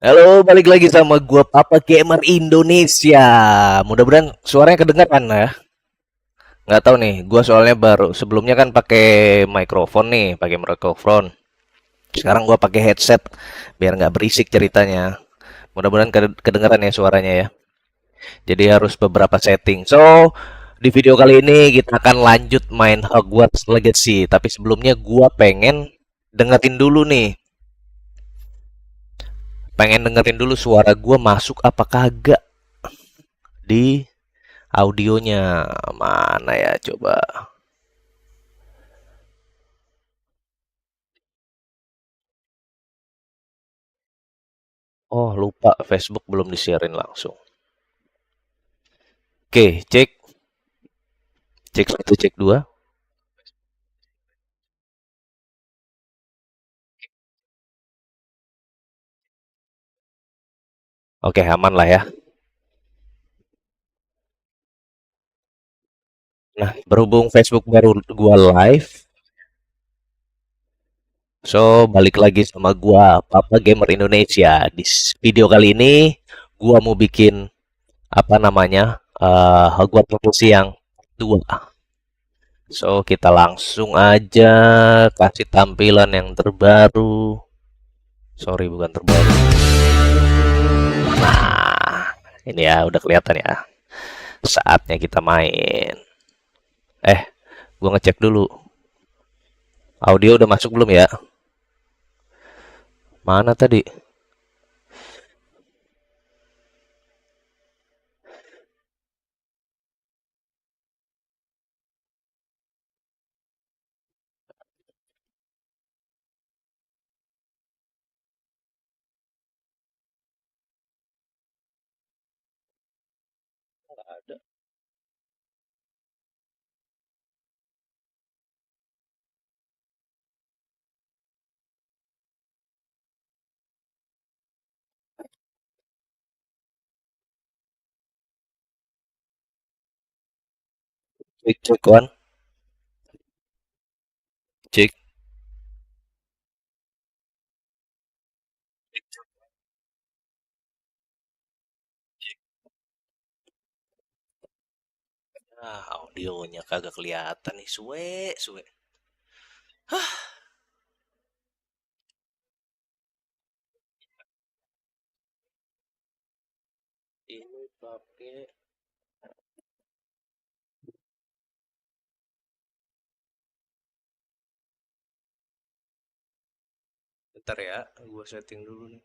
Halo, balik lagi sama gua Papa Gamer Indonesia. Mudah-mudahan suaranya kedengaran ya. Nggak tahu nih, gua soalnya baru sebelumnya kan pakai mikrofon nih, pakai mikrofon. Sekarang gua pakai headset biar nggak berisik ceritanya. Mudah-mudahan kedengaran ya suaranya ya. Jadi harus beberapa setting. So, di video kali ini kita akan lanjut main Hogwarts Legacy. Tapi sebelumnya gua dengerin dulu nih. Pengen dengerin dulu suara gua masuk apa kagak di audionya. Mana ya coba. Oh, lupa Facebook belum di-sharein langsung. Oke, cek. Cek satu, cek dua. Oke, aman lah ya. Nah, berhubung Facebook baru gua live, so balik lagi sama gua Papa Gamer Indonesia. Di video kali ini gua mau bikin apa namanya? Hogwarts Legacy yang dua. So, kita langsung aja kasih tampilan yang terbaru. Sorry, bukan terbaru. Nah, ini ya udah kelihatan ya. Saatnya kita main. Eh, gua ngecek dulu. Audio udah masuk belum ya? Mana tadi? Cek cek one, cek. Ah, audionya kagak kelihatan nih, suwe, suwe. Ini pakai bentar ya, gua setting dulu nih.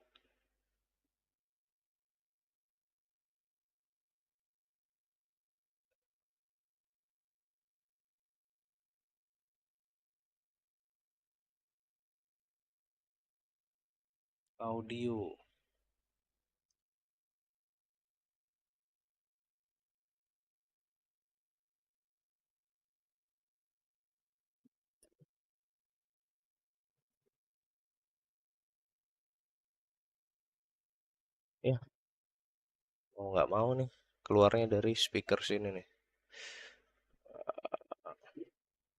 Audio. Ya, mau nggak mau nih, keluarnya dari speaker sini nih.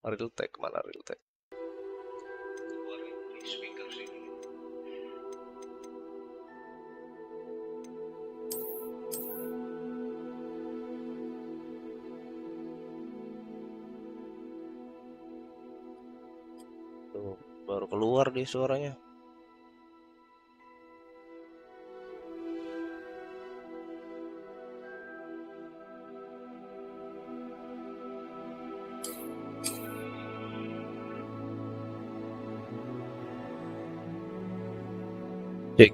Real tech mana real tech? Keluarnya dari speaker sini nih. Tuh, baru keluar di suaranya. Cek.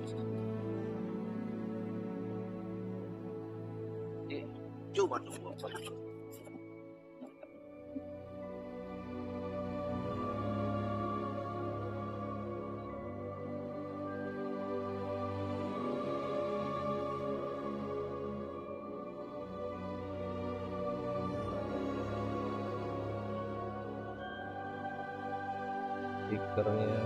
Cuma tunggu apa? Speakernya.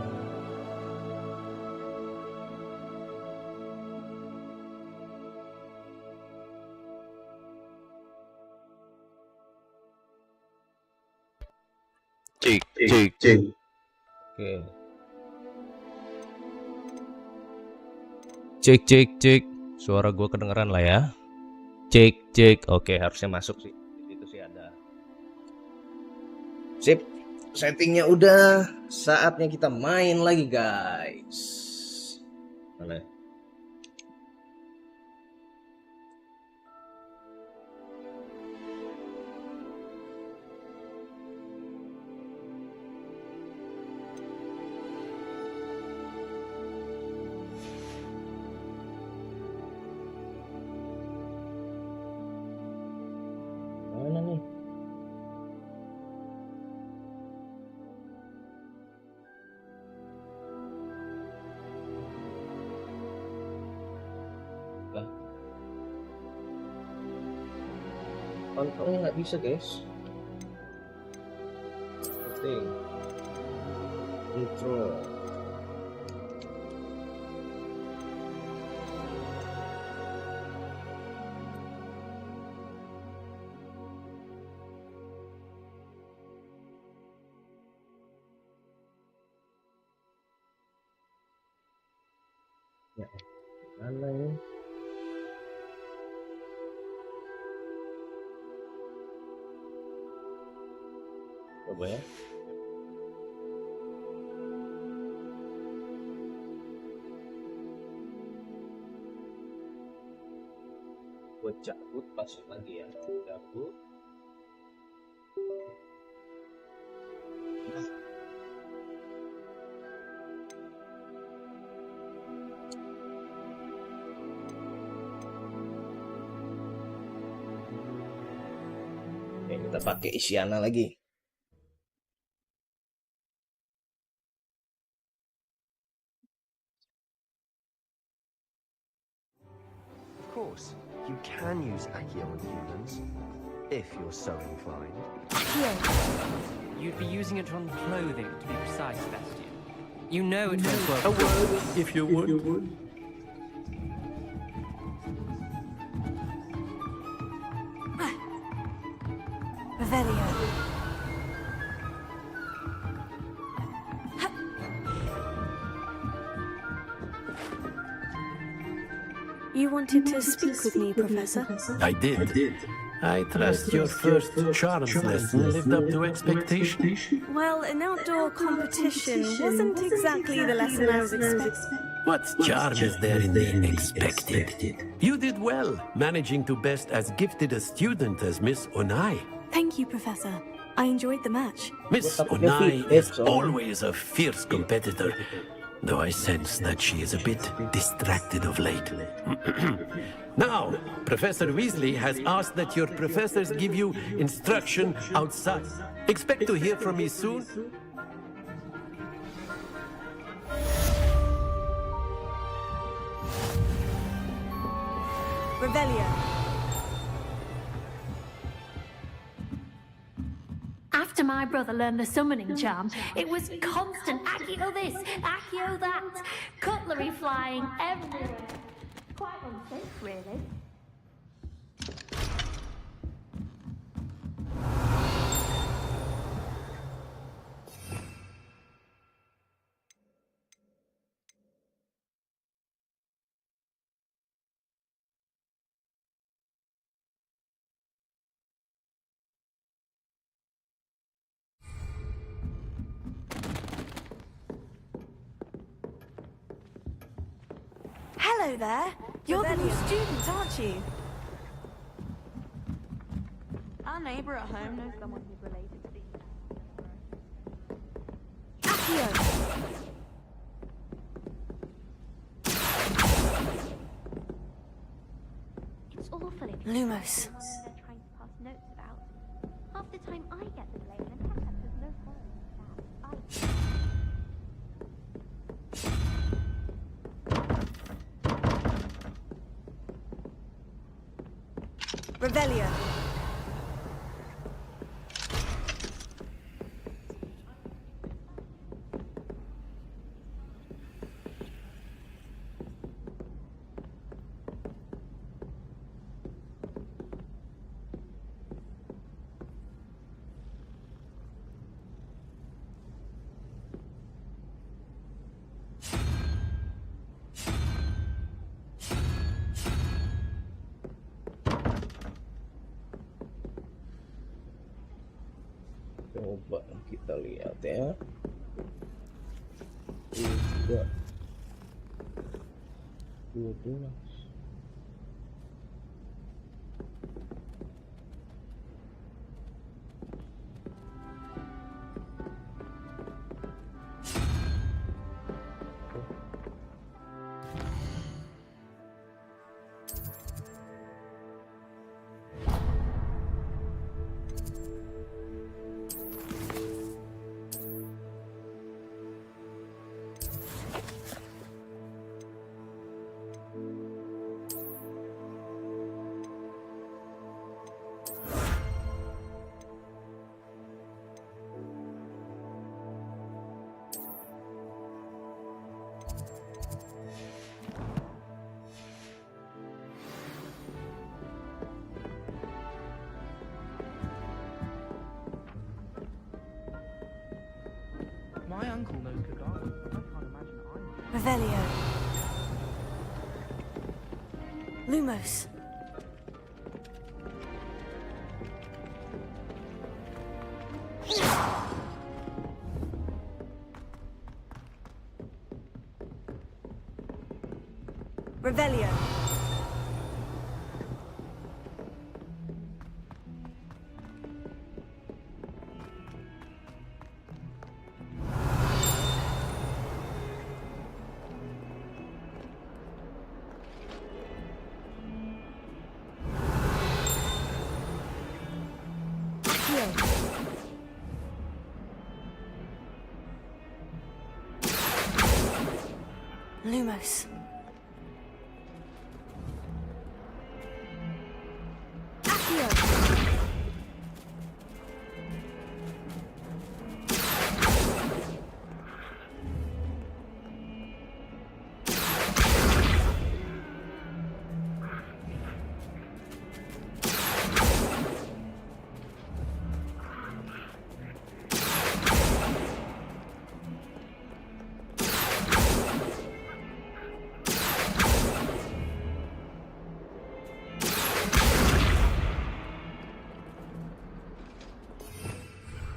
Cek, cek, cek. Oke. Cek cek cek. Suara gua kedengeran lah ya. Cek cek. Oke, harusnya masuk sih. Itu sih ada. Sip. Settingnya udah. Saatnya kita main lagi, guys. Mana? Mana nih? Lah, kontrolnya nggak bisa, guys. Setting. Control. Ya, mana ini? Coba ya. Gue cabut, pasang lagi ya. Cabut. Oke, kita pakai Isyana lagi. Of course, you can use Accio on humans, if you're so inclined. You'd be using it on clothing, to be precise, Bastian. You know it won't work. A word, if you would. Revelio. You wanted to speak with me, Professor? I did. I trust your first charms lesson lived up to expectation. Well, an outdoor competition wasn't exactly the lesson I was expecting. What charm is there in the expected? You did well, managing to best as gifted a student as Miss Onai. Thank you, Professor. I enjoyed the match. Miss Onai is always a fierce competitor, though I sense that she is a bit distracted of late. Now, Professor Weasley has asked that your professors give you instruction outside. Expect to hear from me soon. Revelio. After my brother learned the summoning charm, it was constant Accio this, Accio that, cutlery flying everywhere. Quite unsafe, really. Hello there. You're the new student, aren't you? Our neighbour at home knows someone who's related to the... Accio. It's awful if Lumos. they're trying to pass notes about. Half the time I get the blame, and sometimes there's no following that. Revelio. Coba kita lihat ya. 3 12. My uncle knows Kagami. I can't imagine I know. Revelio. Lumos. Revelio. Lumos. Accio.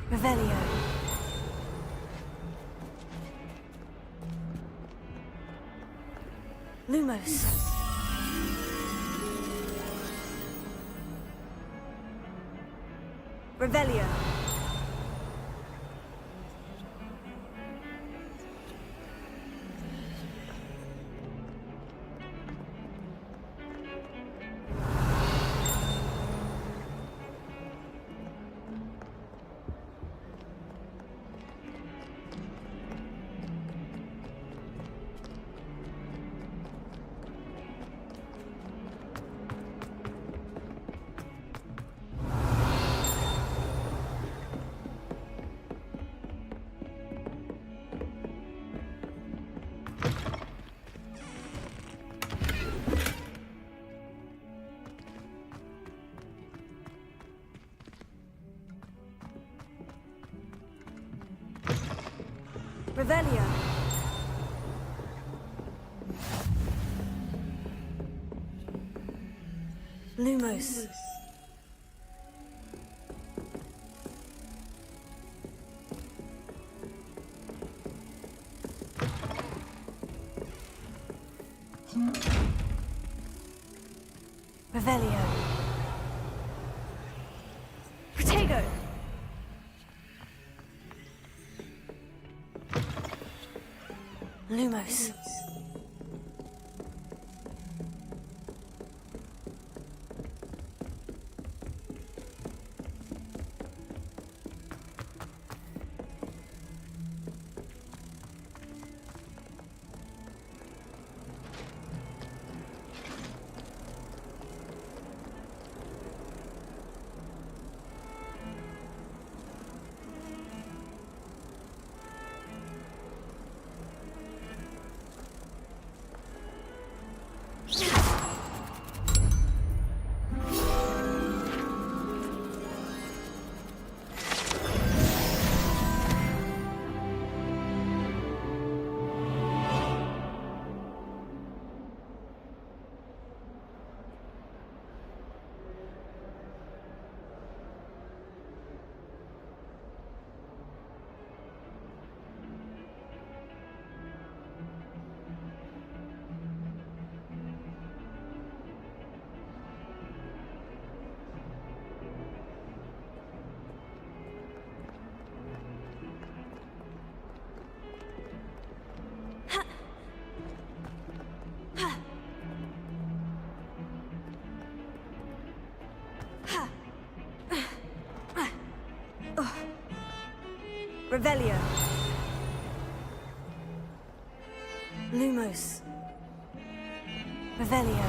Revelio. Lumos. Revelio. Revelio. Lumos. Revelio. Protego. Lumos. Revelio. Lumos. Revelio.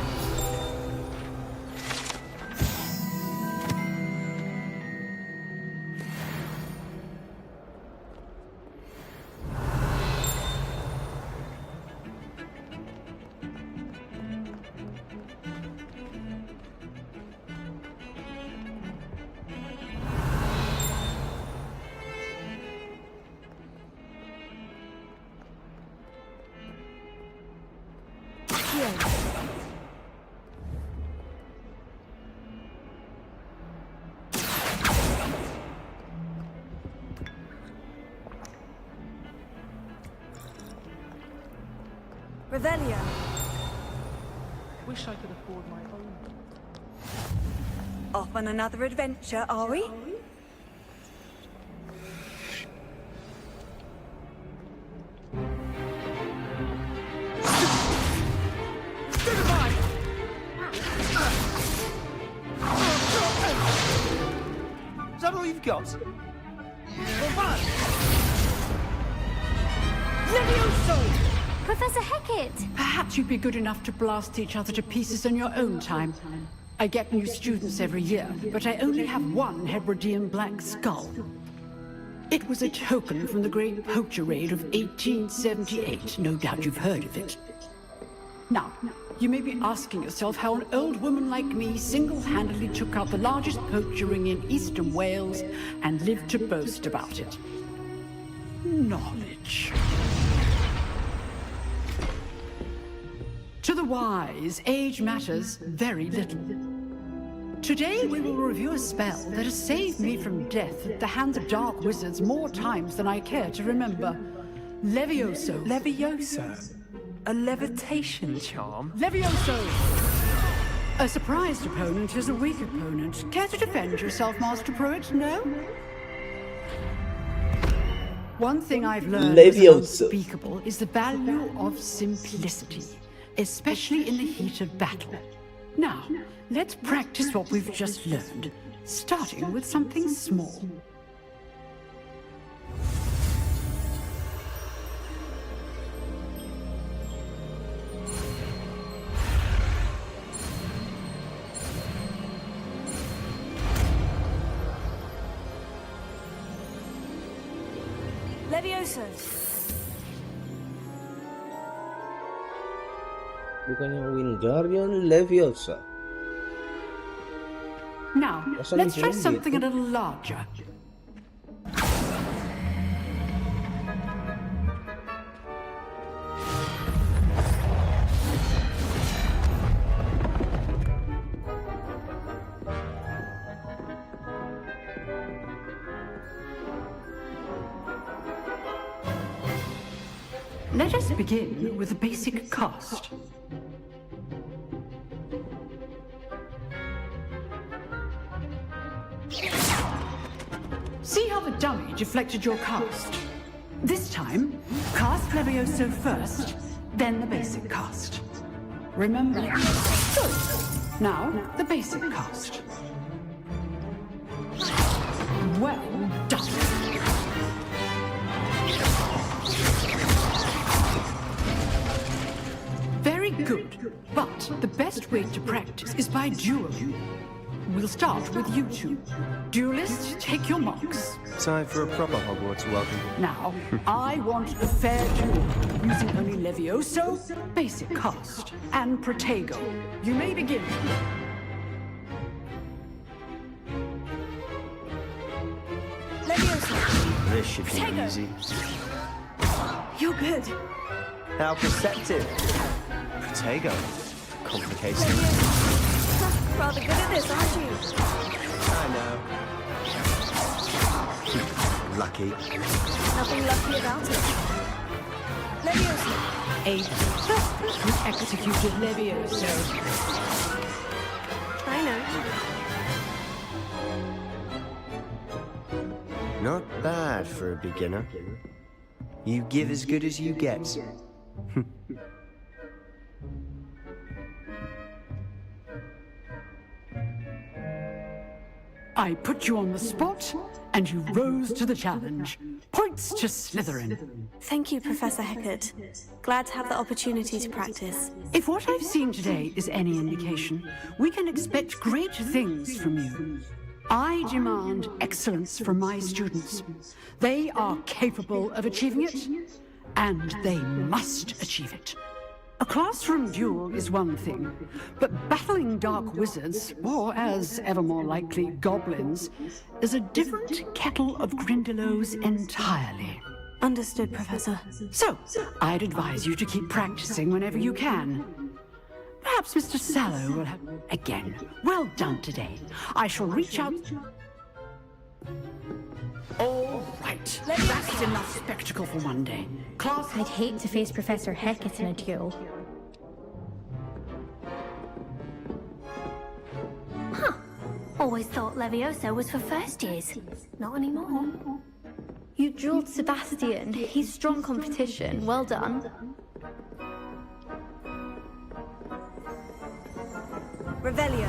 Revelio. Wish I could afford my own. Off on another adventure, are we? Is that all you've got? Professor Hecat! Perhaps you'd be good enough to blast each other to pieces in your own time. I get new students every year, but I only have one Hebridean black skull. It was a token from the Great Poacher Raid of 1878. No doubt you've heard of it. Now, you may be asking yourself how an old woman like me single-handedly took out the largest poacher ring in eastern Wales and lived to boast about it. Knowledge. To the wise, age matters very little. Today we will review a spell that has saved me from death at the hands of dark wizards more times than I care to remember. Levioso. Levioso? A levitation charm? Levioso! A surprised opponent is a weak opponent. Care to defend yourself, Master Pruitt? No? One thing I've learned is Levioso. unspeakable is the value of simplicity, especially in the heat of battle. Now, let's practice what we've just learned, starting with something small. Levioso. Bukannya Wingardium Leviosa. Now, Masa let's try gitu? something a little larger. Let us begin with the basic cast. See how the dummy deflected your cast? This time, cast Levioso first, then the basic cast. Remember? Good. Now, the basic cast. Well done. Very good. But the best way to practice is by dueling. We'll start with you two. Duelists, take your marks. Time for a proper Hogwarts welcome. Now, I want a fair duel, using only Levioso, basic cast, and Protego. You may begin. Levioso. This should be Protego. easy. You're good. How perceptive. Protego. Complicated. Levioso. Rather good at this, aren't you? I know. Lucky. Nothing lucky about it. Levioso. A perfectly executed Levioso. I know. Not bad for a beginner. You give as good as you get. I put you on the spot, and you rose to the challenge. Point Points to Slytherin. Thank you, Professor Hecat. Glad to have the opportunity to practice. If what I've seen today is any indication, we can expect great things from you. I demand excellence from my students. They are capable of achieving it, and they must achieve it. A classroom duel is one thing, but battling dark wizards, or as ever more likely, goblins, is a different kettle of Grindylows entirely. Understood, Professor. So, I'd advise you to keep practicing whenever you can. Perhaps Mr. Sallow will have... Again, well done today. I shall reach out... All right, that's enough spectacle for one day. Class... I'd hate to face Professor Hecat in a duel. Huh. Always thought Leviosa was for first years. Not anymore. You dueled Sebastian. He's strong competition. Well done. Revelio.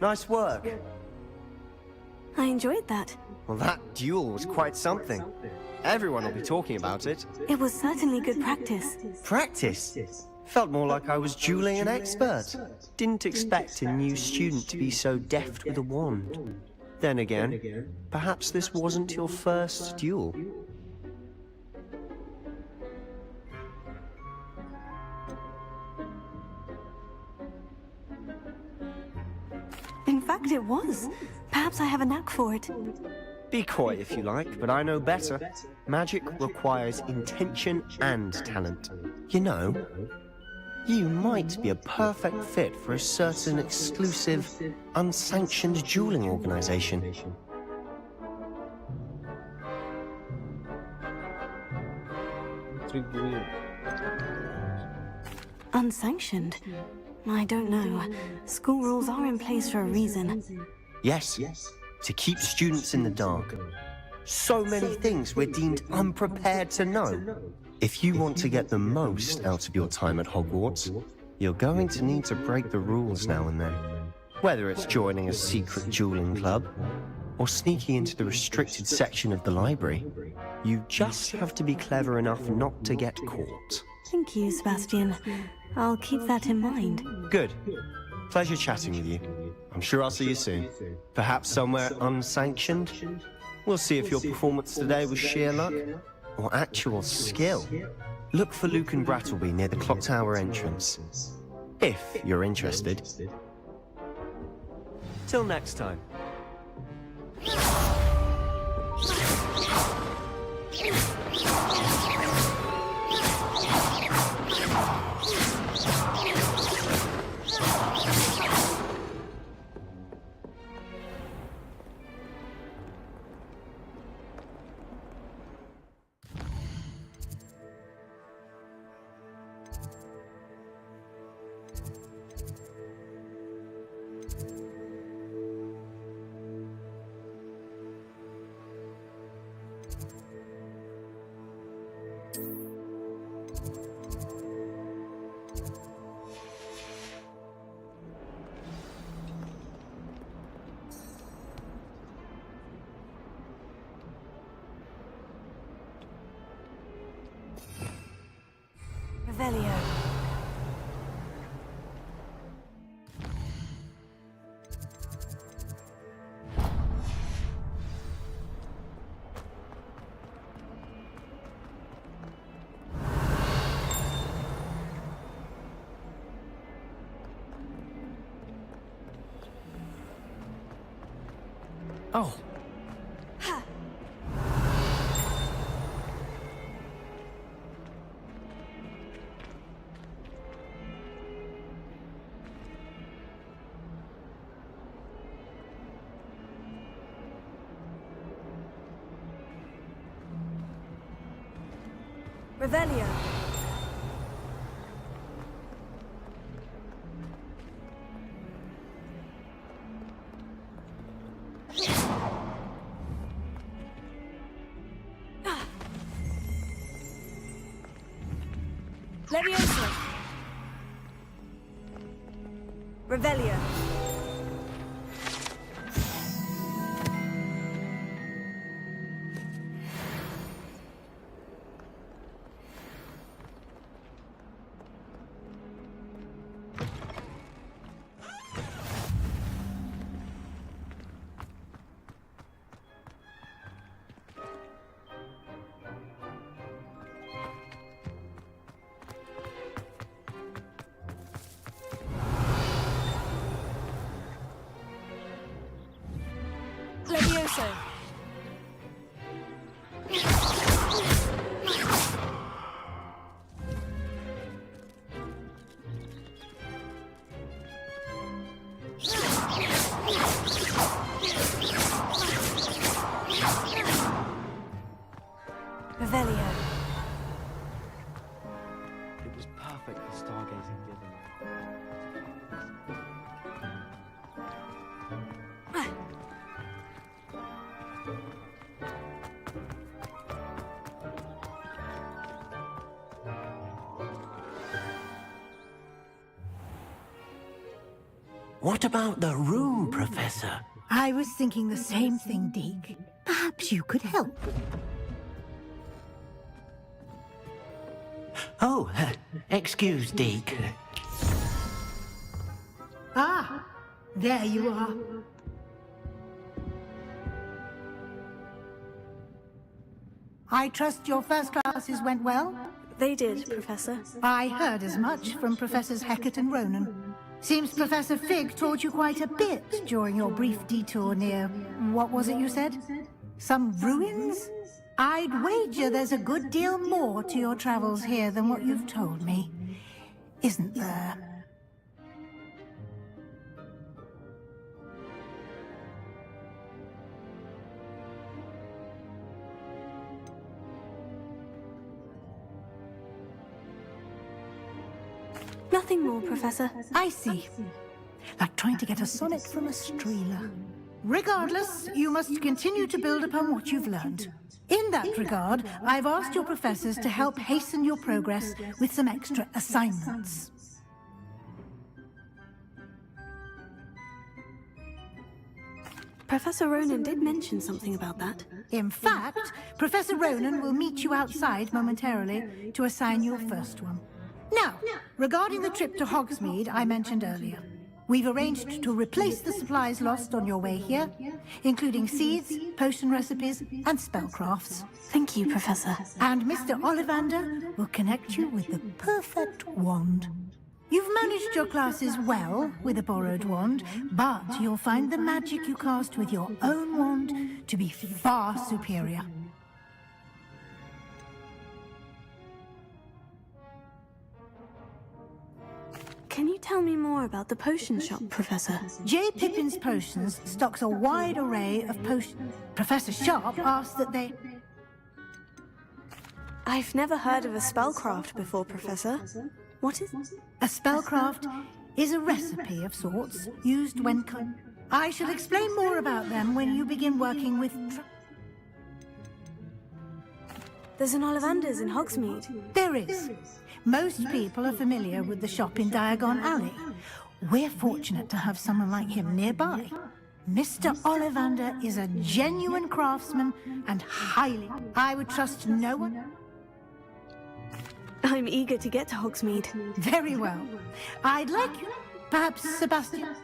Nice work. I enjoyed that. Well, that duel was quite something. Everyone will be talking about it. It was certainly good practice. Practice? Felt more like I was dueling an expert. Didn't expect a new student to be so deft with a wand. Then again, perhaps this wasn't your first duel. In fact, it was. Perhaps I have a knack for it. Be coy if you like, but I know better. Magic requires intention and talent. You know, you might be a perfect fit for a certain exclusive, unsanctioned dueling organization. Unsanctioned? I don't know. School rules are in place for a reason. Yes, to keep students in the dark. So many things we're deemed unprepared to know. If you want to get the most out of your time at Hogwarts, you're going to need to break the rules now and then. Whether it's joining a secret dueling club, or sneaking into the restricted section of the library, you just have to be clever enough not to get caught. Thank you, Sebastian. I'll keep that in mind. Good. Pleasure chatting with you. I'm sure I'll see you soon. Perhaps somewhere unsanctioned? We'll see if your performance today was sheer luck or actual skill. Look for Luke and Brattleby near the clock tower entrance, if you're interested. Till next time. Revelio. Oh. Revelio. Leviosa! Revelio! Levioso! Revelio. It was perfect for stargazing the other night. What about the room, Professor? I was thinking the same thing, Deke. Perhaps you could help. Oh, excuse, Deke. Ah, there you are. I trust your first classes went well? They did, Professor. I heard as much from Professors Hecat and Ronan. Seems Professor Fig taught you quite a bit during your brief detour near... what was it you said? Some ruins? I'd wager there's a good deal more to your travels here than what you've told me. Isn't there? Nothing more, Professor. I see. Like trying to get a sonnet from a streeler. Regardless, you must continue to build upon what you've learned. In that regard, I've asked your professors to help hasten your progress with some extra assignments. Professor Ronan did mention something about that. In fact, Professor Ronan will meet you outside momentarily to assign your first one. Now, regarding the trip to Hogsmeade I mentioned earlier, we've arranged to replace the supplies lost on your way here, including seeds, potion recipes, and spellcrafts. Thank you, Professor. And Mr. Ollivander will connect you with the perfect wand. You've managed your classes well with a borrowed wand, but you'll find the magic you cast with your own wand to be far superior. Can you tell me more about the potion shop, Professor? J. Pippin's Potions stocks a wide array of potions. Professor Sharp asked that they... I've never heard of a spellcraft before, Professor. What is... A spellcraft is a recipe of sorts used when... I shall explain more about them when you begin working with... There's an Ollivander's in Hogsmeade. There is. Most people are familiar with the shop in Diagon Alley. We're fortunate to have someone like him nearby. Mr. Ollivander is a genuine craftsman and highly... I would trust no one... I'm eager to get to Hogsmeade. Very well. I'd like you... Perhaps Sebastian...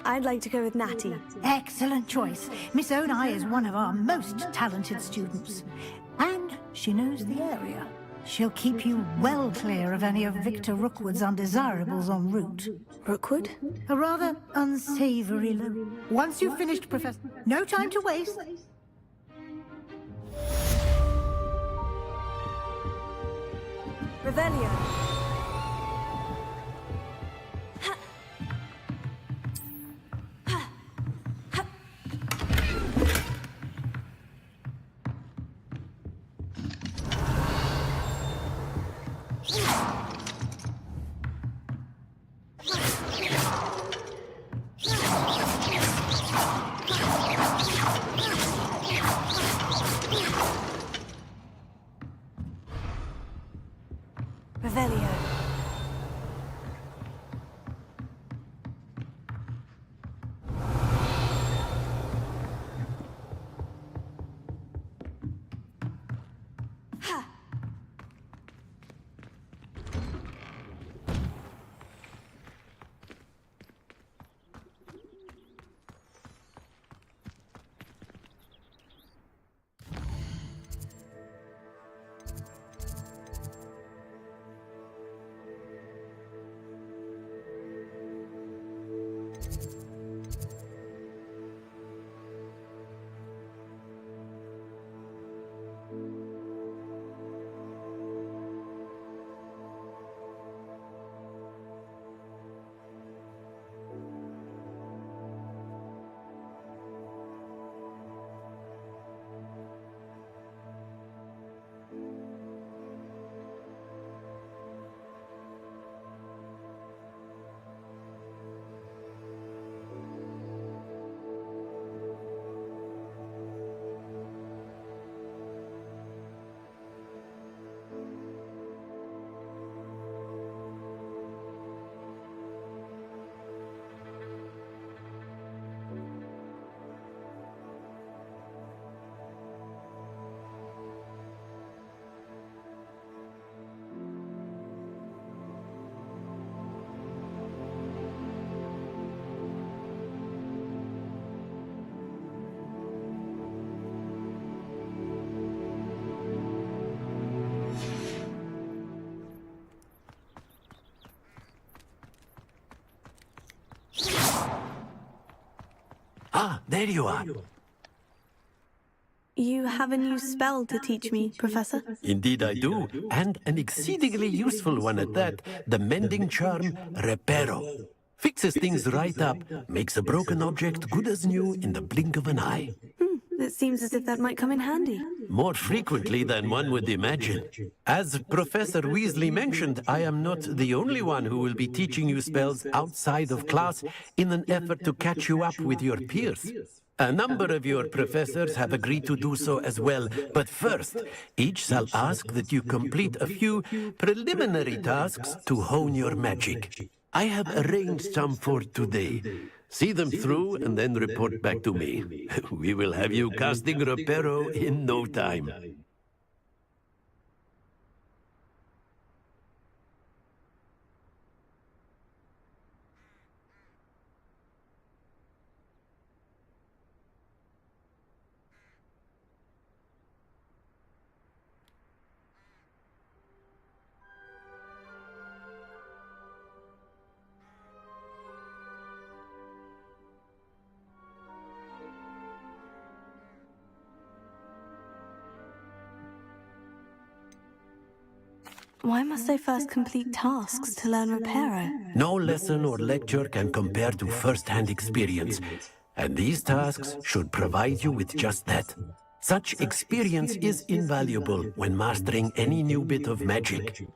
I'd like to go with Natty. Excellent choice. Miss Onai is one of our most talented students. And she knows the area. She'll keep you well clear of any of Victor Rookwood's undesirables en route. Rookwood? A rather unsavory look. Once you've finished, Professor... No time to waste. Revelio. Revelio. Ah, there you are. You have a new spell to teach me, Professor? Indeed I do, and an exceedingly useful one at that, the mending charm Reparo. Fixes things right up, makes a broken object good as new in the blink of an eye. It seems as if that might come in handy. More frequently than one would imagine. As Professor Weasley mentioned, I am not the only one who will be teaching you spells outside of class in an effort to catch you up with your peers. A number of your professors have agreed to do so as well, but first, each shall ask that you complete a few preliminary tasks to hone your magic. I have arranged some for today. See them through and then report back to me. We will have you casting Reparo in no time. Why must I first complete tasks to learn Reparo? No lesson or lecture can compare to first-hand experience, and these tasks should provide you with just that. Such experience is invaluable when mastering any new bit of magic.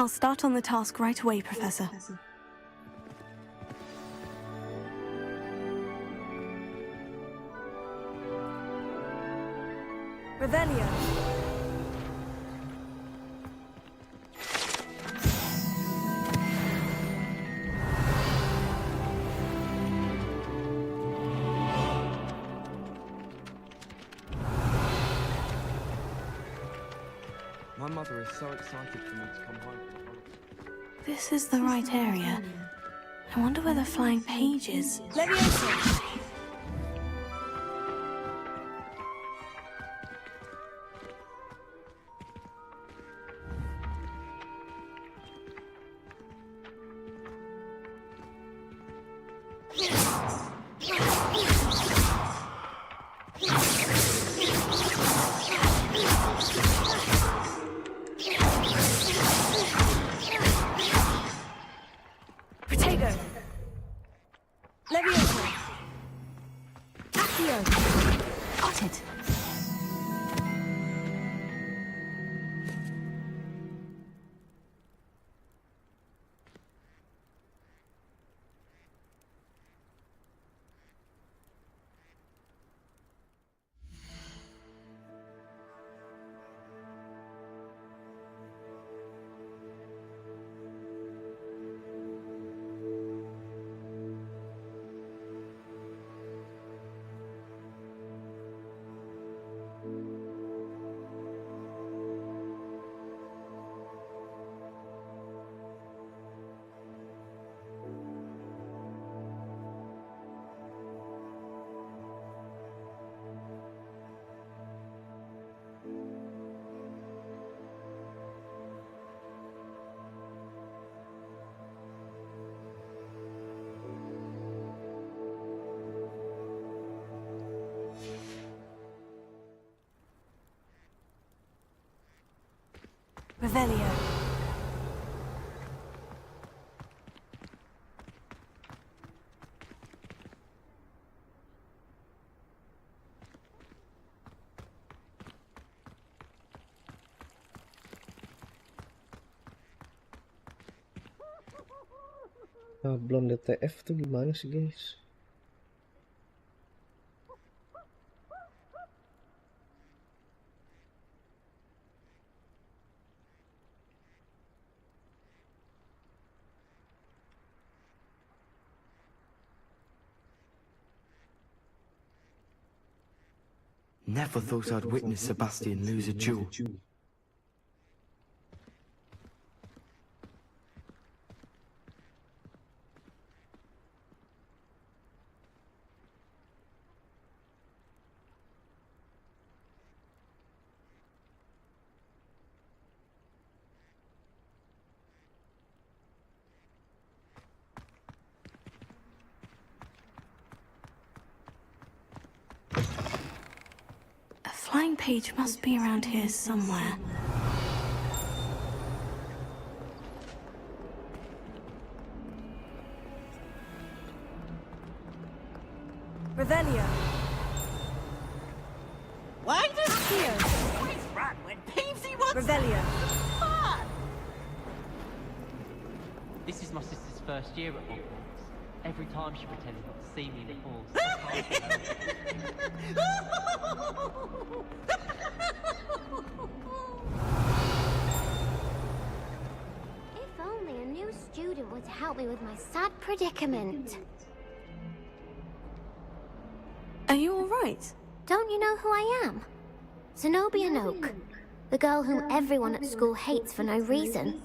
I'll start on the task right away, Professor. Revelio. My mother is so excited for me to come home. This is the right area. I wonder where the flying page is. Leviosa! Potato! Leviosa! Accio! Got it! Revelio. Belum DTF tuh gimana sih guys? Never thought I'd witness Sebastian lose a duel. A flying page must be around here somewhere. Revelio. Why does Accio. always run when Peavesy wants Revelio. fun? This is my sister's first year at Hogwarts. Every time she pretended not to see me in the halls. If only a new student would help me with my sad predicament. Are you alright? Don't you know who I am? Zenobia Noak, the girl whom everyone at school hates for no reason.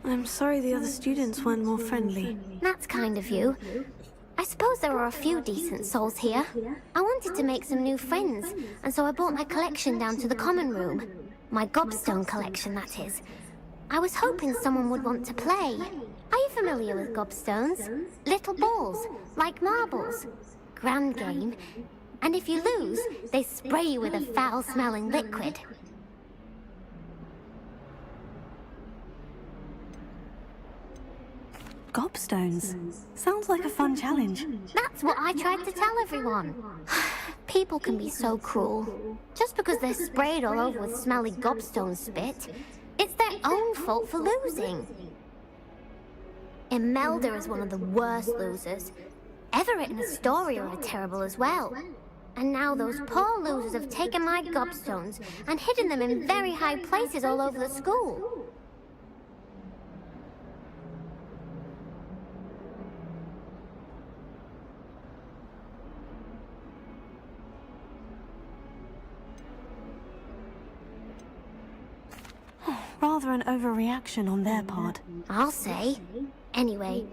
I'm sorry the other students weren't more friendly. That's kind of you. I suppose there are a few decent souls here. I wanted to make some new friends, and so I brought my collection down to the common room. My gobstone collection, that is. I was hoping someone would want to play. Are you familiar with gobstones? Little balls, like marbles. Grand game. And if you lose, they spray you with a foul-smelling liquid. Gobstones. Sounds like a fun challenge. That's what I tried to tell everyone. People can be so cruel. Just because they're sprayed all over with smelly gobstone spit, it's their own fault for losing. Imelda is one of the worst losers. Everett and Astoria are terrible as well. And now those poor losers have taken my gobstones and hidden them in very high places all over the school. Rather an overreaction on their part. I'll say. Anyway,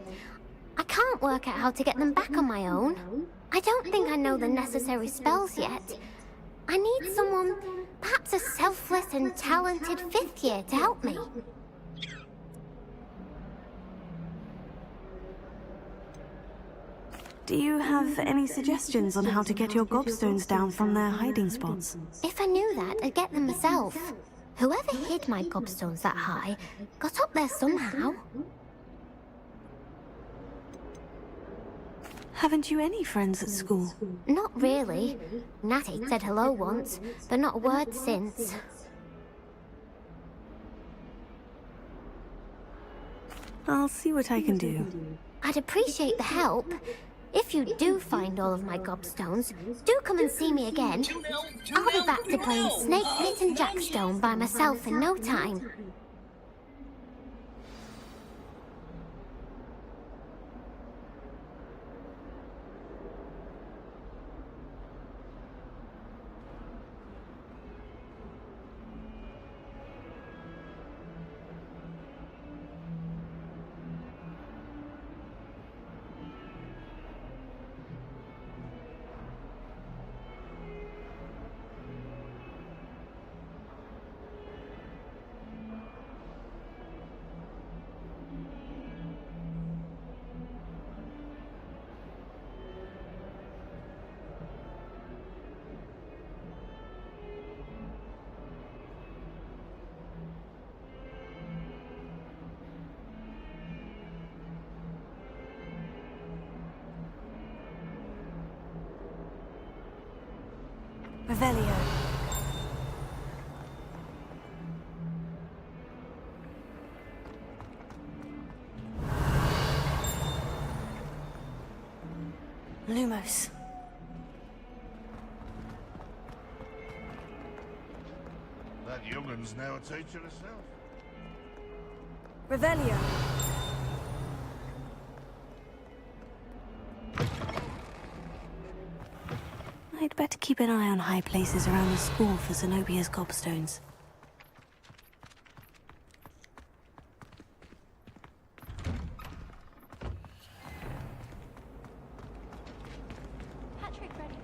I can't work out how to get them back on my own. I don't think I know the necessary spells yet. I need someone, perhaps a selfless and talented fifth year to help me. Do you have any suggestions on how to get your gobstones down from their hiding spots? If I knew that, I'd get them myself. Whoever hid my gobstones that high got up there somehow. Haven't you any friends at school? Not really. Natty said hello once, but not a word since. I'll see what I can do. I'd appreciate the help. If you do find all of my gobstones, do come and see me again. I'll be back to playing Snake Pit and Jackstone by myself in no time. Revelio. Lumos. That youngun's now a teacher herself. Revelio. I'd better keep an eye on high places around the school for Zenobia's gobstones. Patrick Reddy.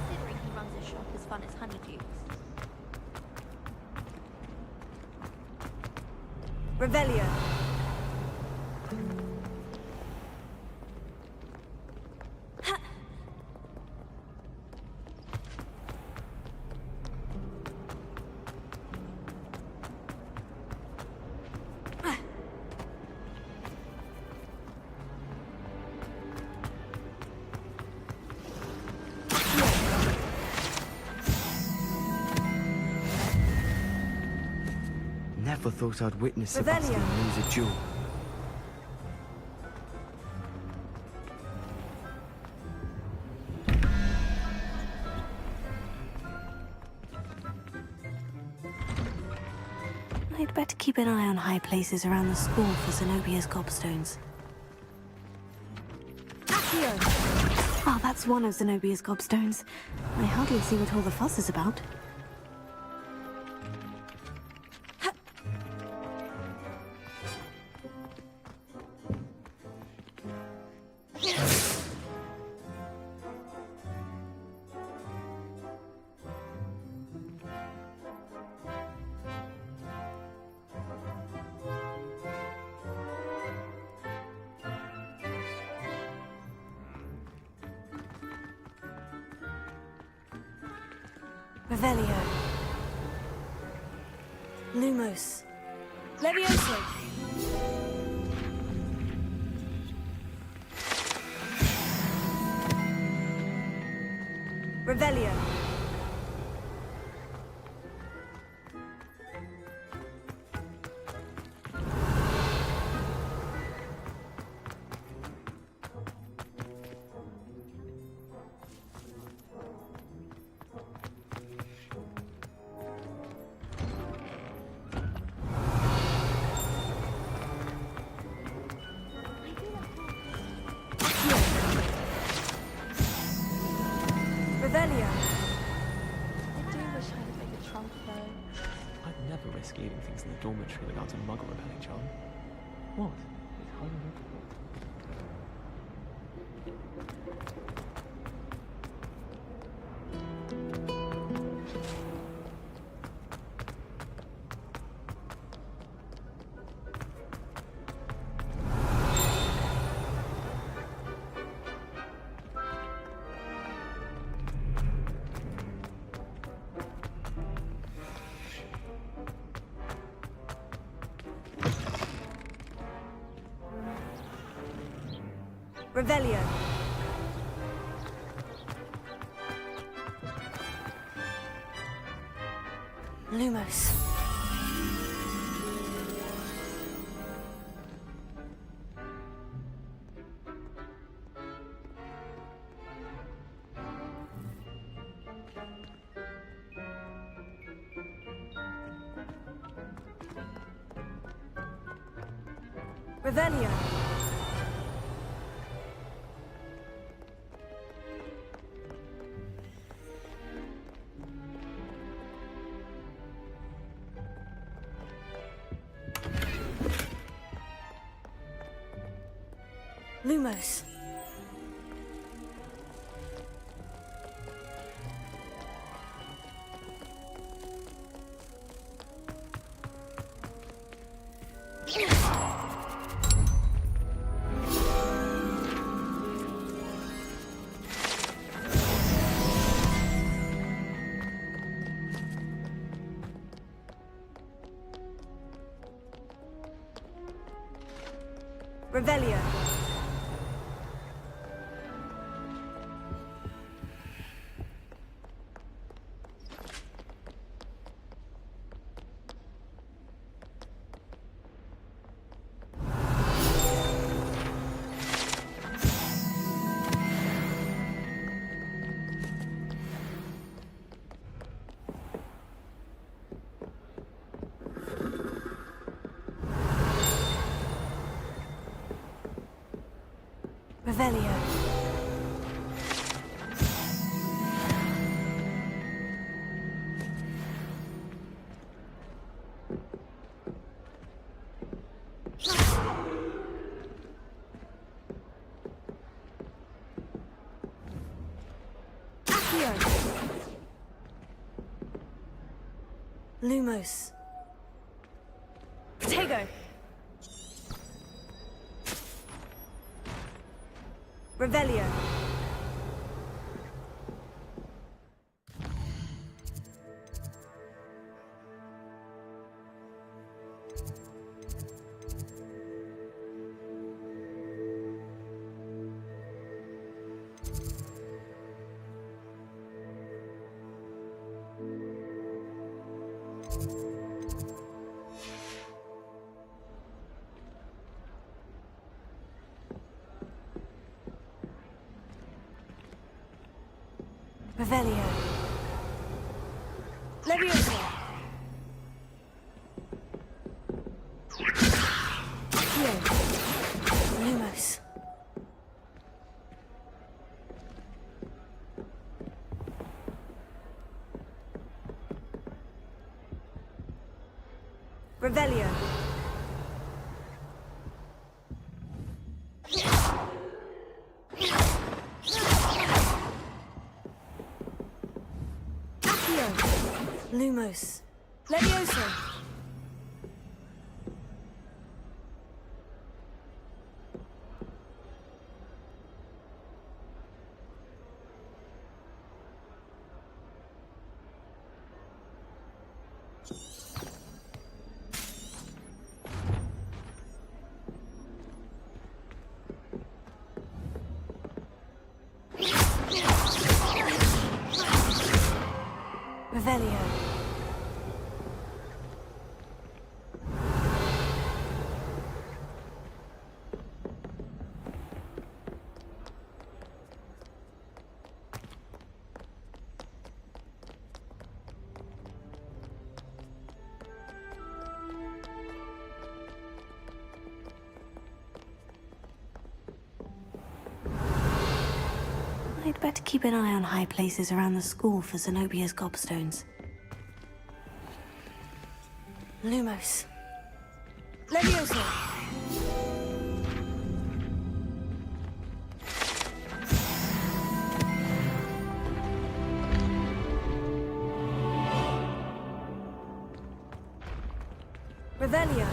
Considering he runs a shop as fun as Honeydukes. Revelio. Never thought I'd witness Sebastian lose a duel. I'd better keep an eye on high places around the school for Zenobia's gobstones. Oh, that's one of Zenobia's gobstones. I hardly see what all the fuss is about. Revelio. Lumos. Levioso. Revelio. Revelio. I do wish I had a bigger trunk, though. I'd never risk leaving things in the dormitory without a muggle repelling charm. What? It's highly reputable. Revelio. Lumos. Revelio. Lumos. Revelio. Revelio. Accio. Lumos. Protego. Revelio. Revelio. Levioso. Accio. Lumos. Revelio. Lumos. Levioso. Revelio. I'd better keep an eye on high places around the school for Zenobia's gobstones. Lumos. Levioso! Revelio.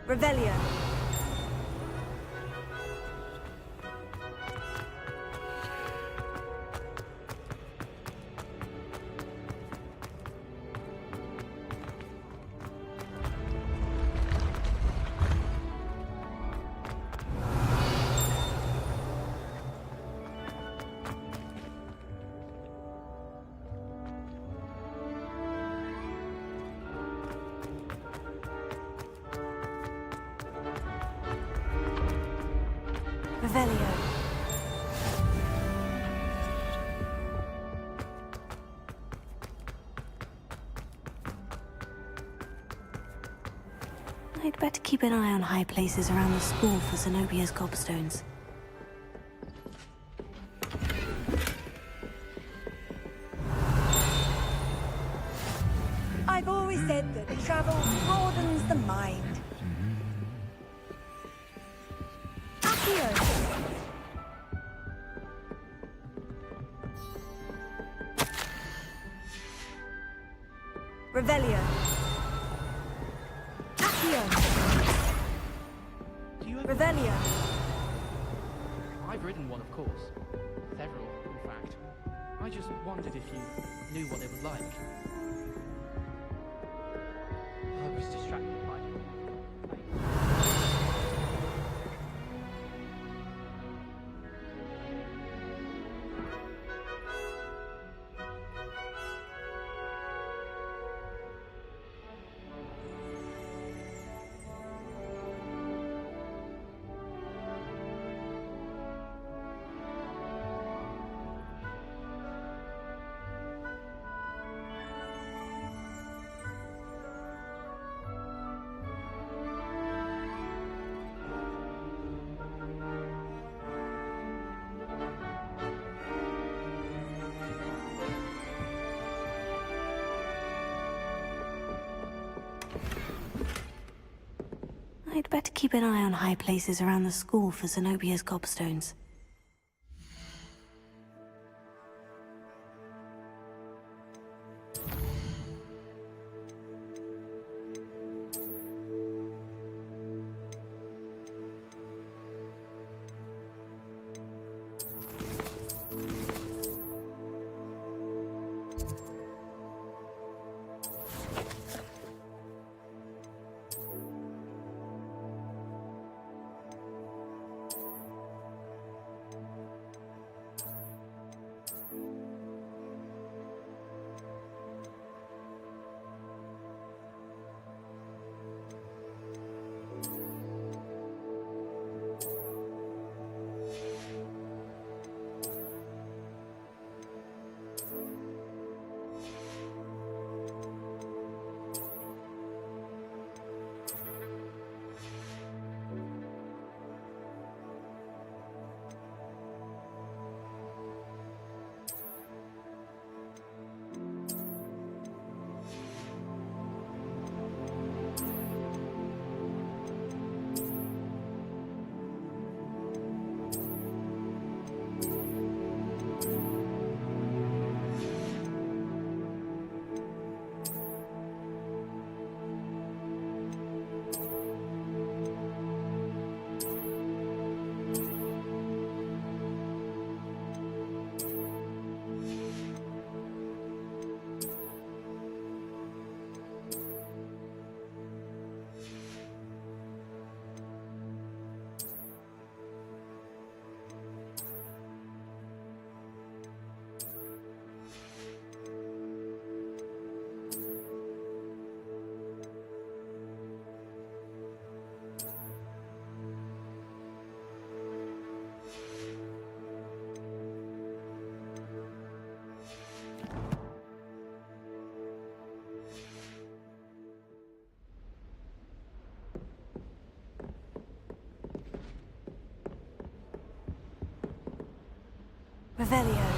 Revelio. Revelio. I'd better keep an eye on high places around the school for Zenobia's gobstones. I've always said that travel broadens the mind. Accio. Revelio. Accio. Do you Revelio. I've ridden one, of course. Several, in fact. I just wondered if you knew what it was like. I was distracted by I'd better keep an eye on high places around the school for Zenobia's gobstones. Revelio.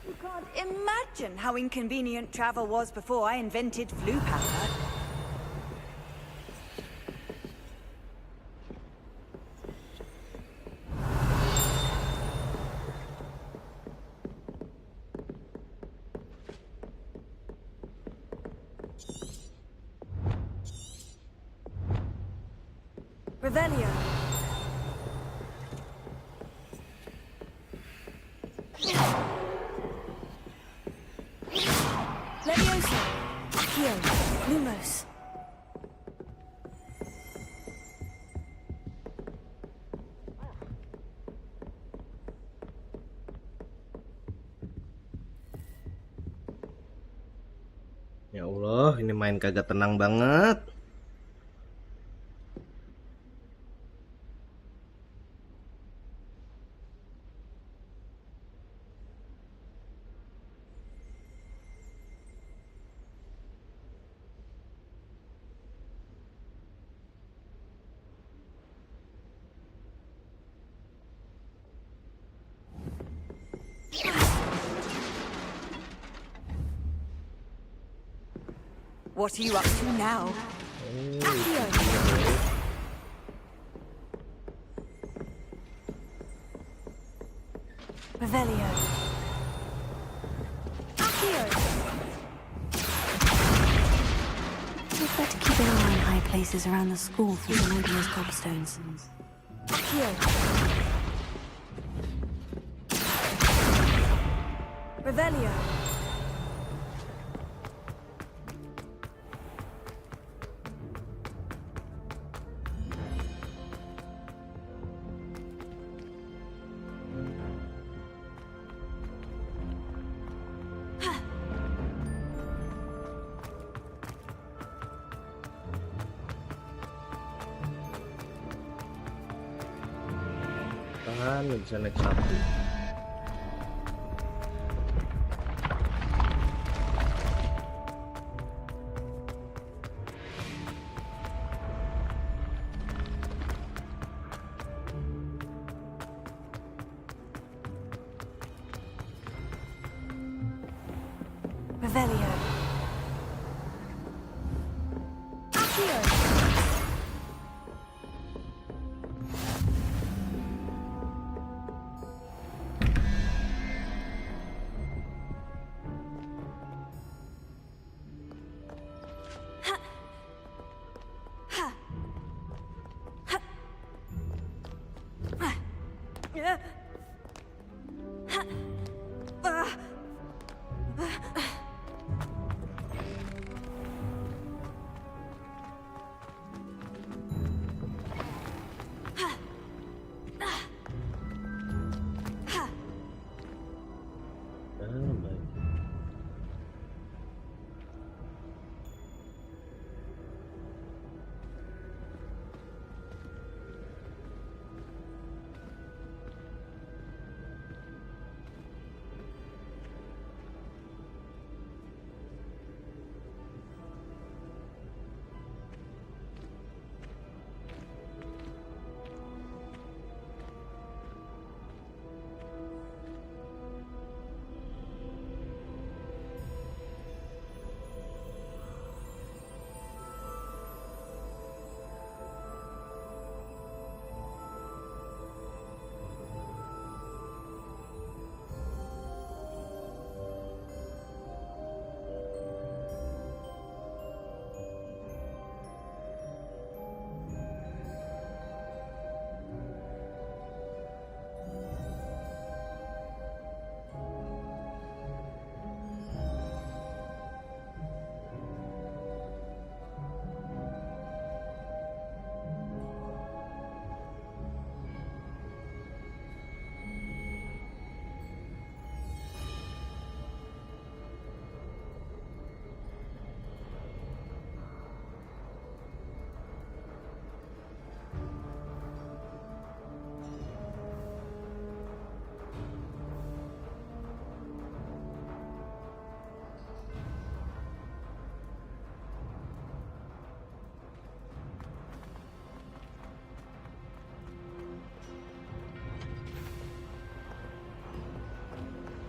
You can't imagine how inconvenient travel was before I invented flu powder. Revelio. Leviosa. Accio. Lumos. Ya Allah, ini main kagak tenang banget. What are you up to now? Accio. Revelio. Accio. We'd better keep an eye on high places around the school for Zenobio's gobstones. Accio. Revelio. Tahan, nggak bisa naik sapi. Revelio. Accio.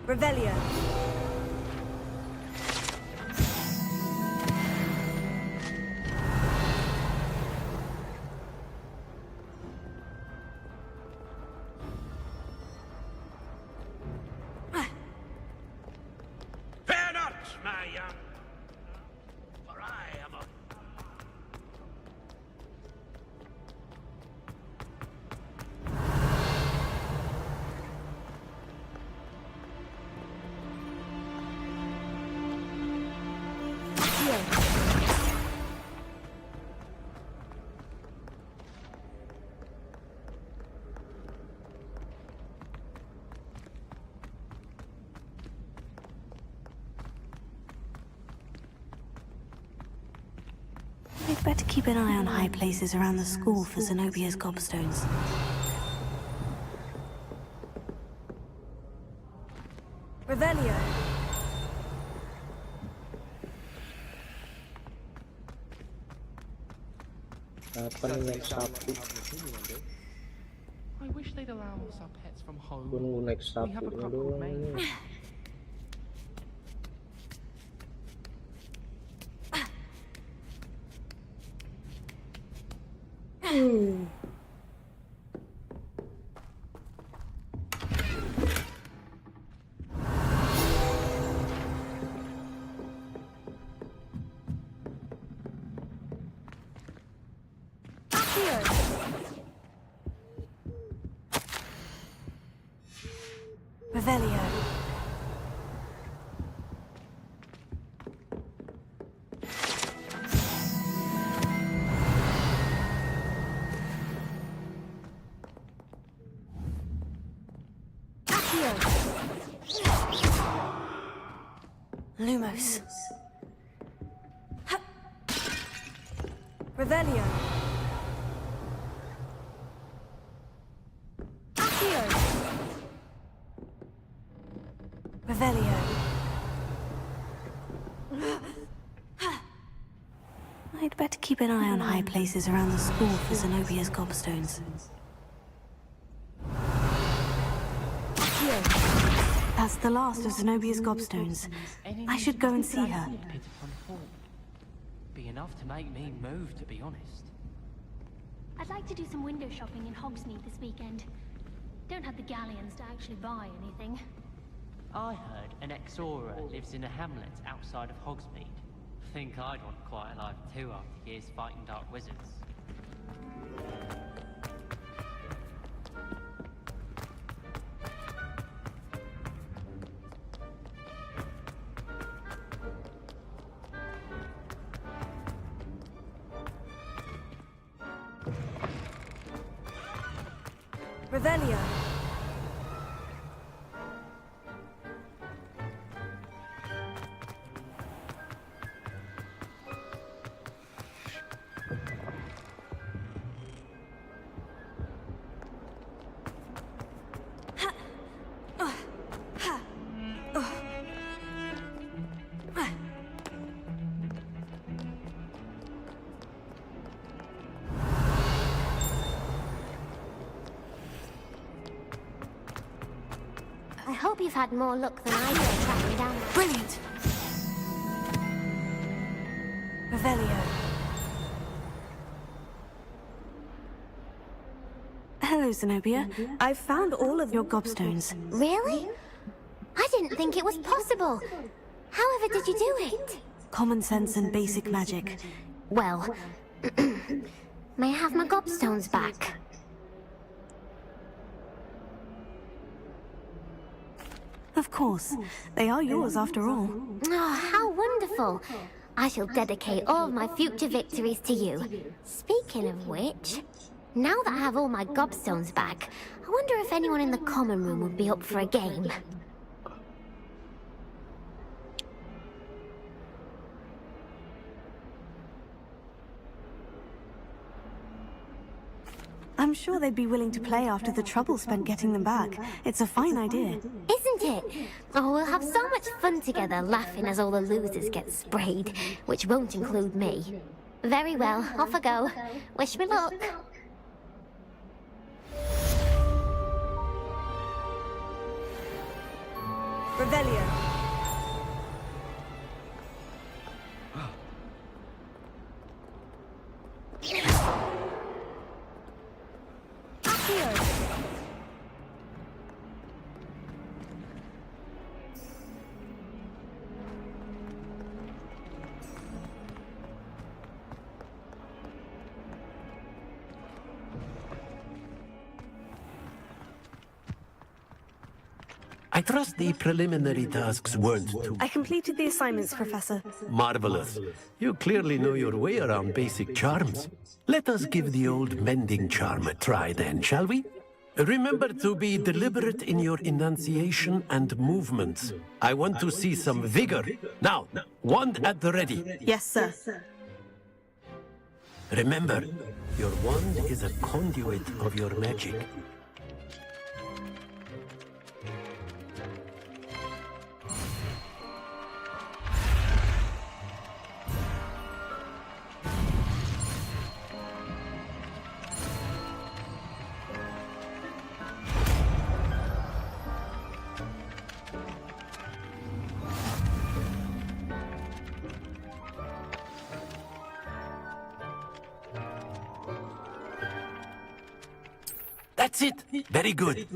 Revelio. Fear not, my young, for I am a... We'd better keep an eye on high places around the school for Zenobia's gobstones. Revelio. Apa nih yang sapu? I wish they'd allow us our pets from home. Gue nunggu naik We have a sapunya couple of doang main. ini. Revelio. Lumos. Revelio. Revelio. I'd better keep an eye on high places around the school for Zenobia's gobstones. That's the last of Zenobia's gobstones. I should go and see her. Be enough to make me move, to be honest. I'd like to do some window shopping in Hogsmeade this weekend. Don't have the galleons to actually buy anything. I heard an ex-Aura lives in a hamlet outside of Hogsmeade. Think I'd want quite a life too after years fighting dark wizards. Revelio. I hope you've had more luck than I did tracking down that. Brilliant! Revelio. Hello, Zenobia. I've found all of your gobstones. Really? I didn't think it was possible. However did you do it? Common sense and basic magic. Well, may I have my gobstones back? Of course. They are yours after all. Oh, how wonderful. I shall dedicate all of my future victories to you. Speaking of which, now that I have all my gobstones back, I wonder if anyone in the common room would be up for a game. I'm sure they'd be willing to play after the trouble spent getting them back. It's a fine idea. Isn't it? Oh, we'll have so much fun together laughing as all the losers get sprayed, which won't include me. Very well, off I go. Wish me luck. Revelio. Accio. I trust the preliminary tasks weren't too I completed the assignments, Professor. marvelous. You clearly know your way around basic charms. Let us give the old mending charm a try then, shall we? Remember to be deliberate in your enunciation and movements. I want to see some vigor. Now, wand at the ready. Yes, sir. Remember, your wand is a conduit of your magic. That's it. Very good.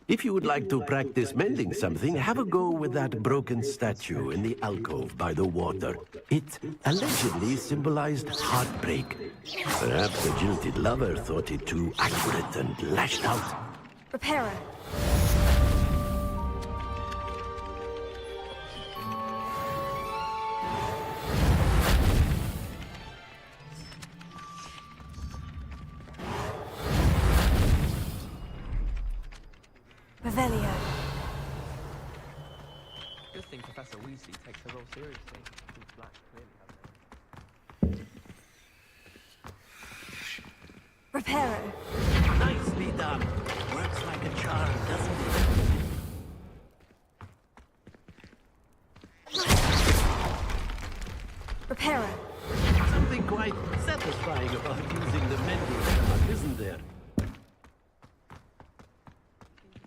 If you would like to practice mending something, have a go with that broken statue in the alcove by the water. It allegedly symbolized heartbreak. Perhaps the jilted lover thought it too accurate and lashed out. Repairer. Revelio. Good thing Professor Weasley takes her role seriously. Since Black clearly has Repairer. Nicely done. Works like a charm, doesn't it? Repairer. Something quite satisfying about using the mending charm, isn't there?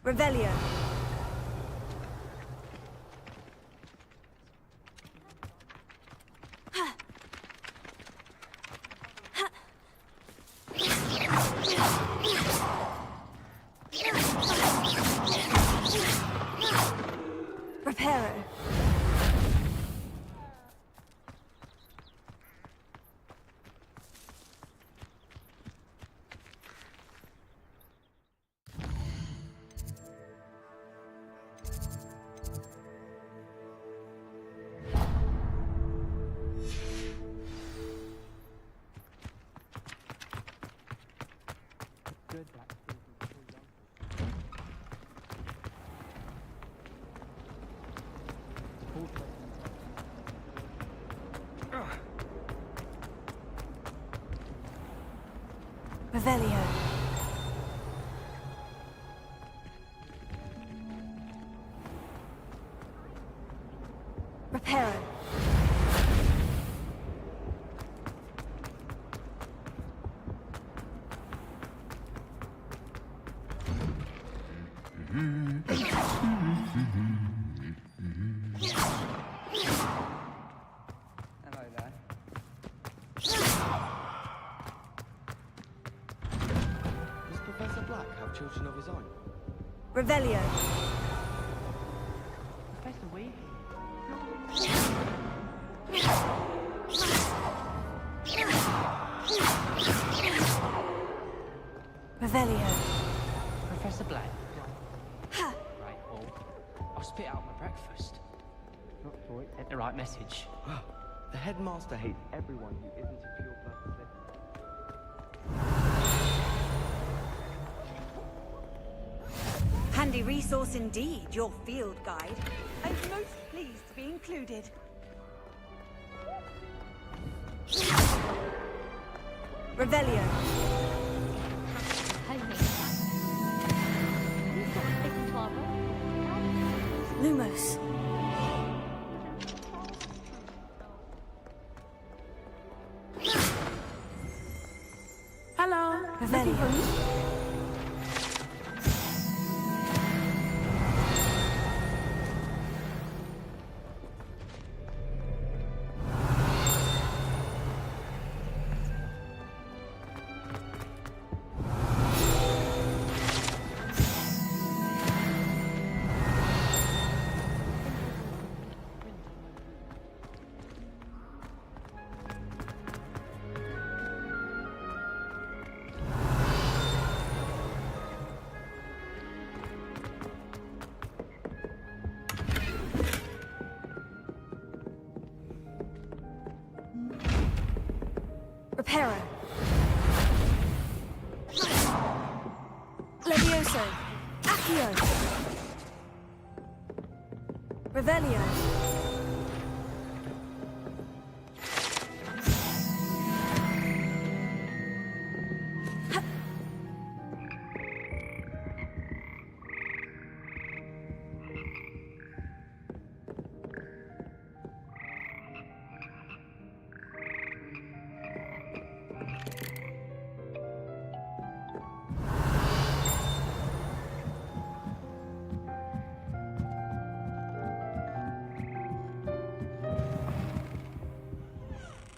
Revelio. Repairer. good. Black Revelio. Repairer. Hello there. Does Professor Black have children of his own? Revelio. Professor Weasley. Revelio. Professor Black. Right, well, I'll spit out my breakfast. Not sure it sent the right message. The headmaster hates everyone who isn't a pure blood Slytherin. Handy resource indeed, your field guide. I'm most pleased to be included. Revelio. Lumos. Hello. Revelio. Reparo. Levioso. Accio. Revelio.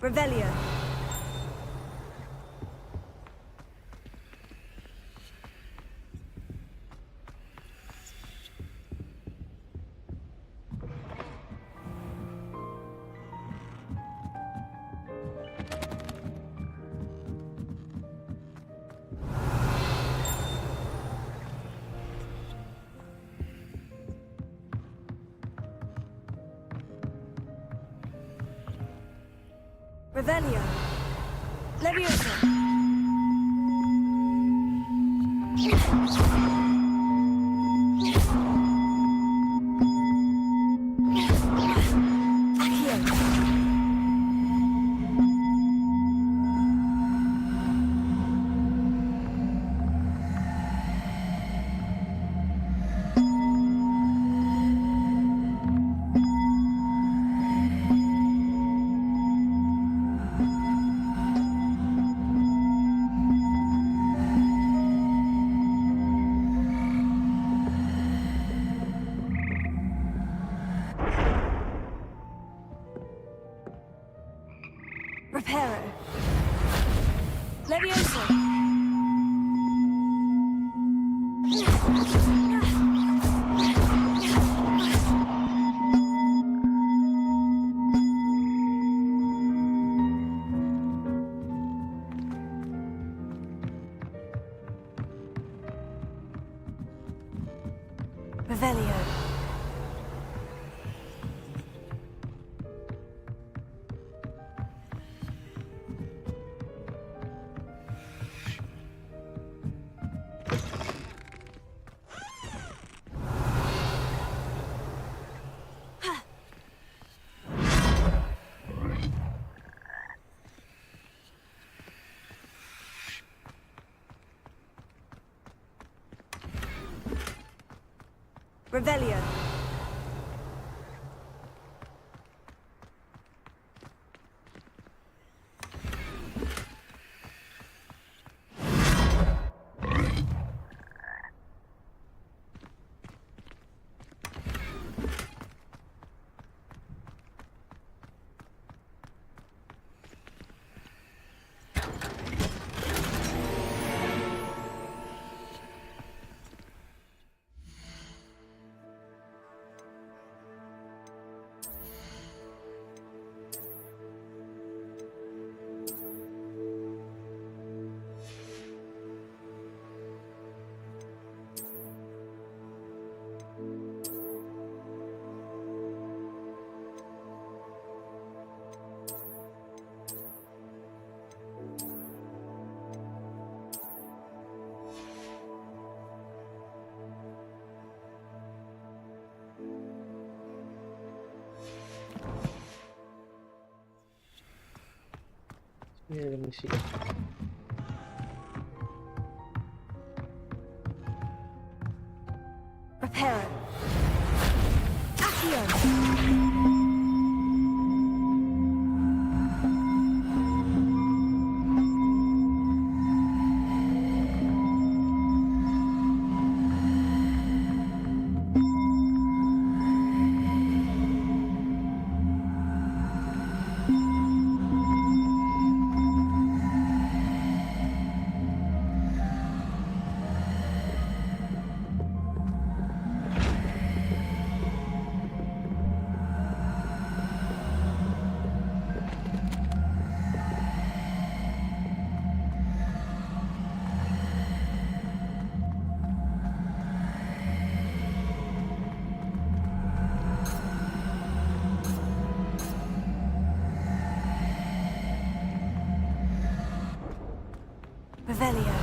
Revelio. Revelio. Levioso. Reparo. Levioso. Revelio. Revelio. Yeah, let me see. Reparo. Accio. Revelio.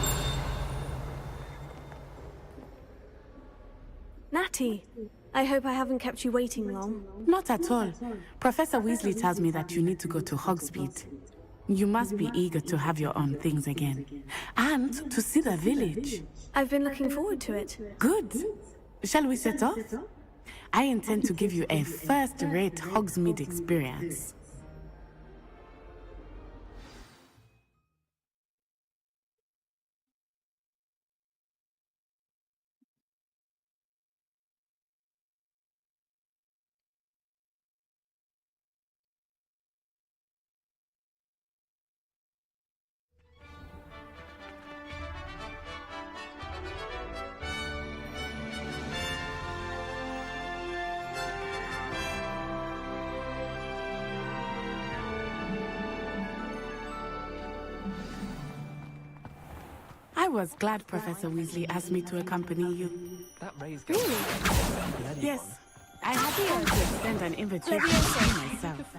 Natty, I hope I haven't kept you waiting long. Not at all. Professor Weasley tells me that you need to go to Hogsmeade. You must be eager to have your own things again. And to see the village. I've been looking forward to it. Good. Shall we set off? I intend to give you a first-rate Hogsmeade experience. I was glad Professor Weasley asked me to accompany you. That raised. Really? Yes. I had planned to extend an invitation to myself.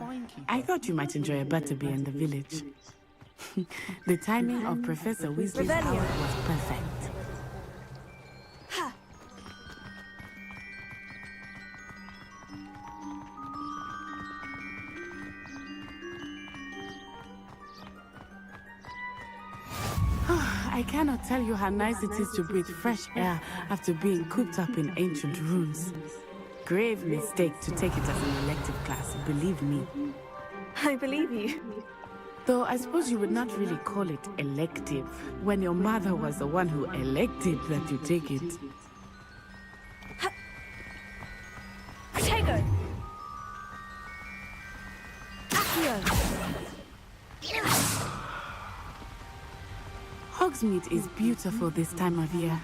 I thought you might enjoy a butterbeer in the village. The timing of Professor Weasley's hour was perfect. I cannot tell you how nice it is to breathe fresh air after being cooped up in ancient rooms. Grave mistake to take it as an elective class, believe me. I believe you. Though I suppose you would not really call it elective when your mother was the one who elected that you take it. Protego! Accio! Hogsmeade is beautiful this time of year.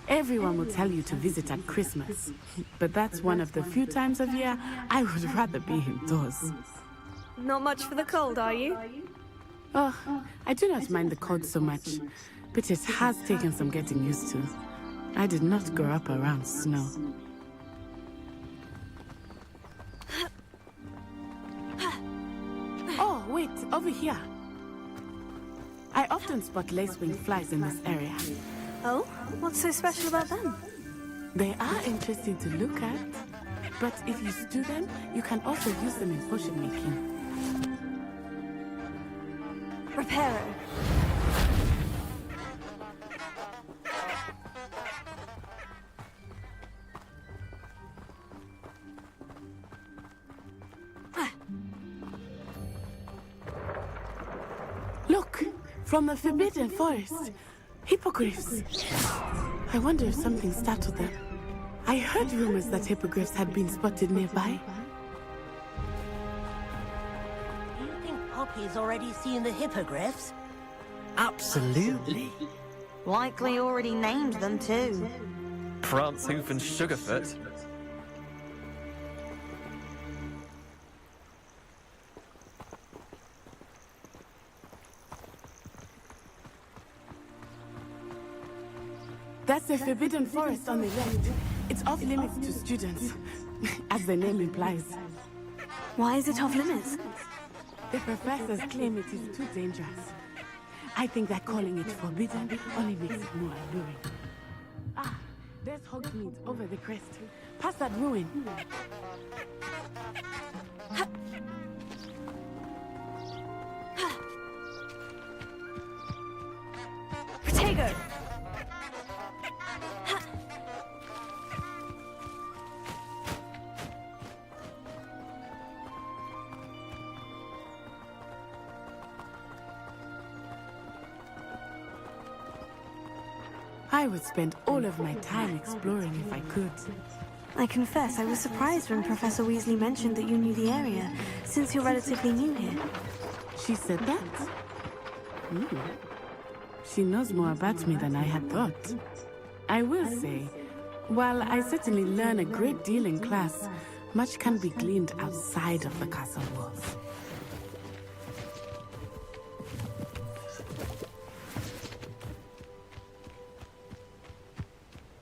Everyone will tell you to visit at Christmas. But that's one of the few times of year I would rather be indoors. Not much for the cold, are you? Oh, I do not mind the cold so much, but it has taken some getting used to. I did not grow up around snow. Oh, wait, over here. I often spot lacewing flies in this area. Oh? What's so special about them? They are interesting to look at, but if you stew them, you can also use them in potion making. Reparo. Look! From the Forbidden Forest. Hippogriffs. I wonder if something startled them. I heard rumors that hippogriffs had been spotted nearby. Do you think Poppy's already seen the hippogriffs? Absolutely. Likely already named them too. Prance, Hoof, and Sugarfoot. That's the Forbidden Forest on the left. It's off limits to students, as the name implies. Why is it off limits? The professors claim it is too dangerous. I think that calling it forbidden only makes it more alluring. Ah, there's Hogsmeade over the crest. Past that ruin. Protego! I would spend all of my time exploring if I could. I confess I was surprised when Professor Weasley mentioned that you knew the area, since you're relatively new here. She said that? She knows more about me than I had thought. I will say, while I certainly learn a great deal in class, much can be gleaned outside of the castle walls.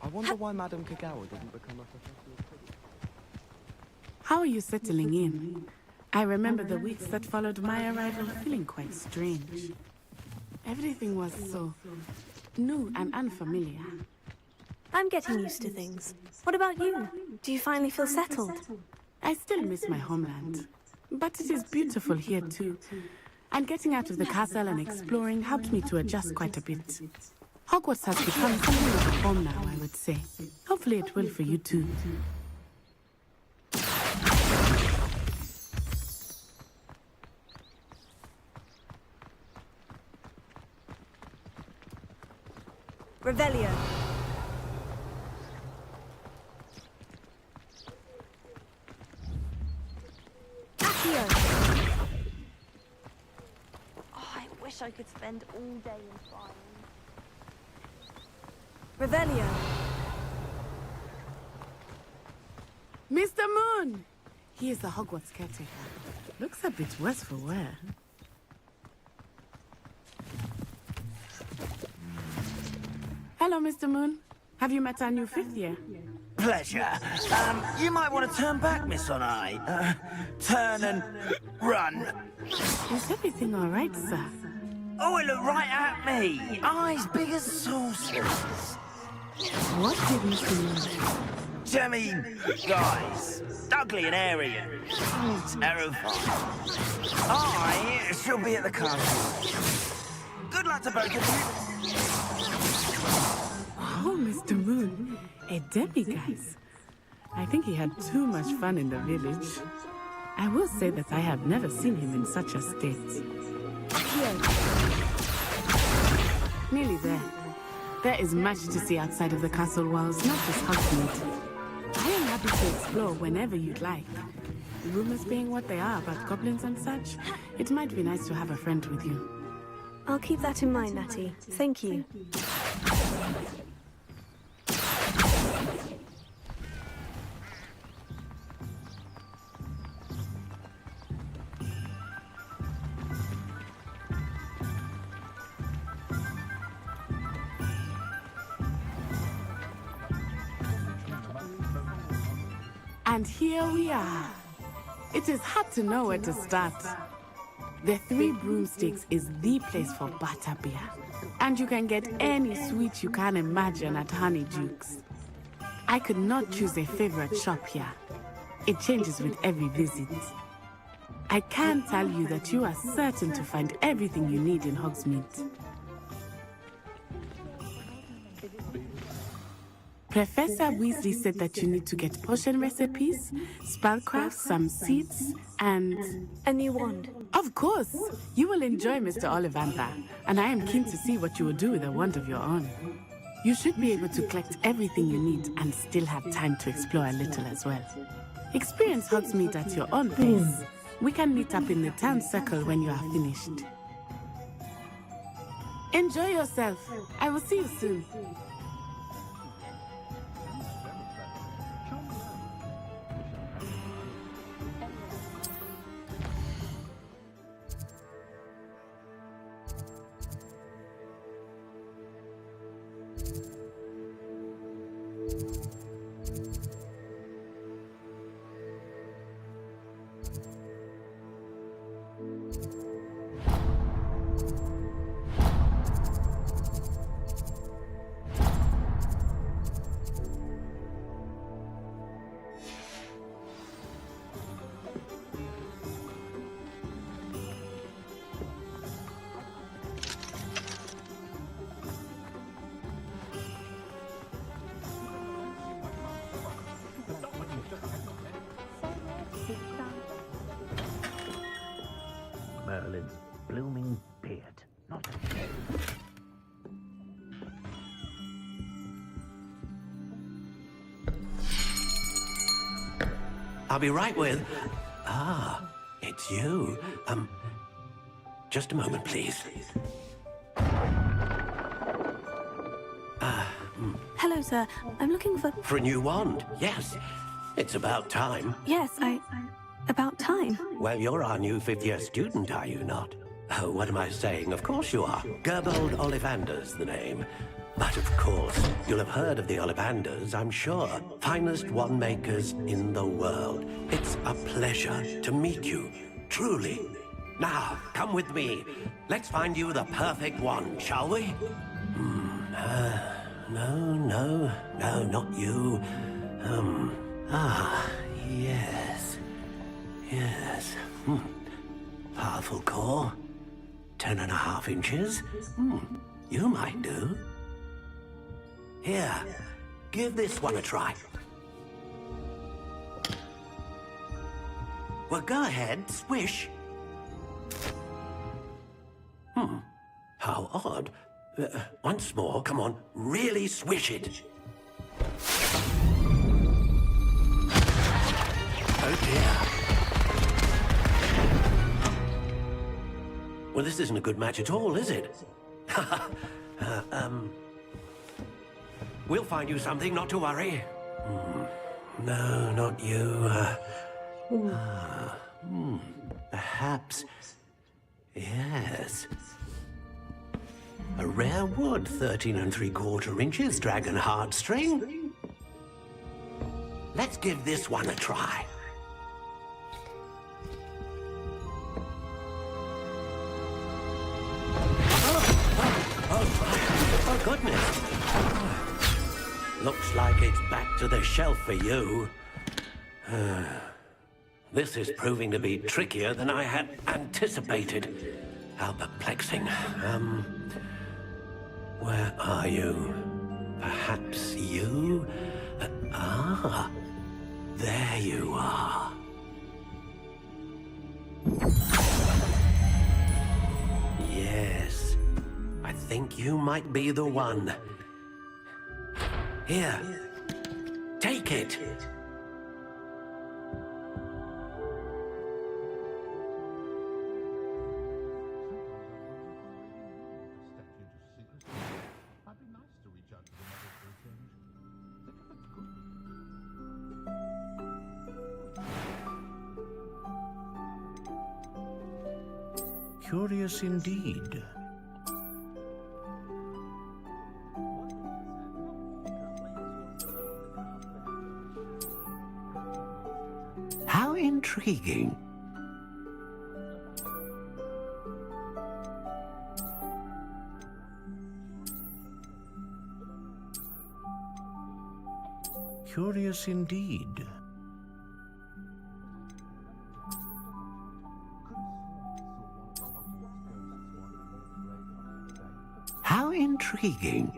I wonder why Madame Kagawa didn't become a professor. How are you settling in? I remember the weeks that followed my arrival feeling quite strange. Everything was so new and unfamiliar. I'm getting used to things. What about you? Do you finally feel settled? I still miss my homeland, but it is beautiful here too. And getting out of the castle and exploring helped me to adjust quite a bit. Hogwarts has become something of a home now, I would say. Hopefully it will for you too. Revelio. Accio. Oh, I wish I could spend all day in flying. Revelio. Mr. Moon! He is the Hogwarts caretaker. Looks a bit worse for wear. Hello, Mr. Moon. Have you met our new 5th year? Pleasure. You might want to turn back, Miss Onai. Turn and run. Is everything all right, sir? Oh, it looked right at me. Eyes big as saucers. What did Mr. Moon do? Jemmy, guys. Ugly and airy and terrifying. She'll be at the castle. Good luck to both of you. Oh, Mr. Moon, a demiguise. I think he had too much fun in the village. I will say that I have never seen him in such a state. Nearly there. There is much to see outside of the castle walls, not just Hogsmeade. I am happy to explore whenever you'd like. Rumors being what they are about goblins and such, it might be nice to have a friend with you. I'll keep that in mind, Natty. Thank you. And here we are. It is hard to know where to start. The Three Broomsticks is the place for butterbeer. And you can get any sweet you can imagine at Honeyduke's. I could not choose a favorite shop here. It changes with every visit. I can tell you that you are certain to find everything you need in Hogsmeade. Professor Weasley said that you need to get potion recipes, spellcraft, some seeds, and... a new wand. Of course! You will enjoy Mr. Ollivander, and I am keen to see what you will do with a wand of your own. You should be able to collect everything you need and still have time to explore a little as well. Experience Hogsmeade at your own pace. We can meet up in the town circle when you are finished. Enjoy yourself. I will see you soon. Merlin's blooming beard. Not I'll be right with... Ah, it's you. Just a moment, please. Hello, sir. I'm looking for... For a new wand, yes. It's about time. Yes, about time. Well, you're our new 5th-year student, are you not? Oh, what am I saying? Of course you are. Gerbold Ollivander's the name. But of course, you'll have heard of the Ollivanders, I'm sure. Finest wand makers in the world. It's a pleasure to meet you, truly. Now, come with me. Let's find you the perfect one, shall we? No, not you. Yes. Yes. Powerful core. 10.5 inches. You might do. Here, give this one a try. Well, go ahead, swish. How odd. Once more, come on, really swish it. Oh dear. Well, this isn't a good match at all, is it? We'll find you something, not to worry. No, not you. Perhaps. Yes. A rare wood, 13 3/4 inches, dragon heartstring. Let's give this one a try. Oh, goodness. Looks like it's back to the shelf for you. This is proving to be trickier than I had anticipated. How perplexing. Where are you? Perhaps you? There you are. Yes, I think you might be the one. Here, take it. Curious indeed. How intriguing. Curious indeed. How intriguing.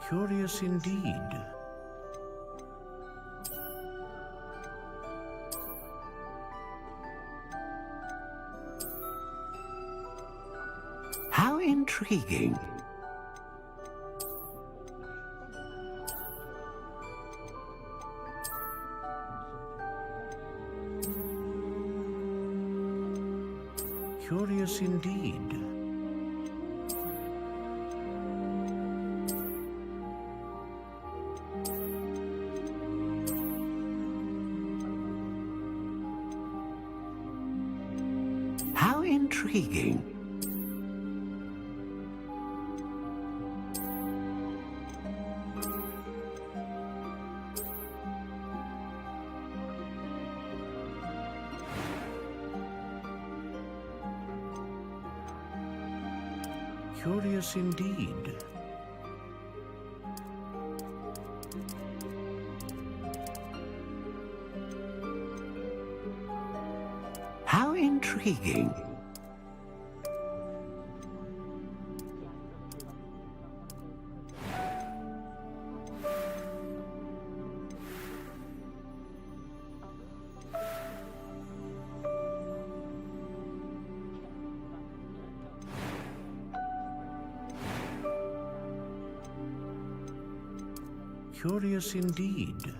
Curious indeed. How intriguing. Curious indeed. How intriguing. Curious indeed. How intriguing. Curious indeed.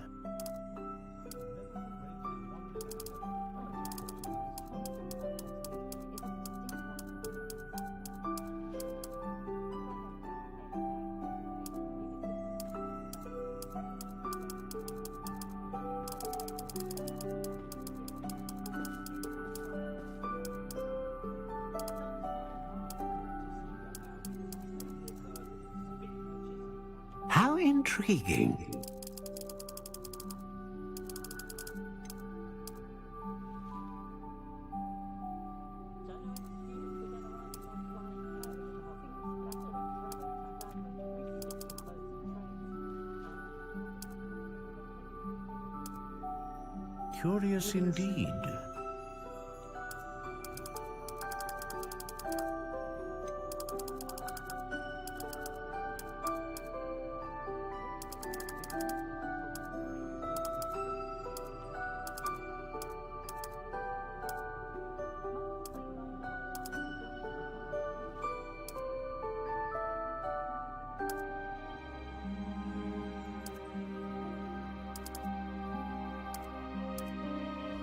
How intriguing. Curious indeed.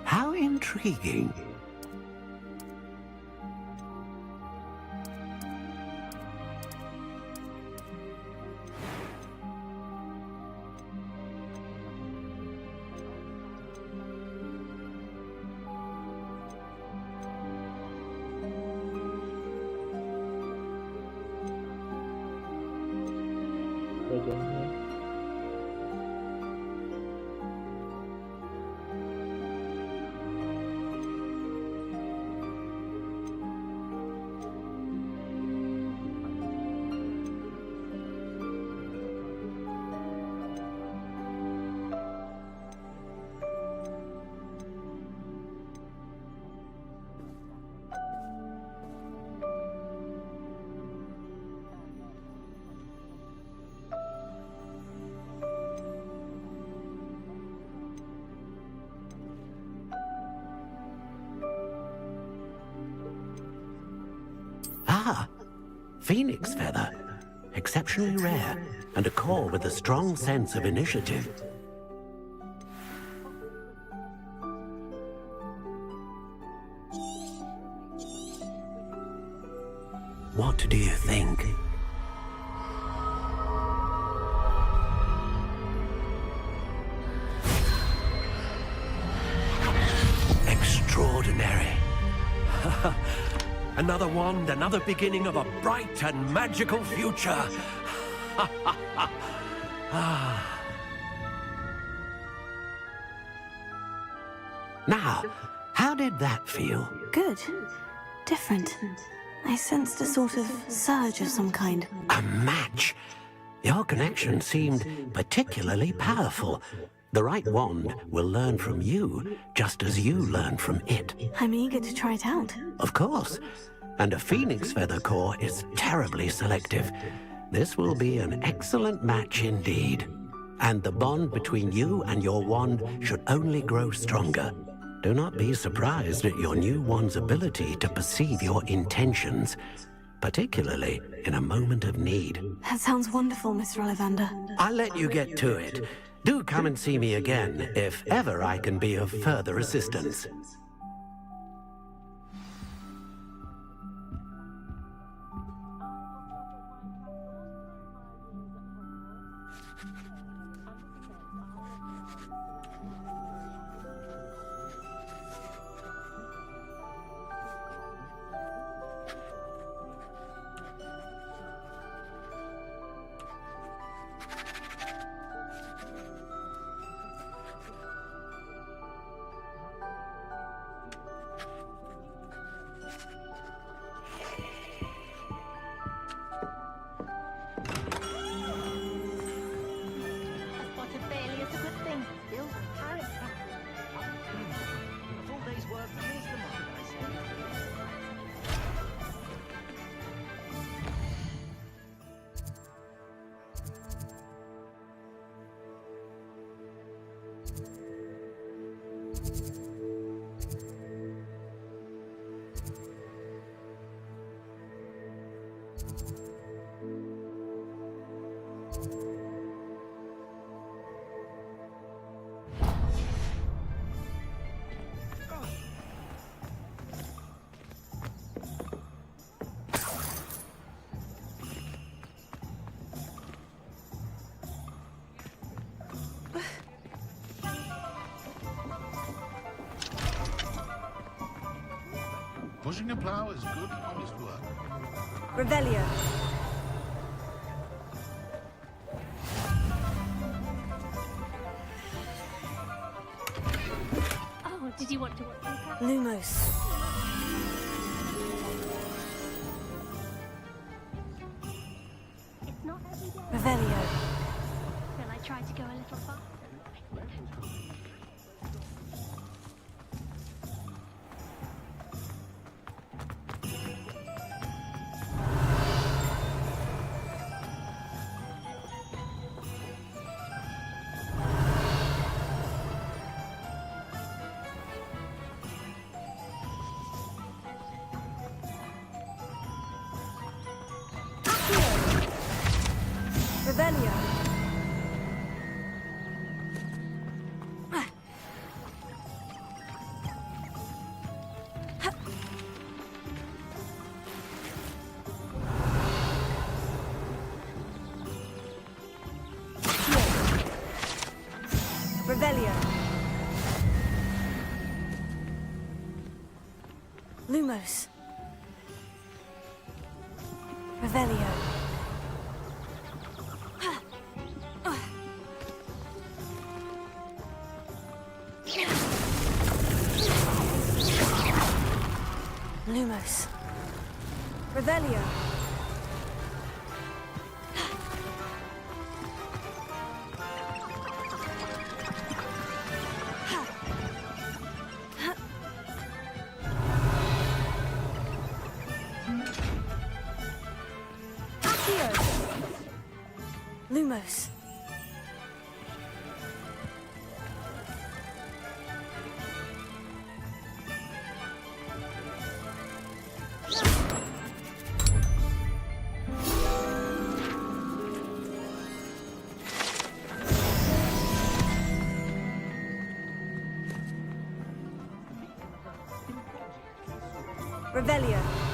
How intriguing. Ah, phoenix feather. Exceptionally rare, and a core with a strong sense of initiative. What do you think? Extraordinary. Another wand, another beginning of a bright and magical future. Now, how did that feel? Good. Different. I sensed a sort of surge of some kind. A match? Your connection seemed particularly powerful. The right wand will learn from you, just as you learn from it. I'm eager to try it out. Of course. And a phoenix feather core is terribly selective. This will be an excellent match indeed. And the bond between you and your wand should only grow stronger. Do not be surprised at your new wand's ability to perceive your intentions, particularly in a moment of need. That sounds wonderful, Mr. Ollivander. I'll let you get to it. Do come and see me again, if ever I can be of further assistance. Pushing a plough is good, honest work. Revelio. Did you want to watch them? Lumos. It's not every day. Revelio. Will I try to go a little faster? Revelio. Revelio. Lumos. Revelio. Lumos. Revelio. Lumos. Revelio.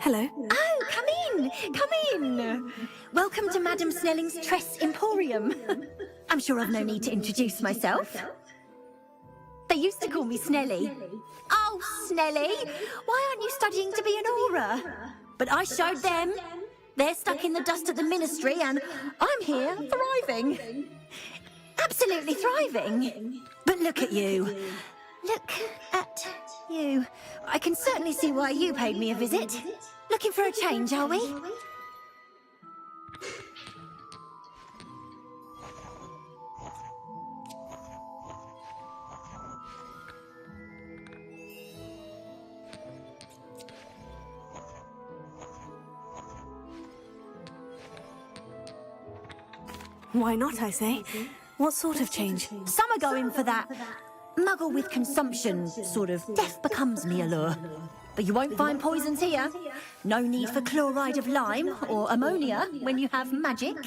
Hello. Oh, come in! Come in! Welcome to Madame Snelling's Tress Emporium. I'm sure I've no need to introduce myself. They used to call me Snelly. Oh, Snelly! Why aren't you studying to be an aura? But I showed them. They're stuck in the dust at the ministry and I'm here, thriving. Absolutely thriving. But look at you. Look at you. I can certainly see why you paid me a visit. Looking for a change, are we? Why not, I say? What sort of change? Some are going for that muggle with consumption, sort of death becomes me allure. But you won't find poisons here. No need for chloride of lime or ammonia when you have magic.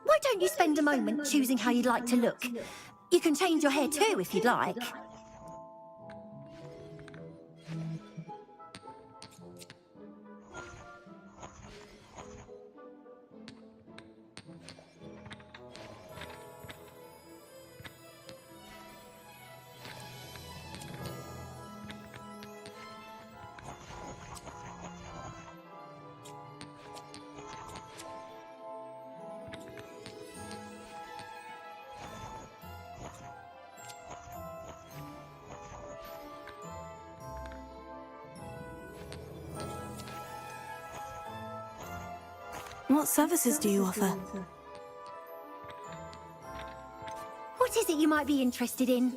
Why don't you spend a moment choosing how you'd like to look? You can change your hair too if you'd like. What services do you offer? What is it you might be interested in?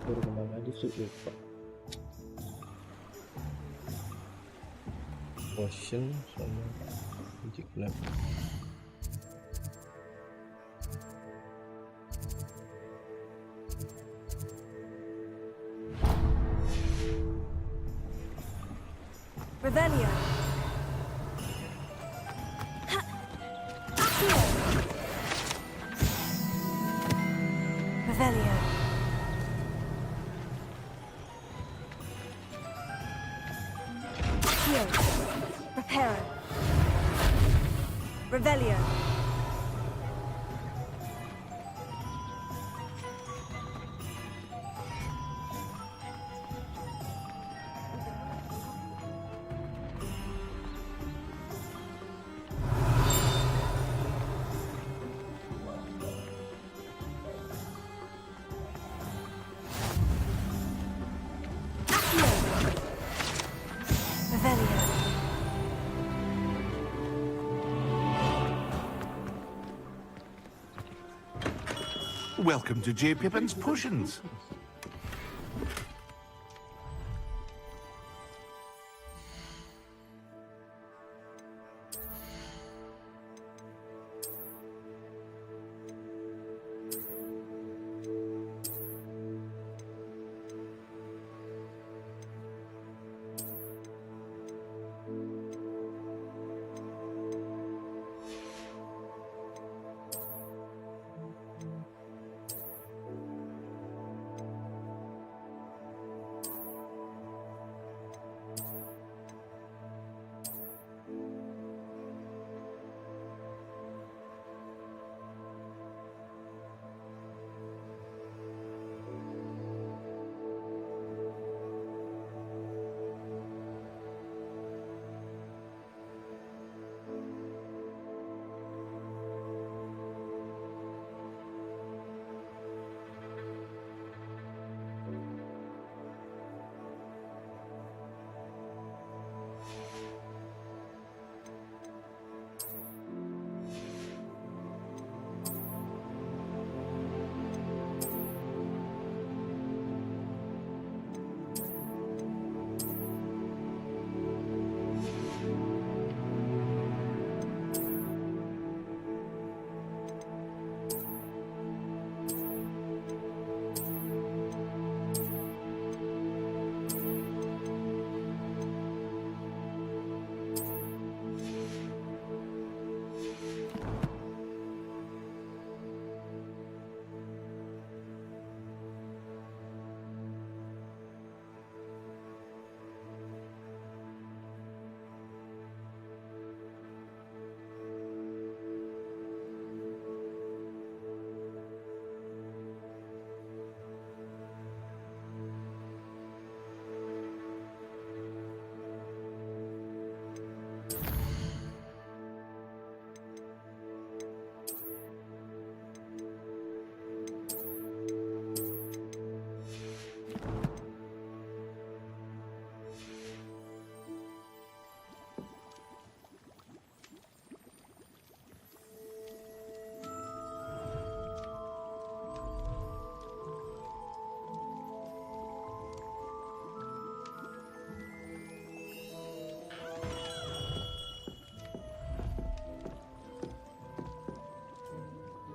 Baru kembali lagi sih lupa. Potion sama magic lamp. Revelio. Revelio. Reparo. Revelio. Welcome to J. Pippin's Potions.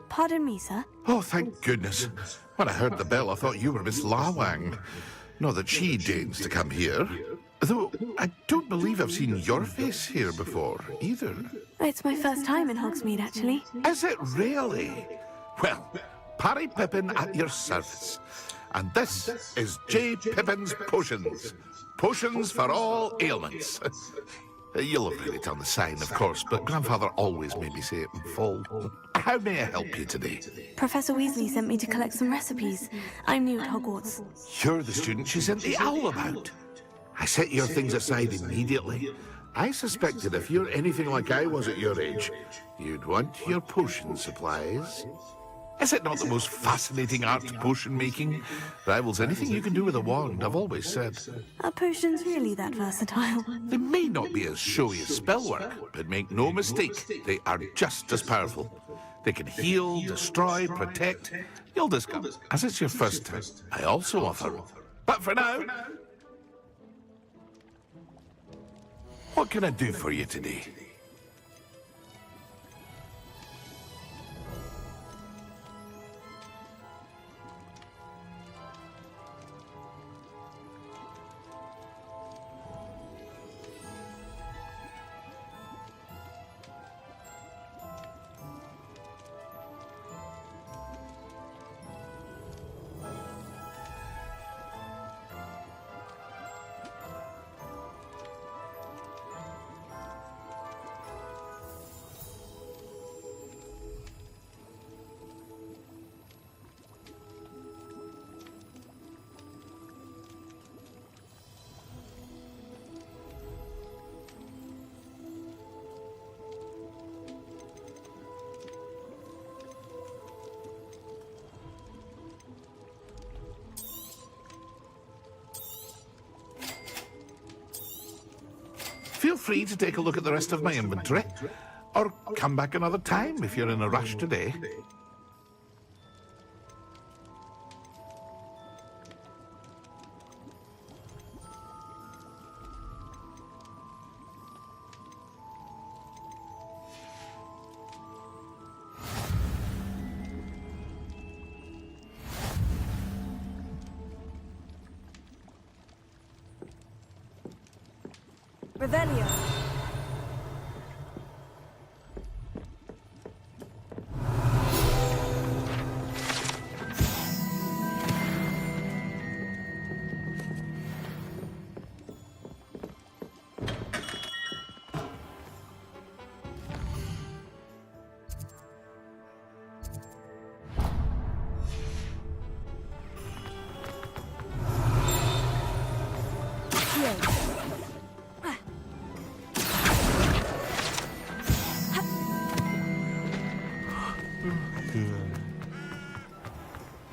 Pardon me, sir. Oh, thank goodness. When I heard the bell, I thought you were Miss Lawang. Not that she deigns to come here. Though, I don't believe I've seen your face here before, either. It's my first time in Hogsmeade, actually. Is it really? Well, Parry Pippin at your service. And this is J. Pippin's Potions. Potions for all ailments. You'll have read it on the sign, of course, but Grandfather always made me say it in full. How may I help you today? Professor Weasley sent me to collect some recipes. I'm new at Hogwarts. You're the student she sent the owl about. I set your things aside immediately. I suspected if you're anything like I was at your age, you'd want your potion supplies. Is it not the most fascinating art, potion making? Rivals anything you can do with a wand, I've always said. Are potions really that versatile? They may not be as showy as spellwork, but make no mistake, they are just as powerful. They can heal, destroy, protect. You'll discover, as it's your first time, I also offer. But for now, what can I do for you today? Feel free to take a look at the rest of my inventory, or come back another time if you're in a rush today. Revelio.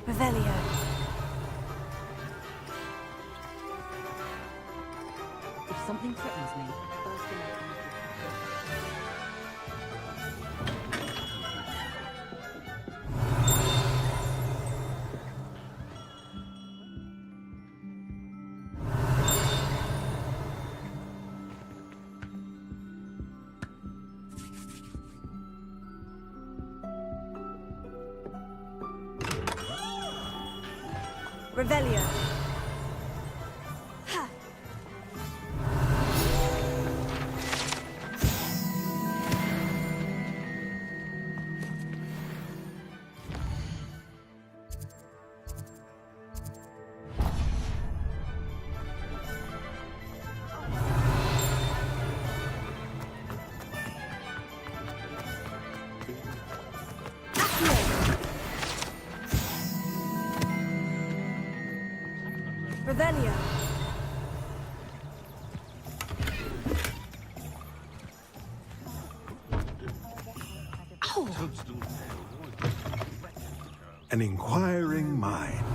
Revelio. If something threatens me, Revelio. Revelio. An inquiring mind.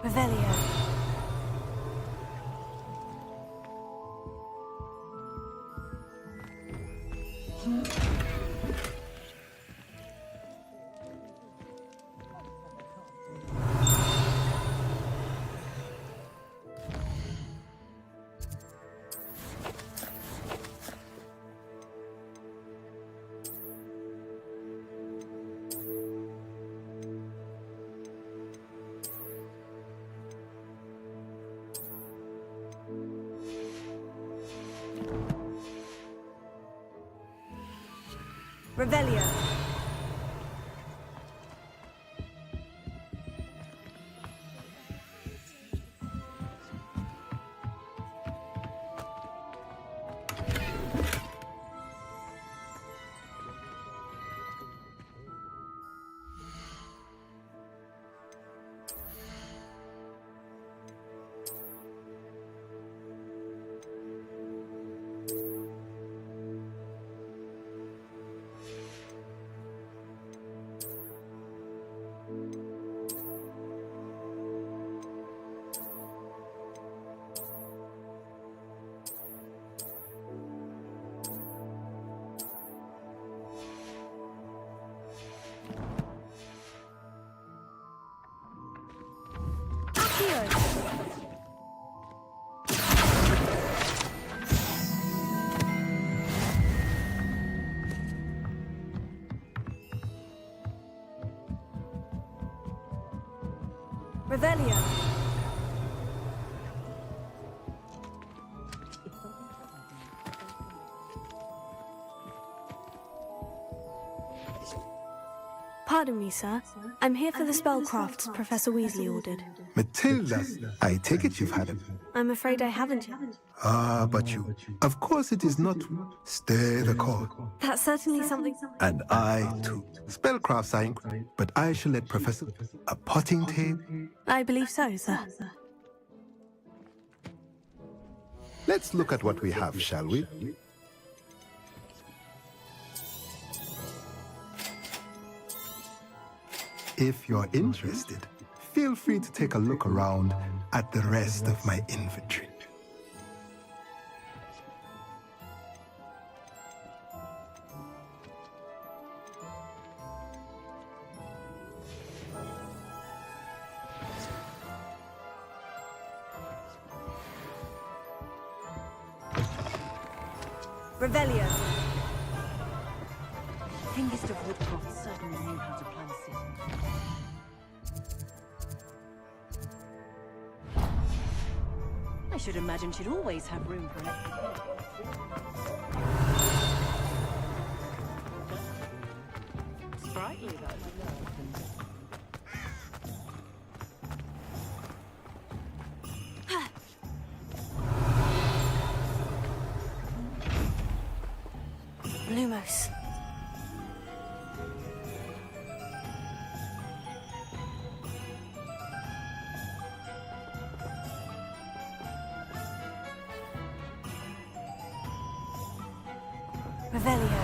Revelio. Revelio. Revelio. Pardon me, sir. I'm here for the spellcrafts Professor Weasley ordered. Matilda, I take it you've had it. I'm afraid I haven't yet. Ah, but you. Of course it is not. Stay the course. That's certainly something. And I, too. Spellcrafts are incredible, but I shall let Professor... A potting table? I believe so, sir. Let's look at what we have, shall we? If you're interested, feel free to take a look around at the rest of my inventory. Revelio. Youngest of Woodcroft certainly knew how to plan a city. I should imagine she'd always have room for an extra. Sprightly, though. Lumos. Revelio.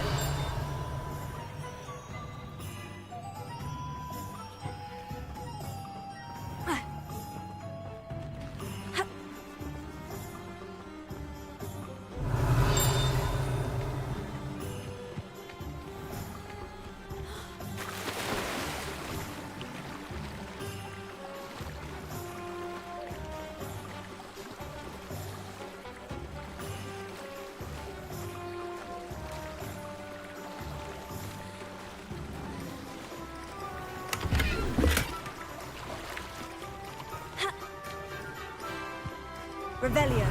Revelio.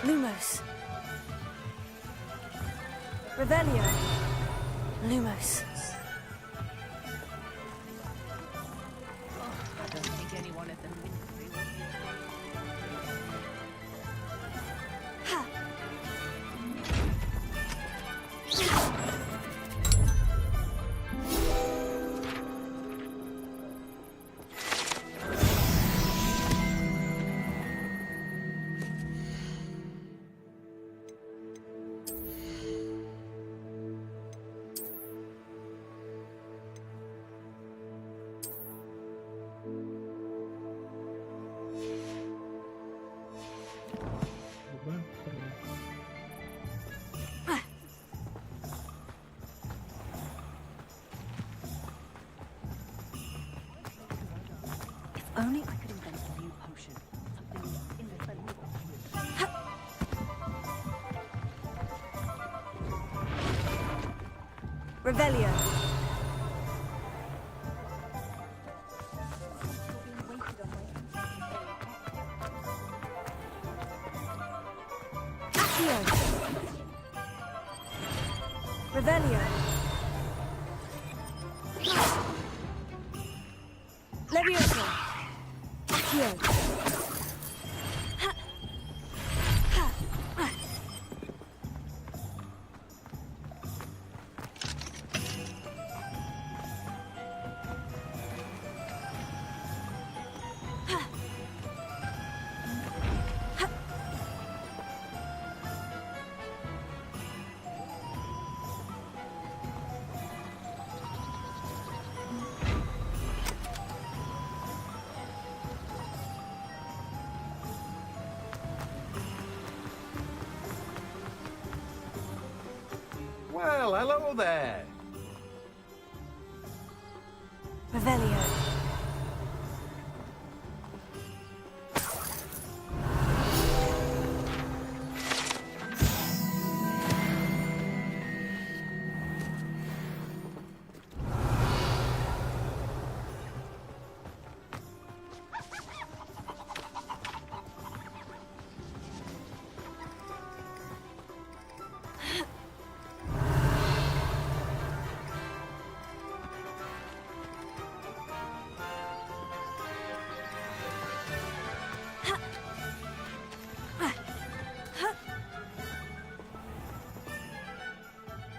Lumos. Revelio. Lumos. I don't think anyone at the ministry only I could invent a new potion. Something indispensable. Revelio. Accio. Revelio. Levioso. Accio. Well, hello there. Revelio.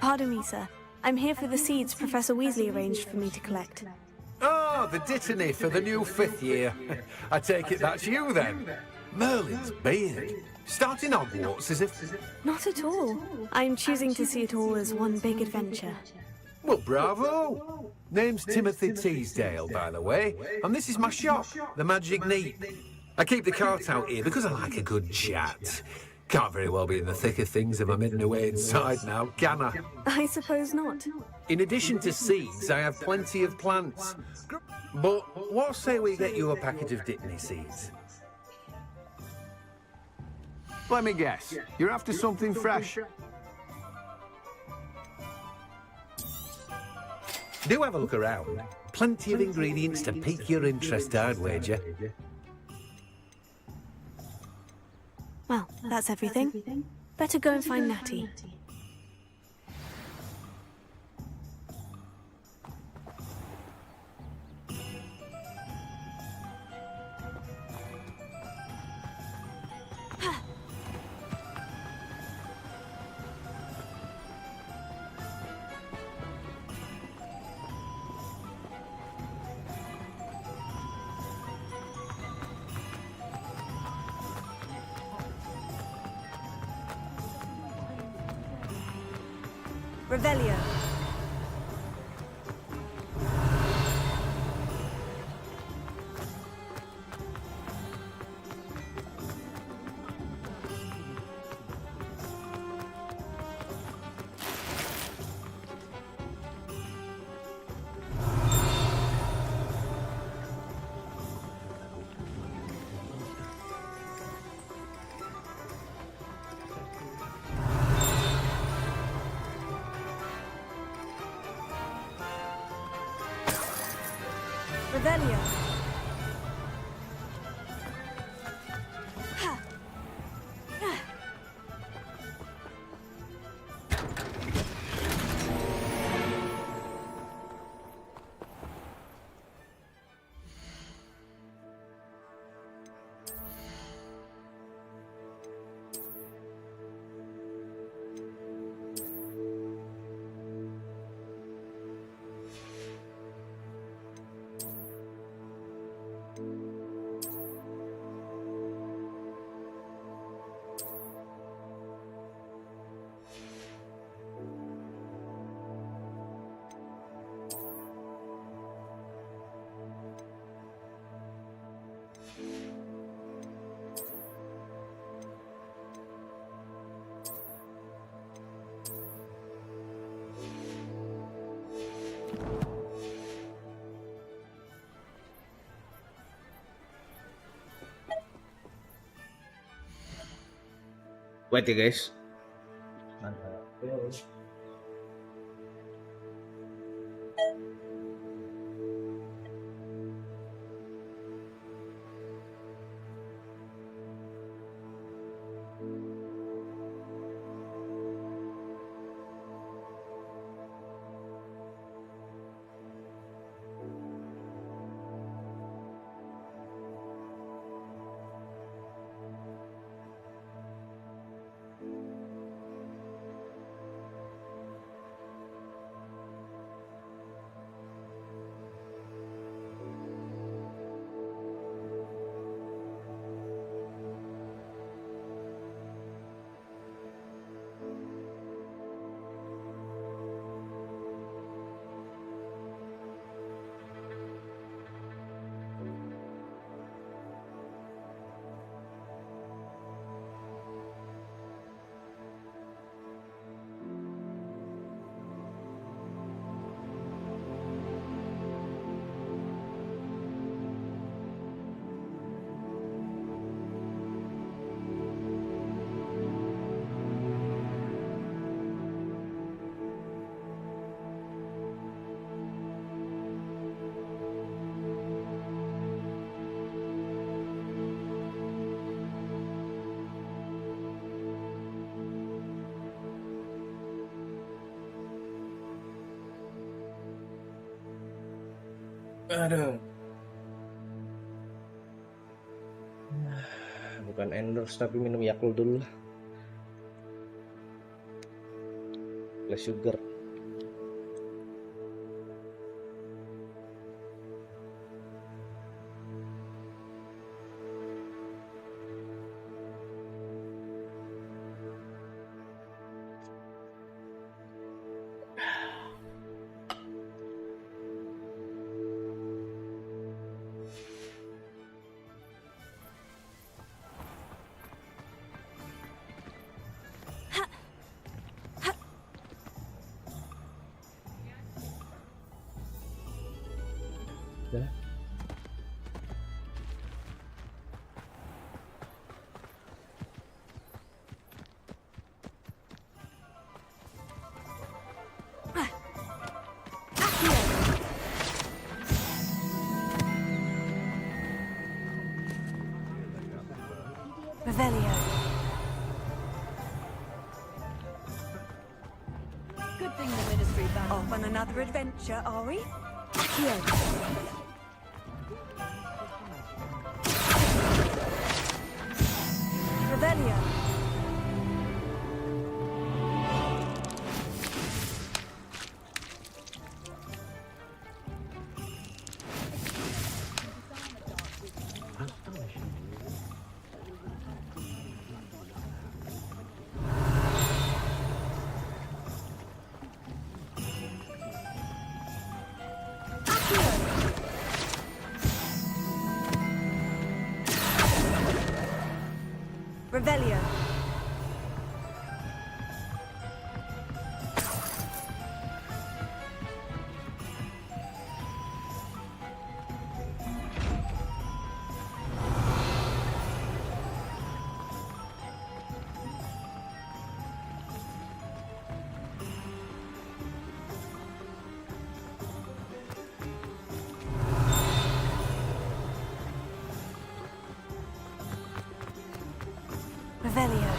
Pardon me, sir. I'm here for the seeds Professor Weasley arranged for me to collect. Oh, the dittany for the new 5th year. I take it that's you, then. Merlin's beard. Starting Hogwarts as if... Not at all. I'm choosing to see it all as one big adventure. Well, bravo. Name's Timothy Teasdale, by the way, and this is my shop, the Magic Neat. I keep the cart out here because I like a good chat. Can't very well be in the thick of things if I'm hidden away inside now, can I? I suppose not. In addition to seeds, I have plenty of plants. But what say we get you a packet of Dittany seeds? Let me guess. You're after something fresh. Do have a look around. Plenty of ingredients to pique your interest, I'd wager. Well, that's everything. Better go and find Natty. Revelio. Revelio. Wait ya guys. Aduh. Bukan endorse tapi minum Yakult dulu lah. Less sugar. Ya. Revelio. Good thing the ministry banned. Off on another adventure, are we? Revelio. Revelio. Revelio.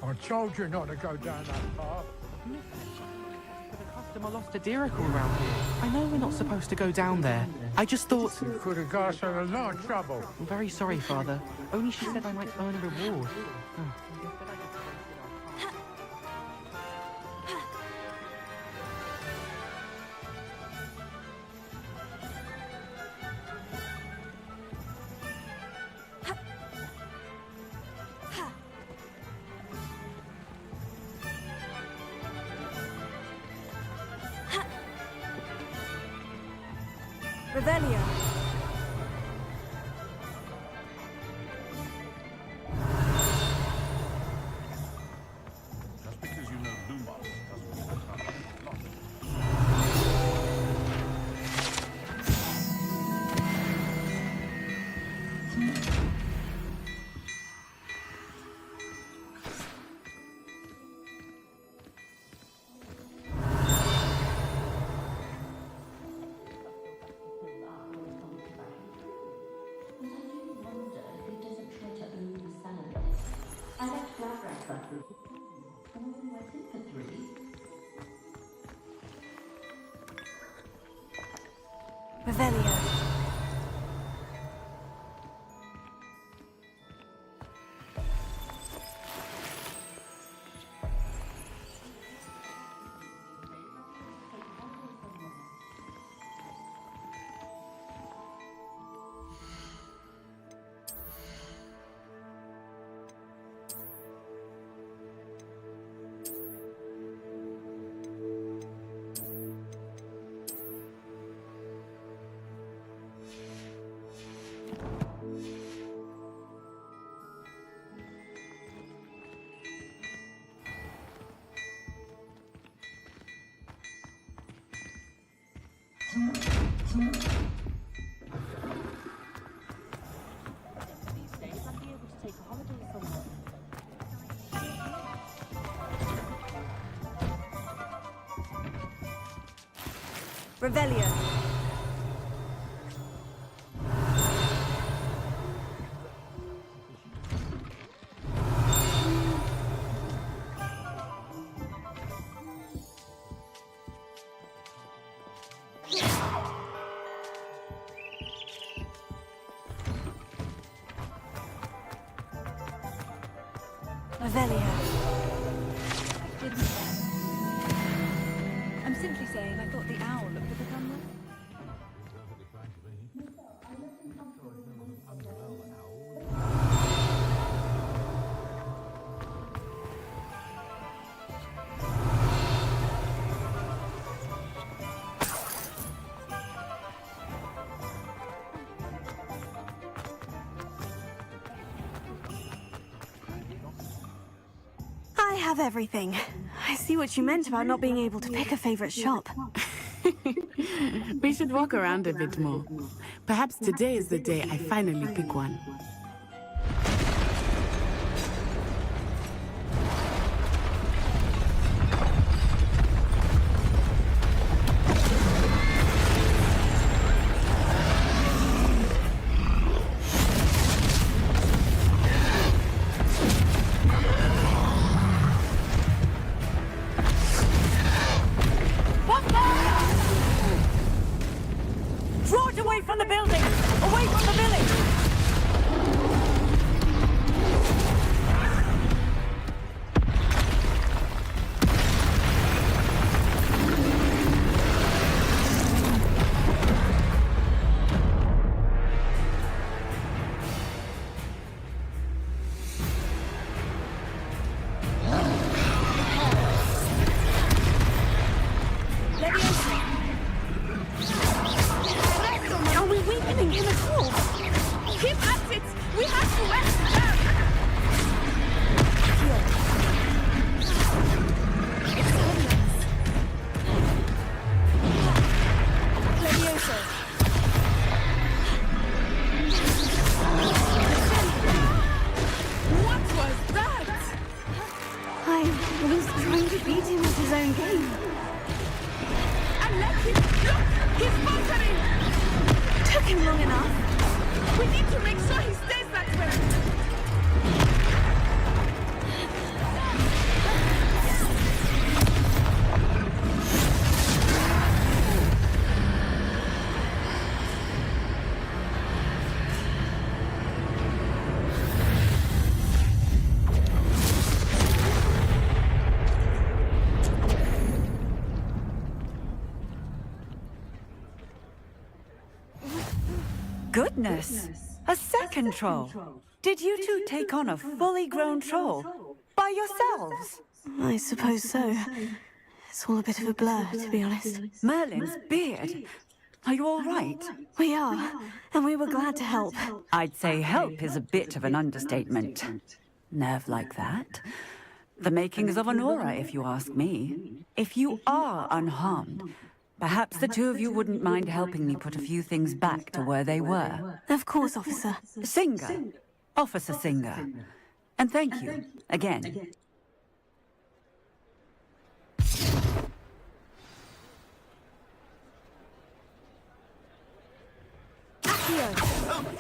I told you not to go down that path. The customer lost a diricle around here. I know we're not supposed to go down there. I just thought... You could have got us in a lot of trouble. I'm very sorry, Father. Only she said I might earn a reward. Revelio. Just because you know Lumos doesn't mean it's not a lot. Revelio. Revelio. Revelio. I'm simply saying I thought the owl looked at the camera. I have everything. I see what you meant about not being able to pick a favorite shop. We should walk around a bit more. Perhaps today is the day I finally pick one. Draw it away from the building! Away from the village! Are we weakening him at all? Keep at it! We have to rest them! What was that? I was trying to beat him at his own game. And let him look! He's faltering! Took him long enough. We need to make sure he stays that way! Goodness! A second troll! Did you two take on a fully grown troll? By yourselves? I suppose so. It's all a bit of a blur, to be honest. Merlin's beard! Are you all right? We are, and we were glad to help. I'd say help is a bit of an understatement. Nerve like that? The makings of an aura, if you ask me. If you are unharmed, perhaps the two of you wouldn't mind helping me put a few things back to where they were. Of course, officer. Singer. Officer Singer. And thank you, again.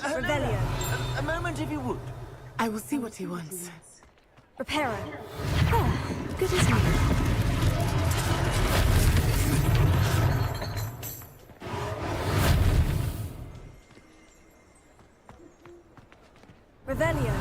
Revelio. A moment, if you would. I will see what he wants. Reparo. Oh, good as new. Revelio.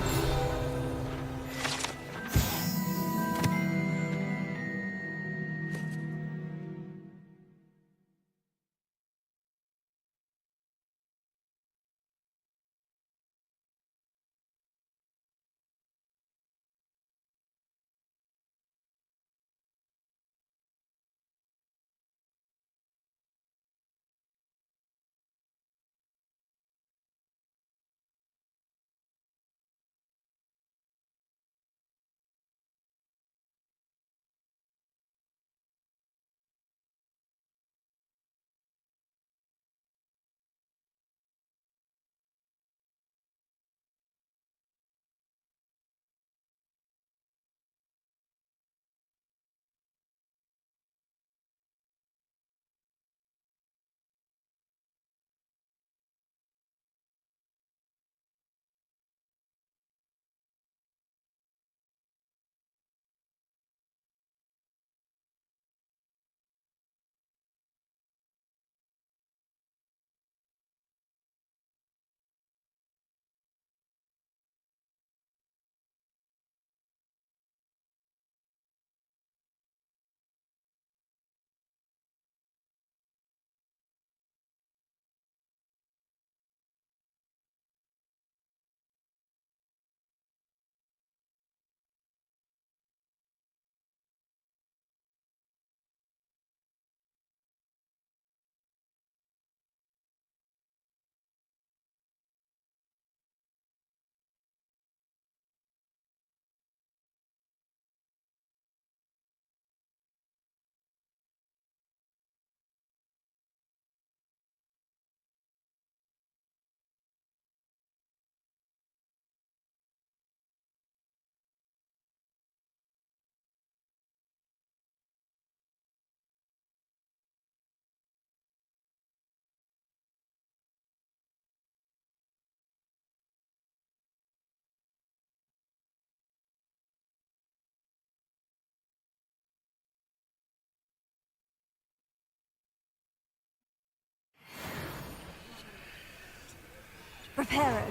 Reparo.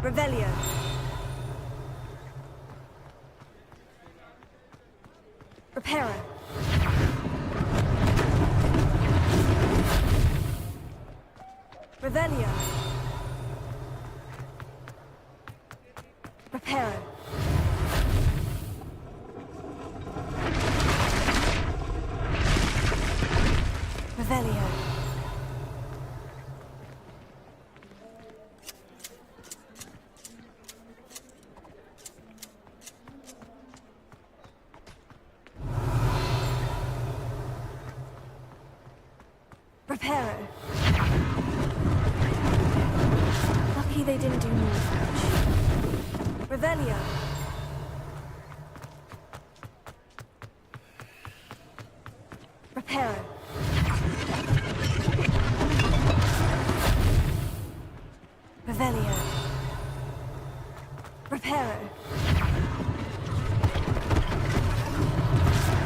Revelio. Reparo. Revelio. Reparo. Revelio. Reparo. Lucky they didn't do more damage. Revelio. Reparo. Revelio. Reparo.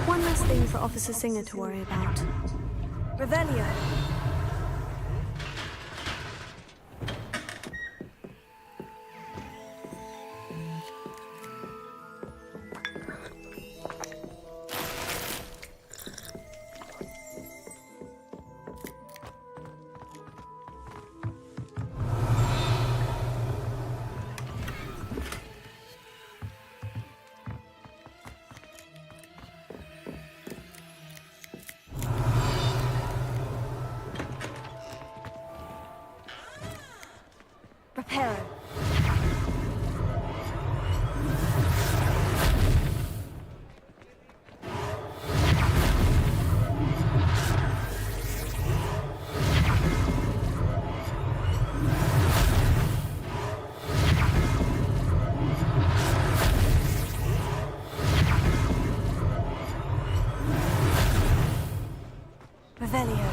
One last thing for Officer Singer to worry about. Revelio. Reparo. Revelio.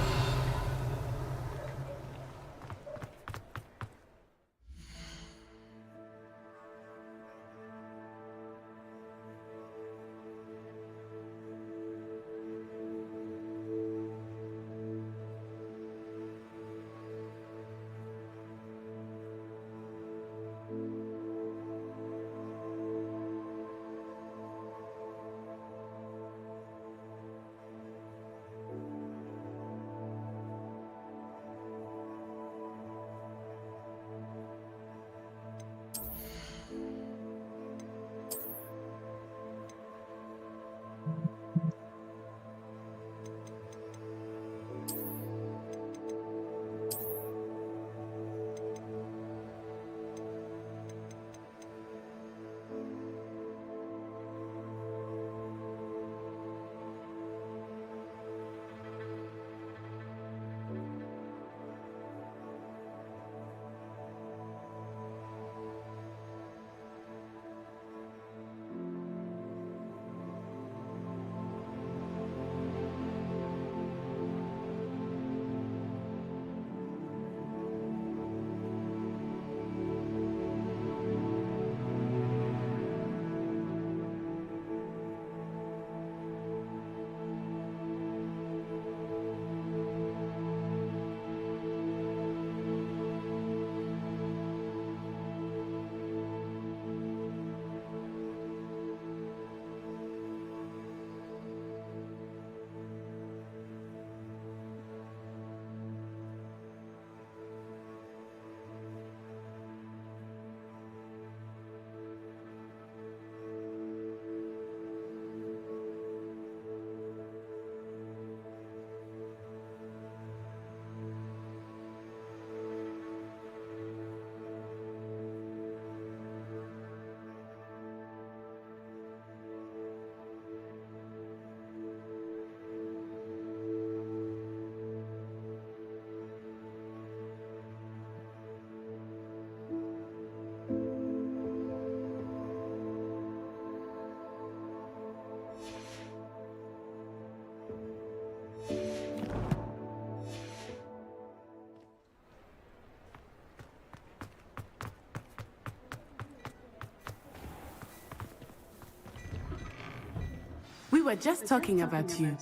We were just talking about you.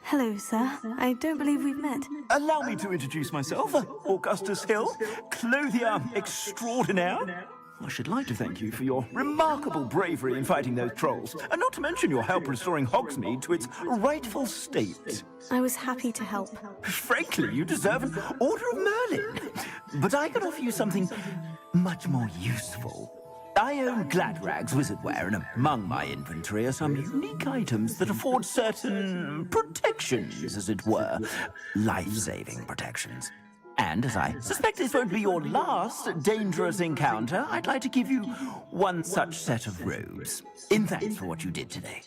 Hello, sir. I don't believe we've met. Allow me to introduce myself, Augustus Hill, clothier extraordinaire. I should like to thank you for your remarkable bravery in fighting those trolls, and not to mention your help restoring Hogsmeade to its rightful state. I was happy to help. Frankly, you deserve an Order of Merlin. But I can offer you something much more useful. I own Gladrag's wizardware, and among my inventory are some unique items that afford certain protections, as it were. Life-saving protections. And as I suspect this won't be your last dangerous encounter, I'd like to give you one such set of robes, in thanks for what you did today.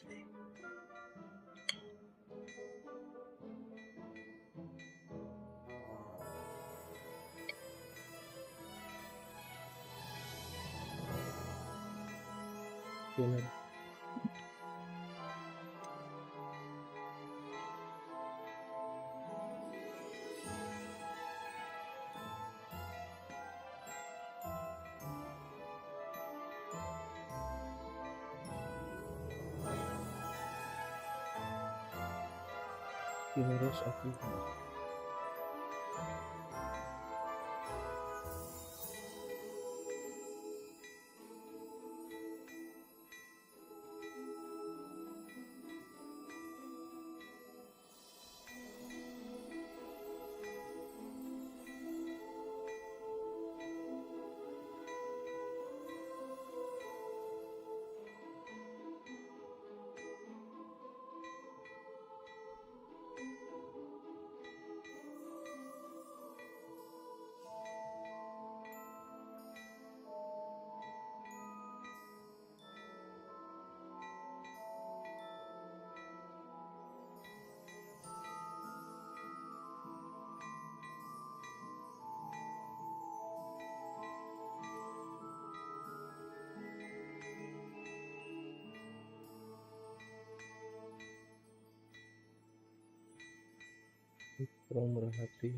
Harus aku. Kurang murah hati.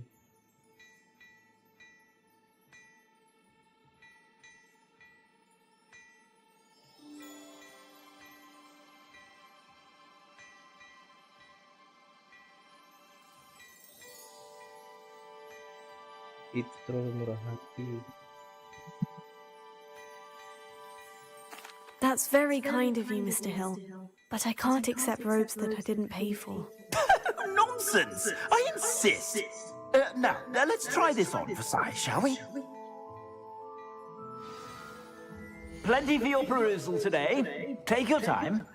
Itu terlalu murah hati. That's very kind of you, Mr. Hill. But I can't accept robes that I didn't pay for. Nonsense! I insist! Now, let's try this on for size, shall we? Plenty for your perusal today. Take your time.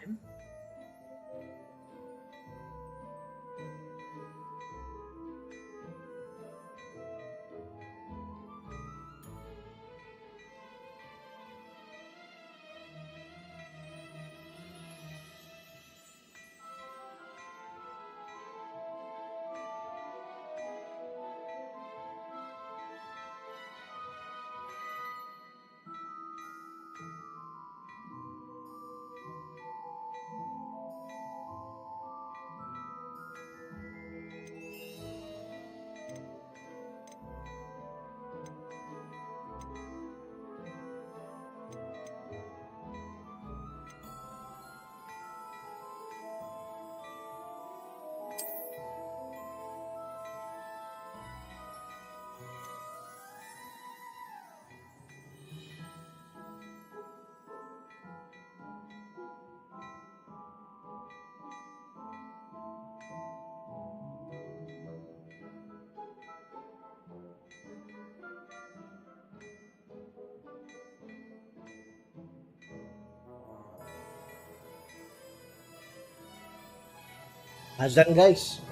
Azan guys.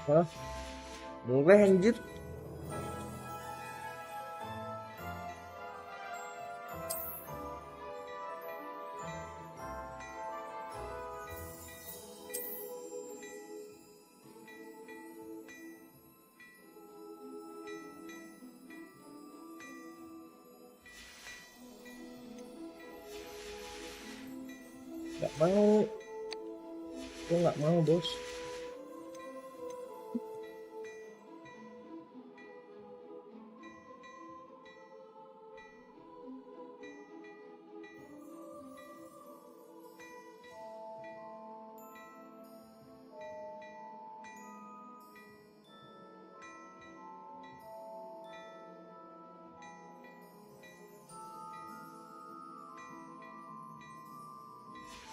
Hah? Mulai anjir. Gak mau. Gue gak mau, bos.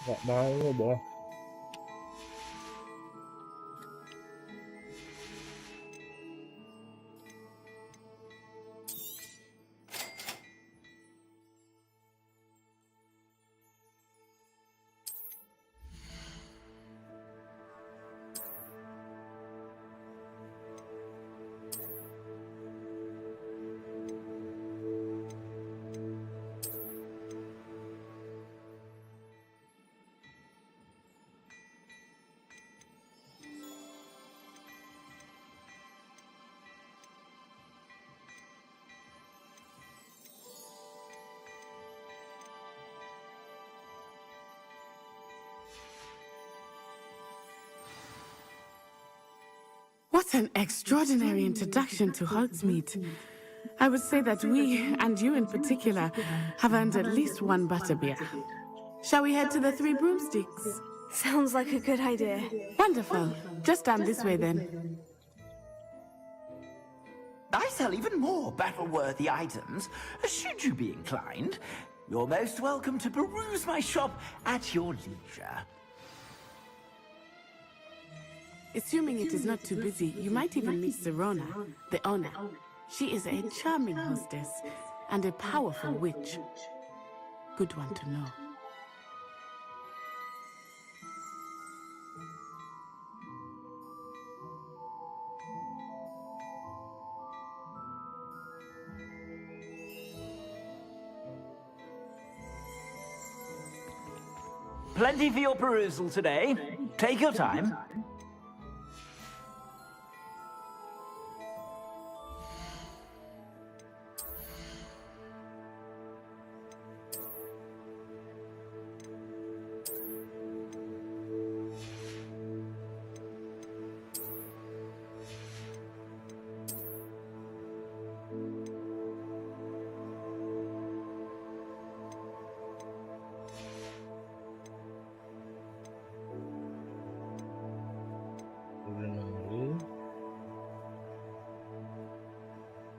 Gak mau, bos. What an extraordinary introduction to Hogsmeade. I would say that we, and you in particular, have earned at least one butterbeer. Shall we head to the Three Broomsticks? Sounds like a good idea. Wonderful. Just down this way then. I sell even more battle-worthy items, should you be inclined. You're most welcome to peruse my shop at your leisure. Assuming it is not too busy, you might even meet Serona, the owner. She is a charming hostess and a powerful witch. Good one to know. Plenty for your perusal today. Take your time.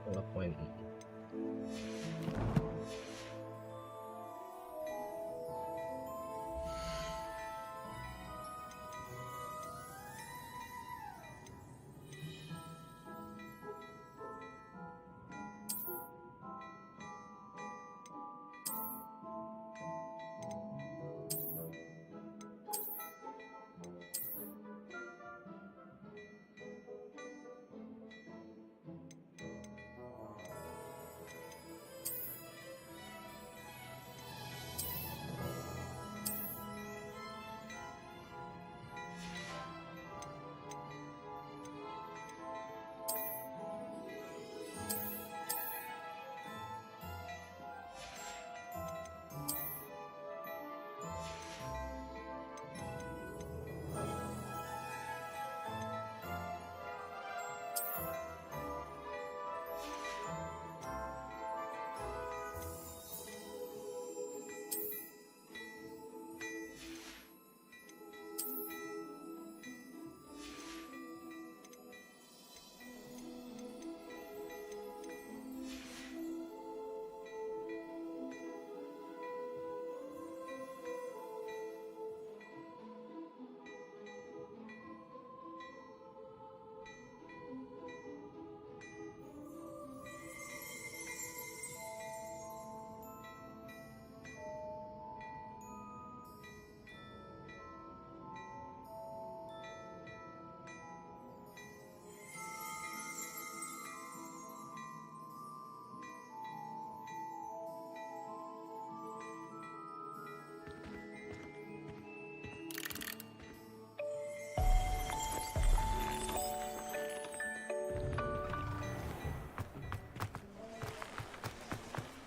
Appointment.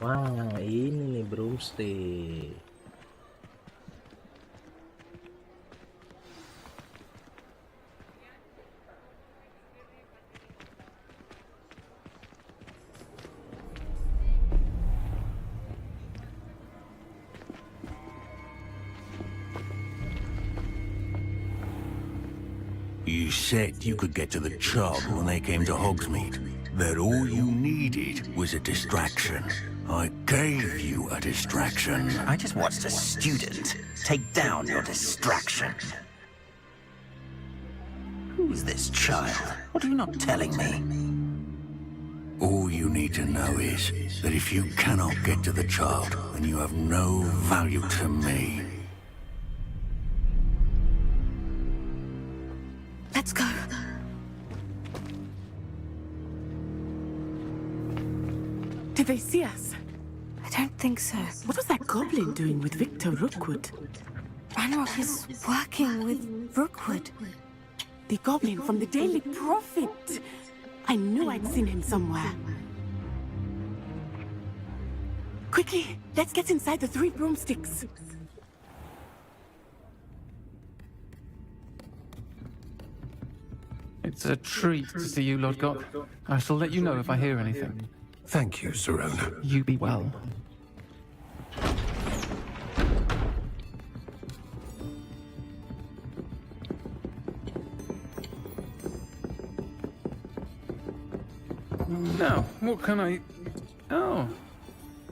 Wah, ini nih broomstick. You said you could get to the child when they came to Hogsmeade. That all you needed was a distraction. I gave you a distraction. I just watched a student take down your distraction. Who's this child? What are you not telling me? All you need to know is that if you cannot get to the child, then you have no value to me. Let's go. Did they see us? I don't think so. What was that goblin doing with Victor Rookwood? Ranrock is working with Rookwood. The goblin from the Daily Prophet. I knew I'd seen him somewhere. Quickly, let's get inside the 3 broomsticks. It's a treat to see you, Lodgok. I shall let you know if I hear anything. Thank you, Serona. You be well. Now, what can I... Oh,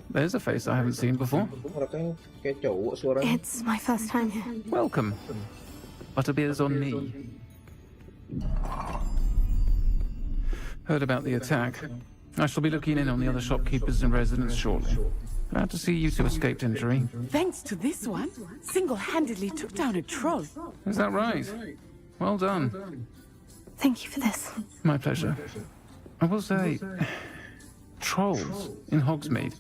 there's a face I haven't seen before. It's my first time here. Welcome. Butterbeer's on me. Heard about the attack. I shall be looking in on the other shopkeepers and residents shortly. Glad to see you two escaped injury. Thanks to this one, single-handedly took down a troll. Is that right? Well done. Thank you for this. My pleasure. I will say, trolls in Hogsmeade.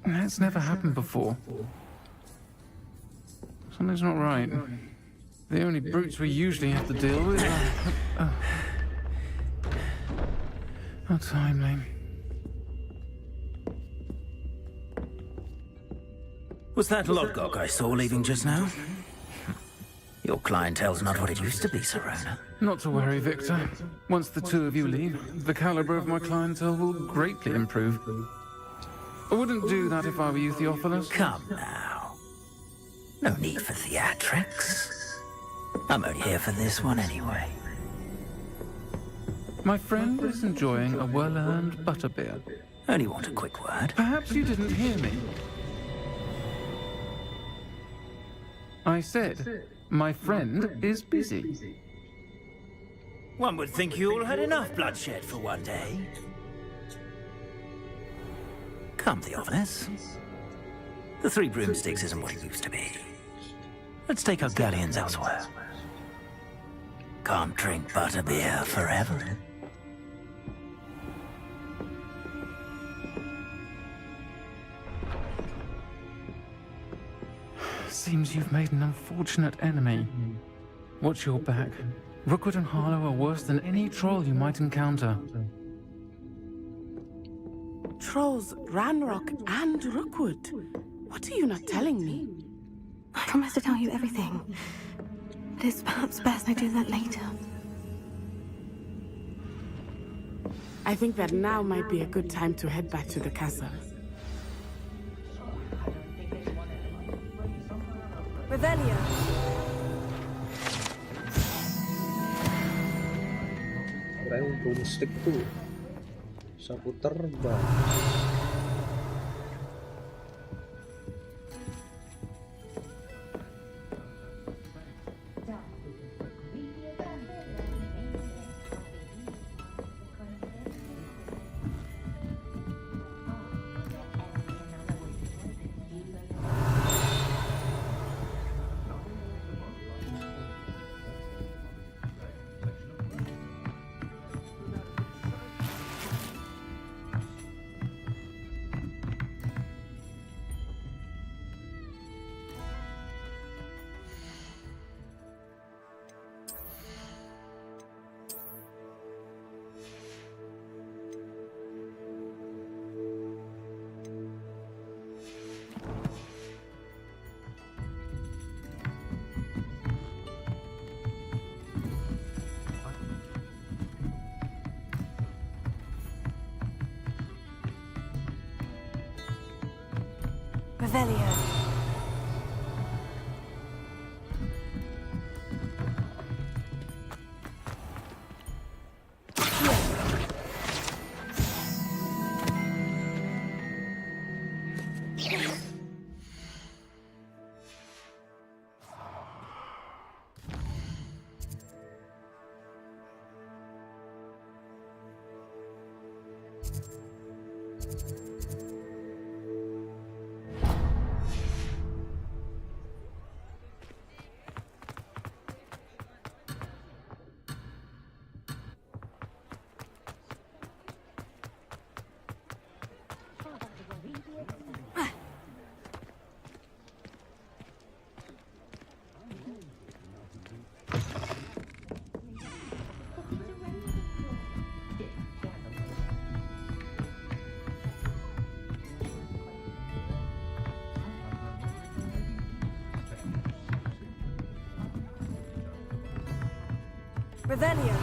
That's never happened before. Something's not right. The only brutes we usually have to deal with are... How timely. Was that Lodgok I saw leaving just now? Your clientele's not what it used to be, Serona. Not to worry, Victor. Once the two of you leave, the caliber of my clientele will greatly improve. I wouldn't do that if I were you, Theophilus. Come now. No need for theatrics. I'm only here for this one anyway. My friend is enjoying a well-earned butterbeer. Only want a quick word. Perhaps you didn't hear me. I said, my friend is busy. One would think you all had enough bloodshed for one day. Come, Theophilus. The 3 broomsticks isn't what it used to be. Let's take our galleons elsewhere. Can't drink butterbeer forever. Seems you've made an unfortunate enemy. Watch your back. Rookwood and Harlow are worse than any troll you might encounter. Trolls, Ranrock, and Rookwood. What are you not telling me? I promise to tell you everything. It is perhaps best I do that later. I think that now might be a good time to head back to the castle. Revelio. Keren broomstick tuh. Sapu terbang. Revelio. Revelio.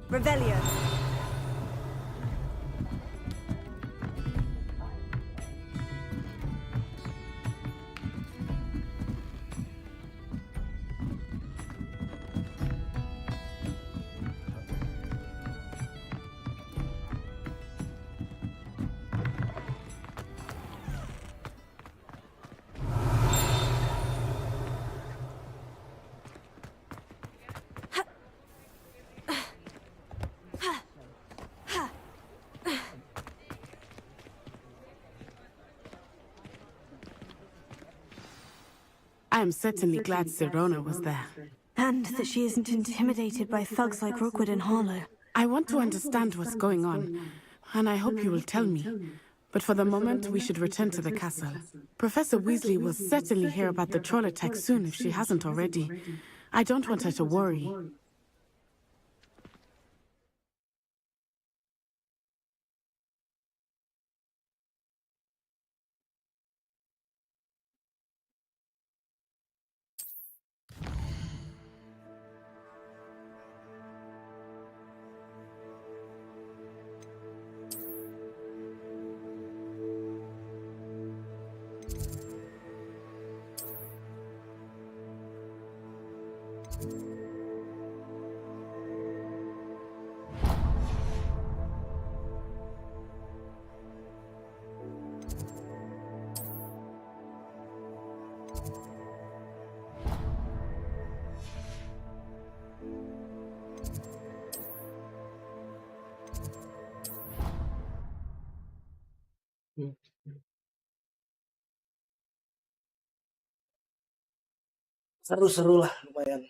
Revelio. I am certainly glad Sirona was there. And that she isn't intimidated by thugs like Rookwood and Harlow. I want to understand what's going on, and I hope you will tell me. But for the moment, we should return to the castle. Professor Weasley will certainly hear about the troll attack soon if she hasn't already. I don't want her to worry. Seru-seru lah, lumayan.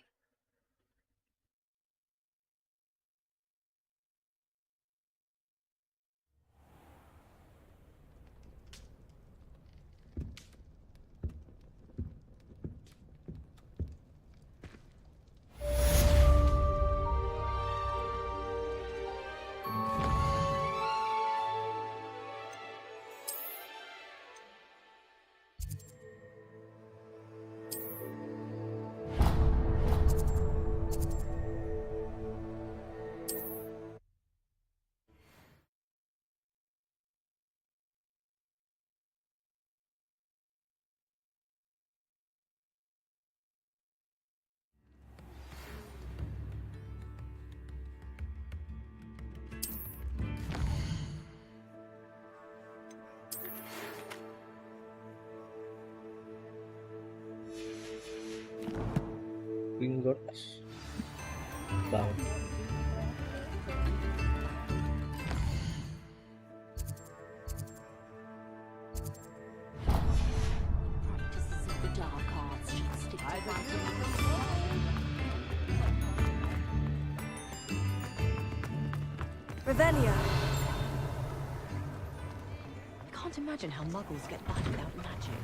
Hogwarts. Down. Practices of the dark arts should stick to fighting. Revelio. I can't imagine how muggles get by without magic.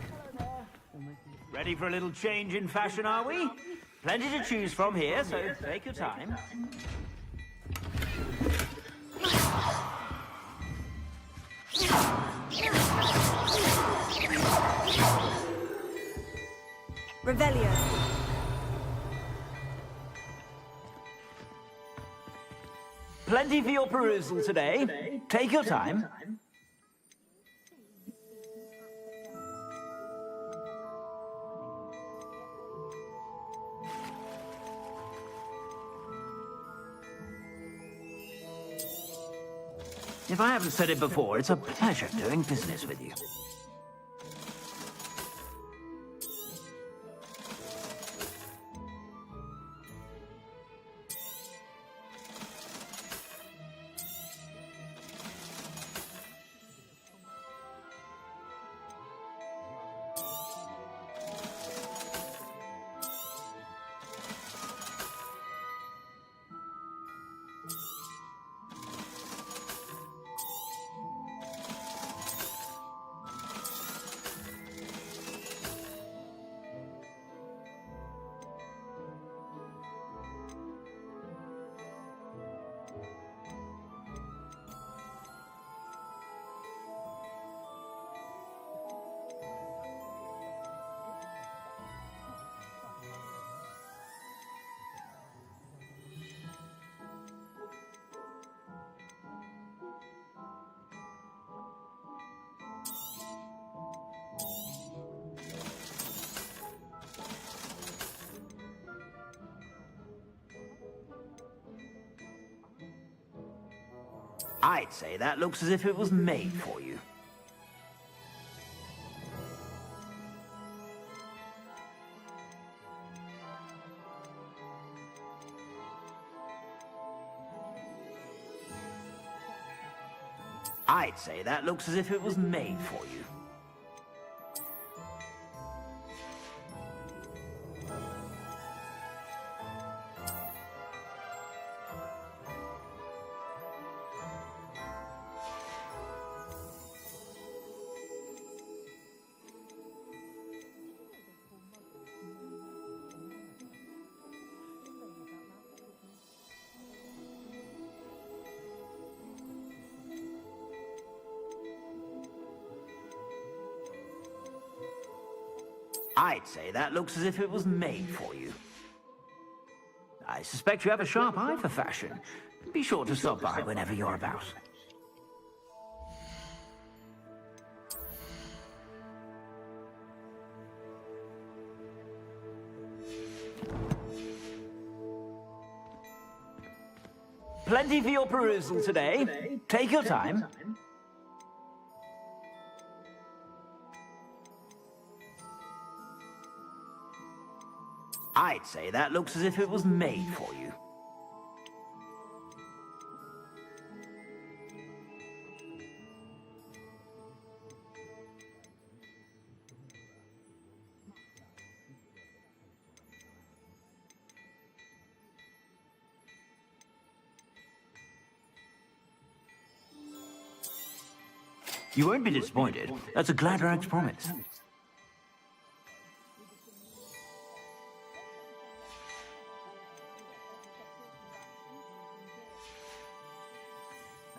Ready for a little change in fashion, are we? Plenty to choose from here, so take your time. Revelio. Plenty for your perusal today. Take your time. If I haven't said it before, it's a pleasure doing business with you. I'd say that looks as if it was made for you. I'd say that looks as if it was made for you. I'd say that looks as if it was made for you. I suspect you have a sharp eye for fashion. Be sure to stop by whenever you're about. Plenty for your perusal today. Take your time. I'd say that looks as if it was made for you. You won't be disappointed. That's a Gladrag's promise.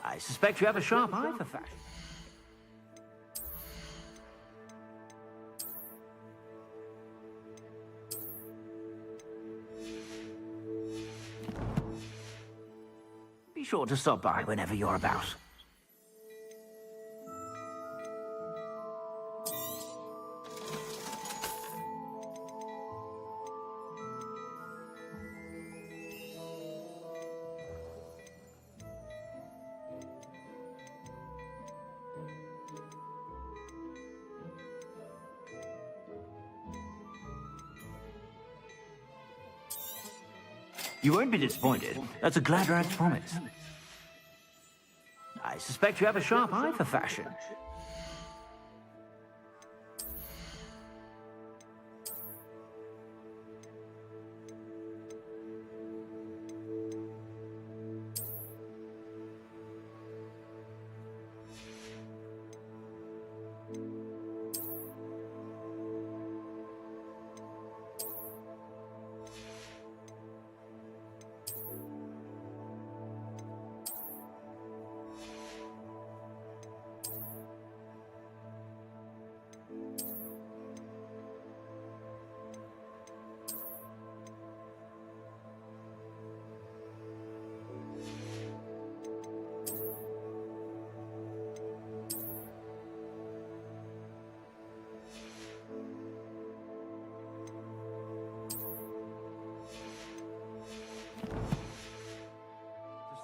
I suspect you have a sharp eye for fashion. Be sure to stop by whenever you're about. You won't be disappointed. That's a Gladrag's promise. I suspect you have a sharp eye for fashion.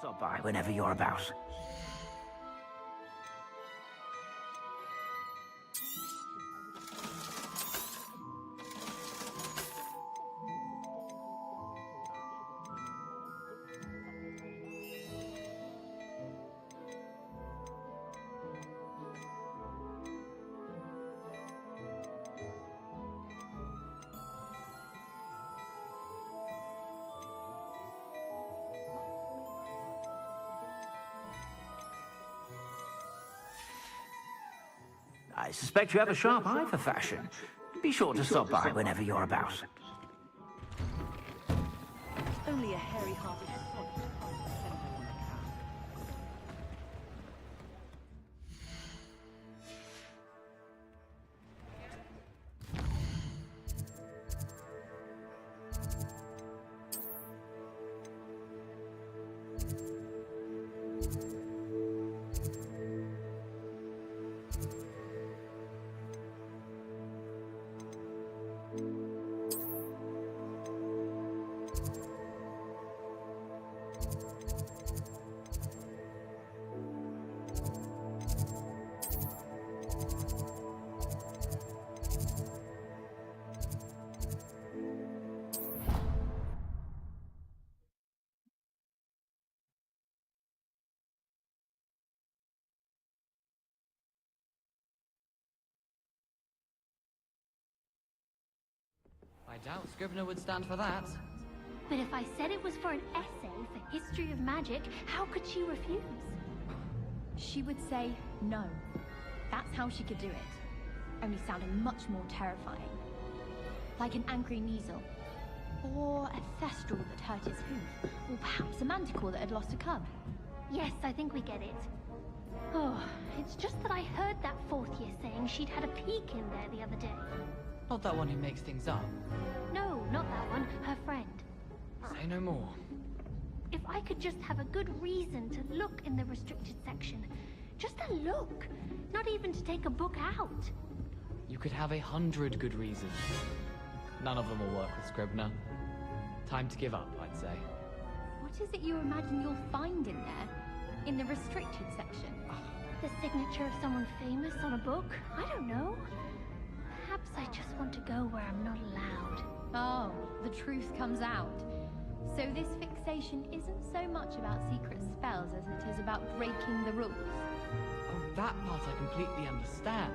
Stop by whenever you're about. I suspect you have a sharp eye for fashion. Be sure to stop by whenever you're about. Only a hairy-hearted sod can't send her on a cow. I doubt Scrivener would stand for that. But if I said it was for an essay for history of magic, how could she refuse? She would say no. That's how she could do it. Only sounding much more terrifying. Like an angry measle. Or a thestral that hurt his hoof. Or perhaps a manticore that had lost a cub. Yes, I think we get it. Oh, it's just that I heard that fourth year saying she'd had a peek in there the other day. Not that one who makes things up. No, not that one. Her friend. Say no more. If I could just have a good reason to look in the restricted section. Just a look. Not even to take a book out. You could have 100 good reasons. None of them will work with Scrivener. Time to give up, I'd say. What is it you imagine you'll find in there? In the restricted section? The signature of someone famous on a book? I don't know. Perhaps I just want to go where I'm not allowed. Oh, the truth comes out. So this fixation isn't so much about secret spells as it is about breaking the rules. Oh, that part I completely understand.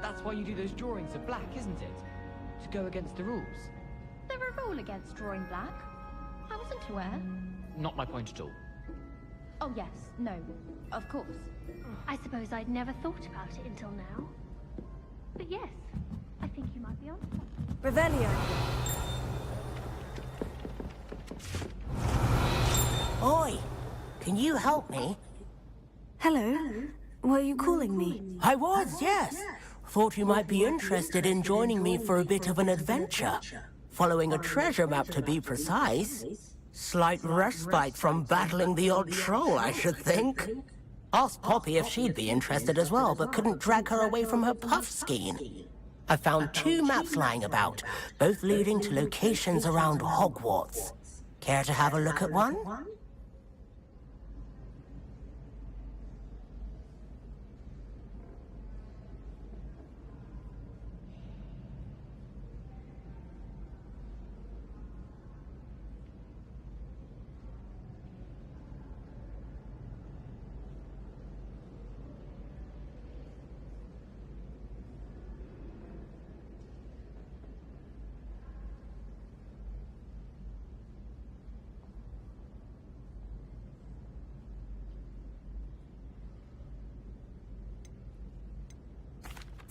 That's why you do those drawings of black, isn't it? To go against the rules. There a rule against drawing black? I wasn't aware. Not my point at all. Oh yes, no, of course. I suppose I'd never thought about it until now. But yes, I think you might be on something. Revelio. Oi! Can you help me? Hello? Were you calling me? I was, yes. Thought you might be interested in joining me for a bit of an adventure. Following a treasure map, to be precise. Slight respite from battling the odd troll, I should think. Asked Poppy if she'd be interested as well, but couldn't drag her away from her puff skein. I found 2 maps lying about, both leading to locations around Hogwarts. Care to have a look at one?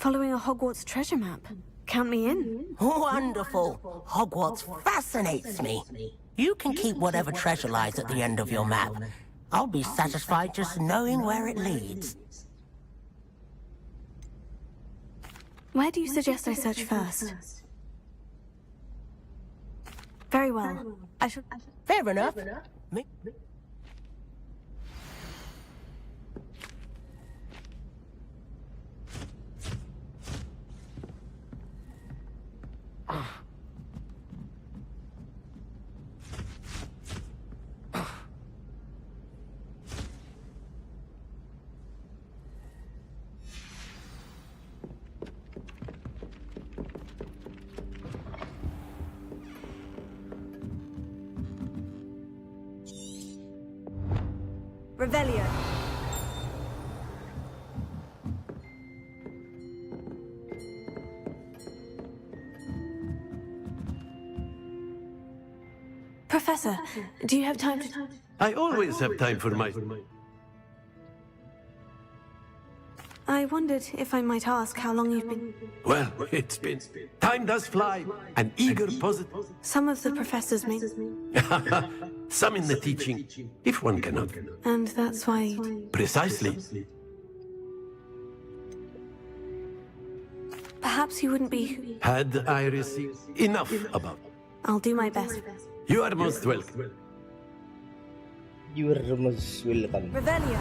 Following a Hogwarts treasure map. Count me in. Wonderful. Hogwarts fascinates me. You can keep whatever treasure lies at the end of your map. I'll be satisfied just knowing where it leads. Where do you suggest I search first? Very well. I shall... Fair enough. Revelio. Professor, do you have time to... I always have time for my... I wondered if I might ask how long you've been... Well, it's been... Time does fly. An eager positive... Some of the professors may... Some in the teaching, if one cannot. And that's why... Precisely. Perhaps you wouldn't be... Had I received enough about... I'll do my best. You are most welcome. You are most welcome. Revelio.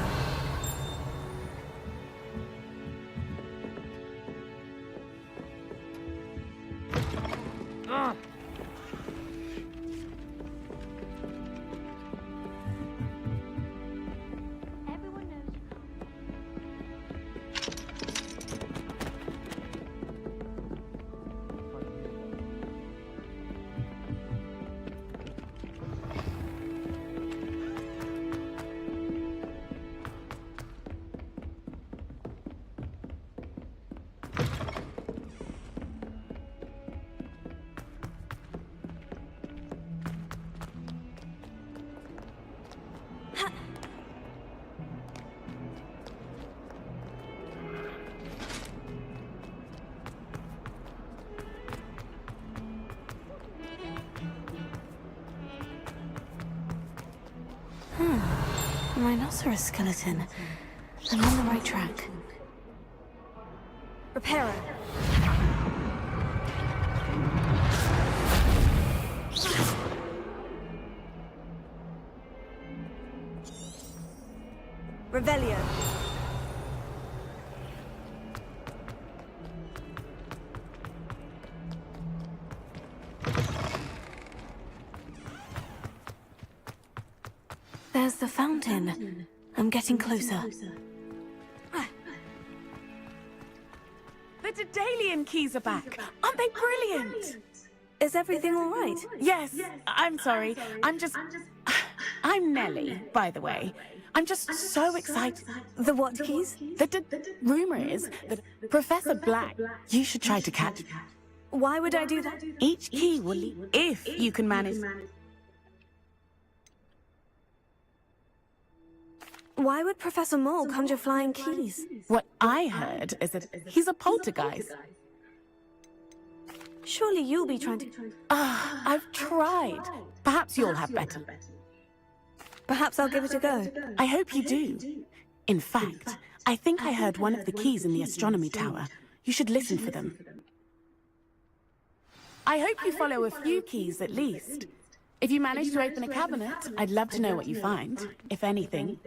Rhinoceros skeleton. I'm on the right track. Reparo. Revelio. There's the fountain. I'm getting closer. The Daedalian keys are back. Aren't they brilliant? Is everything all right? Yes. I'm sorry. I'm Nellie, by the way. I'm just so excited. The what keys? The rumor is that Professor Black, you should try to catch. Why would I do that? Each key will lead, if you can manage. Why would Professor Mole conjure flying keys? What I heard is that he's a poltergeist. Surely you'll be trying to... I've tried. Perhaps you'll have better. Perhaps I'll give it a go. I hope you do. In fact, I think I heard one of the keys in the astronomy tower. You should listen for them. I hope you follow a few keys at least. If you manage to open a cabinet, I'd love to know what you find, if anything.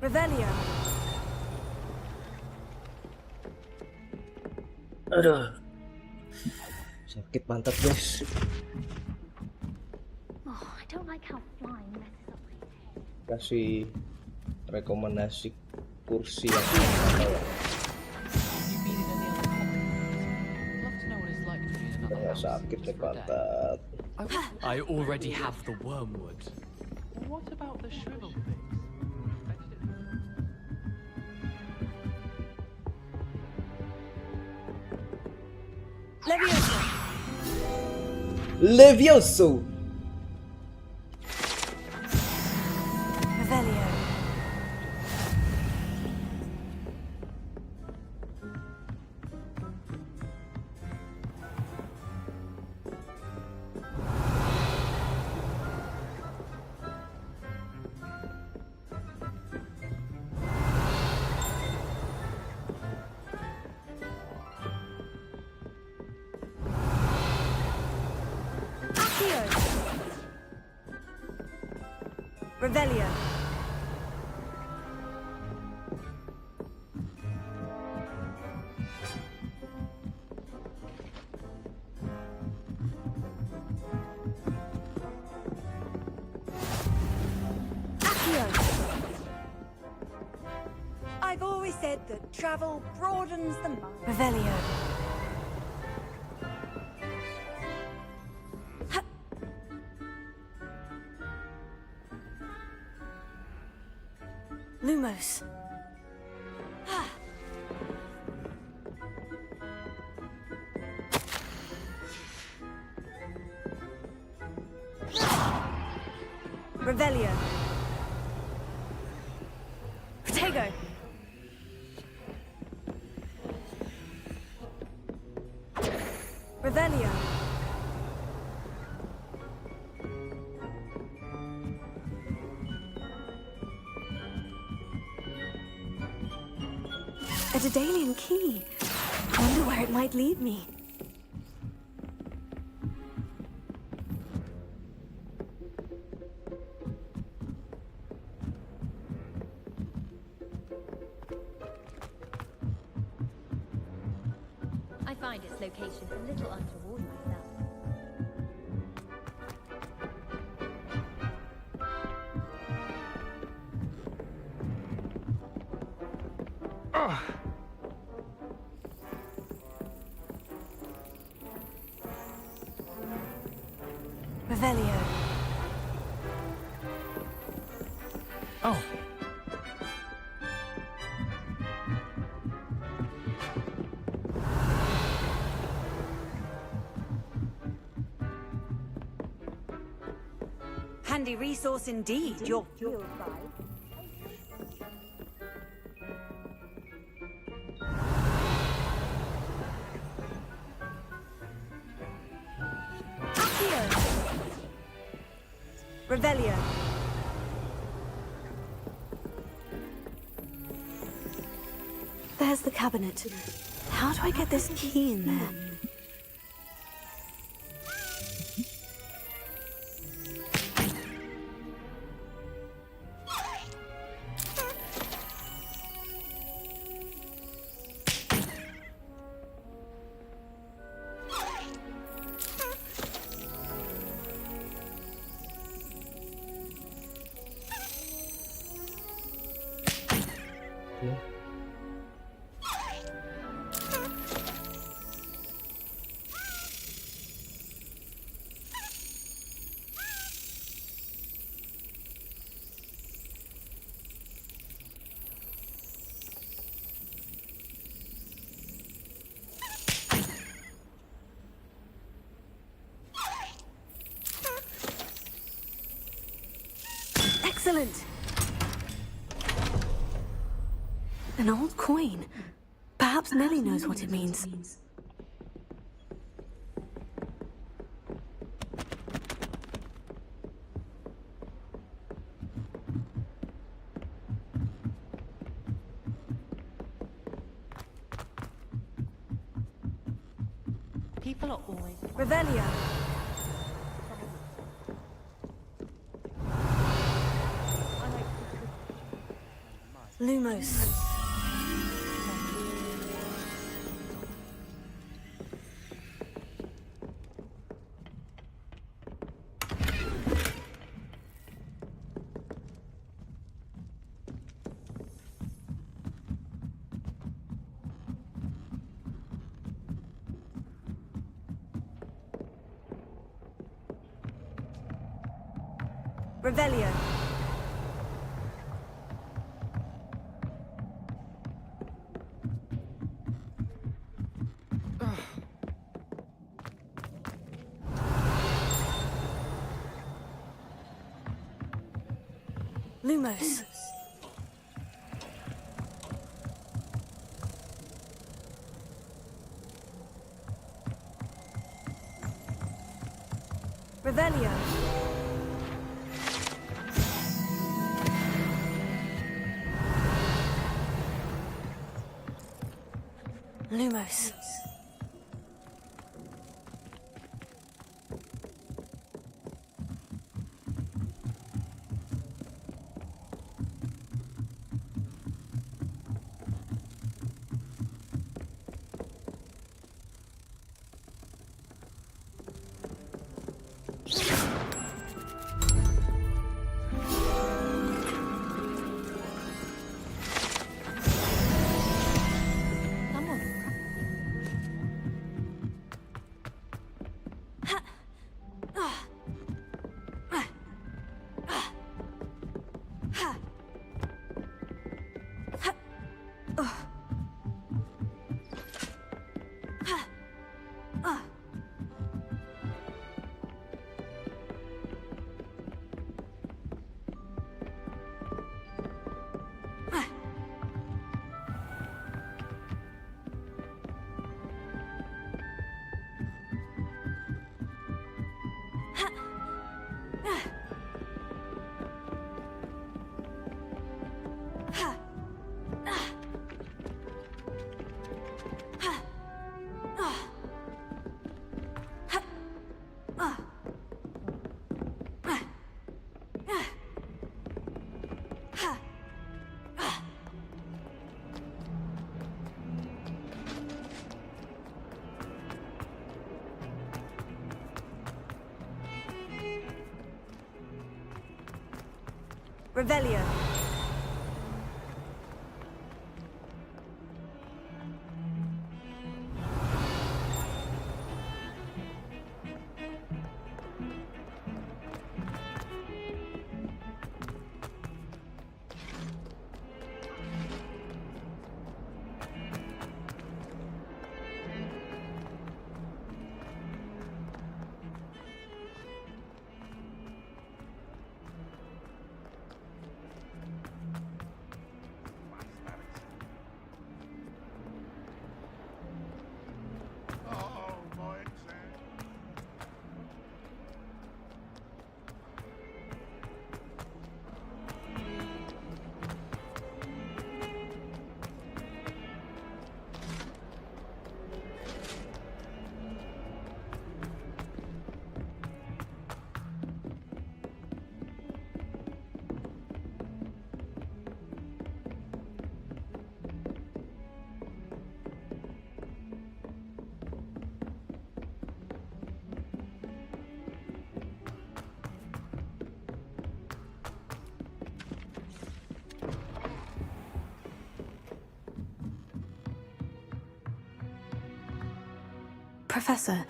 Revelio. Aduh. Sakit mantap, guys. Oh, I don't like how flying messes up my head. Kasih rekomendasi kursi yang kayak sakit deh pantat. I already have the wormwood. What about the shriveled things? Levioso. Levioso. Revelio. Revelio. I've always said that travel broadens the mind. Revelio. Lumos. Revelio. Protego. Revelio. A Daedalian key. I wonder where it might lead me. I find its location a little untoward myself. Revelio. Oh. Handy resource indeed. Your Revelio. There's the cabinet. How do I get this key in there? Excellent. An old coin. Perhaps Nellie knows what it means. People are always... Revelio. Lumos. Revelio. Lumos. Revelio. Lumos. Revelio. Professor,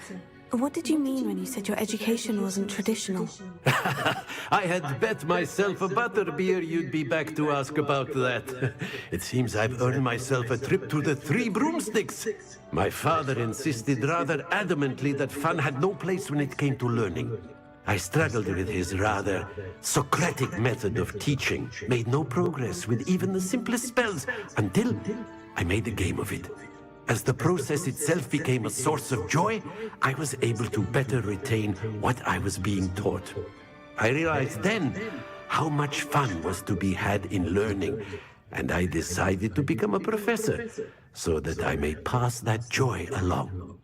what did you mean when you said your education wasn't traditional? I had bet myself a butterbeer you'd be back to ask about that. It seems I've earned myself a trip to the Three Broomsticks. My father insisted rather adamantly that fun had no place when it came to learning. I struggled with his rather Socratic method of teaching, made no progress with even the simplest spells until I made a game of it. As the process itself became a source of joy, I was able to better retain what I was being taught. I realized then how much fun was to be had in learning, and I decided to become a professor so that I may pass that joy along.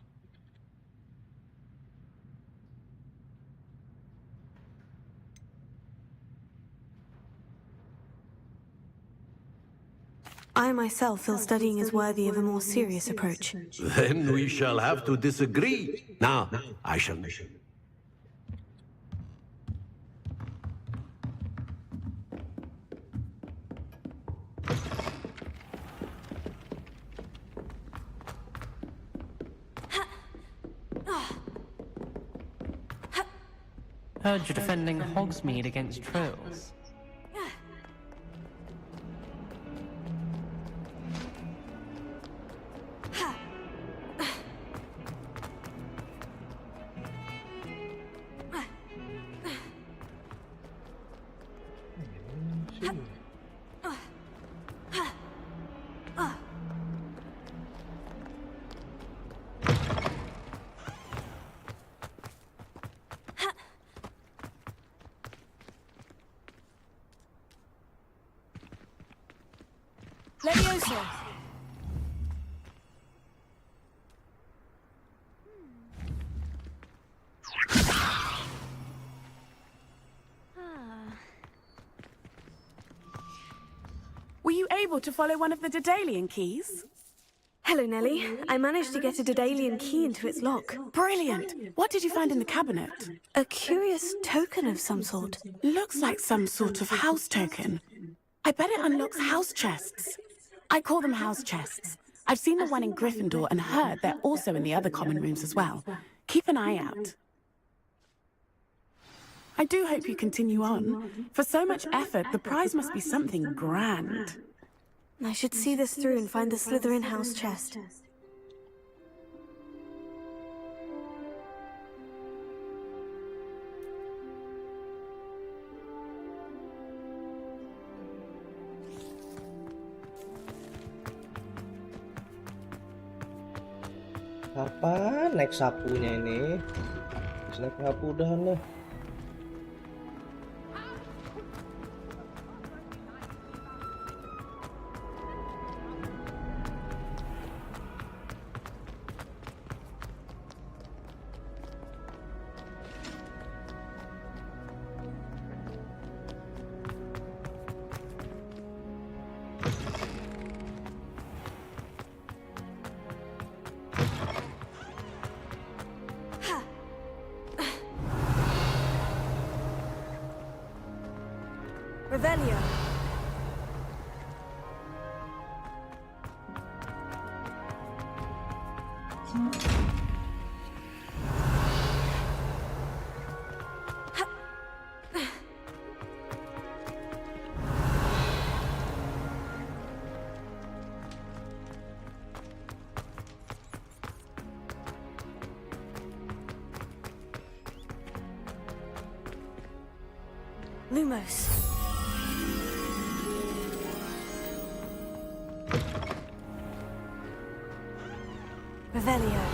I myself feel studying is worthy of a more serious approach. Then we shall have to disagree. Now, I shall... Heard you're defending Hogsmeade against trolls. Leviosa! Were you able to follow one of the Daedalian keys? Hello, Nellie. I managed to get a Daedalian key into its lock. Brilliant! What did you find in the cabinet? A curious token of some sort. Looks like some sort of house token. I bet it unlocks house chests. I call them house chests. I've seen the one in Gryffindor and heard they're also in the other common rooms as well. Keep an eye out. I do hope you continue on. For so much effort, the prize must be something grand. I should see this through and find the Slytherin house chest. Kapan naik sapunya ini? Naik sapu udahan lah. Revelio. Lumos. Revelio.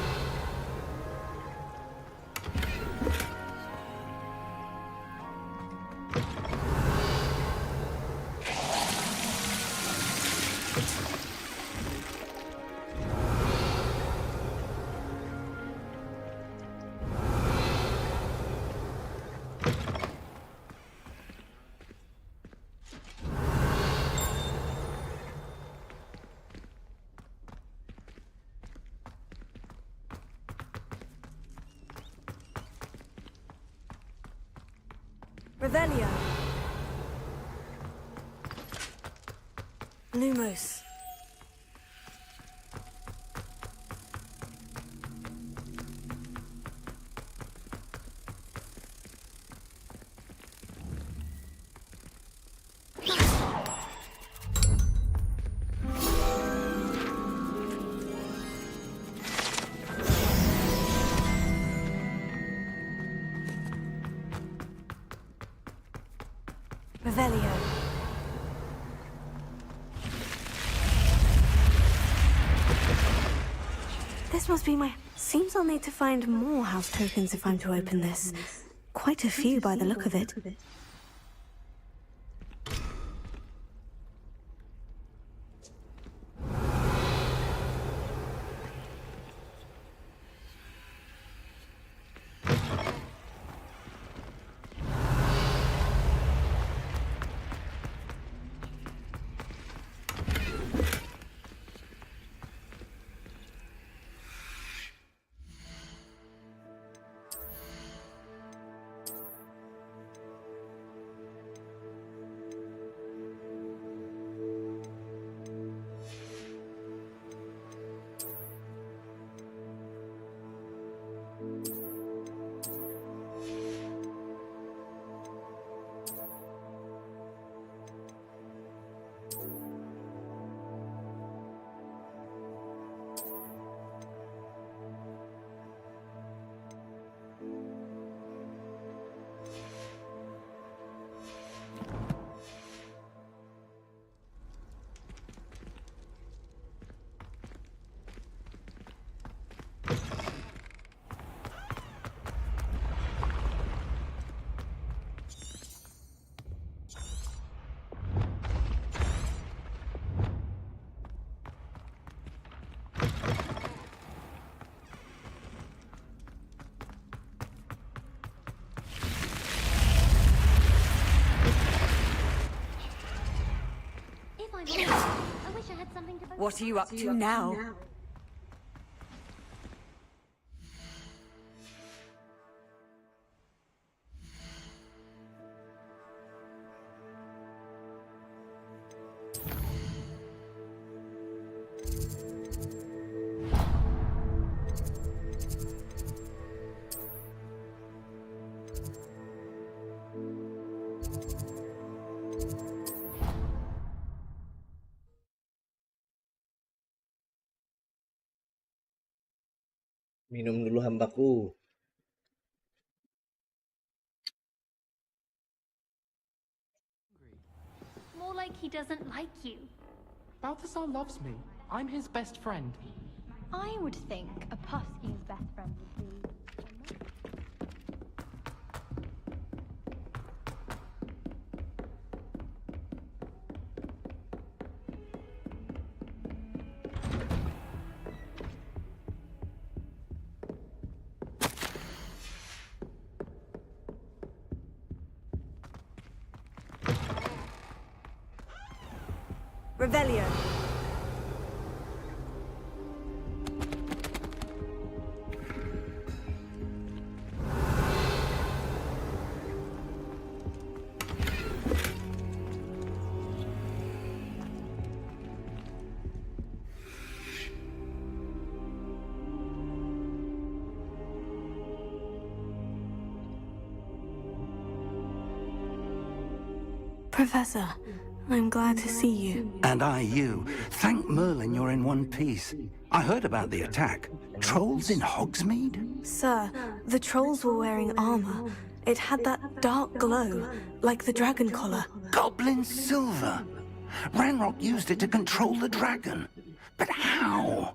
Revelio. Lumos. Revelio. This must be my... Seems I'll need to find more house tokens if I'm to open this. Quite a few by the look of it. What are you up to now? Minum dulu hambaku. More like he doesn't like you. Balthazar loves me. I'm his best friend. I would think a Puskey's best friend would be... Revelio. Professor, I'm glad to see you. And I you. Thank Merlin you're in one piece. I heard about the attack. Trolls in Hogsmeade? Sir, the trolls were wearing armor. It had that dark glow, like the dragon collar. Goblin silver. Ranrock used it to control the dragon. But how?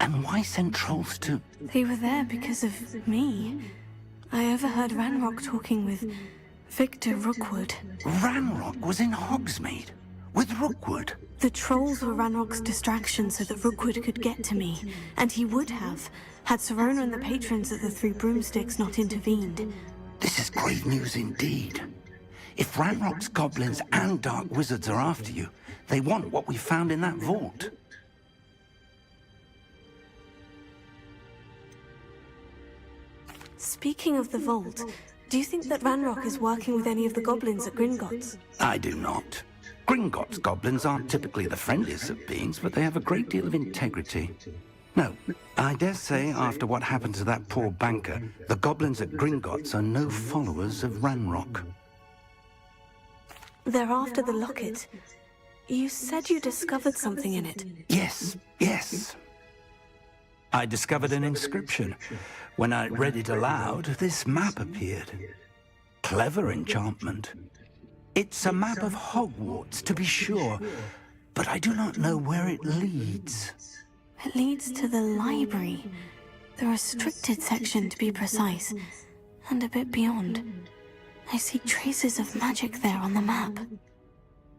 And why send trolls to... They were there because of me. I overheard Ranrock talking with Victor Rookwood. Ranrock was in Hogsmeade with Rookwood. The trolls were Ranrock's distraction so that Rookwood could get to me, and he would have, had Serona and the patrons of the Three Broomsticks not intervened. This is grave news indeed. If Ranrock's goblins and dark wizards are after you, they want what we found in that vault. Speaking of the vault, do you think that Ranrock is working with any of the goblins at Gringotts? I do not. Gringotts goblins aren't typically the friendliest of beings, but they have a great deal of integrity. No, I dare say after what happened to that poor banker, the goblins at Gringotts are no followers of Ranrock. They're after the locket. You said you discovered something in it. Yes, yes. I discovered an inscription. When I read it aloud, this map appeared. Clever enchantment. It's a map of Hogwarts, to be sure, but I do not know where it leads. It leads to the library. The restricted section, to be precise, and a bit beyond. I see traces of magic there on the map.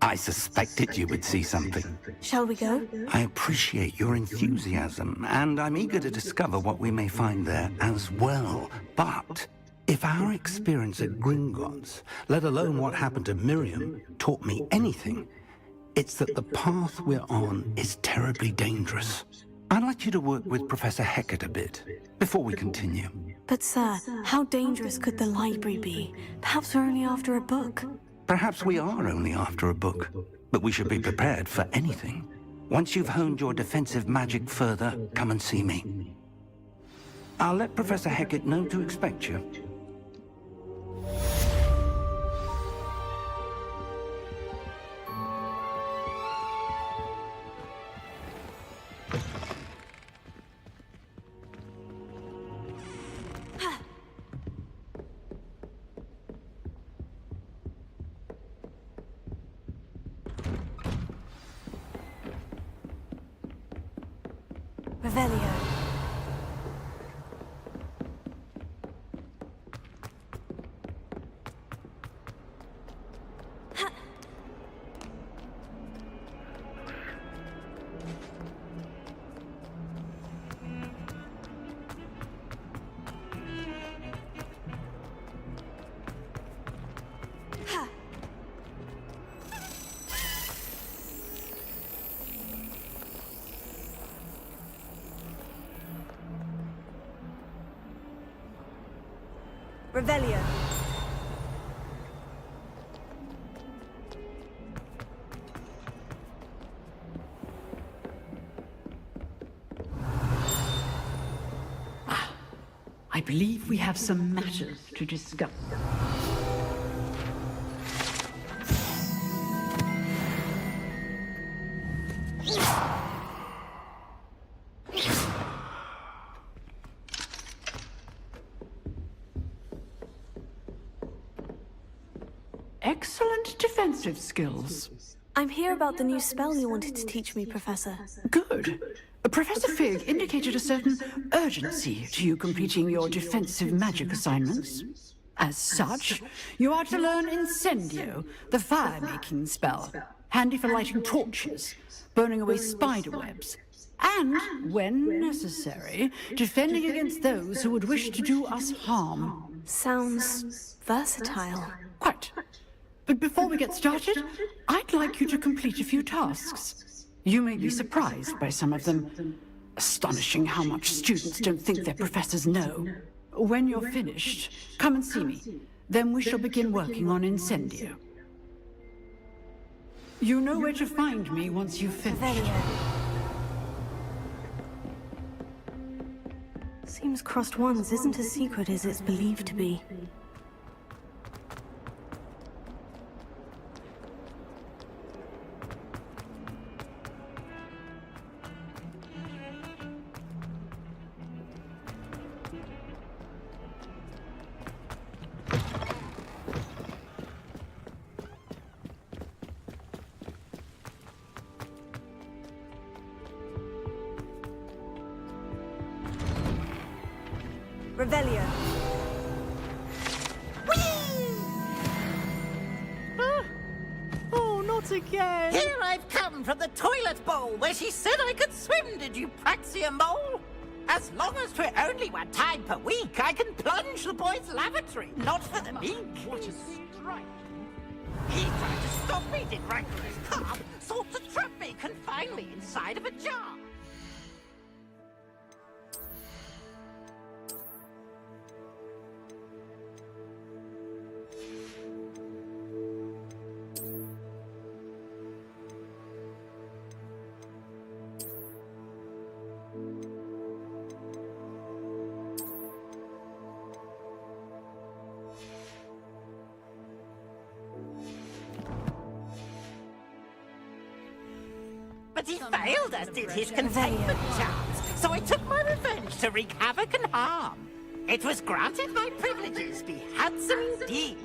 I suspected you would see something. Shall we go? I appreciate your enthusiasm, and I'm eager to discover what we may find there as well. But if our experience at Gringotts, let alone what happened to Miriam, taught me anything, it's that the path we're on is terribly dangerous. I'd like you to work with Professor Hecat a bit, before we continue. But sir, how dangerous could the library be? Perhaps we're only after a book. Perhaps we are only after a book, but we should be prepared for anything. Once you've honed your defensive magic further, come and see me. I'll let Professor Hecat know to expect you. Revelio. Revelio. I believe we have some matters to discuss. Excellent defensive skills. I'm here about the new spell you wanted to teach me, Professor. Good. Professor Fig indicated a certain urgency to you completing your defensive magic assignments. As such, you are to learn Incendio, the fire-making spell, handy for lighting torches, burning away spider webs, and, when necessary, defending against those who would wish to do us harm. Sounds versatile. Quite. But before we get started, I'd like you to complete a few tasks. You may be surprised by some of them. Astonishing how much students don't think their professors know. When you're finished, come and see me. Then we shall begin working on Incendio. You know where to find me once you've finished. Seems crossed wands isn't as secret as it's believed to be. Revelio. Oh, not again! Here I've come from the toilet bowl where she said I could swim, did you praxia mole? As long as 'twere only 1 time per week, I can plunge the boy's lavatory, not for the meek. What a strike! He tried to stop me, did rancorous carp, sought to trap me, confine me inside of a jar. But he failed, as did his containment charms, so I took my revenge to wreak havoc and harm. It was granted my privileges be handsome indeed,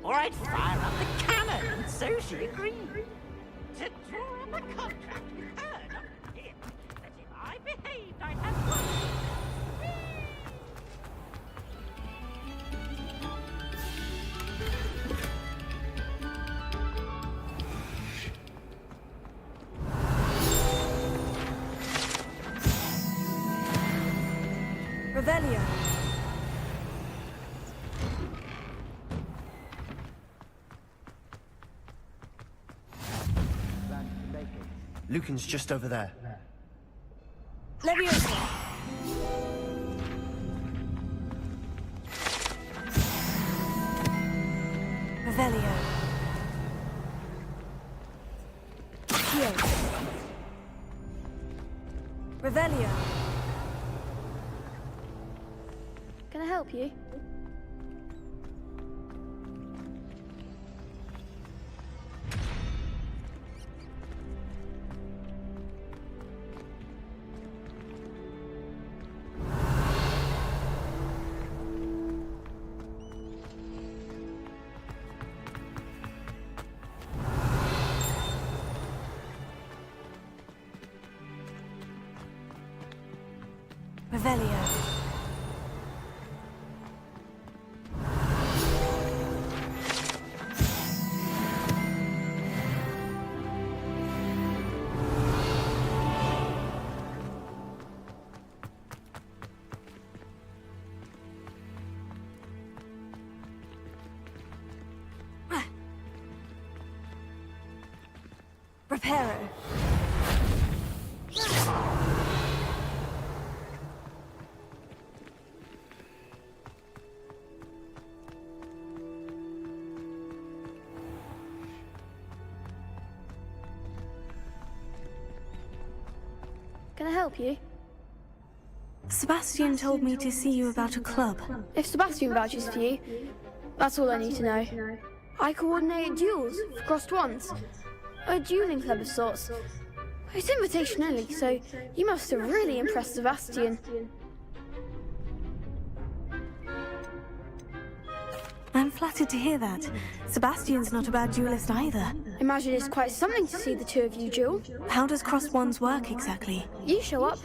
or I'd fire up the cannon, and so she agreed. To draw up a contract with her, not him, that if I behaved, I'd have one. Revelio. Lucan's just over there. Leviosa. Revelio. Here. Revelio. Can I help you? Revelio. Reparo. Can I help you? Sebastian told me to see you about a club. If Sebastian vouches for you, that's all I need to know. I coordinate duels for crossed wands. A dueling club of sorts. It's invitation only, so you must have really impressed Sebastian. I'm flattered to hear that. Sebastian's not a bad duelist either. Imagine it's quite something to see the two of you duel. How does crossed wands work exactly? You show up,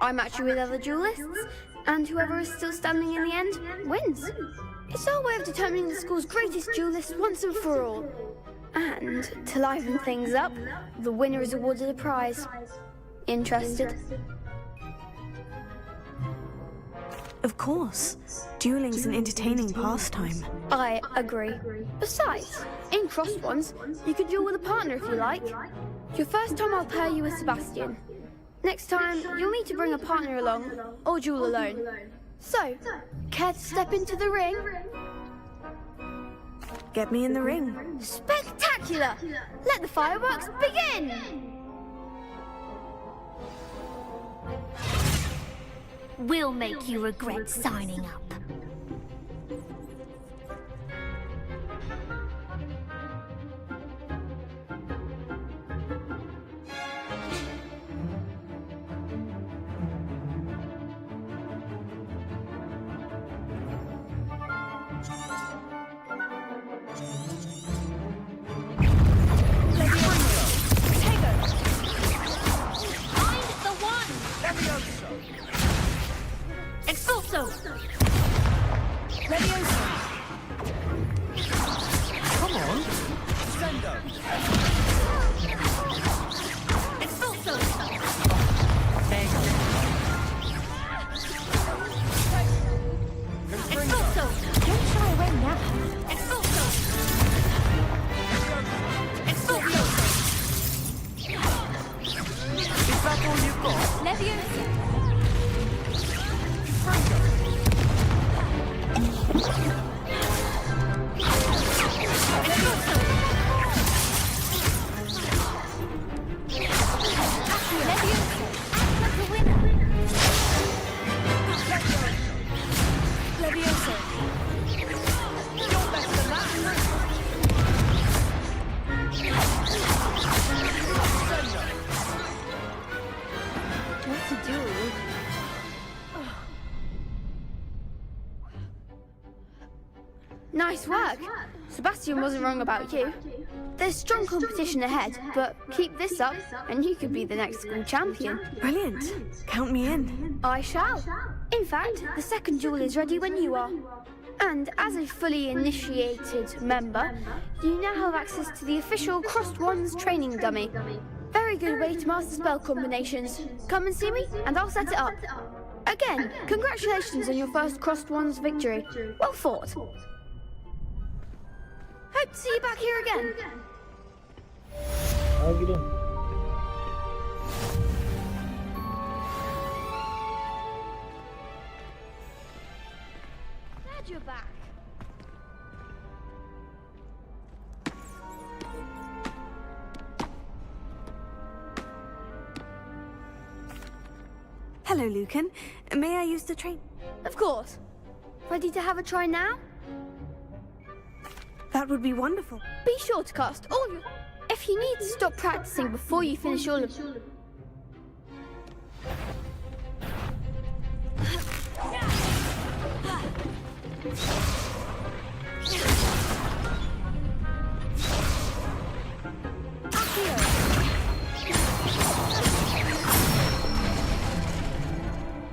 I match you with other duelists, and whoever is still standing in the end wins. It's our way of determining the school's greatest duelist once and for all. And to liven things up, the winner is awarded a prize. Interested? Of course. Dueling's an entertaining pastime. I agree. Besides, in crossed wands, you could duel with a partner if you like. Your first time I'll pair you with Sebastian. Next time, you'll need to bring a partner along, or duel alone. So, care to step into the ring? Get me in the ring. Spectacular! Let the fireworks begin! We'll make you regret signing up. Nice work. Sebastian wasn't wrong about you. There's strong competition ahead, but keep this up and you could be the next school champion. Brilliant. Count me in. I shall. In fact, the second duel is ready when you are. And as a fully initiated member, you now have access to the official Crossed Wands training dummy. Very good way to master spell combinations. Come and see me and I'll set it up. Again, congratulations on your first Crossed Wands victory. Well fought. Hope to see you back here again. Oh gitu. Glad you're back. Hello, Lucan. May I use the train? Of course. Ready to have a try now? That would be wonderful. Be sure to cast all your... If you need to stop practicing before you finish all of...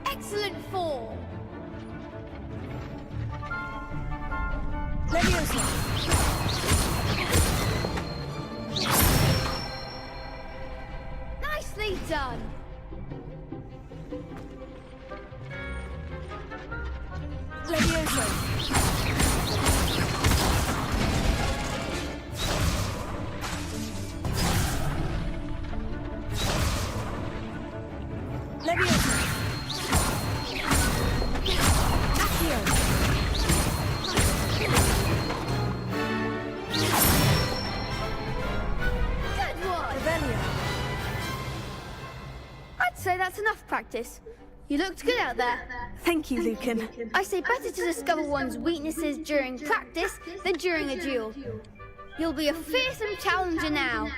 Excellent form. Nicely done. I'd say that's That's enough practice. You looked good out there. Thank you, Lucan. I say better to discover one's weaknesses during practice than during a duel. You'll be a fearsome challenger now.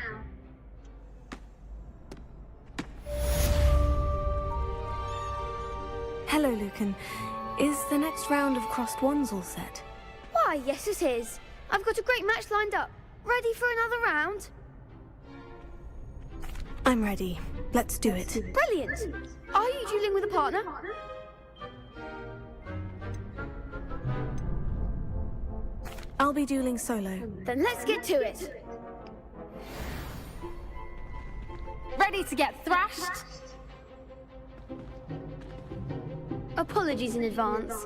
Hello, Lucan. Is the next round of crossed wands all set? Why, yes it is. I've got a great match lined up. Ready for another round? I'm ready. Let's do it. Brilliant. Are you dueling with a partner? I'll be dueling solo. Then let's get to it. Ready to get thrashed? Apologies in advance.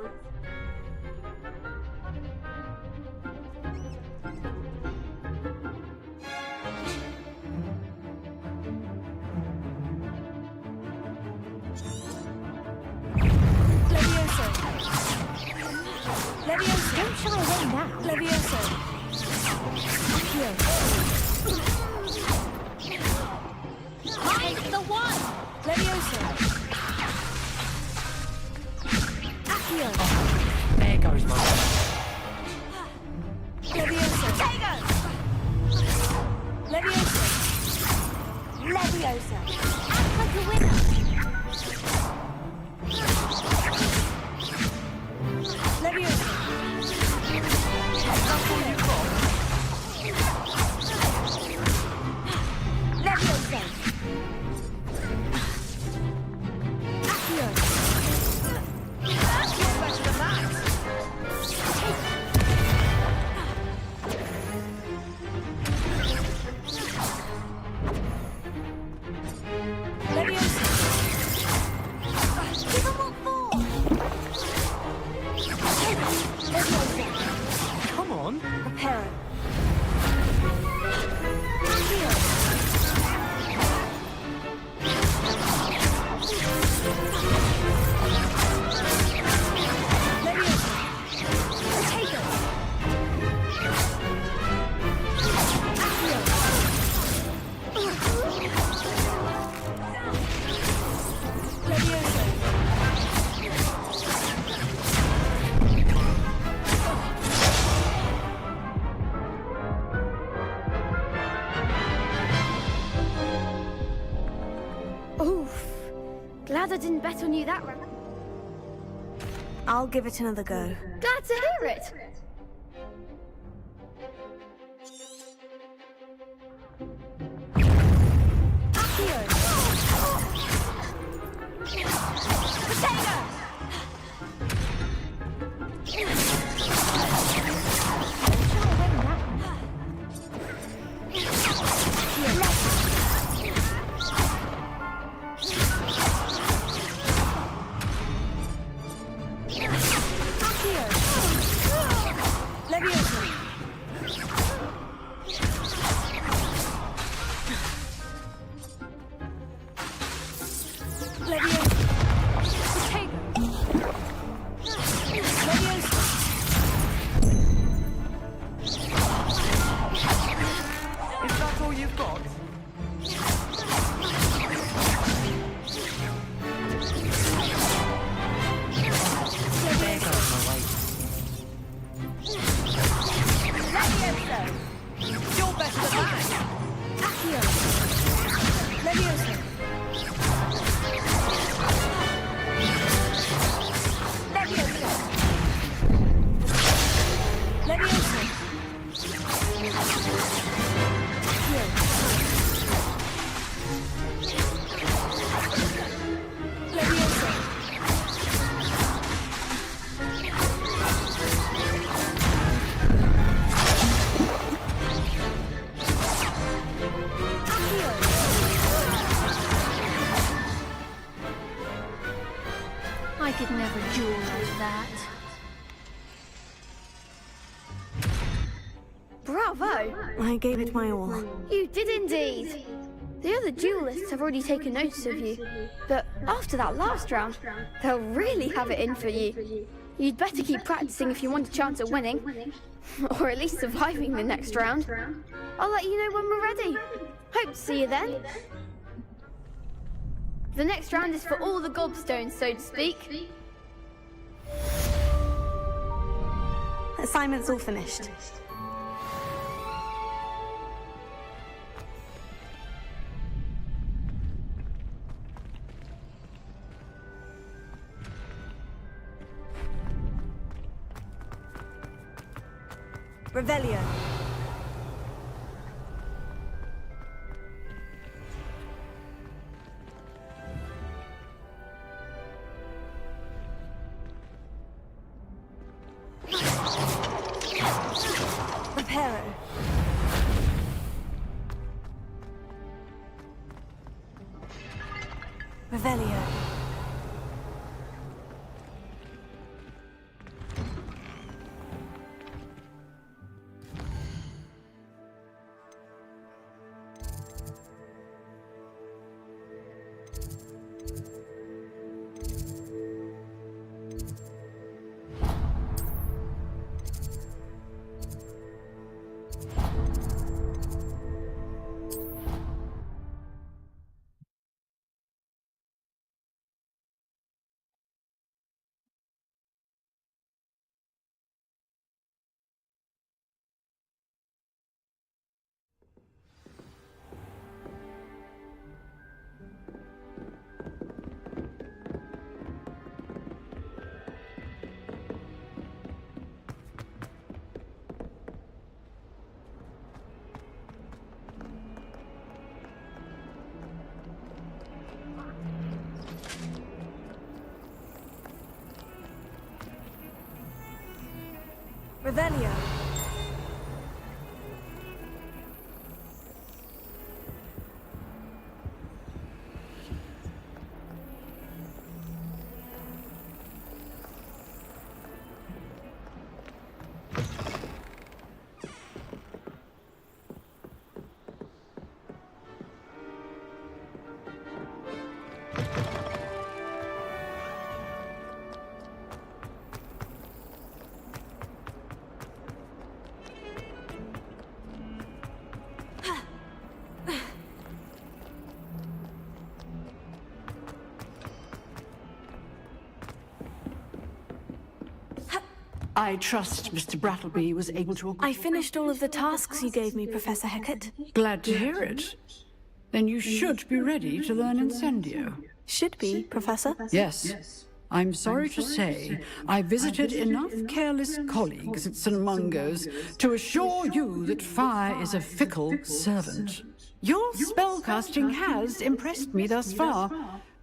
Levioso. Don't shy away now. Levioso. Accio. I'm the one! Levioso. Accio. There goes my... Levioso. Potato! Levioso. Leviosa. Act like a winner! Leviosa. Leviosa. Accio. You're better than that! Leviosa. Give them what for! Leviosa. Come on. Reparo. Oof. Glad I didn't bet on you that round. I'll give it another go. Glad to hear it. I could never duel like that. Bravo! I gave it my all. You did indeed. The other duelists have already taken notice of you, but after that last round, they'll really have it in for you. You'd better keep practicing if you want a chance at winning, or at least surviving the next round. I'll let you know when we're ready. Hope to see you then. The next round is for all the gobstones, so to speak. Assignment's all finished. Revelio. Reparo. Revelio. Revelio. I trust Mr. Brattleby was able to... I finished all of the tasks you gave me, Professor Hecat. Glad to hear it. Then you should be ready to learn Incendio. Should be, Professor? Yes. I'm sorry to say, I visited enough careless colleagues at St. Mungo's to assure you that fire is a fickle servant. Your spellcasting has impressed me thus far,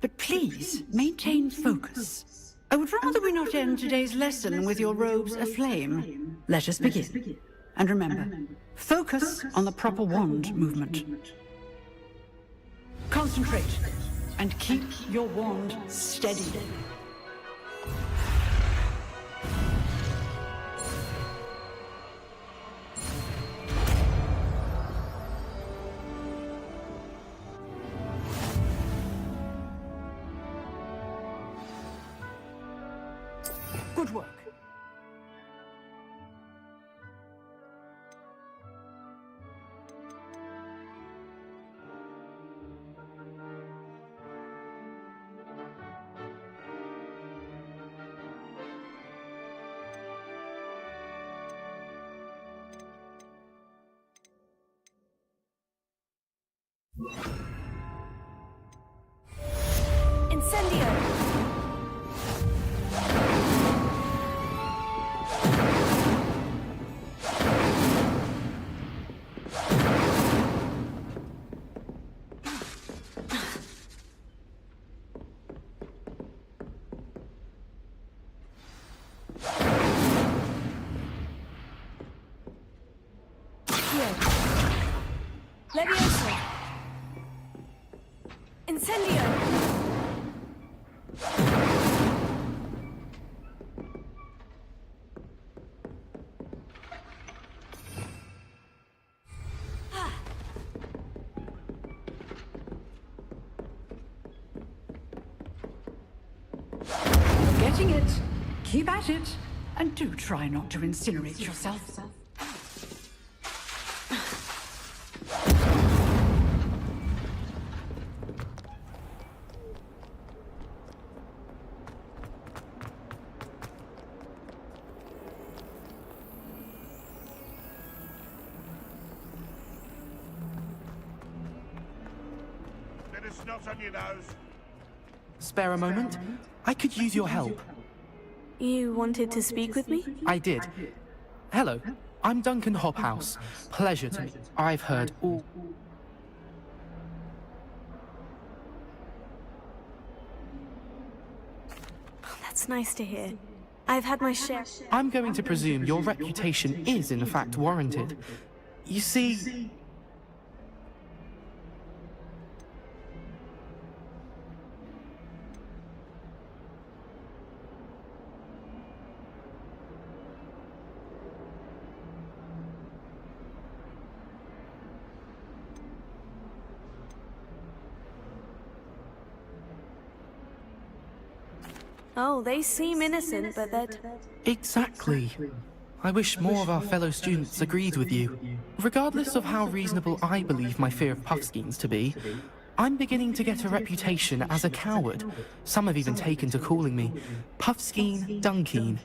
but please maintain focus. I would rather we not end today's lesson with your robes aflame. Let us begin. And remember, focus on the proper wand movement. Concentrate, and keep your wand steady. Good work. Incendio! Levioso! Incendio! You're getting it. Keep at it. And do try not to incinerate yourself. of snot on your nose. Spare a moment? I could use your help. You wanted to speak with me? I did. Hello, I'm Duncan Hobhouse. Pleasure to meet you. I've heard all... That's nice to hear. I've had my share. I'm going to presume your reputation is in fact warranted. You see... Oh, they seem innocent, but they're... Exactly. I wish more of our fellow students agreed with you. Regardless of how reasonable I believe my fear of Puffskeins to be, I'm beginning to get a reputation as a coward. Some have even taken to calling me Puffskeen Dunkeen.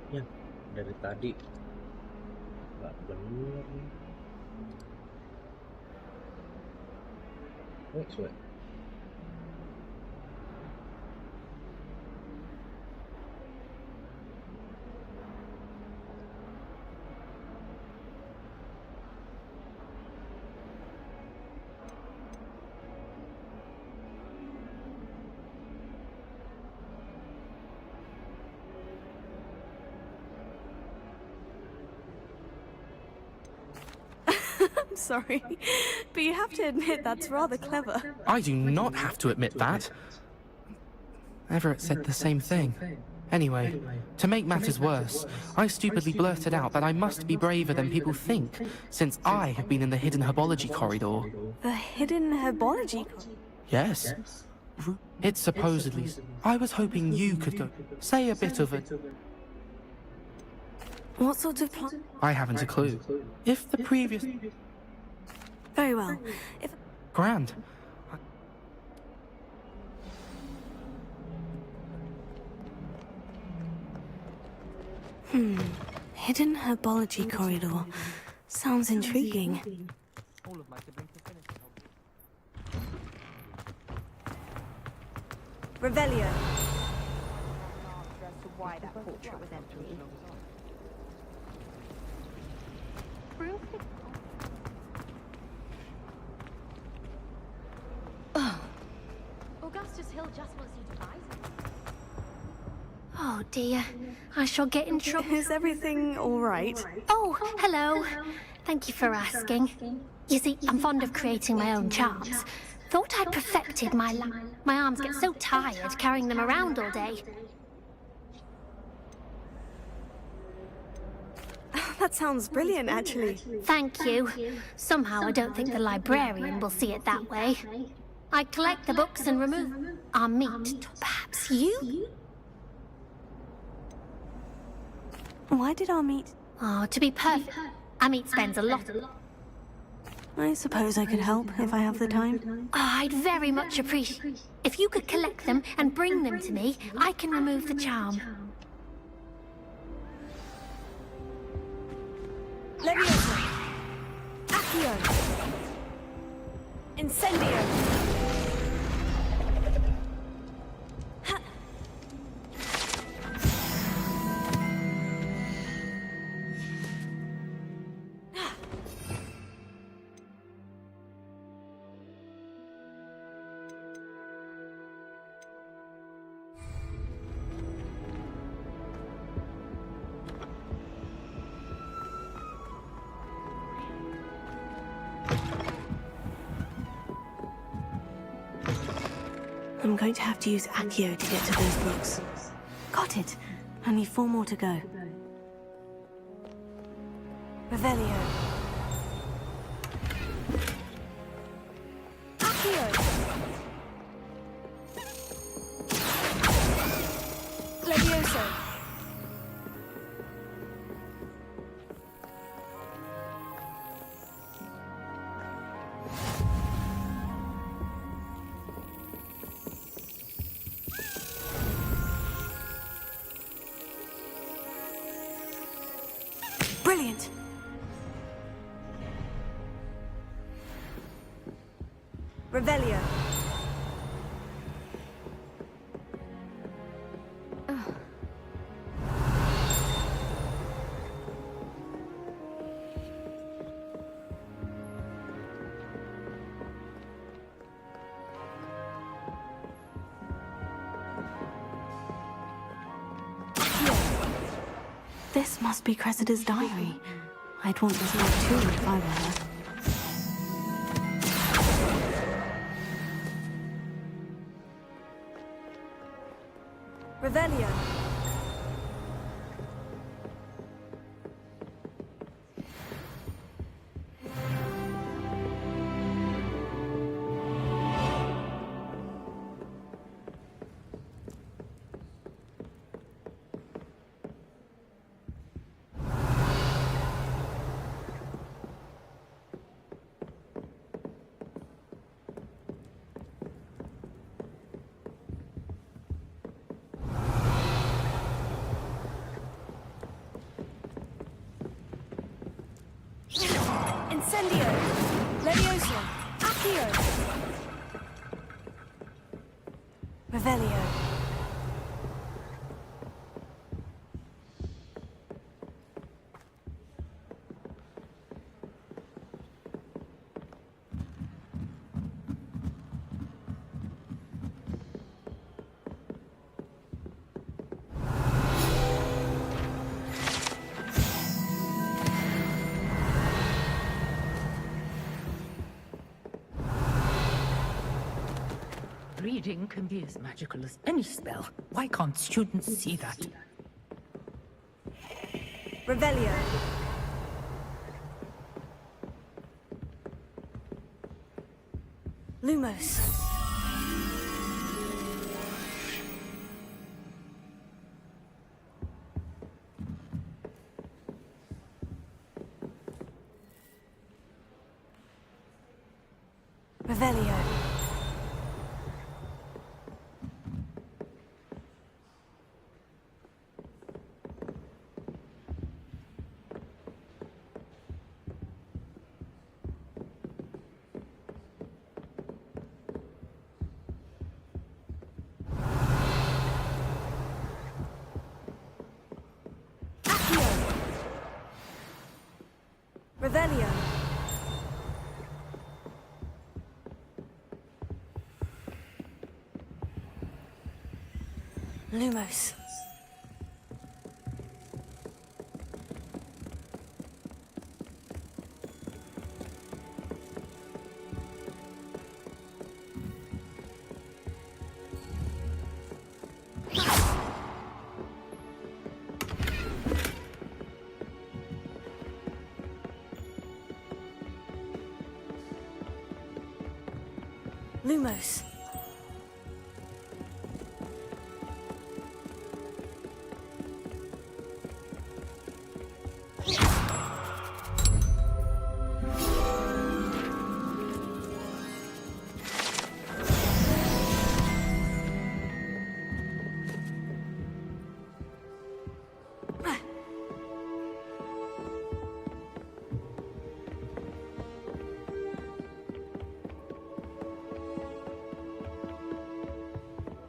Ya, dari tadi nggak bener nih. Suwe. I'm sorry, but you have to admit that's rather clever. I do not have to admit that. Everett said the same thing. Anyway, to make matters worse, I stupidly blurted out that I must be braver than people think, since I have been in the hidden herbology corridor. The hidden herbology? Yes. It's supposedly... I was hoping you could go... say a bit of it. What sort of plot? I haven't a clue. If the previous... Very well. If... Grand. Hidden herbology corridor. Sounds intriguing. Revelio. Why that portrait was empty. Augustus Hill just wants you to buy something. Oh dear, I shall get in trouble. Is everything all right? Oh, hello. Thank you for asking. You see, I'm fond of creating my own charms. Thought I'd perfected my my arms get so tired carrying them around all day. That sounds brilliant, actually. Thank you. Somehow I don't think the librarian will see it that way. I collect the books and remove our meat. Perhaps you? Why did our meat... Oh, to be perfect, our meat spends a lot. I suppose I could help if I have the time. Oh, I'd very much appreciate... If you could collect them and bring them to me, I can remove the charm. Leviosa! Accio! Incendio! I'm going to have to use Accio to get to those books. Got it. Only 4 more to go. Revelio. Accio! Levioso. Brilliant. Revelio. This must be Cressida's diary. I'd want this note too if I were her. Revelio. Incendio. Levioso. Accio. Revelio. Reading can be as magical as any spell. Why can't students see that? Revelio. Lumos. Revelio. Revelio. Lumos. Lumos.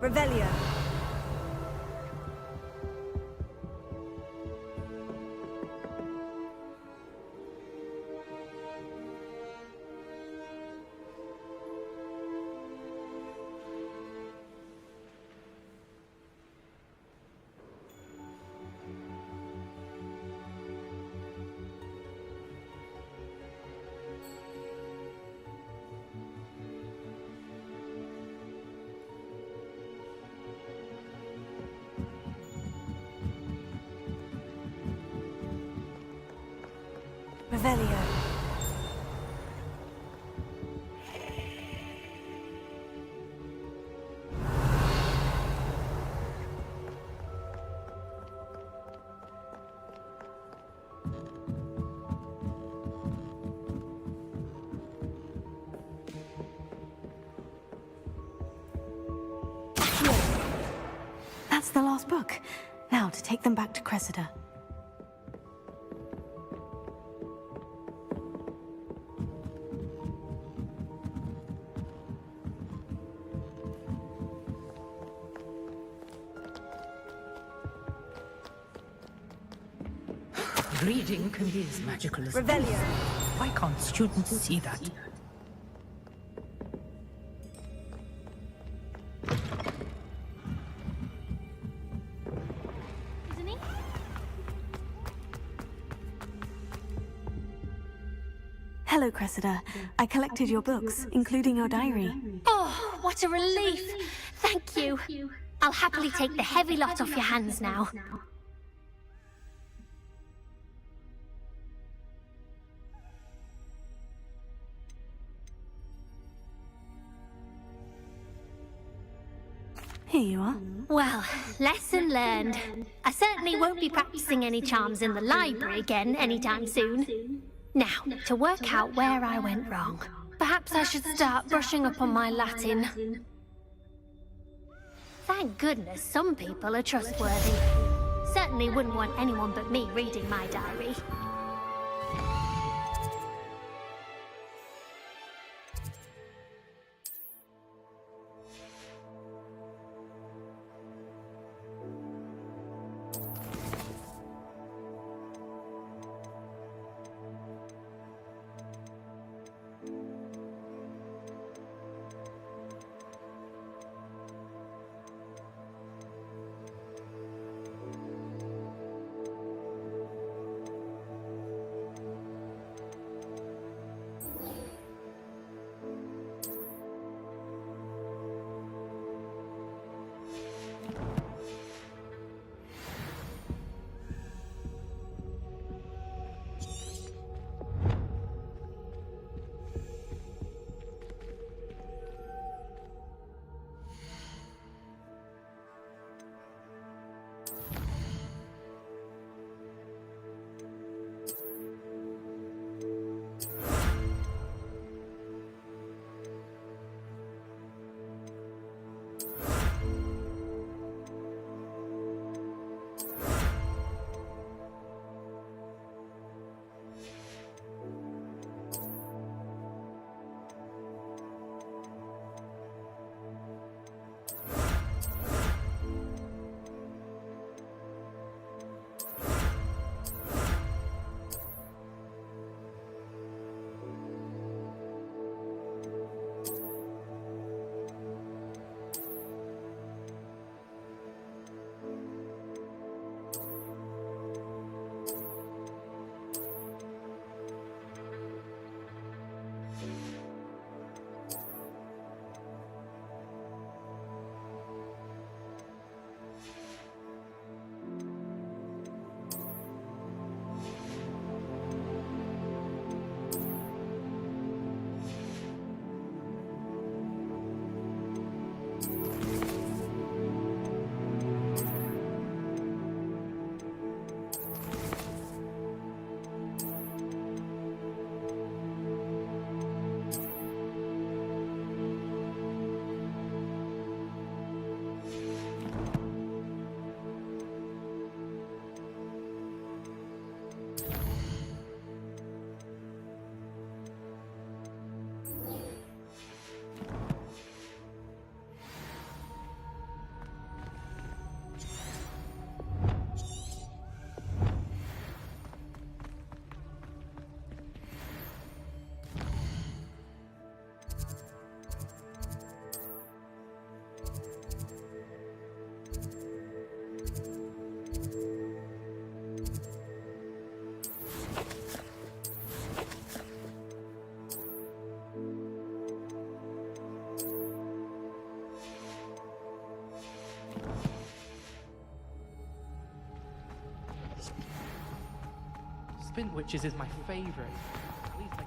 Revelio. Revelio. That's the last book. Now to take them back to Cressida. Reading can be as magical as Revelio. Why can't students see that? Sini? Hello, Cressida. I collected your books, including your diary. Oh, what a relief! Thank you. I'll happily take the heavy lot off your hands now. Here you are. Well, lesson learned. I certainly won't be practicing any charms in the library again anytime soon. Now, to work out where I went wrong. Perhaps I should start brushing up on my Latin. Thank goodness some people are trustworthy. Certainly wouldn't want anyone but me reading my diary. Spin Witches is my favorite. At least I get.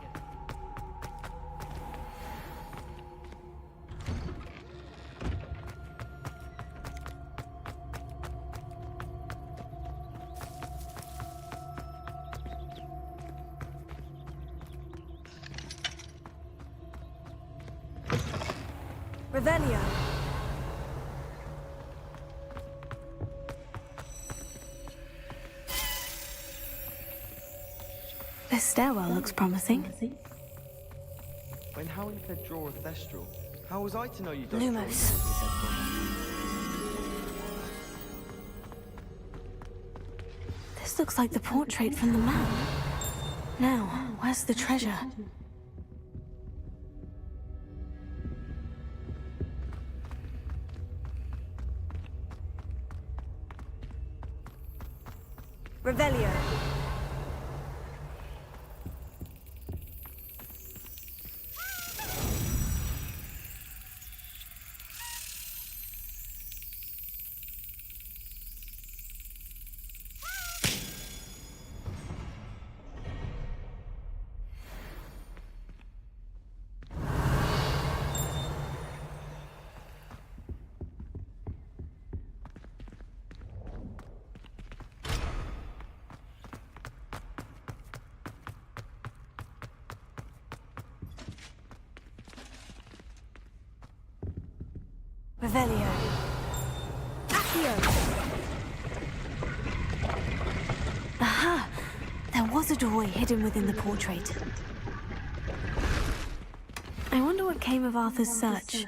Revelio. This stairwell looks promising. When Howie said draw a thestral, how was I to know you don't Lumos. The This looks like the portrait from the map. Now, where's the treasure? Revelio. Revelio. Accio. Aha! There was a doorway hidden within the portrait. I wonder what came of Arthur's search.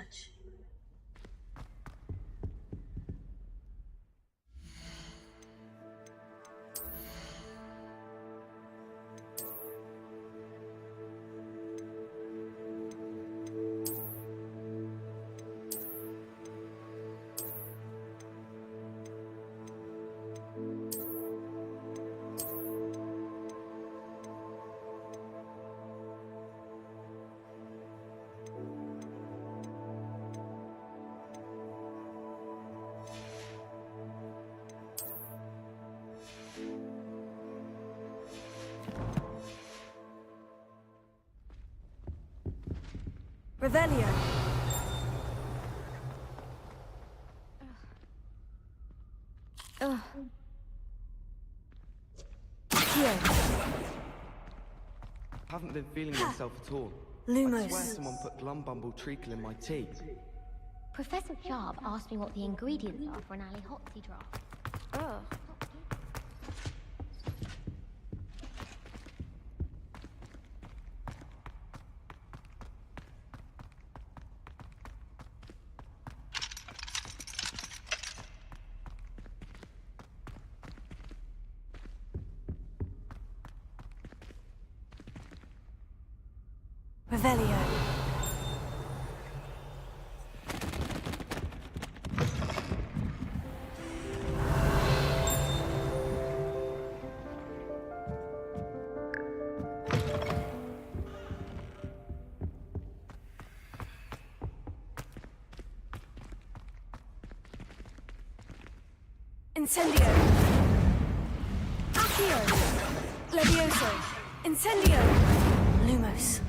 Revelio. Ugh. Accio. Haven't been feeling myself at all. Lumos. I swear someone put Glumbumble treacle in my tea. Professor Sharp asked me what the ingredients are for an alley hotsy draft. Oh. Revelio. Incendio. Accio. Levioso. Incendio. Lumos.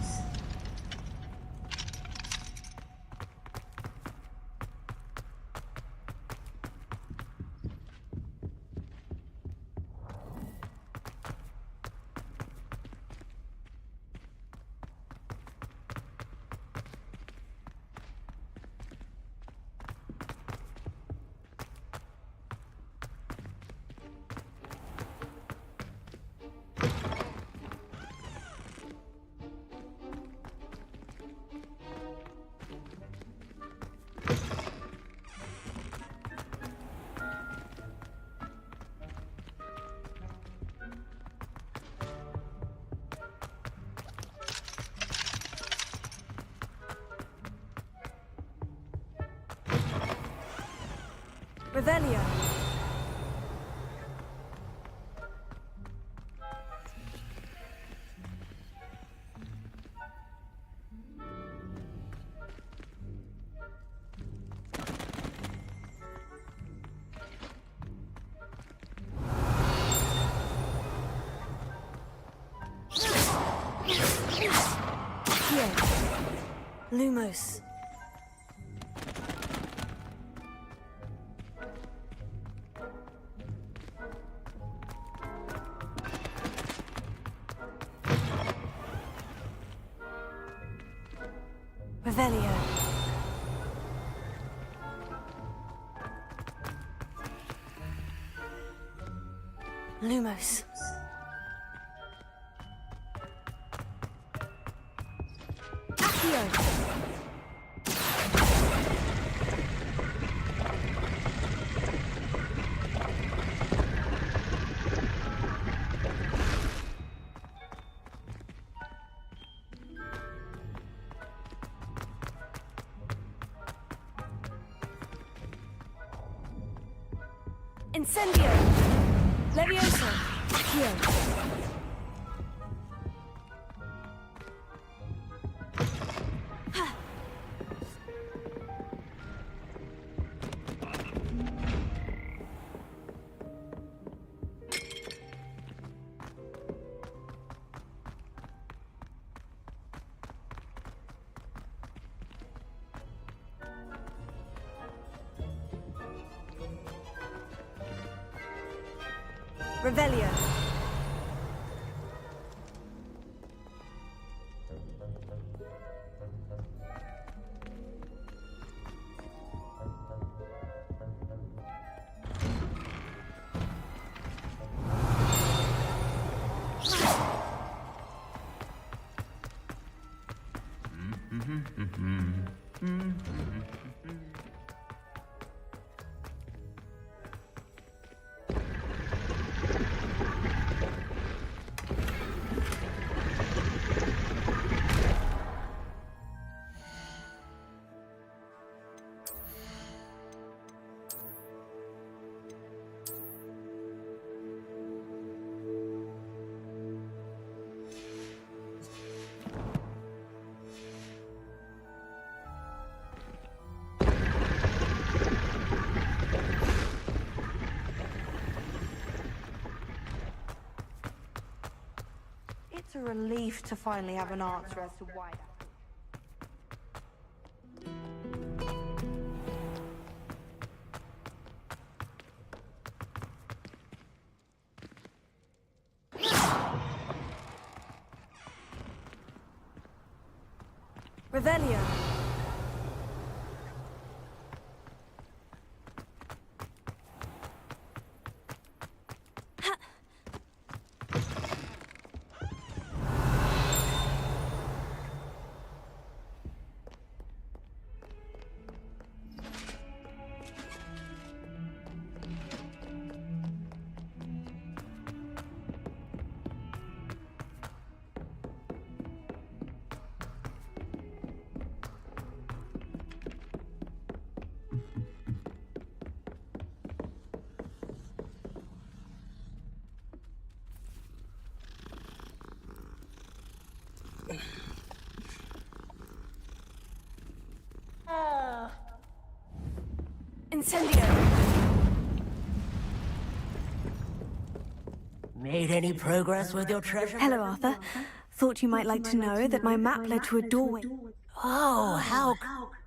Revelio. Here. Lumos. Revelio. Lumos. Accio. Incendio! Levioso! Accio! Revelio. It's a relief to finally have an answer as to why that... Revelio. Incendio! Made any progress with your treasure? Hello, Arthur. Thought you might like to know that my map led to a doorway. Oh, how...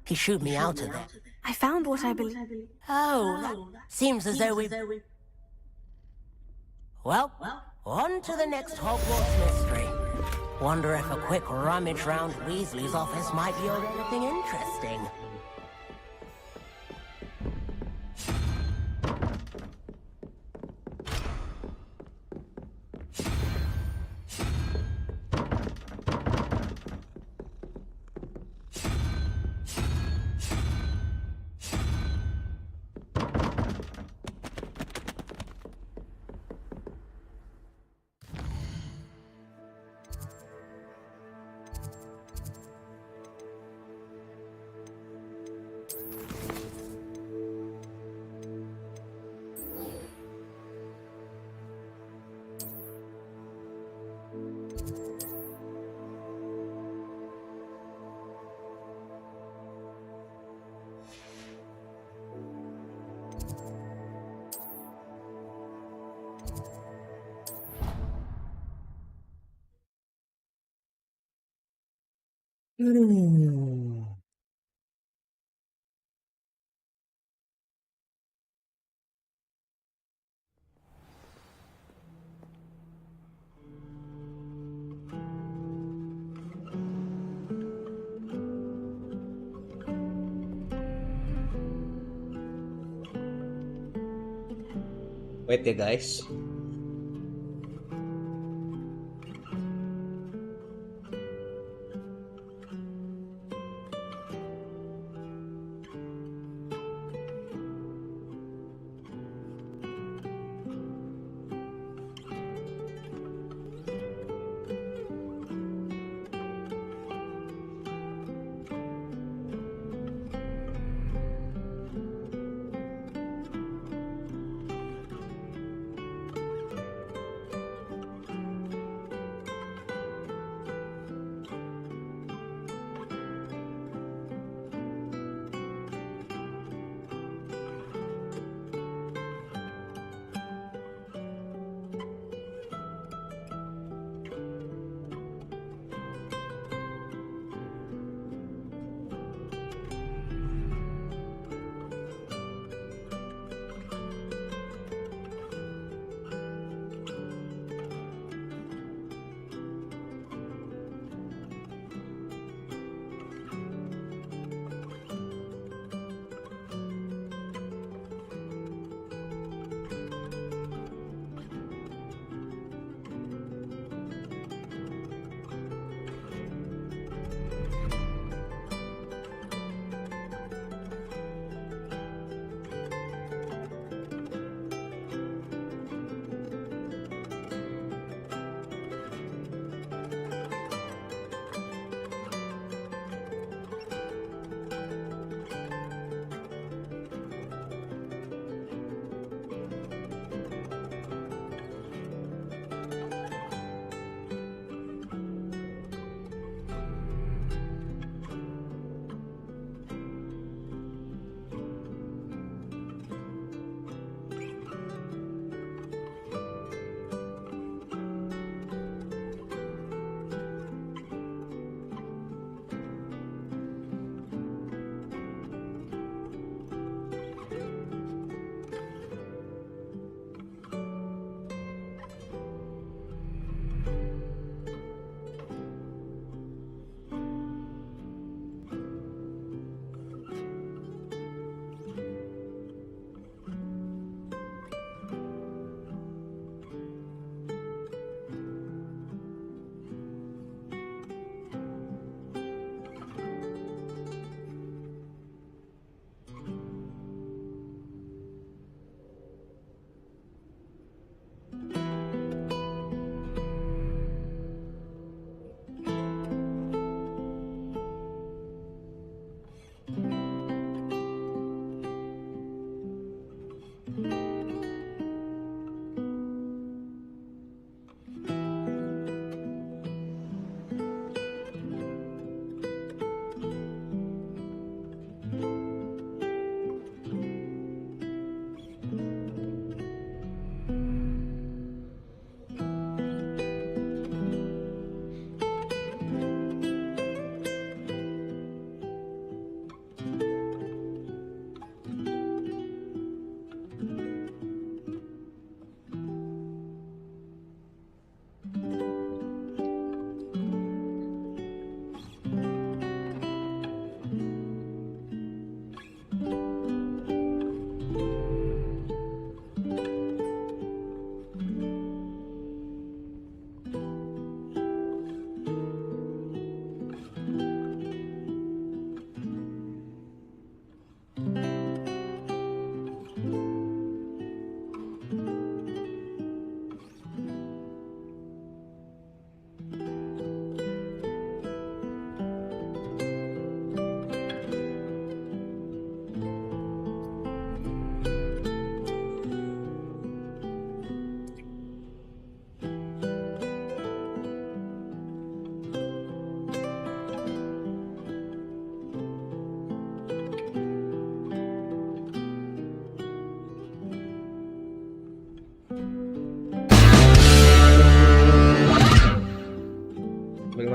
He shooed me out of there. I found what I believe. Oh, that seems as though we've... Well, on to the next Hogwarts mystery. Wonder if a quick rummage round Weasley's office might yield anything interesting. Wait ya guys.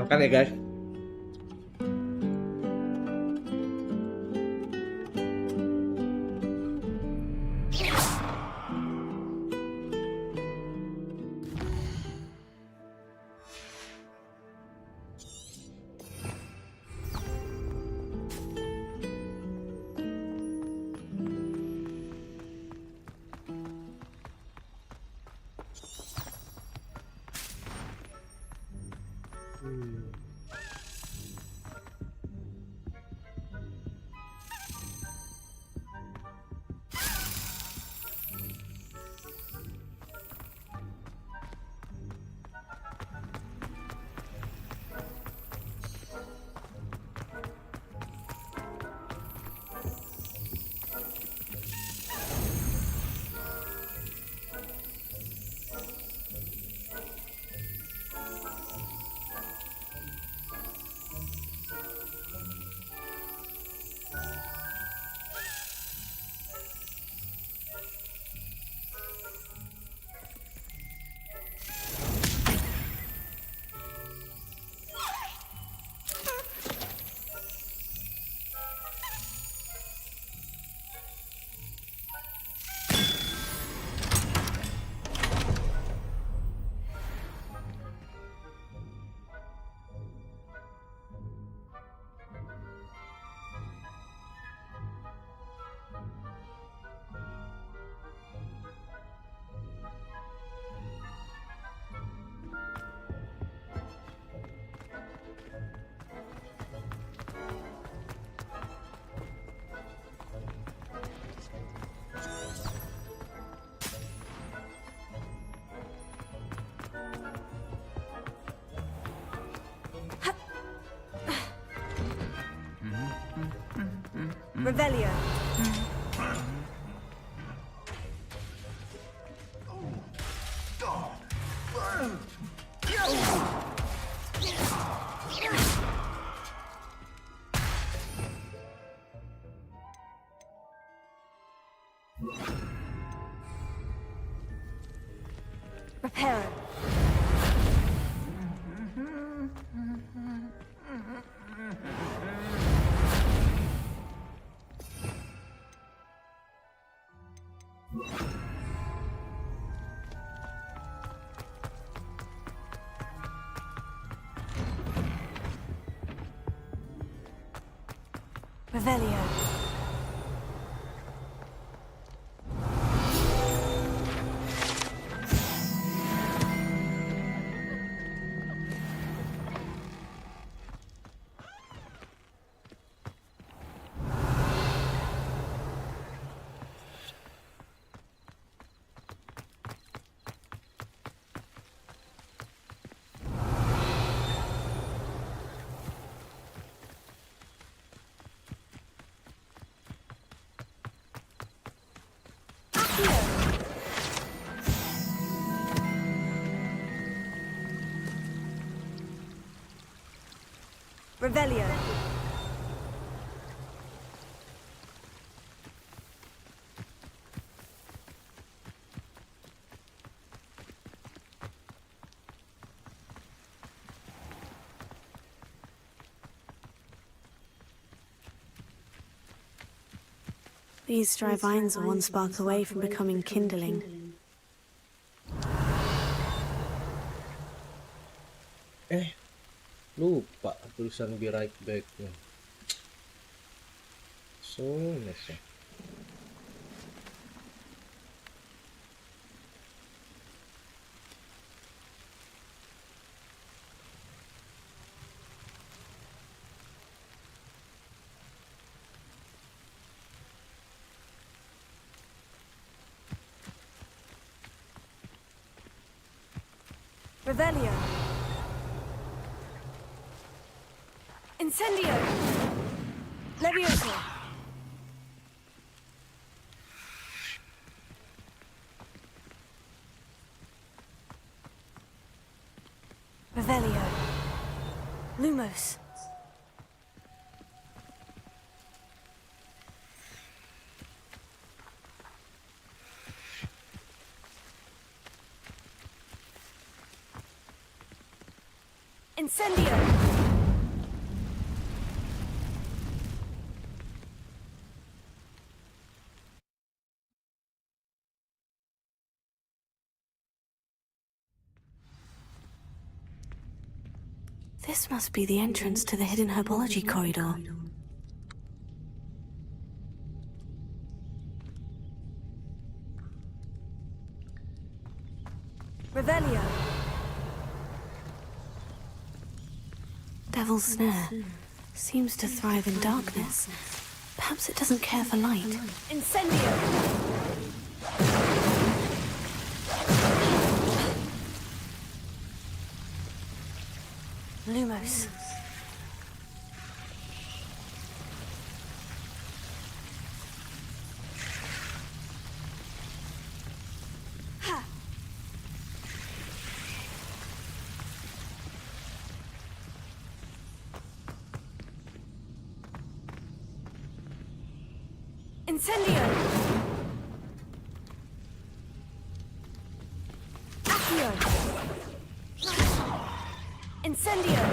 Makan ya guys. Revelio. Reparo. Revelio. Revelio. These dry vines are one spark away from becoming kindling. Lupa tulisan be right back nya. So, next. Revelio. Incendio. Levioso. Revelio. Lumos. Incendio! This must be the entrance to the hidden herbology corridor. Revelio! Devil's Snare seems to thrive in darkness. Perhaps it doesn't care for light. Incendio! Lumos. Incendio! Accio! Incendio!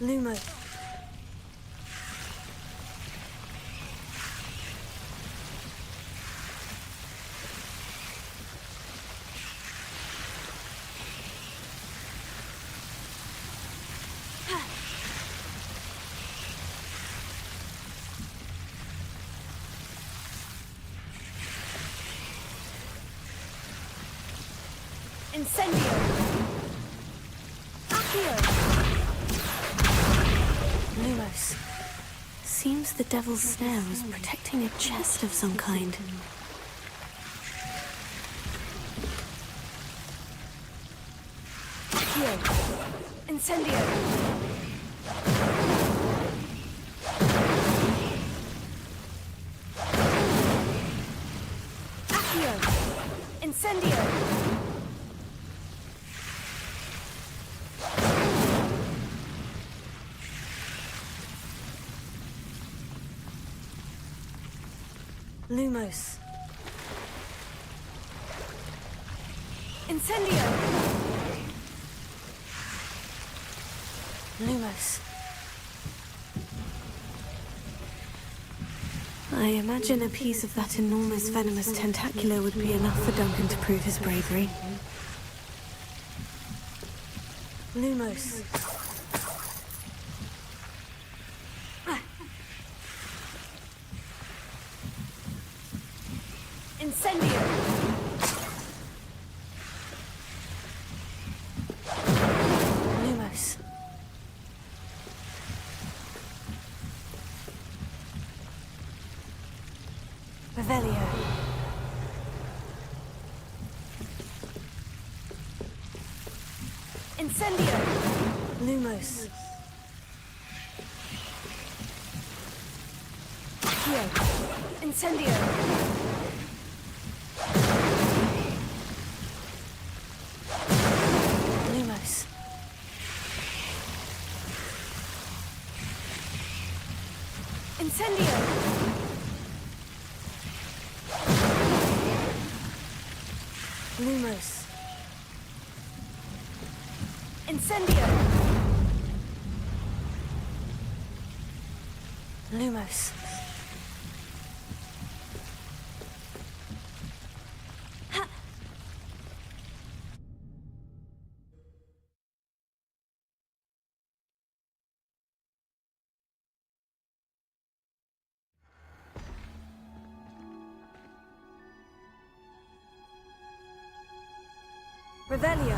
Lumo. Incendio! Accio! Lumos. Seems the Devil's Snare was protecting a chest of some kind. Accio! Incendio! Accio! Incendio! Lumos. Incendio! Lumos. I imagine a piece of that enormous venomous tentacular would be enough for Duncan to prove his bravery. Lumos. Incendio! Lumos. Revelio. Incendio! Lumos. Accio! Incendio! Lumos. Incendio! Lumos. Incendio! Lumos. Revelio.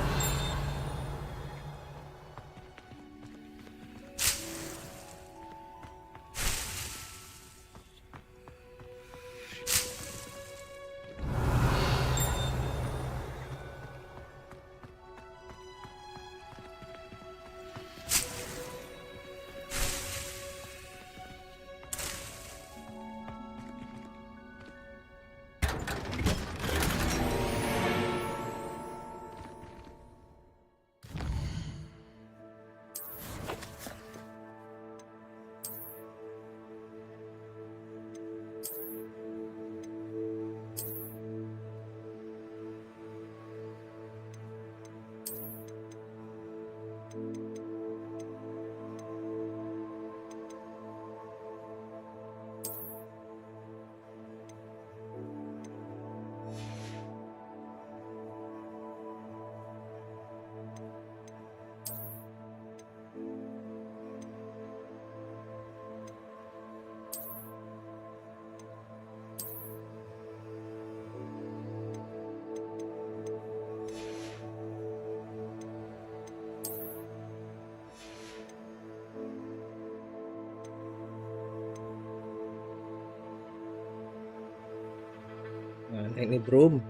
Nah, teknik broom.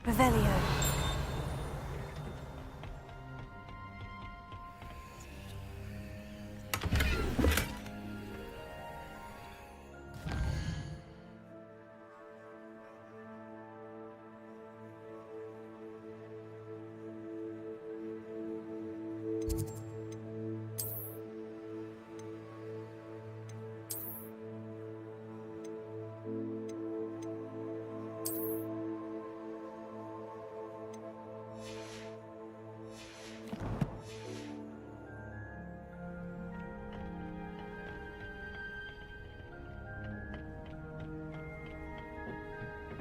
Revelio.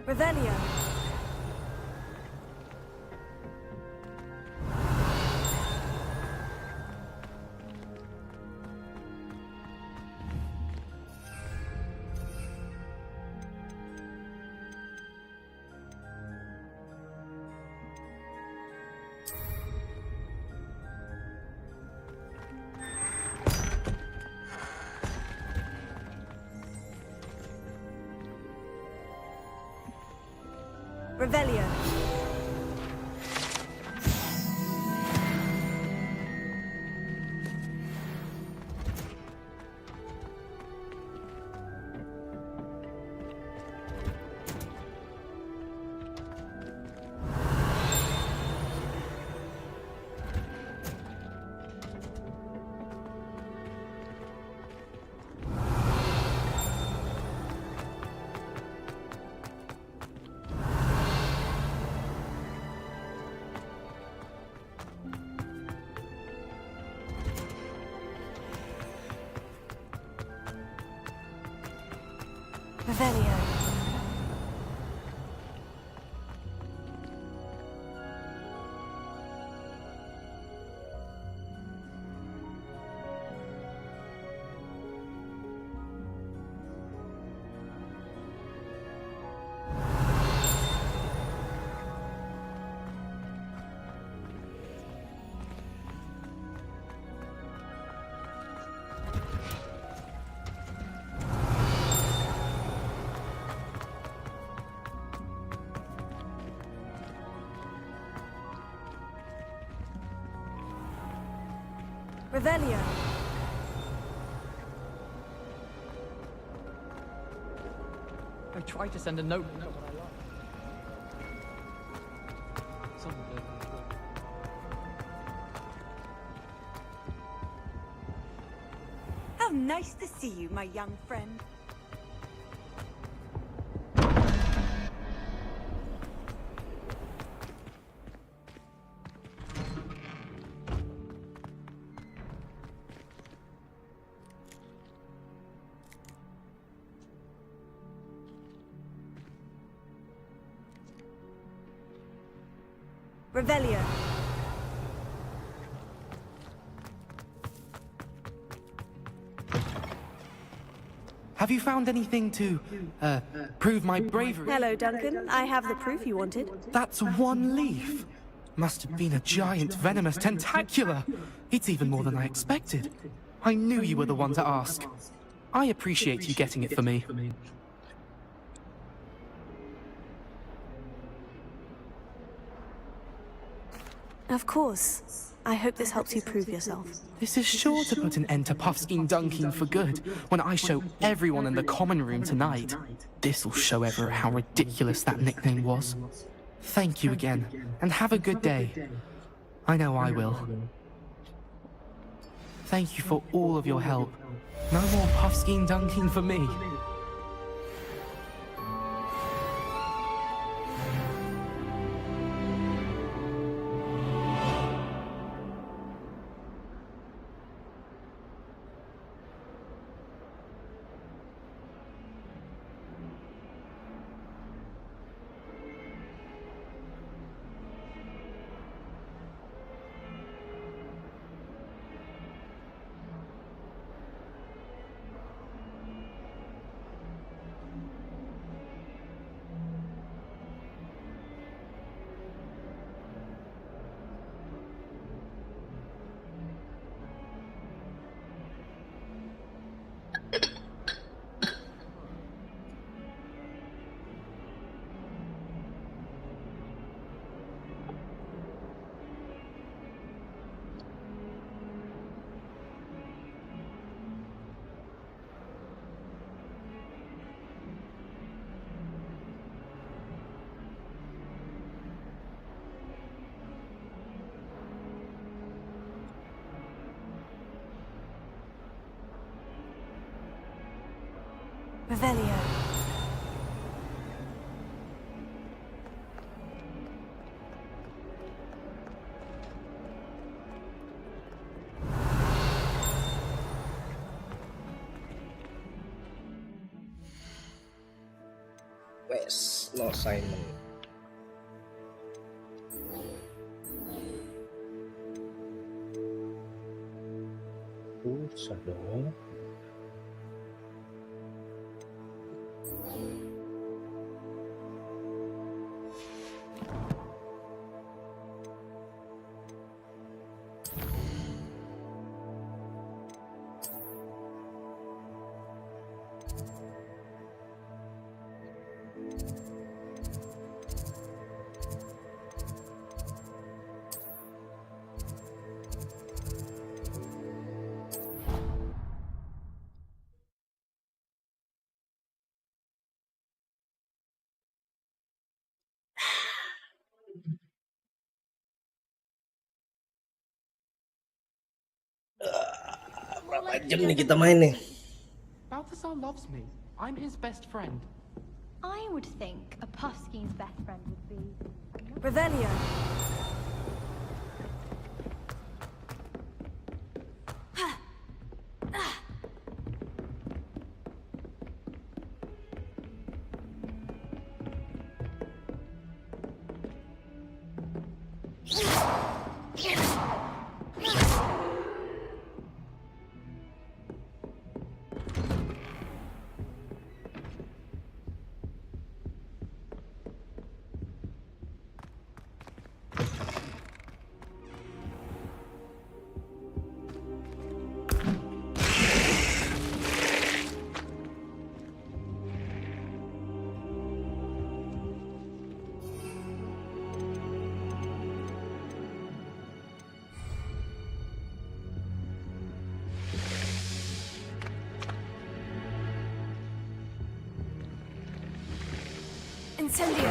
Revelio. Revelio. Revelio. Revelio. try to send a note. Something good. How nice to see you, my young friend. Revelio. Have you found anything to, prove my bravery? Hello, Duncan. I have the proof you wanted. That's one leaf. Must have been a giant venomous tentacula. It's even more than I expected. I knew you were the one to ask. I appreciate you getting it for me. Of course. I hope this helps you prove yourself. This is sure to put an end to Puffskein Dunking for good when I show everyone in the common room tonight. This'll show Everett how ridiculous that nickname was. Thank you again, and have a good day. I know I will. Thank you for all of your help. No more Puffskein Dunking for me. Revelio. Wes, no assignment. Susah dong. Berapa jam nih kita main nih? Balthazar loves me. I'm his best friend. I would think a Puffskein's best friend would be... Revelio. Incendio!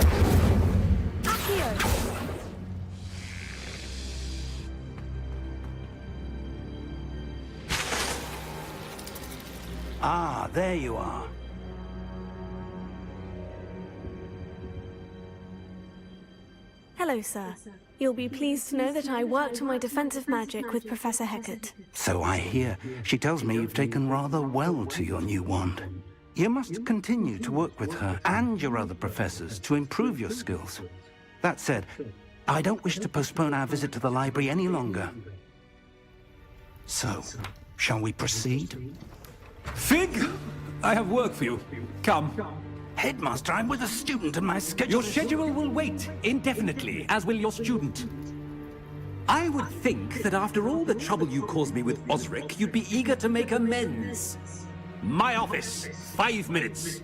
Accio! Ah, there you are. Hello, sir. You'll be pleased to know that I worked on my defensive magic with Professor Heckert. So I hear. She tells me you've taken rather well to your new wand. You must continue to work with her and your other professors to improve your skills. That said, I don't wish to postpone our visit to the library any longer. So, shall we proceed? Fig! I have work for you. Come. Headmaster, I'm with a student and my schedule... Your schedule will wait indefinitely, as will your student. I would think that after all the trouble you caused me with Osric, you'd be eager to make amends. My office, 5 minutes.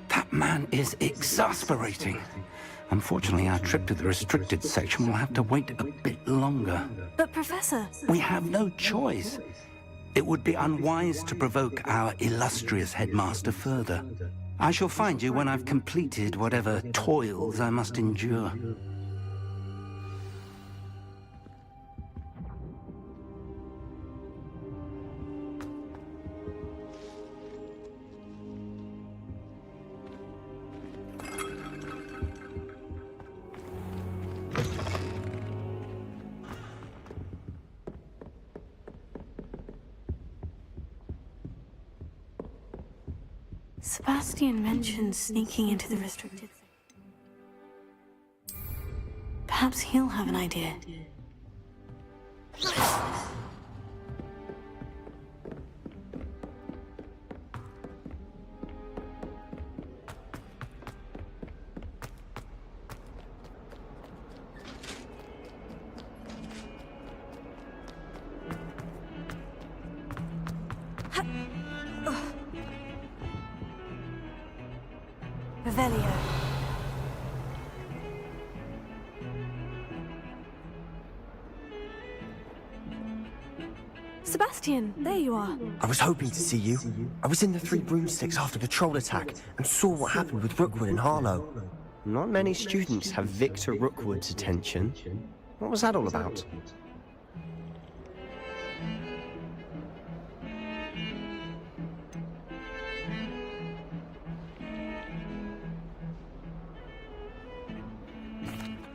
That man is exasperating. Unfortunately, our trip to the restricted section will have to wait a bit longer. But, Professor... We have no choice. It would be unwise to provoke our illustrious headmaster further. I shall find you when I've completed whatever toils I must endure. Sebastian mentioned sneaking into the restricted... Perhaps he'll have an idea. Revelio. Sebastian, there you are. I was hoping to see you. I was in the Three Broomsticks after the troll attack and saw what happened with Rookwood and Harlow. Not many students have Victor Rookwood's attention. What was that all about?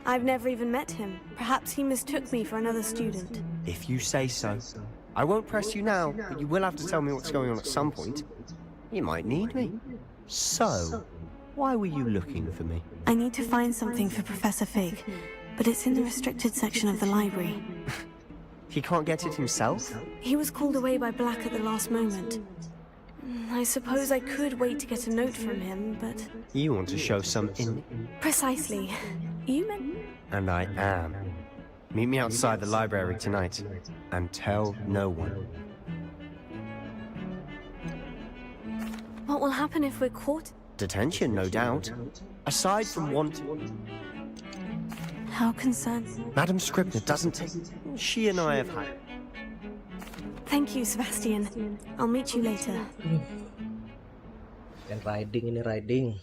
I've never even met him. Perhaps he mistook me for another student. If you say so. I won't press you now, but you will have to tell me what's going on at some point. You might need me. So, why were you looking for me? I need to find something for Professor Fig, but it's in the restricted section of the library. He can't get it himself? He was called away by Black at the last moment. I suppose I could wait to get a note from him, but... You want to show some Precisely. You meant... And I am. Meet me outside the library tonight, and tell no one. What will happen if we're caught? Detention, no doubt. Aside from How concerned? Madam Scribner doesn't take... She and I have had... Thank you, Sebastian. I'll meet you later. Dan riding ini riding.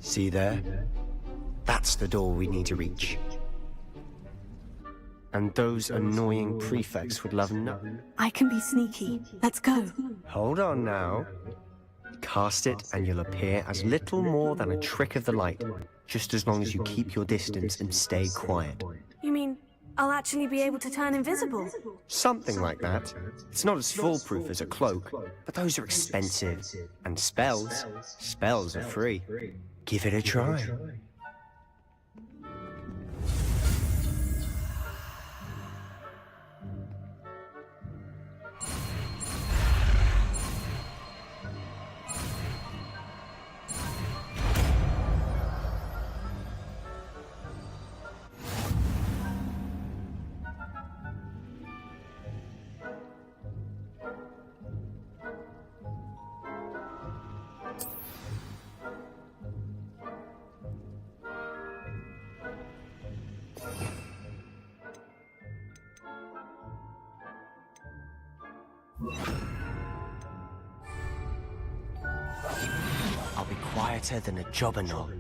See there? That's the door we need to reach. And those annoying prefects would love no... I can be sneaky. Let's go. Hold on now. Cast it and you'll appear as little more than a trick of the light, just as long as you keep your distance and stay quiet. You mean I'll actually be able to turn invisible? Something like that. It's not as foolproof as a cloak, but those are expensive. And spells are free. Give it a try. quieter than a jobberknoll.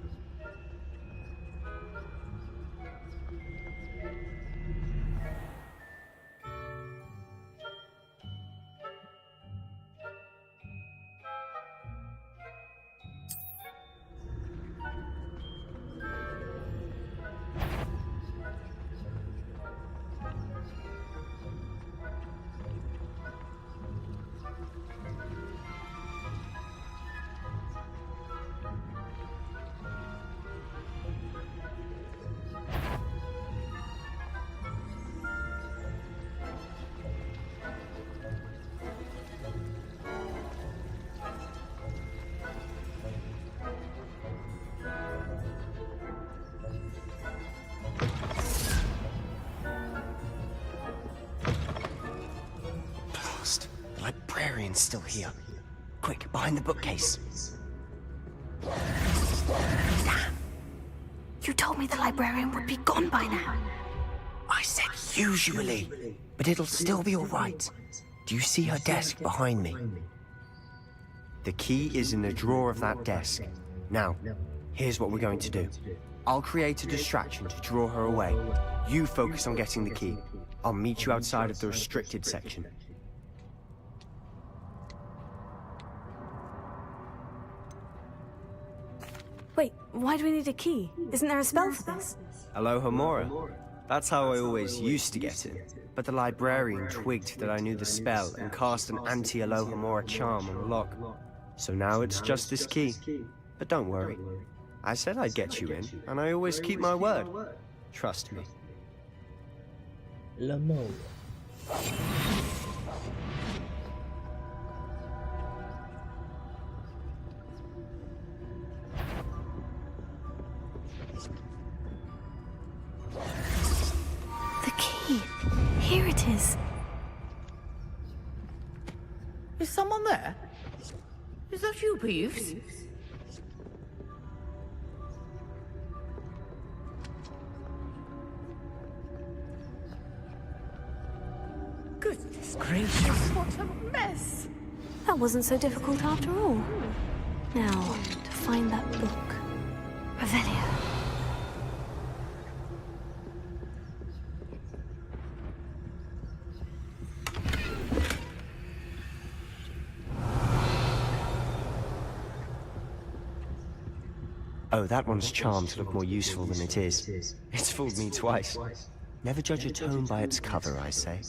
The librarian's still here. Quick, behind the bookcase. You told me the librarian would be gone by now. I said usually, but it'll still be all right. Do you see her desk behind me? The key is in the drawer of that desk. Now, here's what we're going to do. I'll create a distraction to draw her away. You focus on getting the key. I'll meet you outside of the restricted section. Wait, why do we need a key? Isn't there a spell for this? Alohomora. That's how I always used to get it. But the librarian twigged that I knew the spell and cast an anti-Alohomora charm on the lock. So now it's just this key. But don't worry. I said I'd get you in, and I always keep my word. Trust me. Lamo. The key. Here it is. Is someone there? Is that you, Peeves? Goodness gracious, what a mess! That wasn't so difficult after all. Now, to find that book. Revelia. Oh, that one's charmed to look more useful than it is. It's fooled me twice. Never judge a tome by its cover, I say.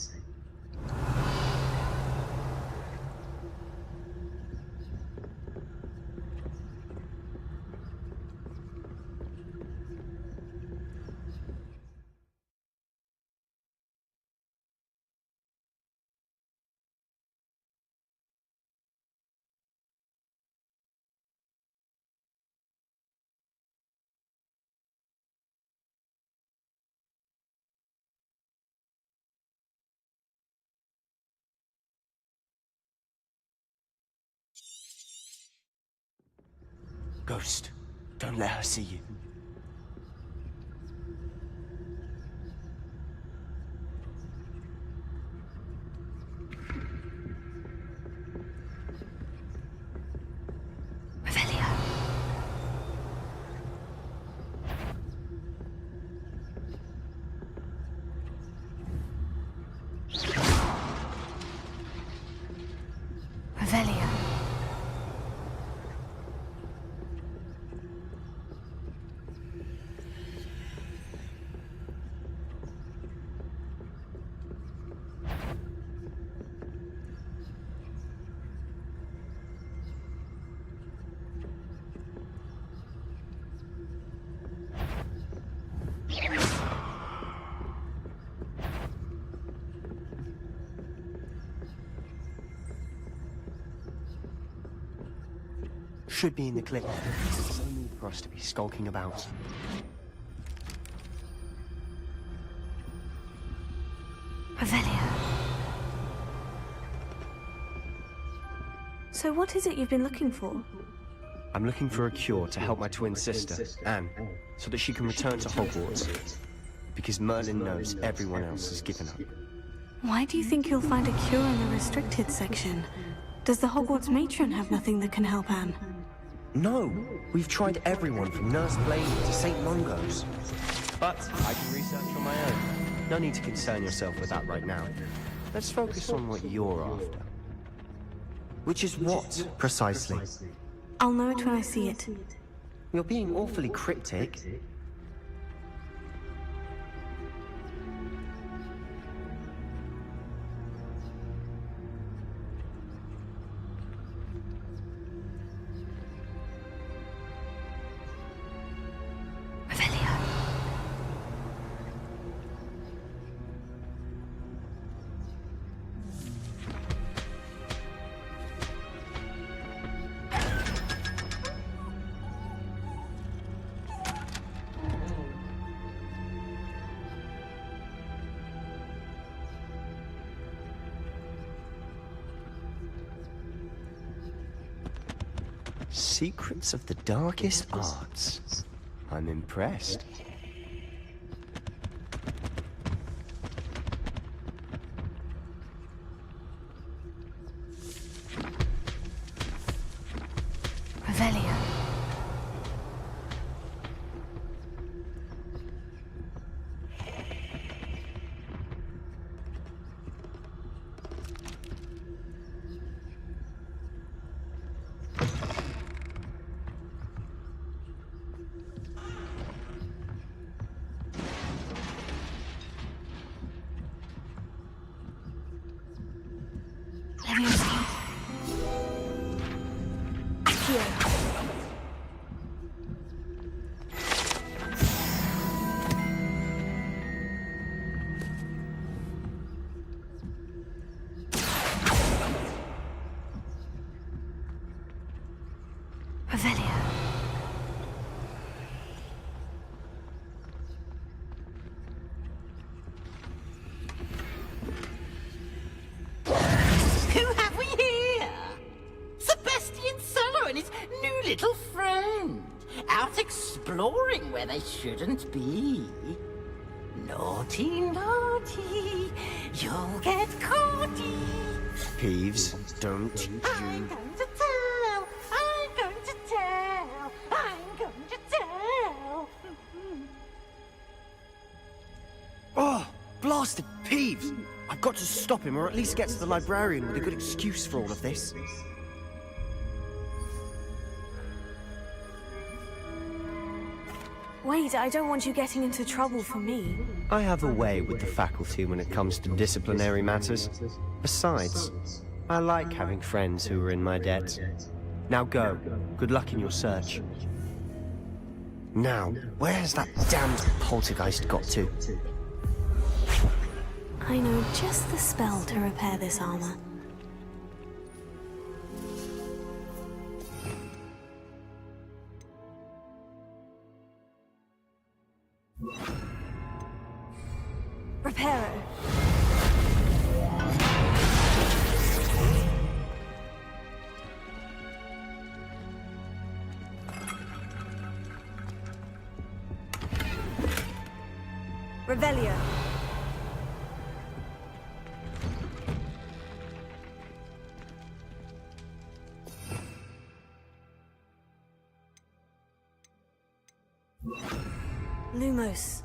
Ghost, don't let her see you. Revelia. Revelia. Should be in the clip. There's no need for us to be skulking about. Revelia. So what is it you've been looking for? I'm looking for a cure to help my twin sister, Anne, so that she can return to Hogwarts. Because Merlin knows everyone else has given up. Why do you think you'll find a cure in the restricted section? Does the Hogwarts matron have nothing that can help Anne? No, we've tried everyone from Nurse Blaney to St. Mungo's. But I can research on my own. No need to concern yourself with that right now. Let's focus on what you're after. Which is what, precisely? I'll know it when I see it. You're being awfully cryptic. Secrets of the darkest arts. I'm impressed. Revelio. Little friend, out exploring where they shouldn't be. Naughty, naughty, you'll get caughty. Peeves, don't I'm going to tell, I'm going to tell, I'm going to tell. Oh, blasted Peeves! I've got to stop him, or at least get to the librarian with a good excuse for all of this. Wait, I don't want you getting into trouble for me. I have a way with the faculty when it comes to disciplinary matters. Besides, I like having friends who are in my debt. Now go. Good luck in your search. Now, where has that damned poltergeist got to? I know just the spell to repair this armor. Reparo. Revelio. Lumos.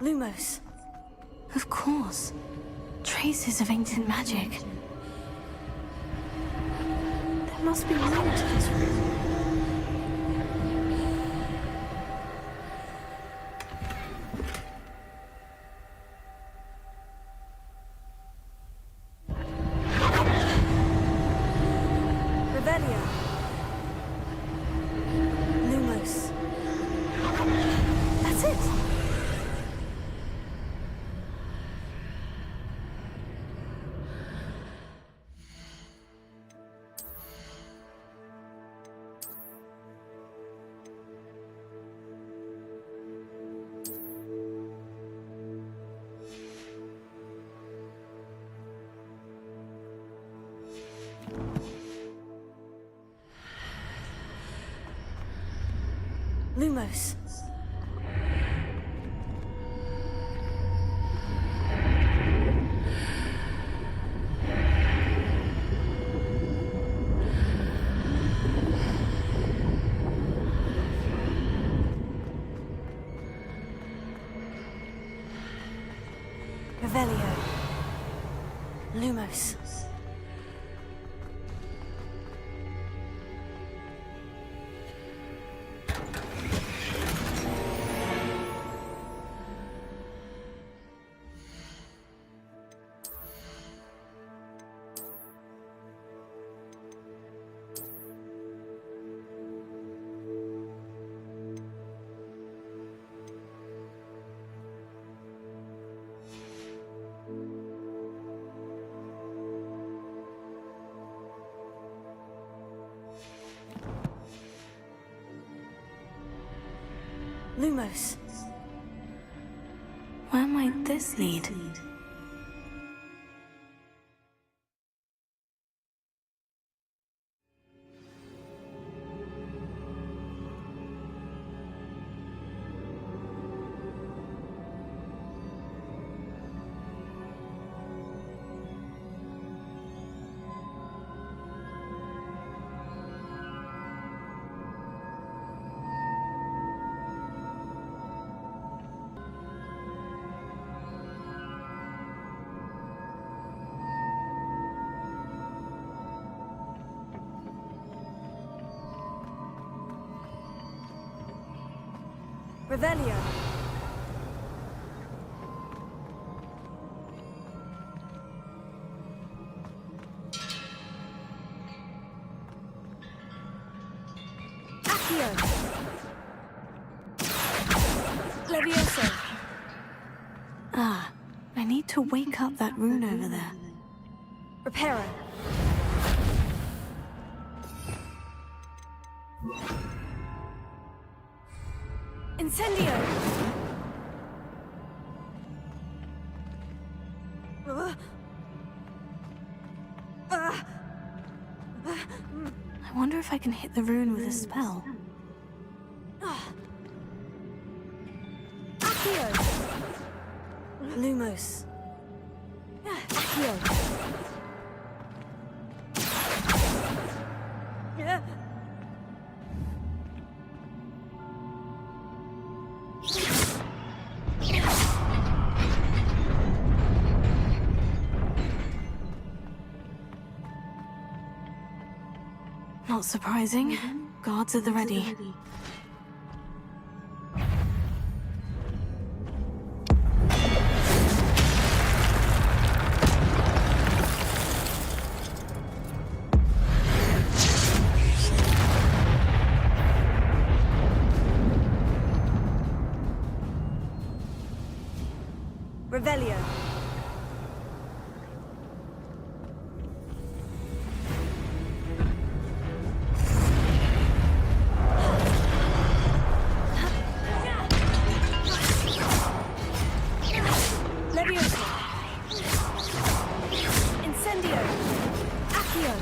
Lumos. Of course. Traces of ancient magic. There must be more to this room. Revelio. Lumos. That's it. Lumos. Revelio. Lumos. Lumos. Where might this lead? Revelio. Accio. Levioso. Ah, I need to wake up that rune over there. Reparo. Incendio. I wonder if I can hit the rune with a spell. Accio. Lumos. Accio. Not surprising. Guards at the ready. Revelio. Levioso. Incendio. Accio.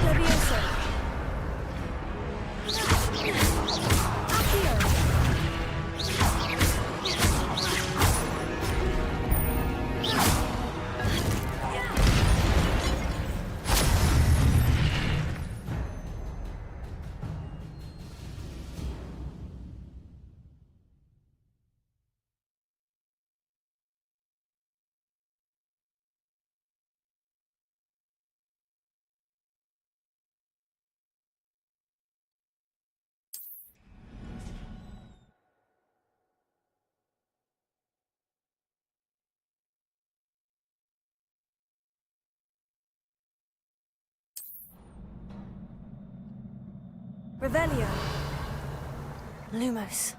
Levioso. Revelio. Lumos.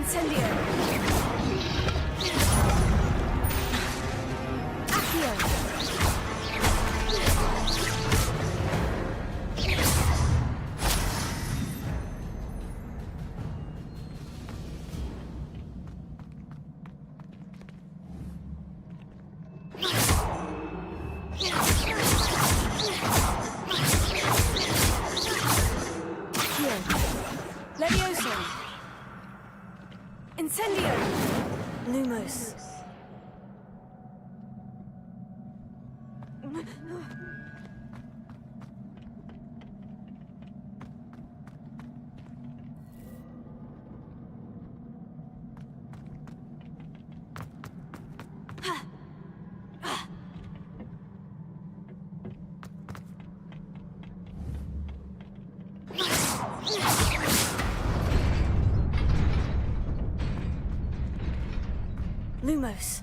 Incendio. Accio. Levioso. Incendio. Lumos. Lumos.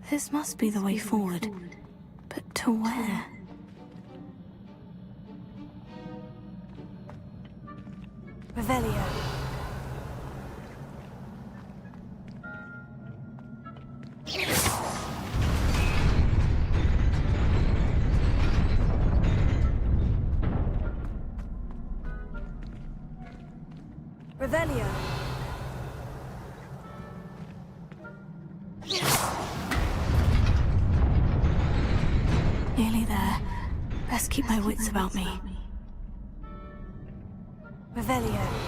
This must be the way forward. But to where? Revelio. Revelio. Nearly there. Best keep my wits about me. Revelio.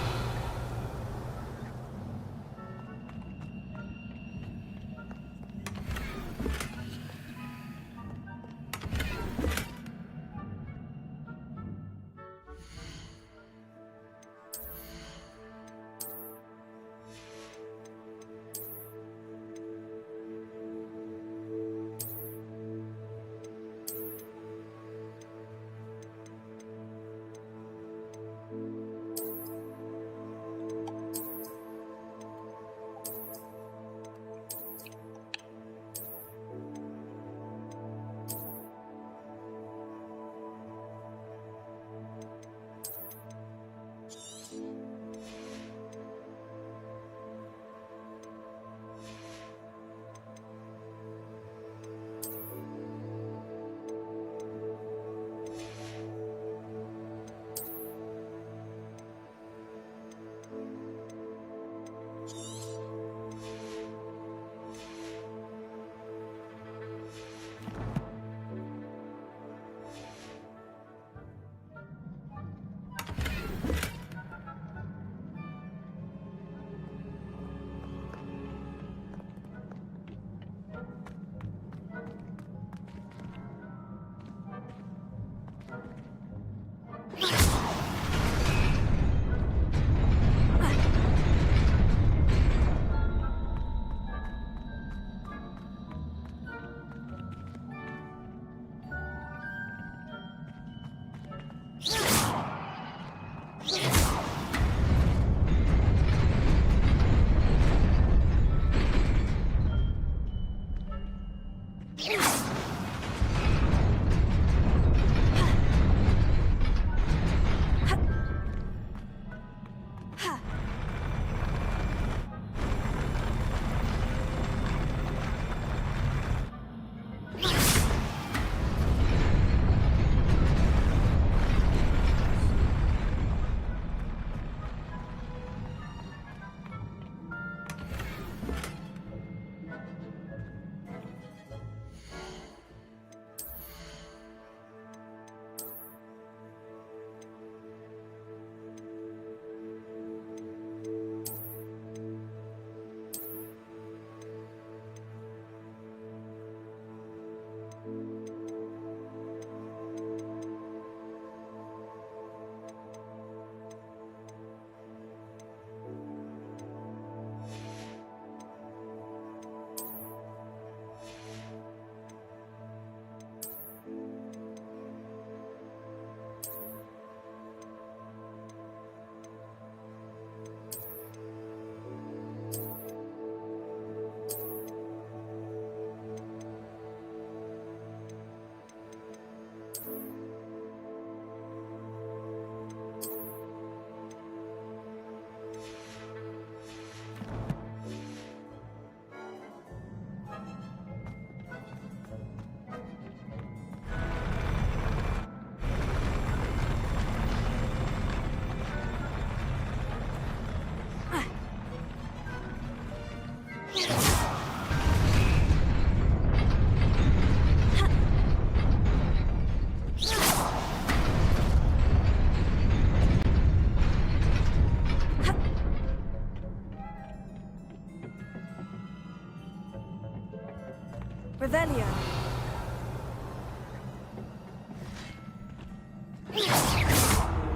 Revelio.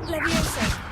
Levioso.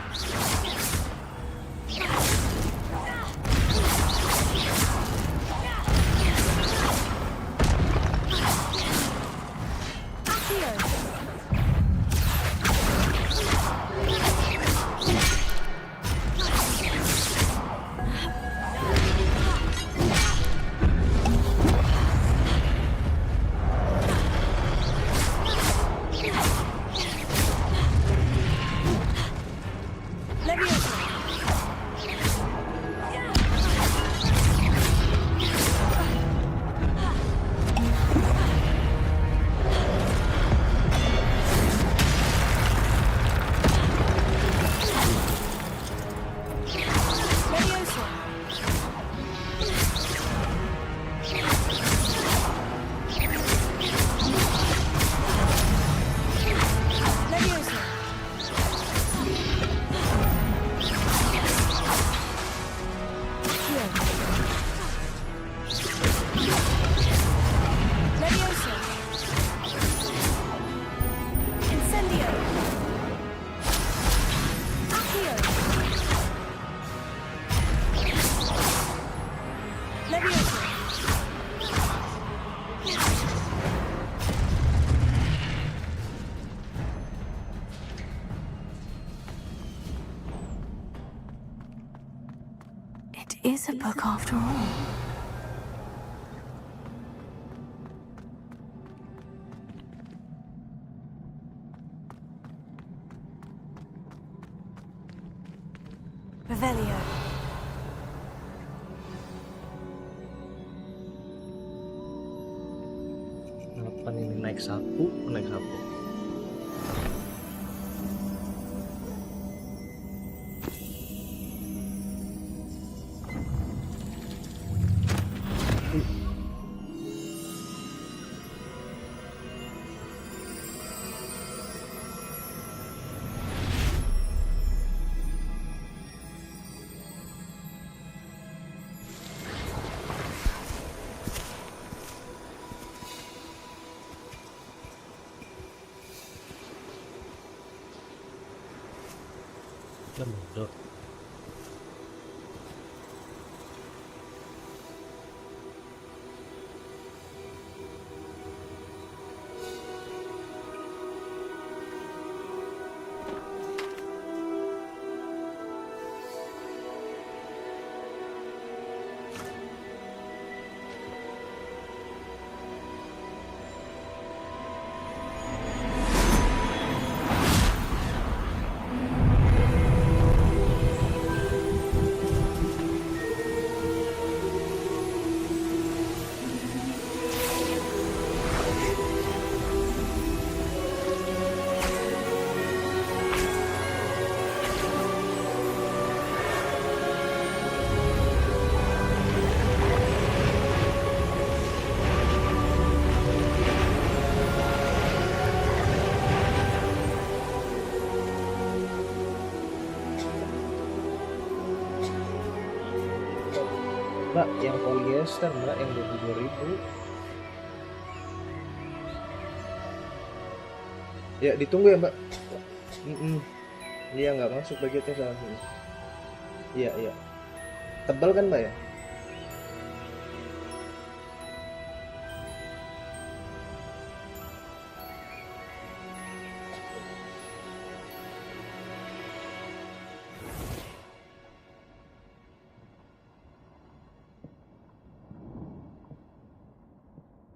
Is a book after all. Revelio. Apa ini naik satu? Naik satu. Mundur. Mbak, yang polyester mbak, yang 22.000. Ya ditunggu ya mbak. Iya nggak masuk budgetnya salah sini. Iya. Tebal kan mbak ya?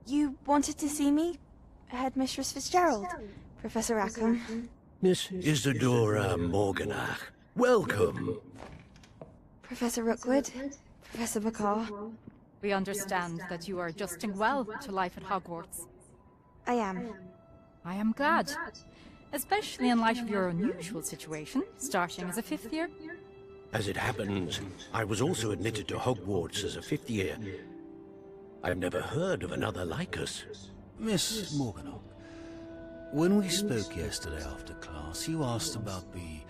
You wanted to see me? Headmistress Fitzgerald? Professor Rackham? Miss Isadora Morganach, welcome. Professor Rookwood? Professor McCaw? We understand that you are adjusting well to life at Hogwarts. I am. I am glad. Especially in light of your unusual situation, starting as a 5th year. As it happens, I was also admitted to Hogwarts as a 5th year. I've never heard of another like us. Miss Morganach, when we spoke yesterday after class, you asked about the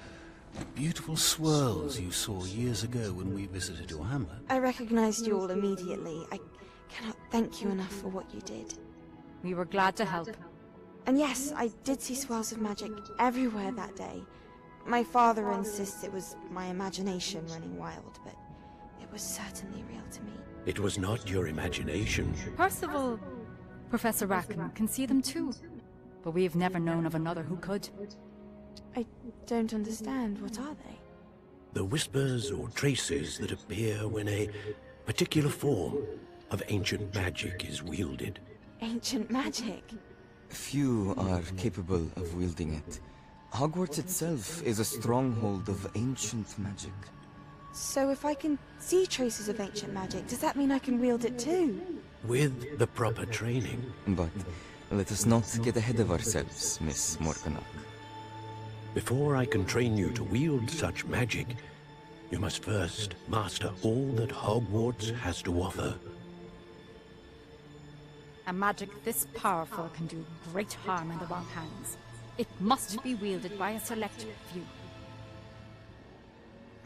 beautiful swirls you saw years ago when we visited your hamlet. I recognized you all immediately. I cannot thank you enough for what you did. We were glad to help. And yes, I did see swirls of magic everywhere that day. My father insists it was my imagination running wild, but it was certainly real to me. It was not your imagination. Percival, Professor Rackham can see them too. But we have never known of another who could. I don't understand. What are they? The whispers or traces that appear when a particular form of ancient magic is wielded. Ancient magic? Few are capable of wielding it. Hogwarts itself is a stronghold of ancient magic. So if I can see traces of ancient magic, does that mean I can wield it too? With the proper training. But let us not get ahead of ourselves, Miss Morganach. Before I can train you to wield such magic, you must first master all that Hogwarts has to offer. A magic this powerful can do great harm in the wrong hands. It must be wielded by a select few.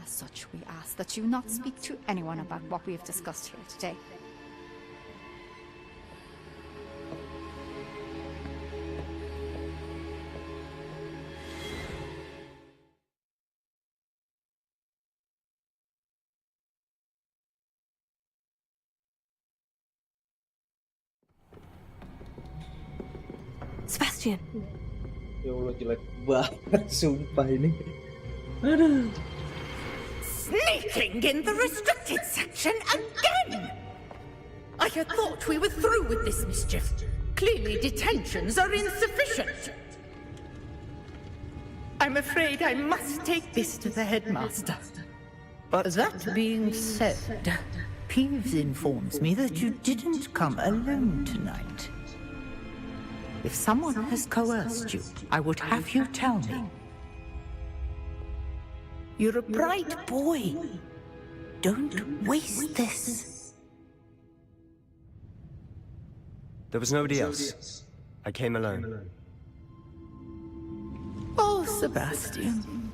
As such, we ask that you not speak to anyone about what we have discussed here today. Sebastian. Ya Allah, jelek banget sumpah ini. Aduh. Sneaking in the restricted section again! I had thought we were through with this mischief. Clearly detentions are insufficient. I'm afraid I must take this to the headmaster. But that being said, Peeves informs me that you didn't come alone tonight. If someone has coerced you, I would have you tell me. You're a bright boy. Don't waste this. There was nobody else. I came alone. Oh, Sebastian.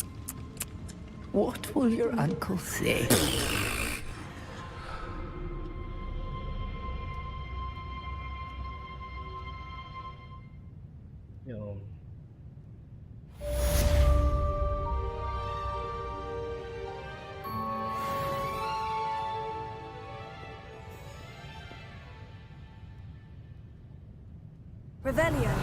What will your uncle say? Yo. Revelio.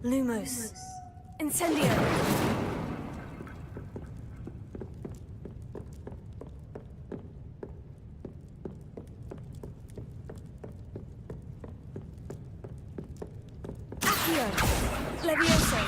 Lumos. Incendio. Accio. Levioso.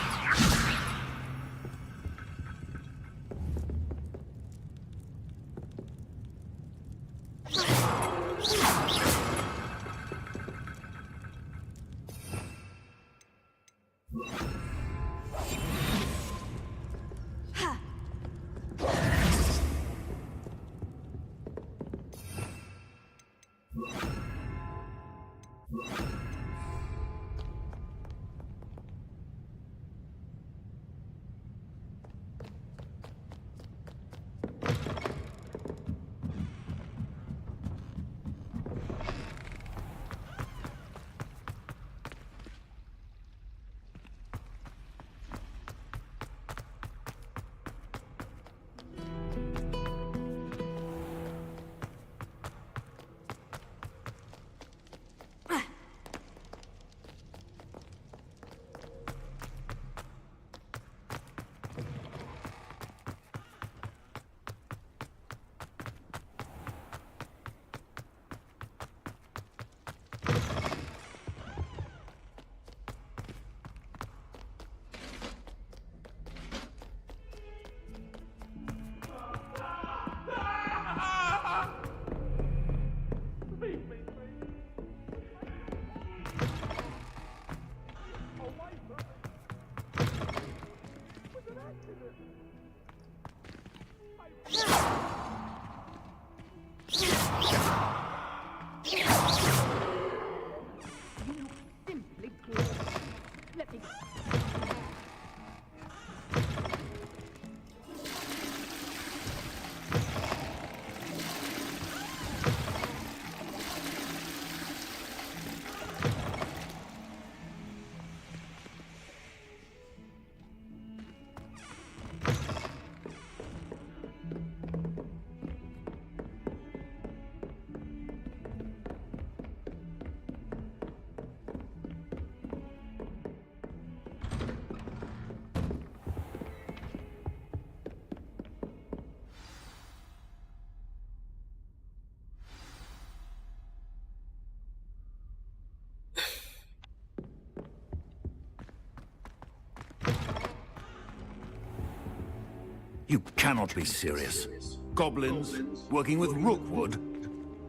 You cannot be serious. Goblins working with Rookwood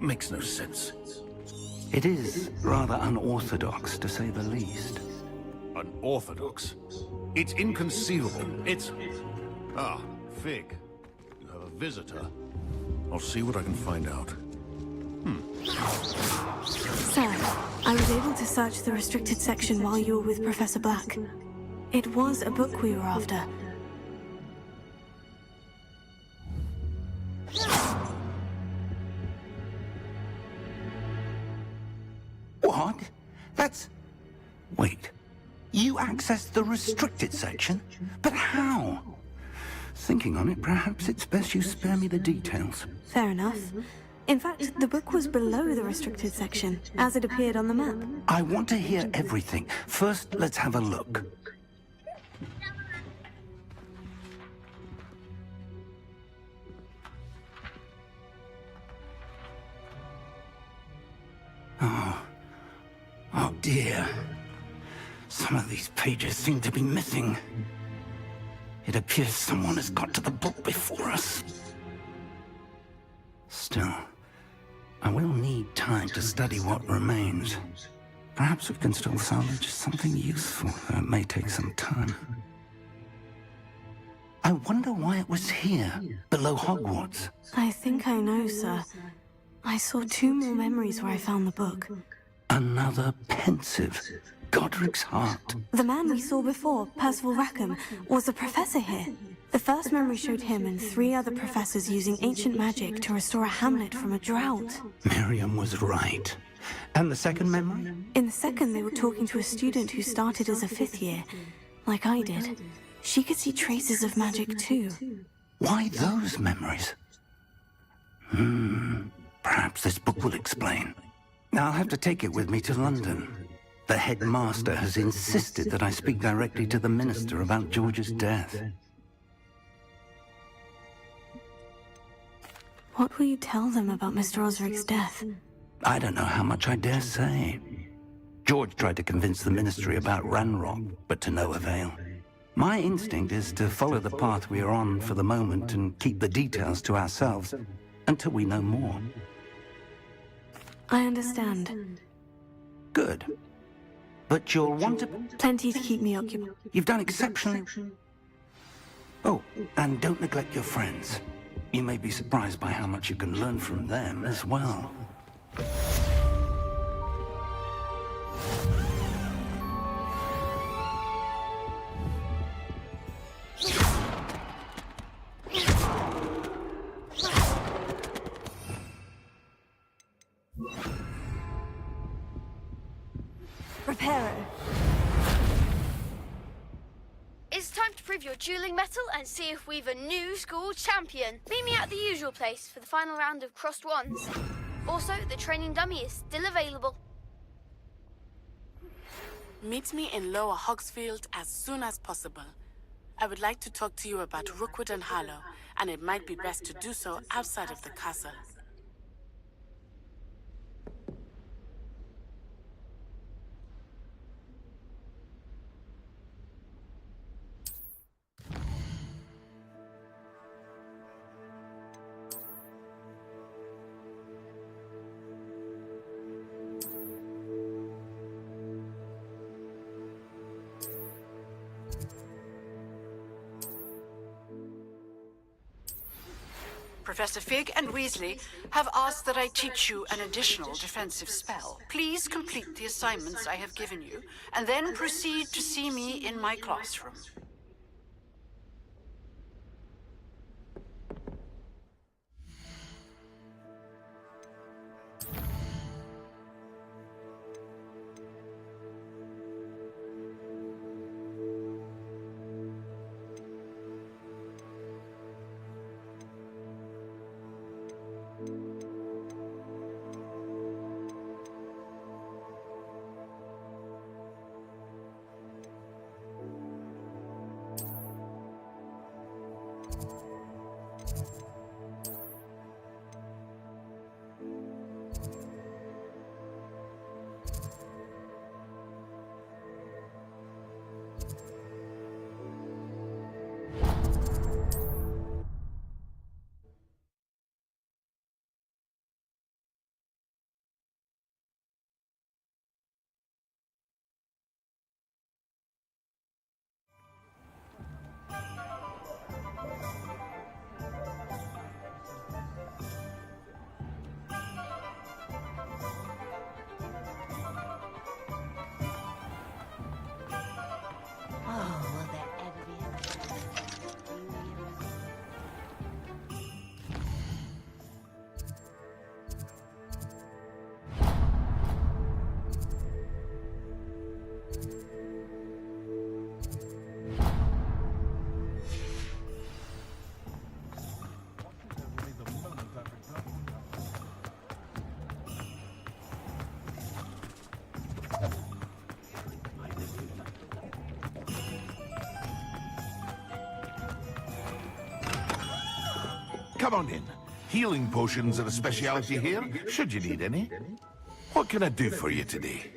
makes no sense. It is rather unorthodox, to say the least. Unorthodox? It's inconceivable. It's... Ah, Fig. You have a visitor. I'll see what I can find out. Sir, I was able to search the restricted section while you were with Professor Black. It was a book we were after. What? That's... Wait. You accessed the restricted section? But how? Thinking on it, perhaps it's best you spare me the details. Fair enough. In fact, the book was below the restricted section, as it appeared on the map. I want to hear everything. First, let's have a look. Oh dear. Some of these pages seem to be missing. It appears someone has got to the book before us. Still, I will need time to study what remains. Perhaps we can still salvage something useful, though it may take some time. I wonder why it was here, below Hogwarts. I think I know, sir. I saw 2 more memories where I found the book. Another pensive. Godric's heart. The man we saw before, Percival Rackham, was a professor here. The first memory showed him and 3 other professors using ancient magic to restore a hamlet from a drought. Miriam was right. And the second memory? In the second, they were talking to a student who started as a 5th year, like I did. She could see traces of magic too. Why those memories? Perhaps this book will explain. I'll have to take it with me to London. The headmaster has insisted that I speak directly to the minister about George's death. What will you tell them about Mr. Osric's death? I don't know how much I dare say. George tried to convince the ministry about Ranrock, but to no avail. My instinct is to follow the path we are on for the moment and keep the details to ourselves until we know more. I understand. Good. But you'll want to... Plenty to keep me occupied. You've done exceptionally... Oh, and don't neglect your friends. You may be surprised by how much you can learn from them as well. Reparo. It's time to prove your dueling mettle and see if we've a new school champion. Meet me at the usual place for the final round of crossed wands. Also, the training dummy is still available. Meet me in Lower Hogsfield as soon as possible. I would like to talk to you about Rookwood and Harlow, and it might be best to do so outside of the castle. Professor Fig and Weasley have asked that I teach you an additional defensive spell. Please complete the assignments I have given you, and then proceed to see me in my classroom. Come on in. Healing potions are a speciality here, should you need any. What can I do for you today?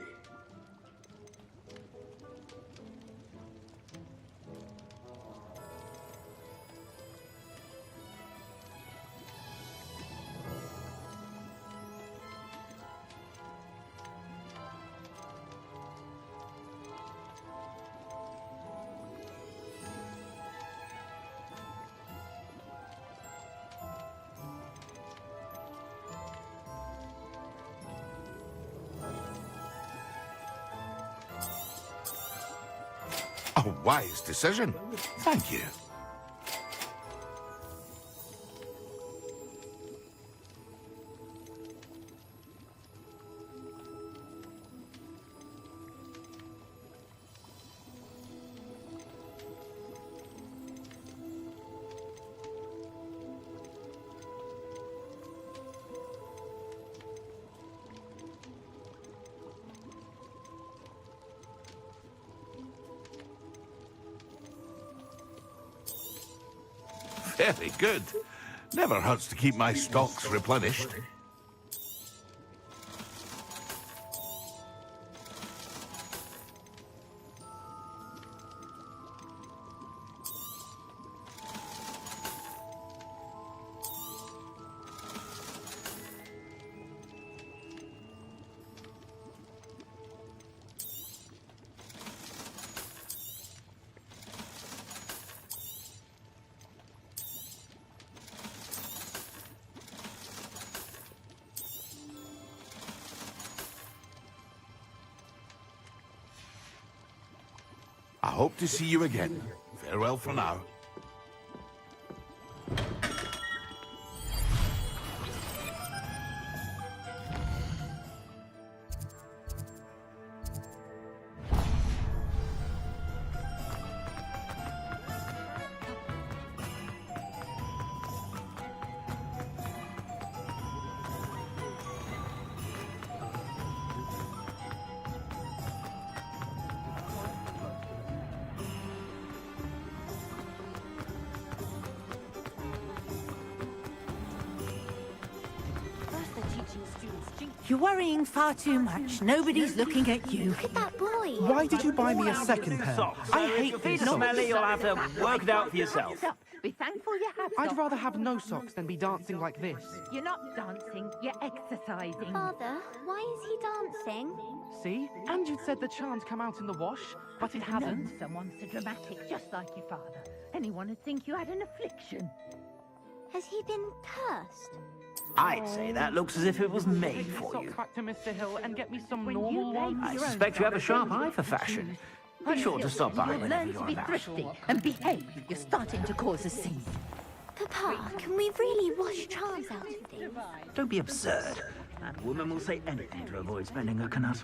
A wise decision. Thank you. Very good. Never hurts to keep my stocks replenished. I hope to see you again. Farewell for now. You're worrying far too much. Nobody's looking at you. Look at that boy. Why did you buy me a second pair? I hate these socks. Smelly, you'll have to work it out for yourself. Be thankful you have I'd socks. rather have no socks than be dancing like this. You're not dancing, you're exercising. Father, why is he dancing? See? And you'd said the charm's come out in the wash, but it hasn't. Known someone so dramatic, just like your father. Anyone would think you had an affliction. Has he been cursed? I'd say that looks as if it was made for Socks you. back to Mr. Hill and get me some normal ones. I suspect you have a sharp eye for fashion. Be sure to stop by You'll whenever learn to you're be about. thrifty and behave. You're starting to cause a scene. Papa, can we really wash charms out of these? Don't be absurd. That woman will say anything to avoid spending her canut.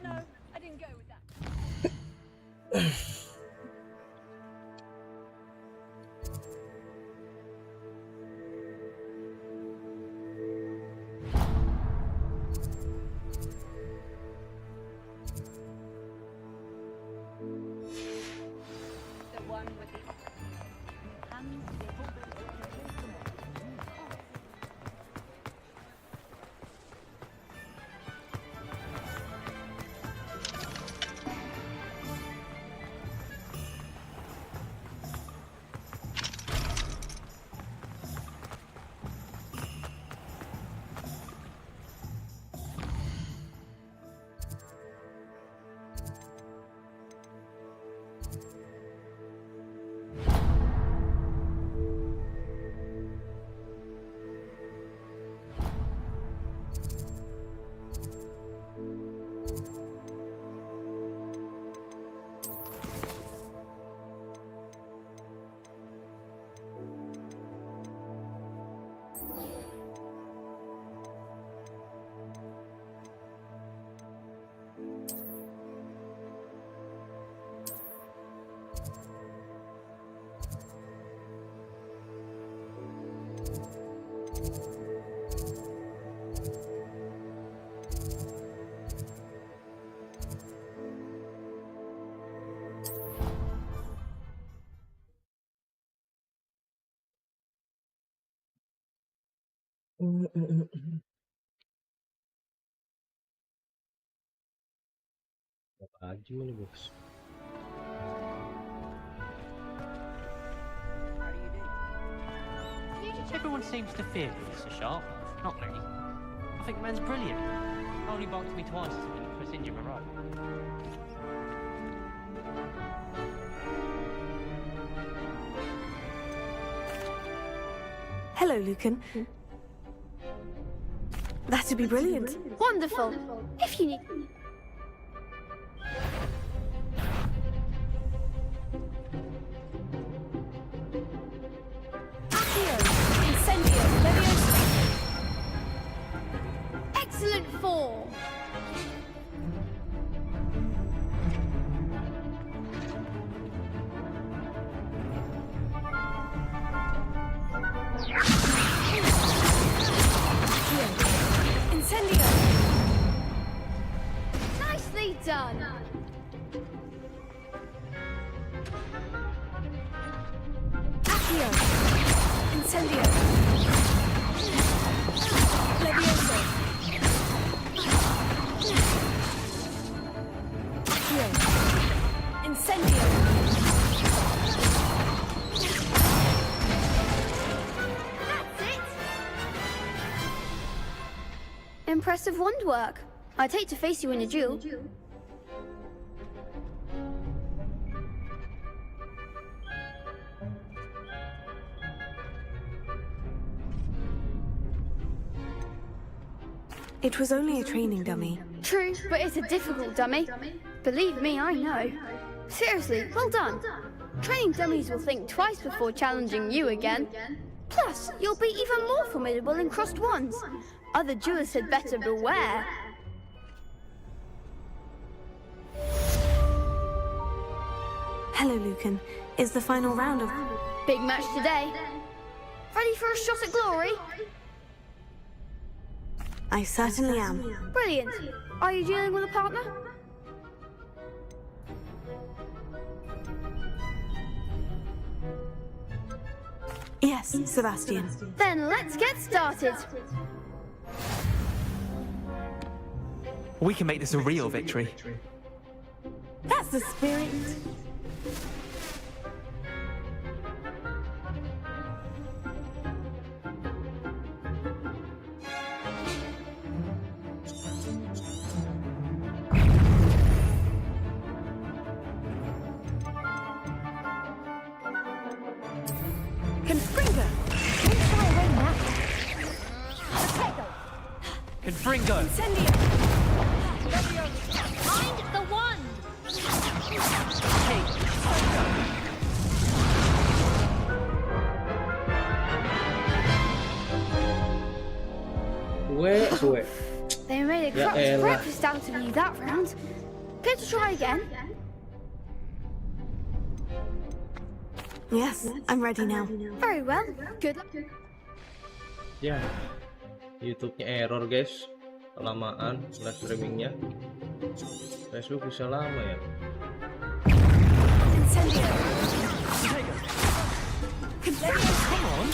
Tajam ini bos. Everyone seems to fear me, Mr. Sharp. Not me. I think the man's brilliant. Only barked me twice in Pecinta Row. Hello, Lucan. That'd be brilliant. Wonderful. If you need... Incendio, Leviosa. Excellent form. Incendio. Nicely done. Accio. Incendio. Leviosa. Accio. Incendio. Impressive wand work. I'd hate to face you in a duel. It was only a training dummy. True, but it's a difficult dummy. Believe me, I know. Seriously, well done. Training dummies will think twice before challenging you again. Plus, you'll be even more formidable in crossed wands. Other duelists had better beware. Hello, Lucan. Is the final round of... Big match today. Ready for a shot at glory? I certainly am. Brilliant. Are you dealing with a partner? Yes, Sebastian. Then let's get started. We can make this a real victory. That's the spirit. Confringo! Incendio. Mind the wand. Suwe. They made a Ya crux elah. breakfast out of you that round. Care to try again? Yes, I'm ready now. Very well. Good luck. Ya, YouTube-nya error guys, kelamaan live streamingnya. Facebook bisa lama ya. Incendio. Come on.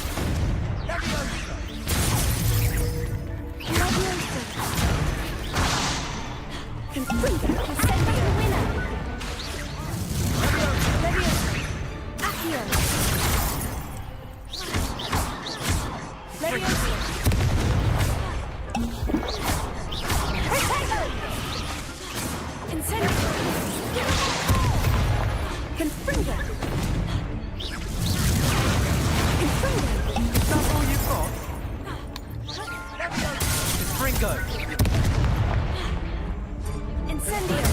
Leviosa. Confringo. Incendio. Winner. Leviosa. Accio. Leviosa. Incendio. Confringo. Confringo. That's all you've got? Confringo! Incendio.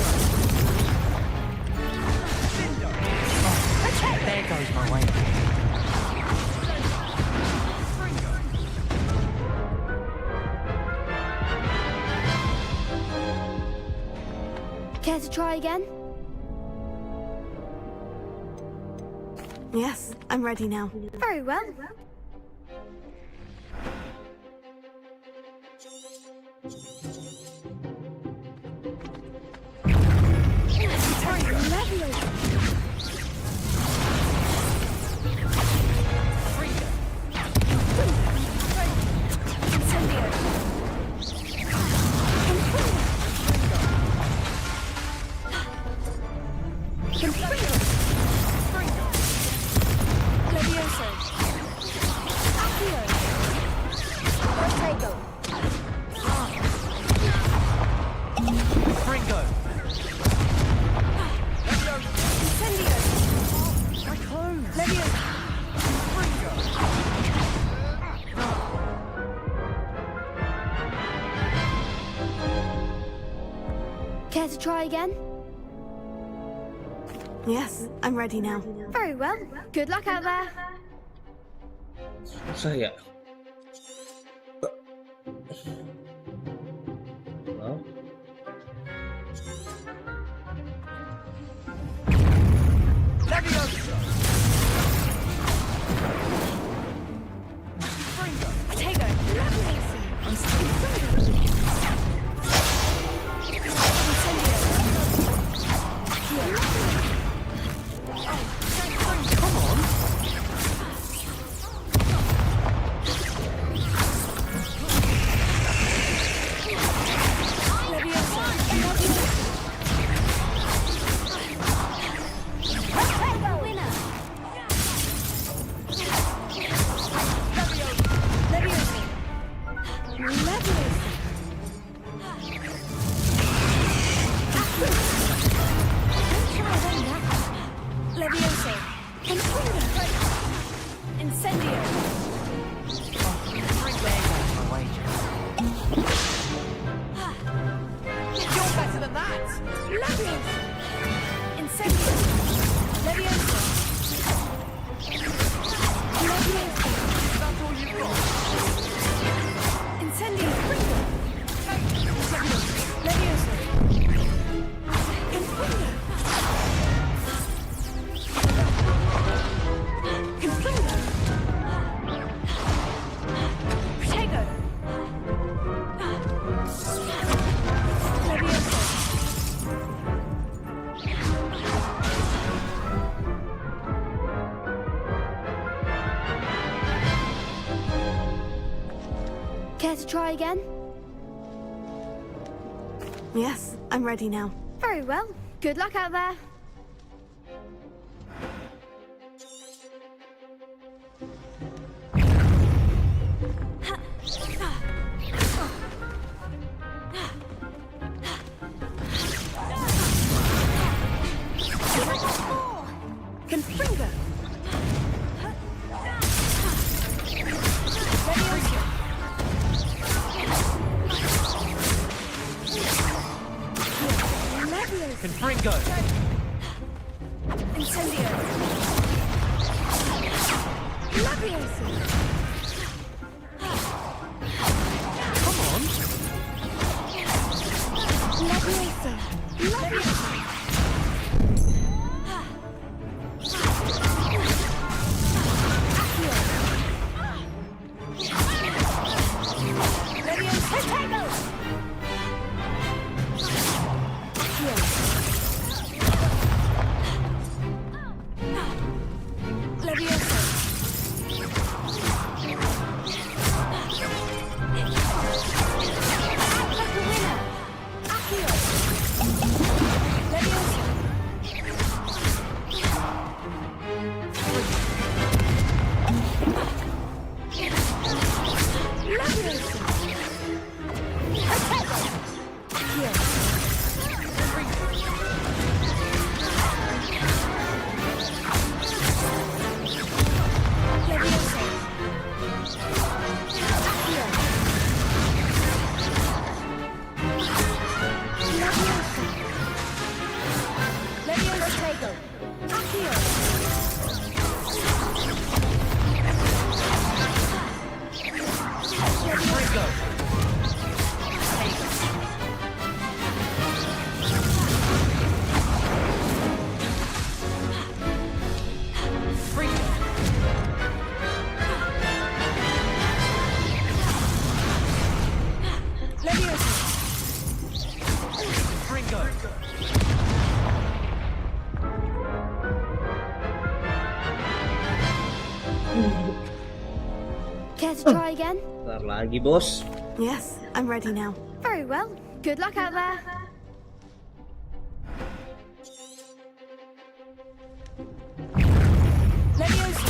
There goes my way. Care to try again? Yes, I'm ready now. Very well. Care to try again? Yes, I'm ready now. Very well. Good luck out there. Susah ya? Well. Care to try again? Yes, I'm ready now. Very well. Good luck out there. Confringo. Confringo! Incendio. Leviosa. Come on! Leviosa. Leviosa. Care to try again? Bentar lagi, bos. Yes, I'm ready now. Very well. Good luck out there. Leviosa.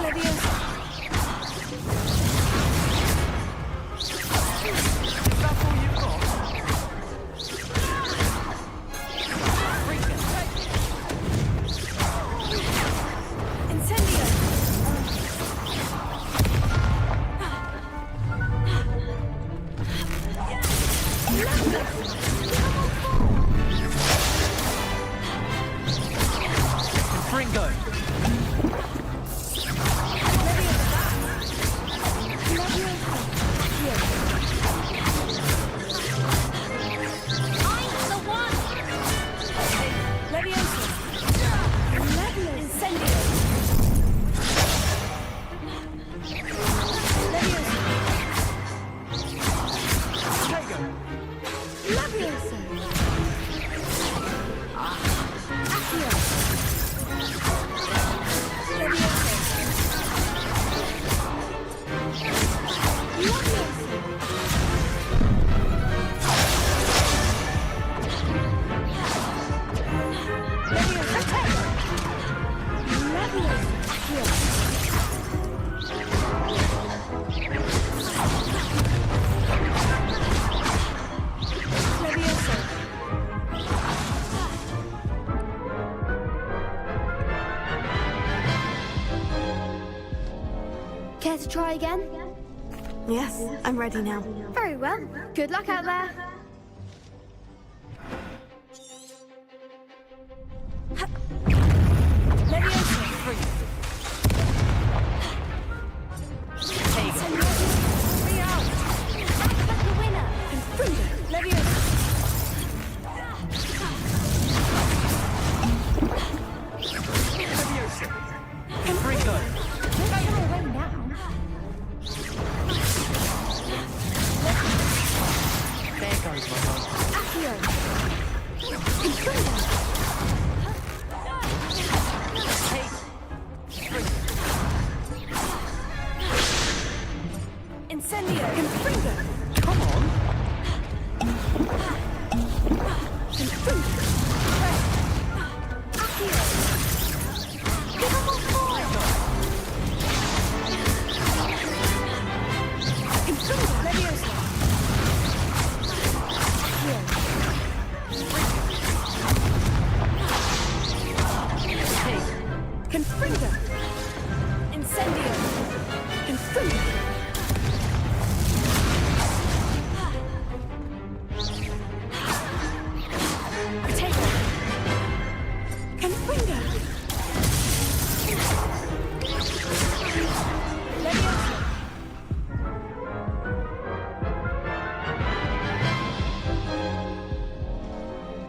Leviosa. Care to try again? Yes, I'm ready now. Very well. Good luck out there.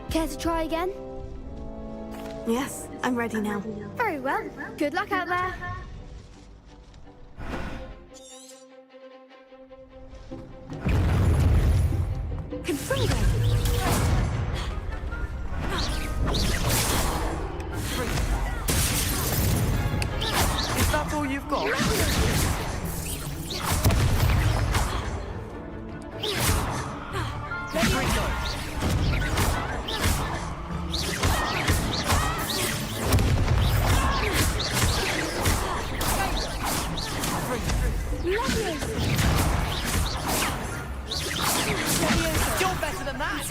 Care to try again? Yes, I'm ready now. Very well. Good luck out there. Is that all you've got? You're better than that!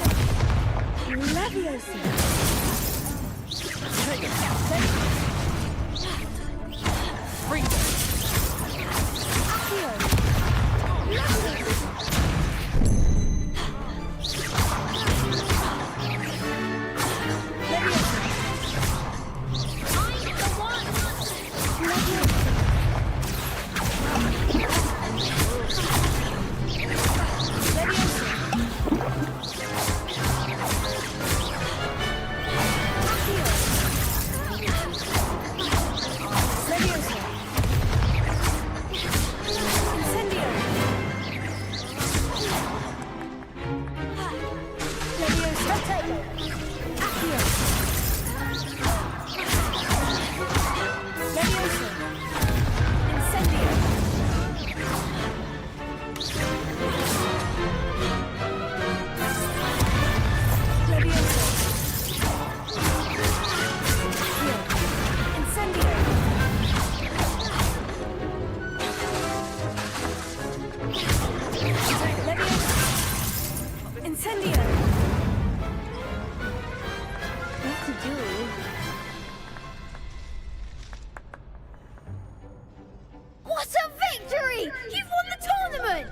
What a victory! You've won the tournament!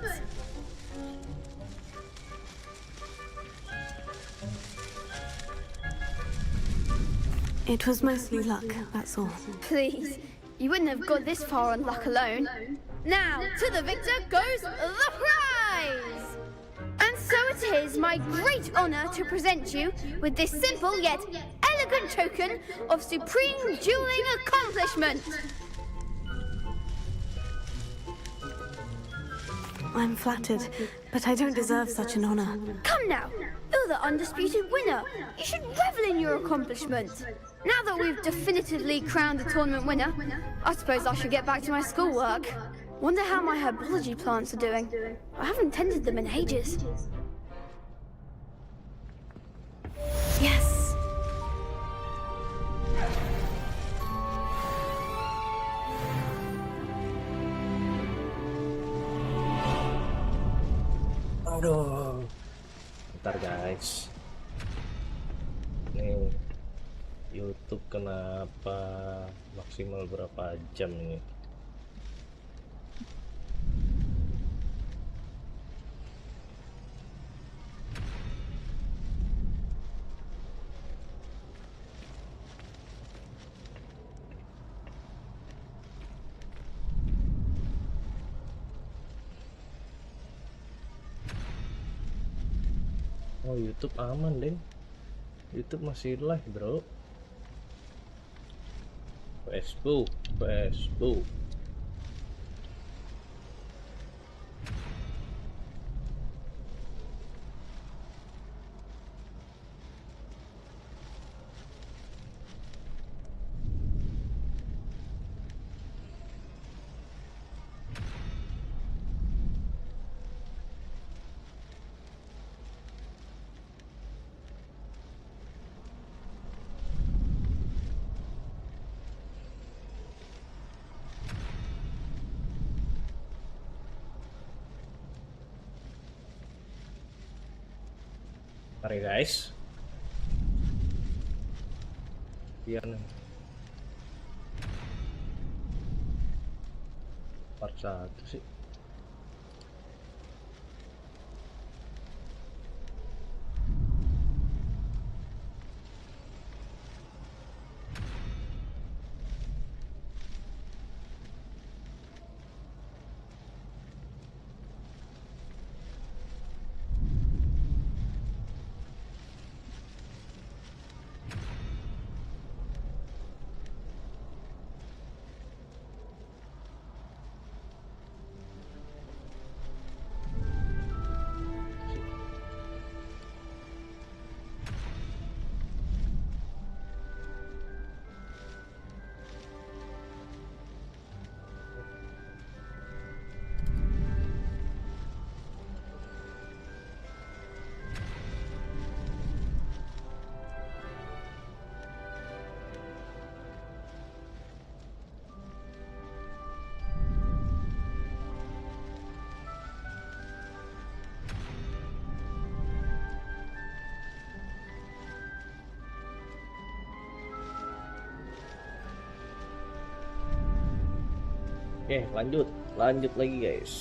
It was mostly luck, that's all. Please, you wouldn't have got this far on luck alone. Now, to the victor goes the prize! And so it is my great honor to present you with this simple yet elegant token of supreme dueling accomplishment. I'm flattered, but I don't deserve such an honor. Come now, you're the undisputed winner. You should revel in your accomplishment. Now that we've definitively crowned the tournament winner, I suppose I should get back to my schoolwork. Wonder how my herbology plants are doing. I haven't tended them in ages. Yes! Aduh. Bentar guys. Nih YouTube kenapa maksimal berapa jam ini? Oh, YouTube aman, Deng. YouTube masih live, bro. Facebook. Mari guys. Biar nih. Part 1 sih. Oke, lanjut lagi guys.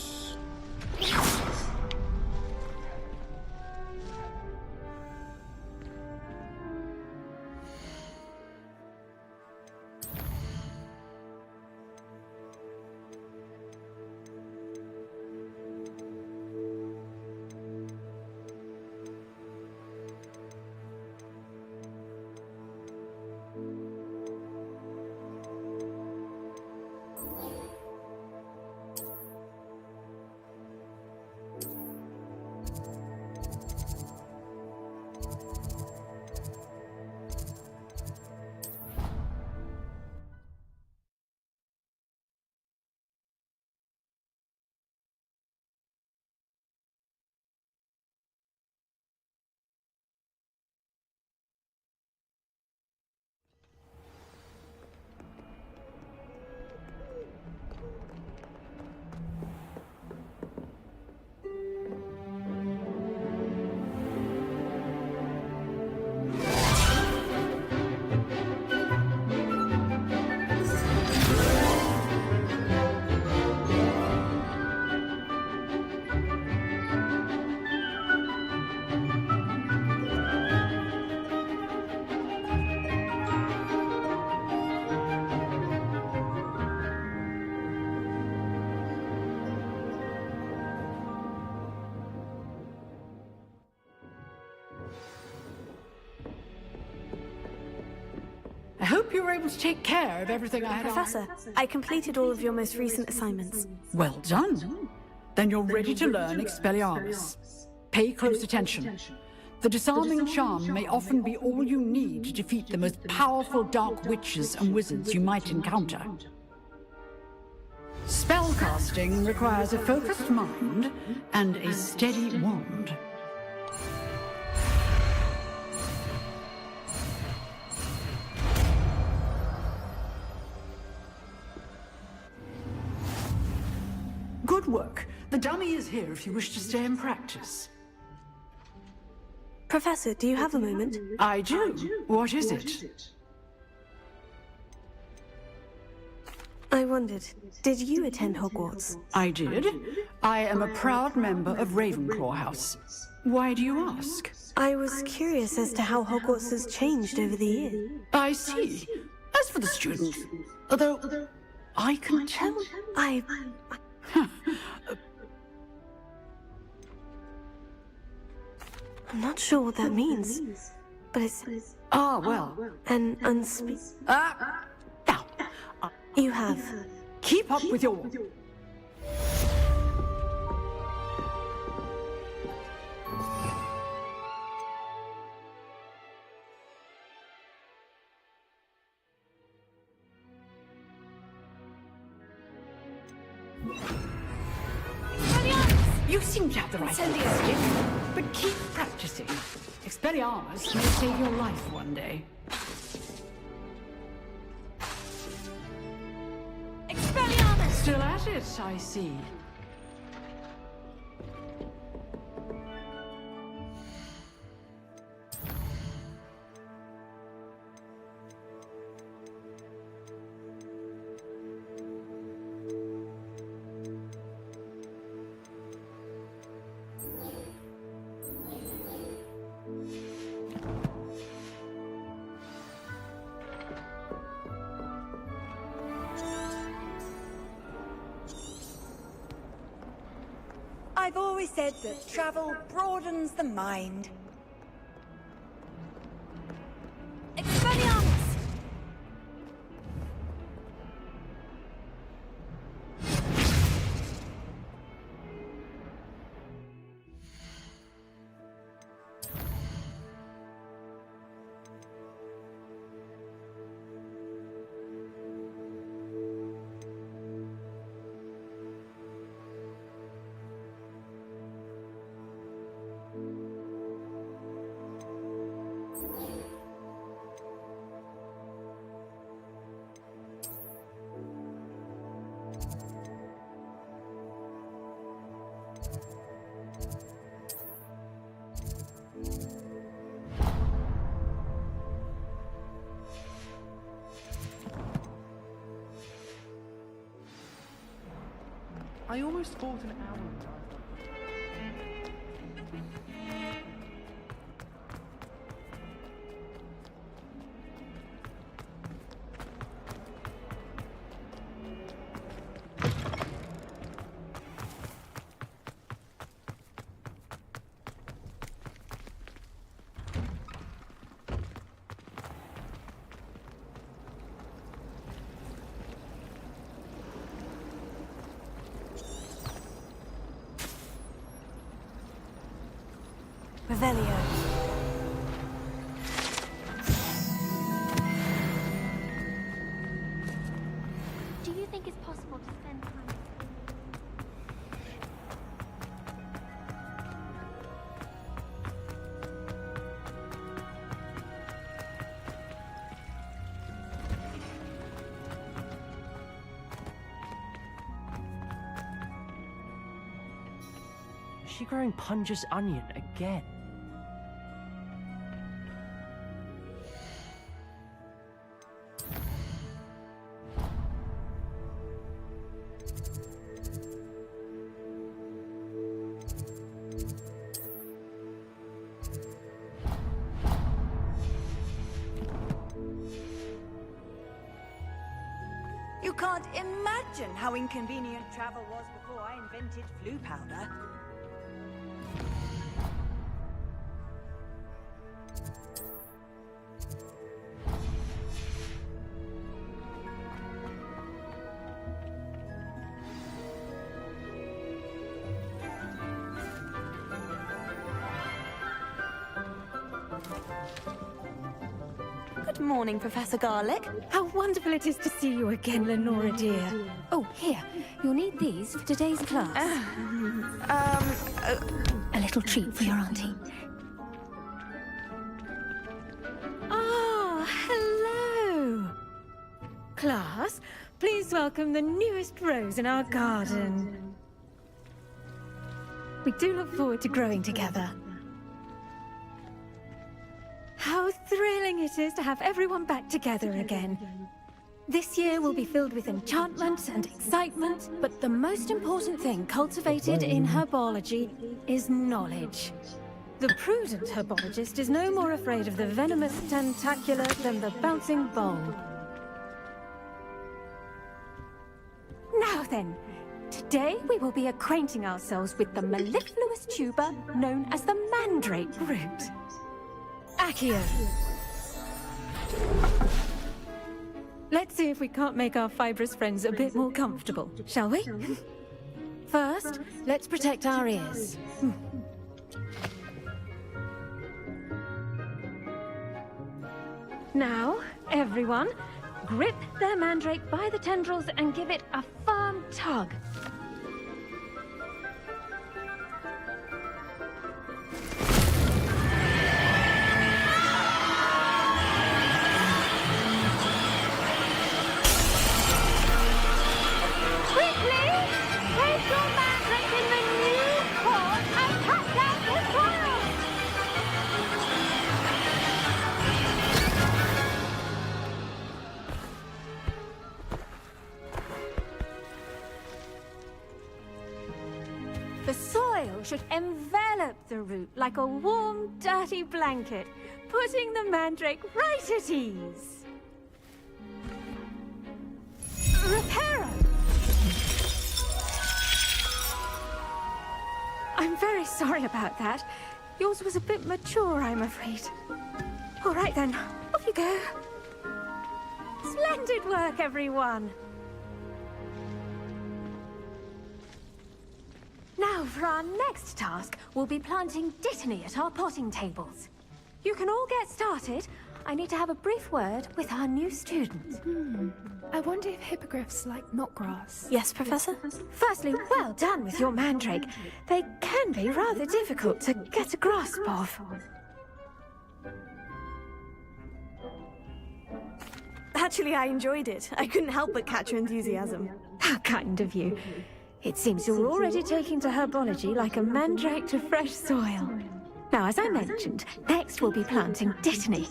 I hope you were able to take care of everything I had. Professor, I completed all of your most recent assignments. Well done. Then you're ready to learn Expelliarmus. Pay close attention. The disarming charm may often be all you need to defeat the most powerful dark witches and wizards you might encounter. Spellcasting requires a focused mind and a steady wand. Good work. The dummy is here if you wish to stay and practice. Professor, do you have a moment? I do. What is it? I wondered, did you attend Hogwarts? I did. I am a proud member of Ravenclaw House. Why do you ask? I was curious as to how Hogwarts has changed over the years. I see. As for the students, although I can tell... I'm not sure what that means, but it's Ah, well. an Now, You have. keep up with your... You seem to have the right stick, but keep practicing. Expelliarmus may save your life one day. Expelliarmus! Still at it, I see. I've always said that travel broadens the mind. Expelliarmus! I almost thought an hour. Revelio. Do you think it's possible to spend time? Is she growing Punja's onion again? You can't imagine how inconvenient travel was before I invented flu powder. Good morning, Professor Garlic. How wonderful it is to see you again, Lenora dear. Oh, here. You'll need these for today's class. A little treat for your auntie. Ah, hello. Class, please welcome the newest rose in our garden. We do look forward to growing together. How thrilling it is to have everyone back together again. This year will be filled with enchantment and excitement, but the most important thing cultivated in herbology is knowledge. The prudent herbologist is no more afraid of the venomous tentacular than the bouncing bulb. Now then, to Today we will be acquainting ourselves with the mellifluous tuber known as the mandrake root. Accio. Let's see if we can't make our fibrous friends a bit more comfortable, shall we? First, let's protect our ears. Now, everyone, grip their mandrake by the tendrils and give it a firm tug. Quickly! Take your mandrake in the new court and cut down the soil! The soil should envelop the root like a warm, dirty blanket, putting the mandrake right at ease. Reparo! I'm very sorry about that. Yours was a bit mature, I'm afraid. All right then, off you go. Splendid work, everyone. Now, for our next task, we'll be planting Dittany at our potting tables. You can all get started. I need to have a brief word with our new student. I wonder if hippogriffs like knotgrass. Yes, Professor? Firstly, well done with your mandrake. They can be rather difficult to get a grasp of. Actually, I enjoyed it. I couldn't help but catch your enthusiasm. How kind of you. It seems you're already taking to herbology like a mandrake to fresh soil. Now, as I mentioned, next we'll be planting Dittany.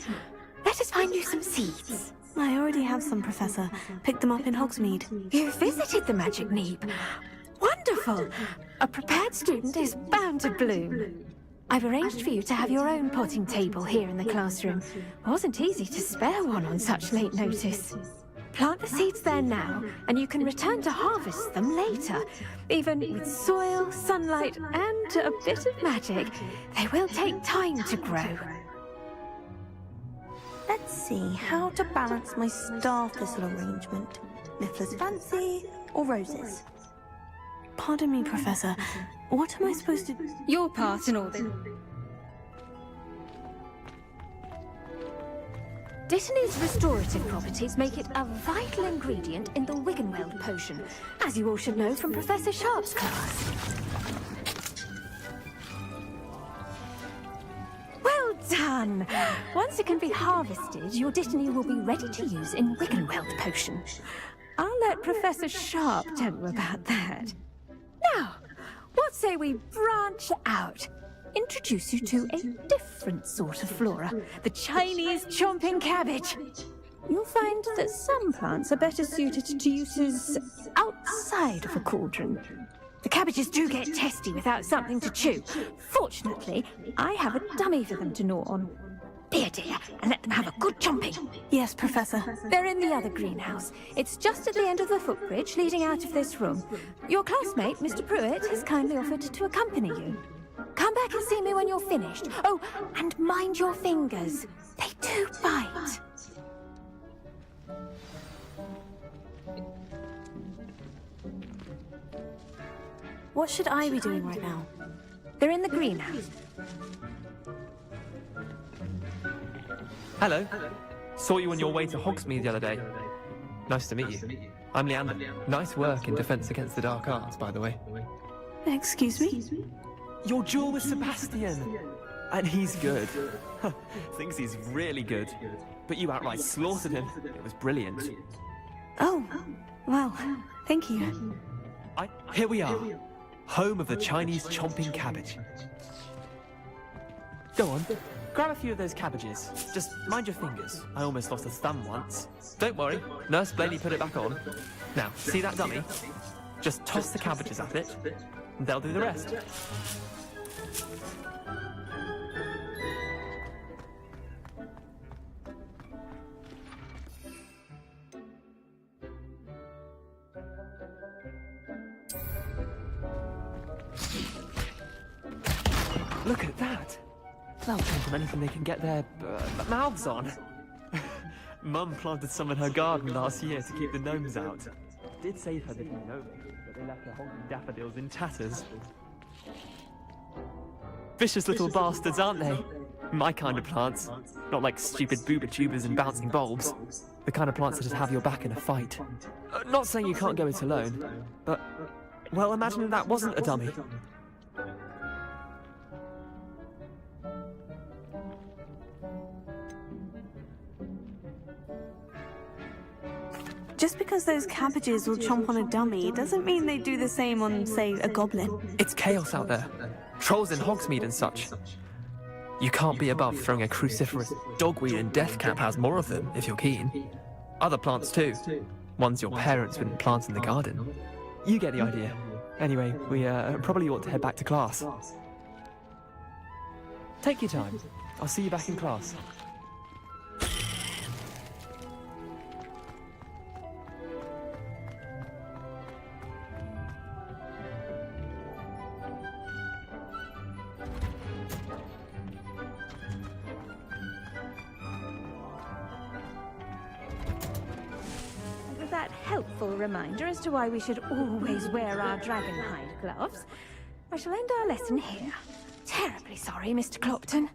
Let us find you some seeds. I already have some, Professor. Picked them up in Hogsmeade. You visited the Magic Neep. Wonderful! A prepared student is bound to bloom. I've arranged for you to have your own potting table here in the classroom. Wasn't easy to spare one on such late notice. Plant the seeds there now, and you can return to harvest them later. Even with soil, sunlight, and a bit of magic, they will take time to grow. Let's see how to balance my star thistle arrangement. Niffler's fancy or roses? Pardon me, Professor. What am I supposed to... Your part in all this. Dittany's restorative properties make it a vital ingredient in the Wiggenweld potion, as you all should know from Professor Sharp's class. Well done! Once it can be harvested, your Dittany will be ready to use in Wiggenweld potion. I'll let Professor Sharp tell you about that. Now, what say we branch out? Introduce you to a different sort of flora, the Chinese chomping cabbage. You'll find that some plants are better suited to uses outside of a cauldron. The cabbages do get testy without something to chew. Fortunately, I have a dummy for them to gnaw on. Dear, and let them have a good chomping. Yes, Professor. They're in the other greenhouse. It's just at the end of the footbridge leading out of this room. Your classmate, Mr. Pruitt, has kindly offered to accompany you. Come back and see me when you're finished. Oh, and mind your fingers. They do bite. What should I be doing right now? They're in the greenhouse. Hello. Saw you on your way to Hogsmeade the other day. Nice to meet you. I'm Leander. Nice work in Defense Against the Dark Arts, by the way. Excuse me? Your duel with Sebastian! And he's good. Thinks he's really good. But you outright slaughtered him. It was brilliant. Oh, well, thank you. Here we are. Home of the Chinese chomping cabbage. Go on. Grab a few of those cabbages. Just mind your fingers. I almost lost a thumb once. Don't worry. Nurse Blaney put it back on. Now, see that dummy? Just toss the cabbages at it, and they'll do the rest. Look at that. They'll jump on anything they can get their mouths on. Mum planted some in her garden last year to keep the gnomes out. Did save her the few gnomes, but they left her holding daffodils in tatters. Vicious little bastards, aren't they? My kind of plants. Not like stupid booba tubers and bouncing bulbs. The kind of plants that just have your back in a fight. Not saying you can't go it alone, but... well, imagine that wasn't a dummy. Just because those cabbages will chomp on a dummy doesn't mean they do the same on, say, a goblin. It's chaos out there. Trolls in Hogsmeade and such. You can't be above throwing a cruciferous dogweed in Death Camp has more of them, if you're keen. Other plants too. Ones your parents wouldn't plant in the garden. You get the idea. Anyway, we probably ought to head back to class. Take your time. I'll see you back in class. With that helpful reminder as to why we should always wear our dragonhide gloves, I shall end our lesson here. Terribly sorry, Mr. Clopton.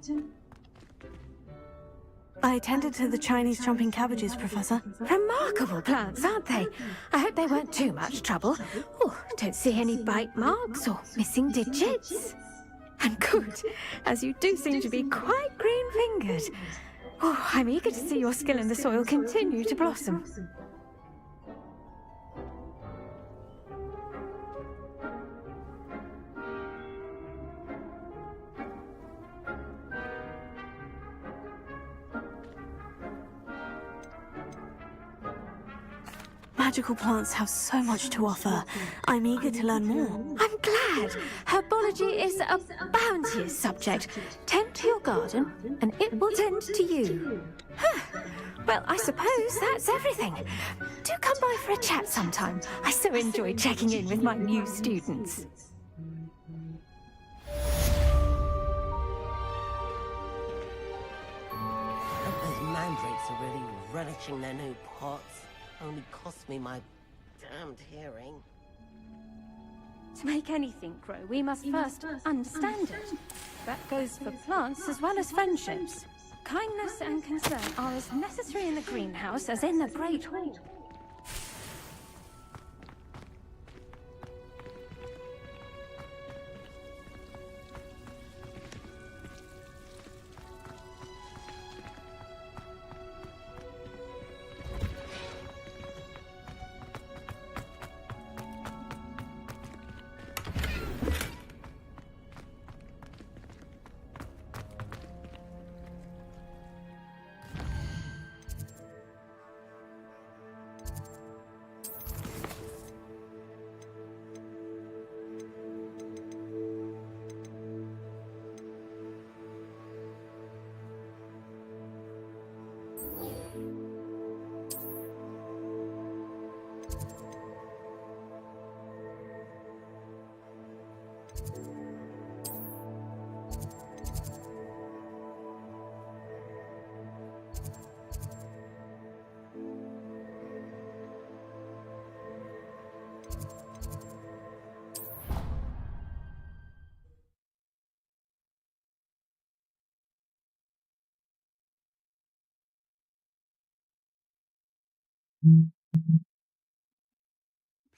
I attended to the Chinese chomping cabbages, Professor. Remarkable plants, aren't they? I hope they weren't too much trouble. Oh, don't see any bite marks or missing digits. And good, as you do seem to be quite green-fingered. Oh, I'm eager to see your skill in the soil continue to blossom. Magical plants have so much to offer. I'm eager to learn more. I'm glad. Herbology is a bounteous subject. Tend to your garden, and it will tend to you. Huh. Well, I suppose that's everything. Do come by for a chat sometime. I so enjoy checking in with my new students. Those mandrakes are really relishing their new pots. Only cost me my damned hearing. To make anything grow, we must first understand it. That goes for plants as well as friendships. Kindness and concern are as necessary in the greenhouse as in the Great Hall.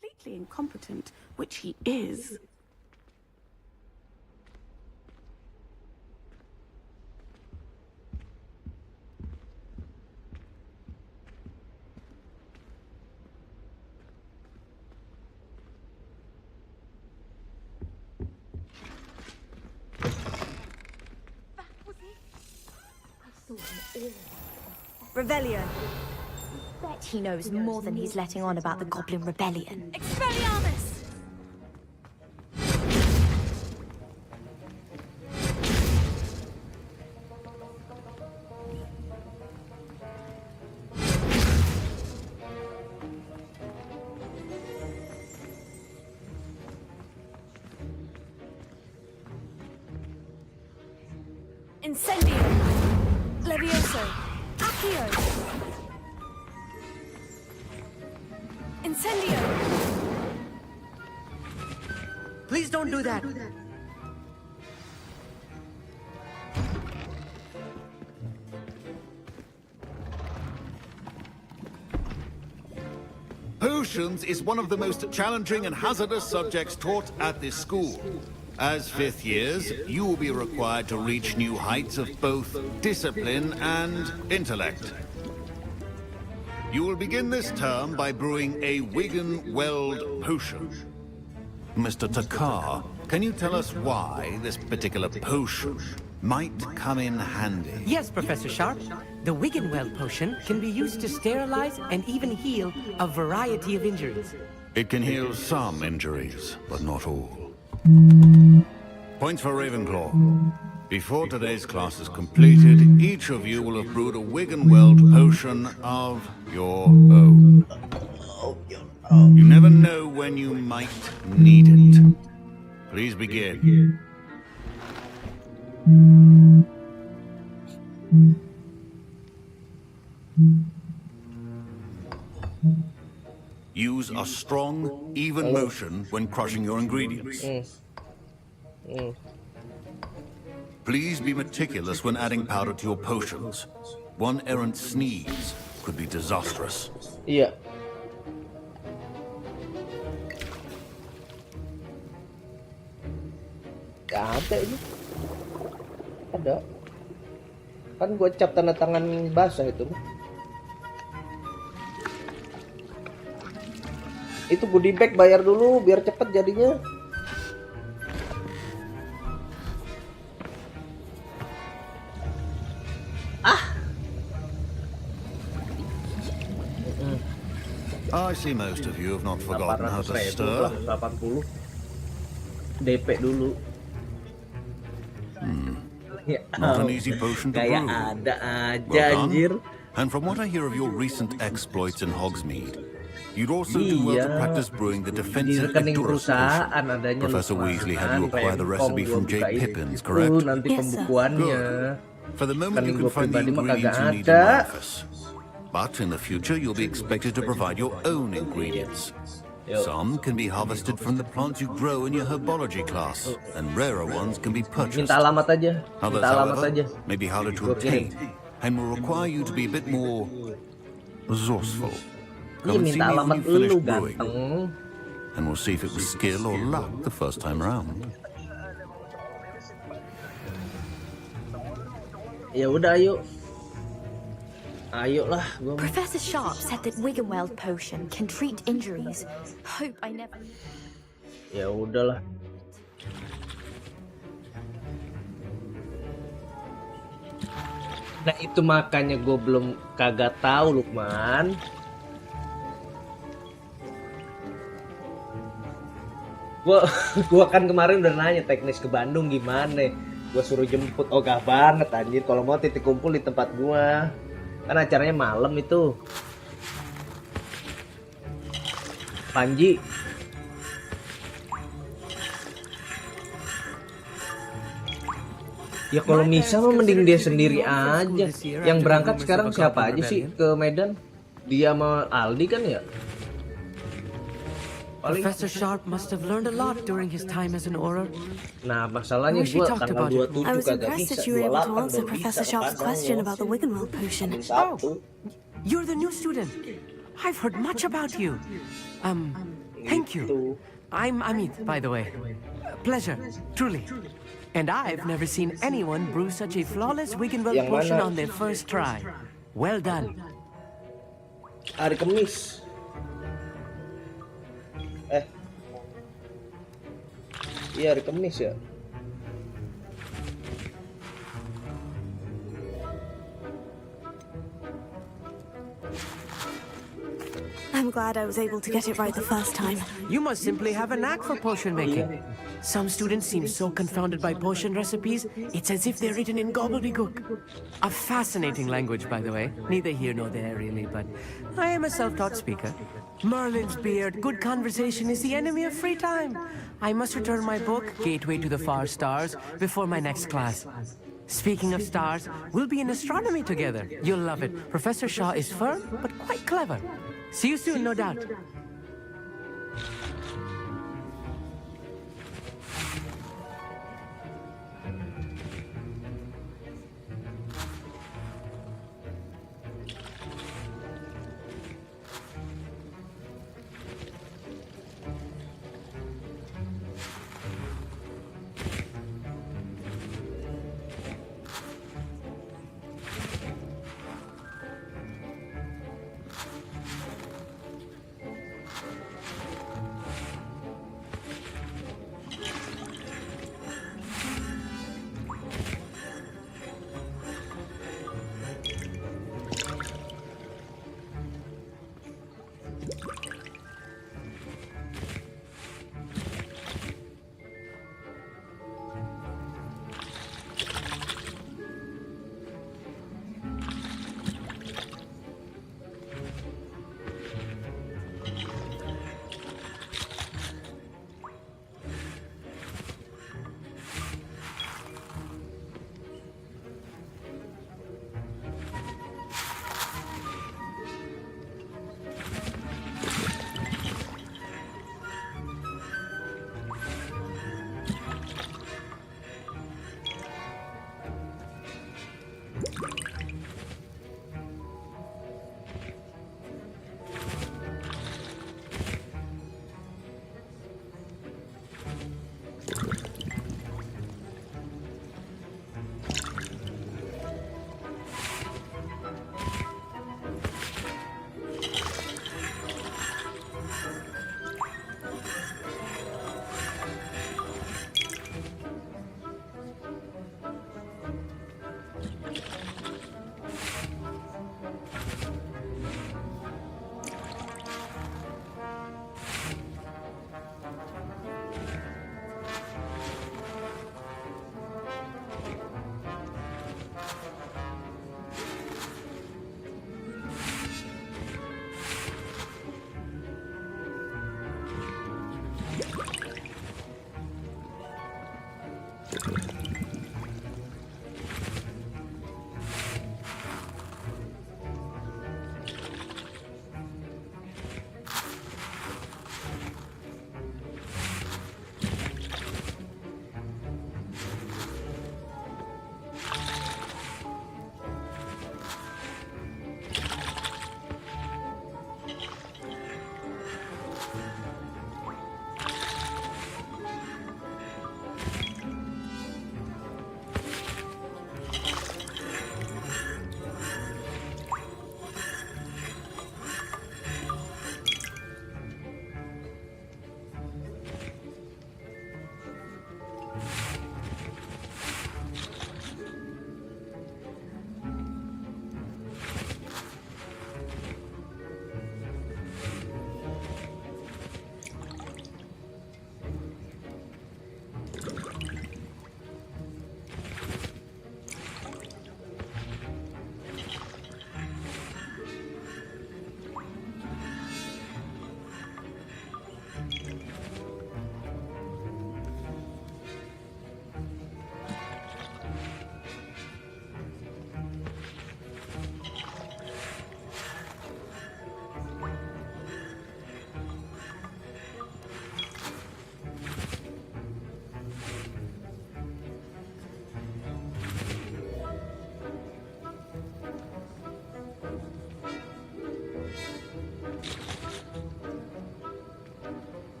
Completely incompetent, which he is. Rebellion. Bet he knows more than he's letting on about the Goblin Rebellion. Expelliarmus! Incendio. Levioso. Accio. Incendio. Please don't do that. Potions is one of the most challenging and hazardous subjects taught at this school. As fifth years, you will be required to reach new heights of both discipline and intellect. You will begin this term by brewing a Wiggenweld potion. Mr. Takar, can you tell us why this particular potion might come in handy? Yes, Professor Sharp. The Wiggenweld potion can be used to sterilize and even heal a variety of injuries. It can heal some injuries, but not all. Points for Ravenclaw. Before today's class is completed, each of you will have brewed a Wiggenweld potion of your own. You never know when you might need it. Please begin. Use a strong, even motion when crushing your ingredients. Please be meticulous when adding powder to your potions. One errant sneeze could be disastrous. Iya. Gak ada ini. Ada. Kan gua cap tanda tangan basah itu. Itu goodie bag bayar dulu biar cepet jadinya. I see most of you have not forgotten how to stir. 80 DP dulu. Not an easy potion to brew. Ada aja Well anjir. done. And from what I hear of your recent exploits in Hogsmeade, you'd also do well to practice brewing the defensive Endurance potion. Professor Weasley had you acquire the recipe from J. Pippin's, correct? Nanti pembukuannya. For the moment, you can find the ingredients you need in my office. But in the future, you'll be expected to provide your own ingredients. Some can be harvested from the plants you grow in your herbology class, and rarer ones can be purchased. Minta alamat aja. Others, Minta alamat however, aja. may be harder to obtain, and will require you to be a bit more resourceful. Come and see me when you finish brewing, and we'll see if it was skill or luck the first time round. Ya udah, ayo. Ayolah, Professor Sharp said that Wiggenweld potion can treat injuries. Hope I never. Ya udahlah. Nah itu makanya gue belum kagak tahu Lukman. Gua kan kemarin udah nanya teknis ke Bandung gimana. Gue suruh jemput ogah banget anjir. Kalau mau titik kumpul di tempat gua. Kan acaranya malam itu. Panji. Ya kalau misal mending dia sendiri aja. Yang berangkat sekarang siapa aja sih ke Medan? Dia sama Aldi kan ya? Professor Sharp must have learned a lot during his time as an Auror. Nah, masalahnya gua tanggal 27 I was kagak impressed bisa. that you were able to answer 28 Professor Sharp's question about the Wiggenweld potion. Oh, you're the new student. I've heard much about you. Thank you. I'm Amit, by the way. Pleasure, truly. And I've never seen anyone brew such a flawless Wiggenweld potion on their first try. Well done. Hari Kamis. Iya hari Kamis ya. I'm glad I was able to get it right the first time. You must simply have a knack for potion making. Some students seem so confounded by potion recipes, it's as if they're written in gobbledygook. A fascinating language, by the way. Neither here nor there, really, but I am a self-taught speaker. Merlin's beard, good conversation is the enemy of free time. I must return my book, Gateway to the Far Stars, before my next class. Speaking of stars, we'll be in astronomy together. You'll love it. Professor Shaw is firm, but quite clever. See you soon, no doubt.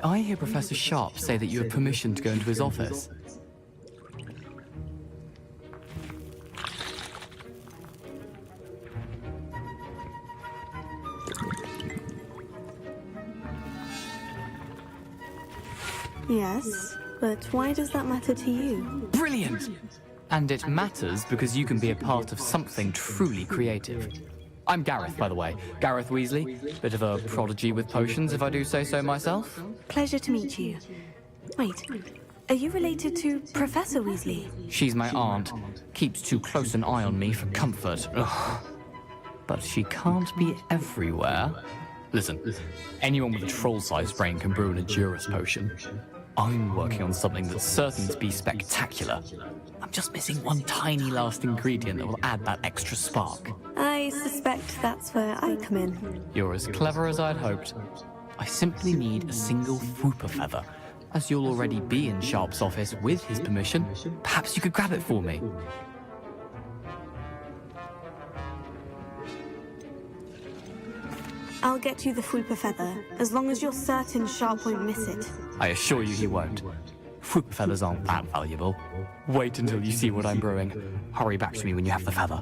I hear Professor Sharp say that you have permission to go into his office? Yes, but why does that matter to you? Brilliant! And it matters because you can be a part of something truly creative. I'm Gareth, by the way. Gareth Weasley. Bit of a prodigy with potions, if I do say so myself. Pleasure to meet you. Wait, are you related to Professor Weasley? She's my aunt. Keeps too close an eye on me for comfort. Ugh. But she can't be everywhere. Listen, anyone with a troll-sized brain can brew an Edurus potion. I'm working on something that's certain to be spectacular. I'm just missing one tiny last ingredient that will add that extra spark. I suspect that's where I come in. You're as clever as I'd hoped. I simply need a single Whooper feather. As you'll already be in Sharp's office with his permission, perhaps you could grab it for me. I'll get you the Whooper feather, as long as you're certain Sharp won't miss it. I assure you he won't. Whooper feathers aren't that valuable. Wait until you see what I'm brewing. Hurry back to me when you have the feather.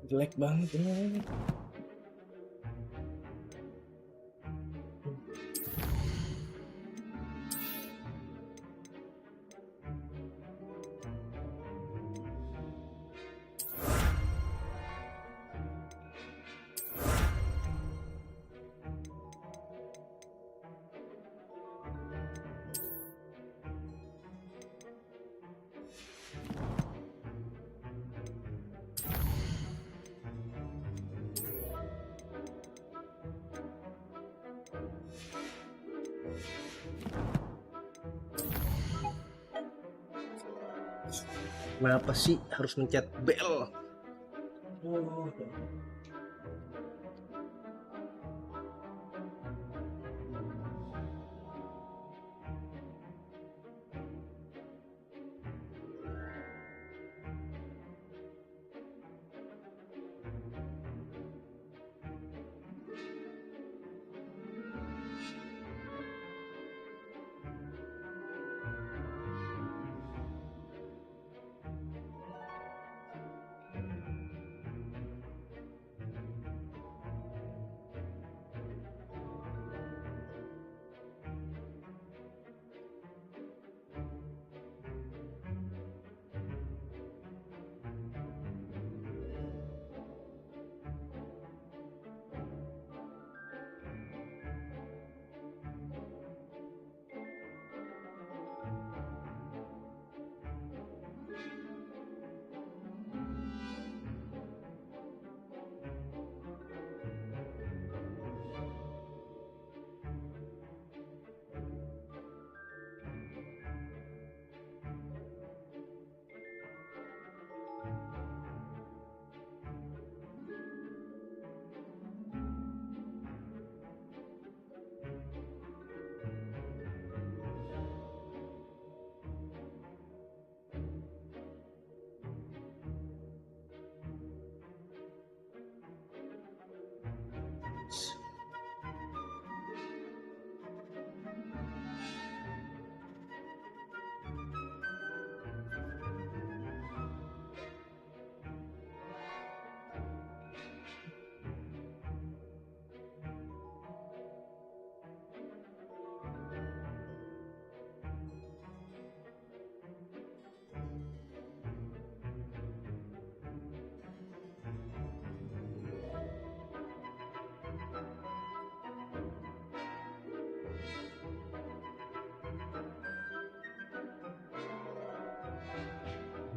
Jelek banget ini. Kenapa sih harus mencet bel? Oh.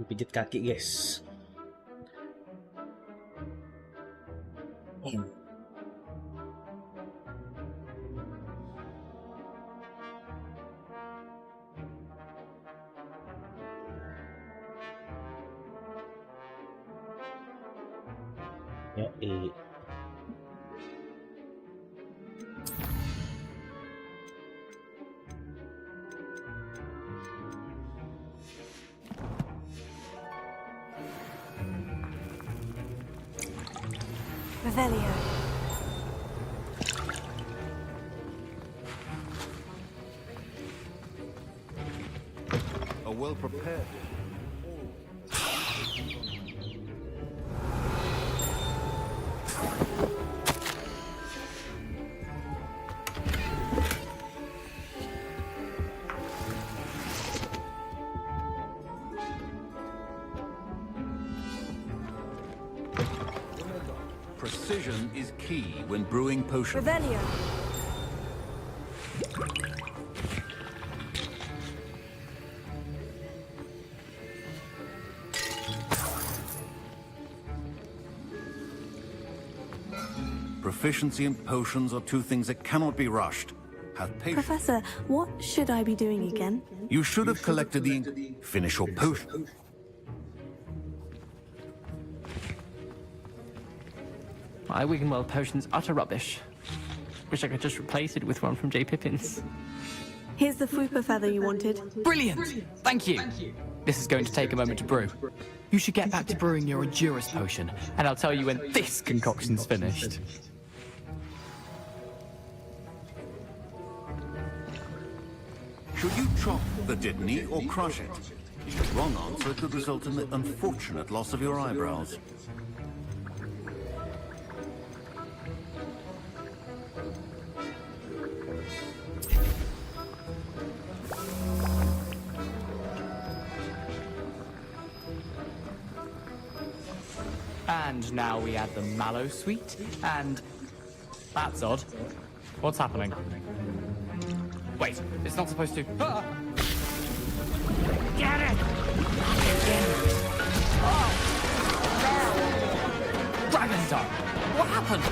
Pijit kaki, guys. Yoi. Revelio. A well-prepared. Precision is key when brewing potions. Revelio. Proficiency and potions are two things that cannot be rushed. Have patience. Professor, what should I be doing again? You should have collected the ink. Finish your potion. My Wiggenweld potion's utter rubbish. Wish I could just replace it with one from J. Pippin's. Here's the Fwooper feather you wanted. Brilliant! Thank you! This is going to take a moment to brew. You should get back to brewing your Endurance potion, and I'll tell you when this concoction's finished. Should you chop the Dittany or crush it? The wrong answer could result in the unfortunate loss of your eyebrows. And now we add the mallow sweet, and... That's odd. What's happening? Wait, it's not supposed to... Ah! Get it! Oh! No! Dragon Tongue! What happened?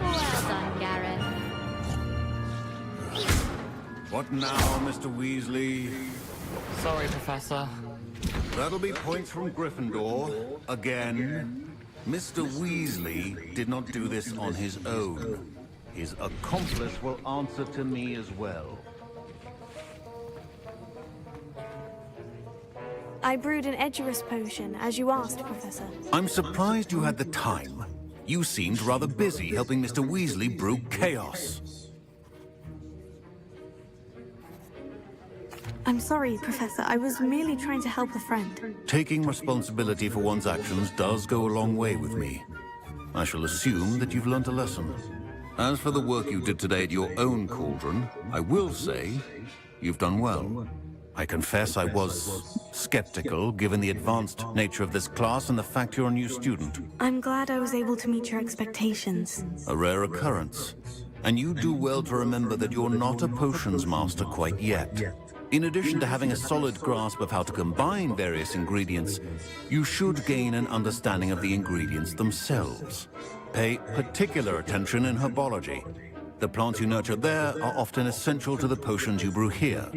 Well done, Gareth. What now, Mr. Weasley? Sorry, Professor. That'll be points from Gryffindor. Again. Mr. Weasley did not do this on his own. His accomplice will answer to me as well. I brewed an Edurus potion, as you asked, Professor. I'm surprised you had the time. You seemed rather busy helping Mr. Weasley brew chaos. I'm sorry, Professor. I was merely trying to help a friend. Taking responsibility for one's actions does go a long way with me. I shall assume that you've learnt a lesson. As for the work you did today at your own cauldron, I will say you've done well. I confess I was skeptical, given the advanced nature of this class and the fact you're a new student. I'm glad I was able to meet your expectations. A rare occurrence. And you do well to remember that you're not a potions master quite yet. In addition to having a solid grasp of how to combine various ingredients, you should gain an understanding of the ingredients themselves. Pay particular attention in herbology. The plants you nurture there are often essential to the potions you brew here.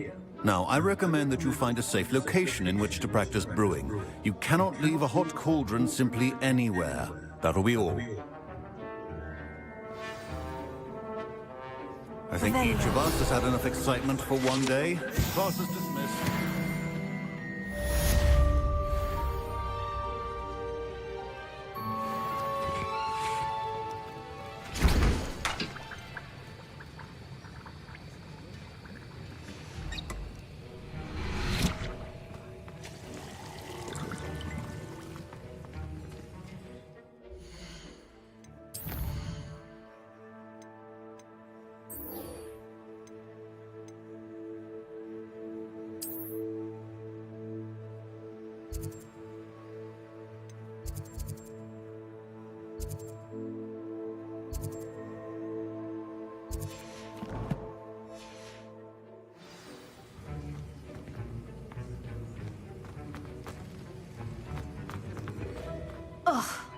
Now, I recommend that you find a safe location in which to practice brewing. You cannot leave a hot cauldron simply anywhere. That'll be all. I think each of us has had enough excitement for one day. Class is dismissed.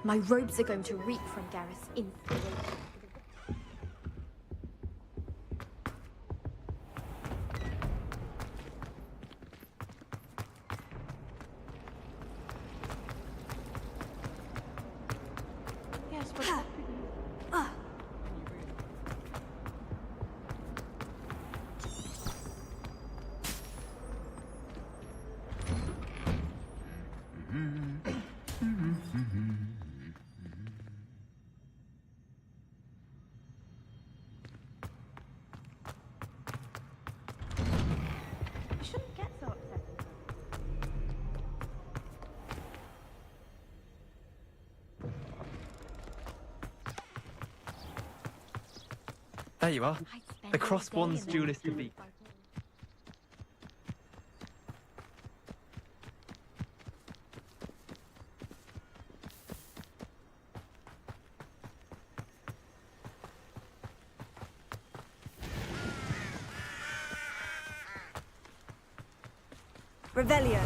My robes are going to reek from Gareth's inspiration. Yes, but... You shouldn't get so upset. There you are. The crossed wands duelist to beat. Revelio.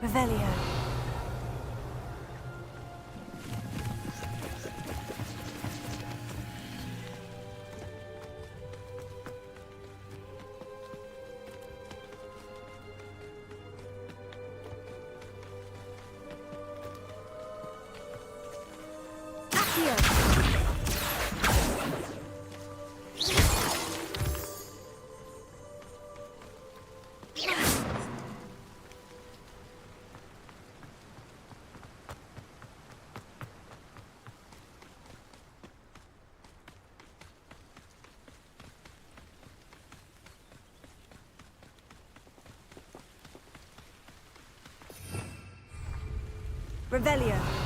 Revelio. Revelio.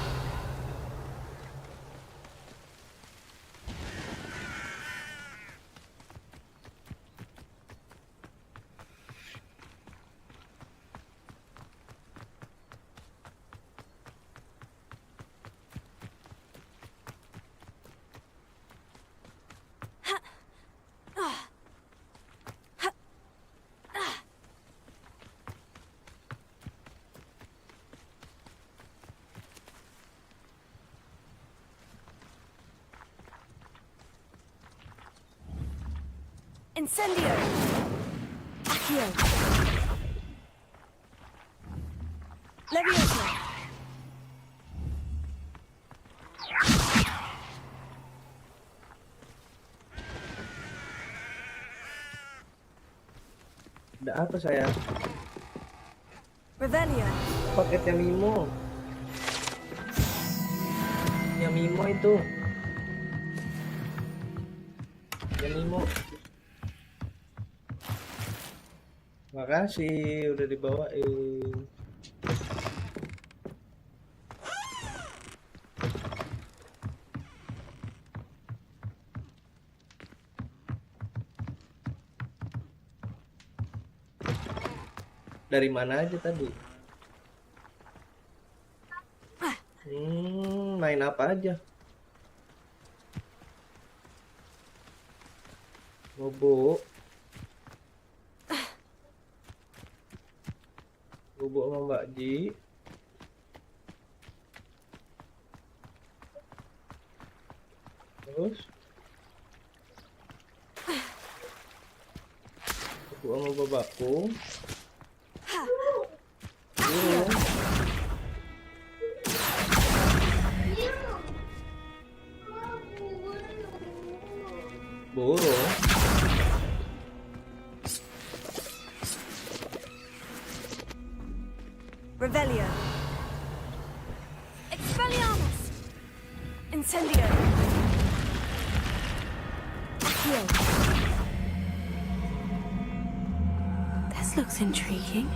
Incendio! Accio! Levioso! Ada apa sayang? Revelio! Paketnya Mimo. Ya Mimo itu. Ya Mimo. Makasih udah dibawain. Dari mana aja tadi? Main apa aja? Bobo. Bobo sama Mbak Ji. Terus Bobo sama bapakku. Burung. Revelio! Expelliarmus! Incendio! Accio! This looks intriguing.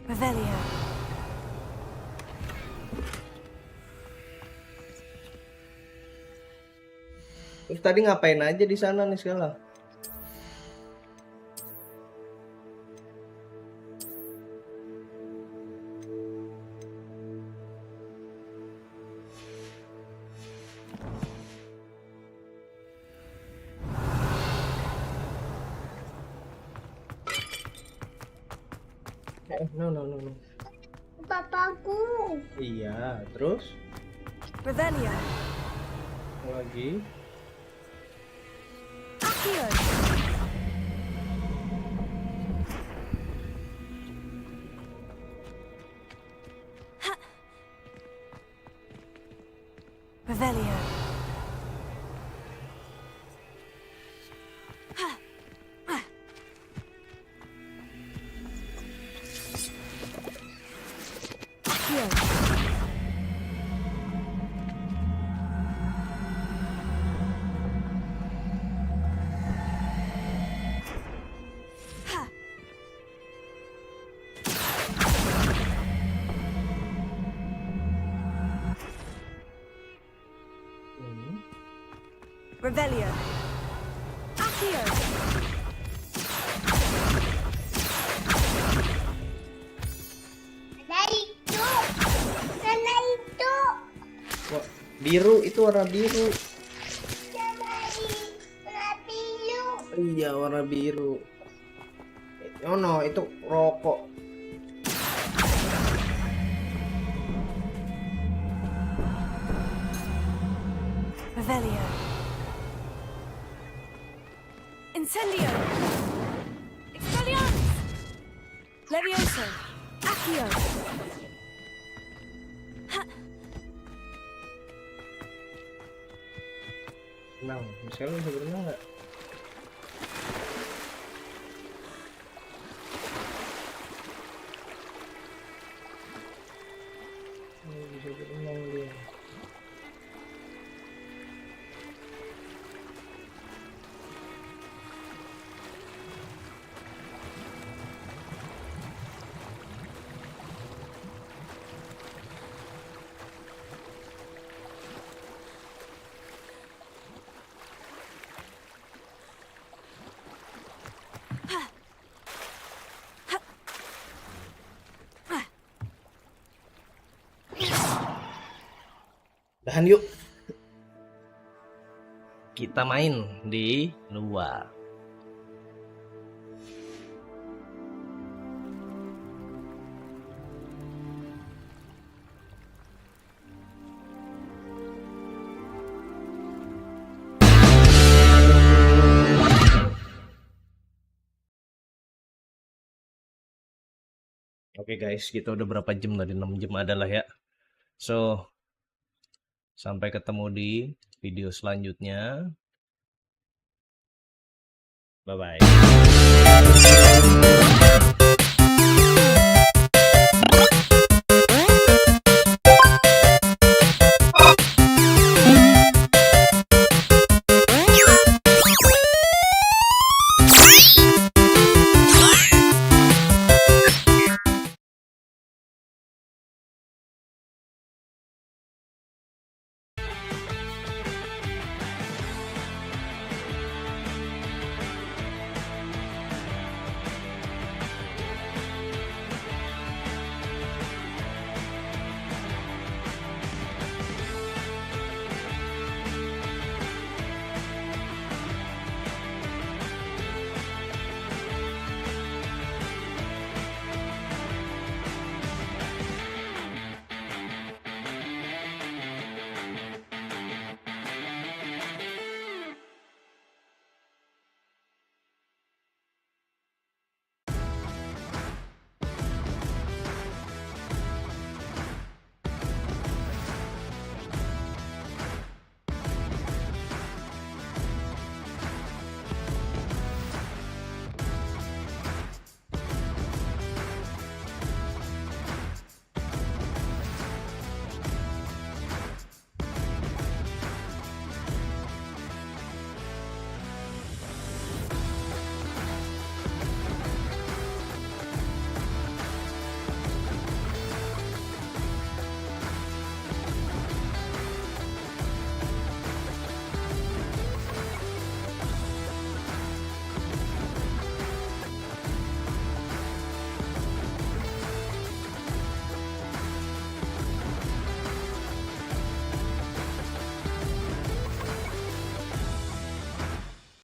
Revelio! Terus tadi ngapain aja di sana nih sekarang? No. Papaku. Iya, terus? Revelio! Apa lagi? Accio! Revelio! Accio! Revelio! Accio! Karena itu. Wah, biru itu warna biru. Iya, warna biru. Oh no, itu rokok. Revelio! Incendio! Expelliarmus! Levioso! Accio! Renang, misalnya bisa berenang nggak? Bisa berenang dia. Dan yuk kita main di luar. Oke guys, kita udah berapa jam tadi? 6 jam adalah ya. So, sampai ketemu di video selanjutnya. Bye-bye.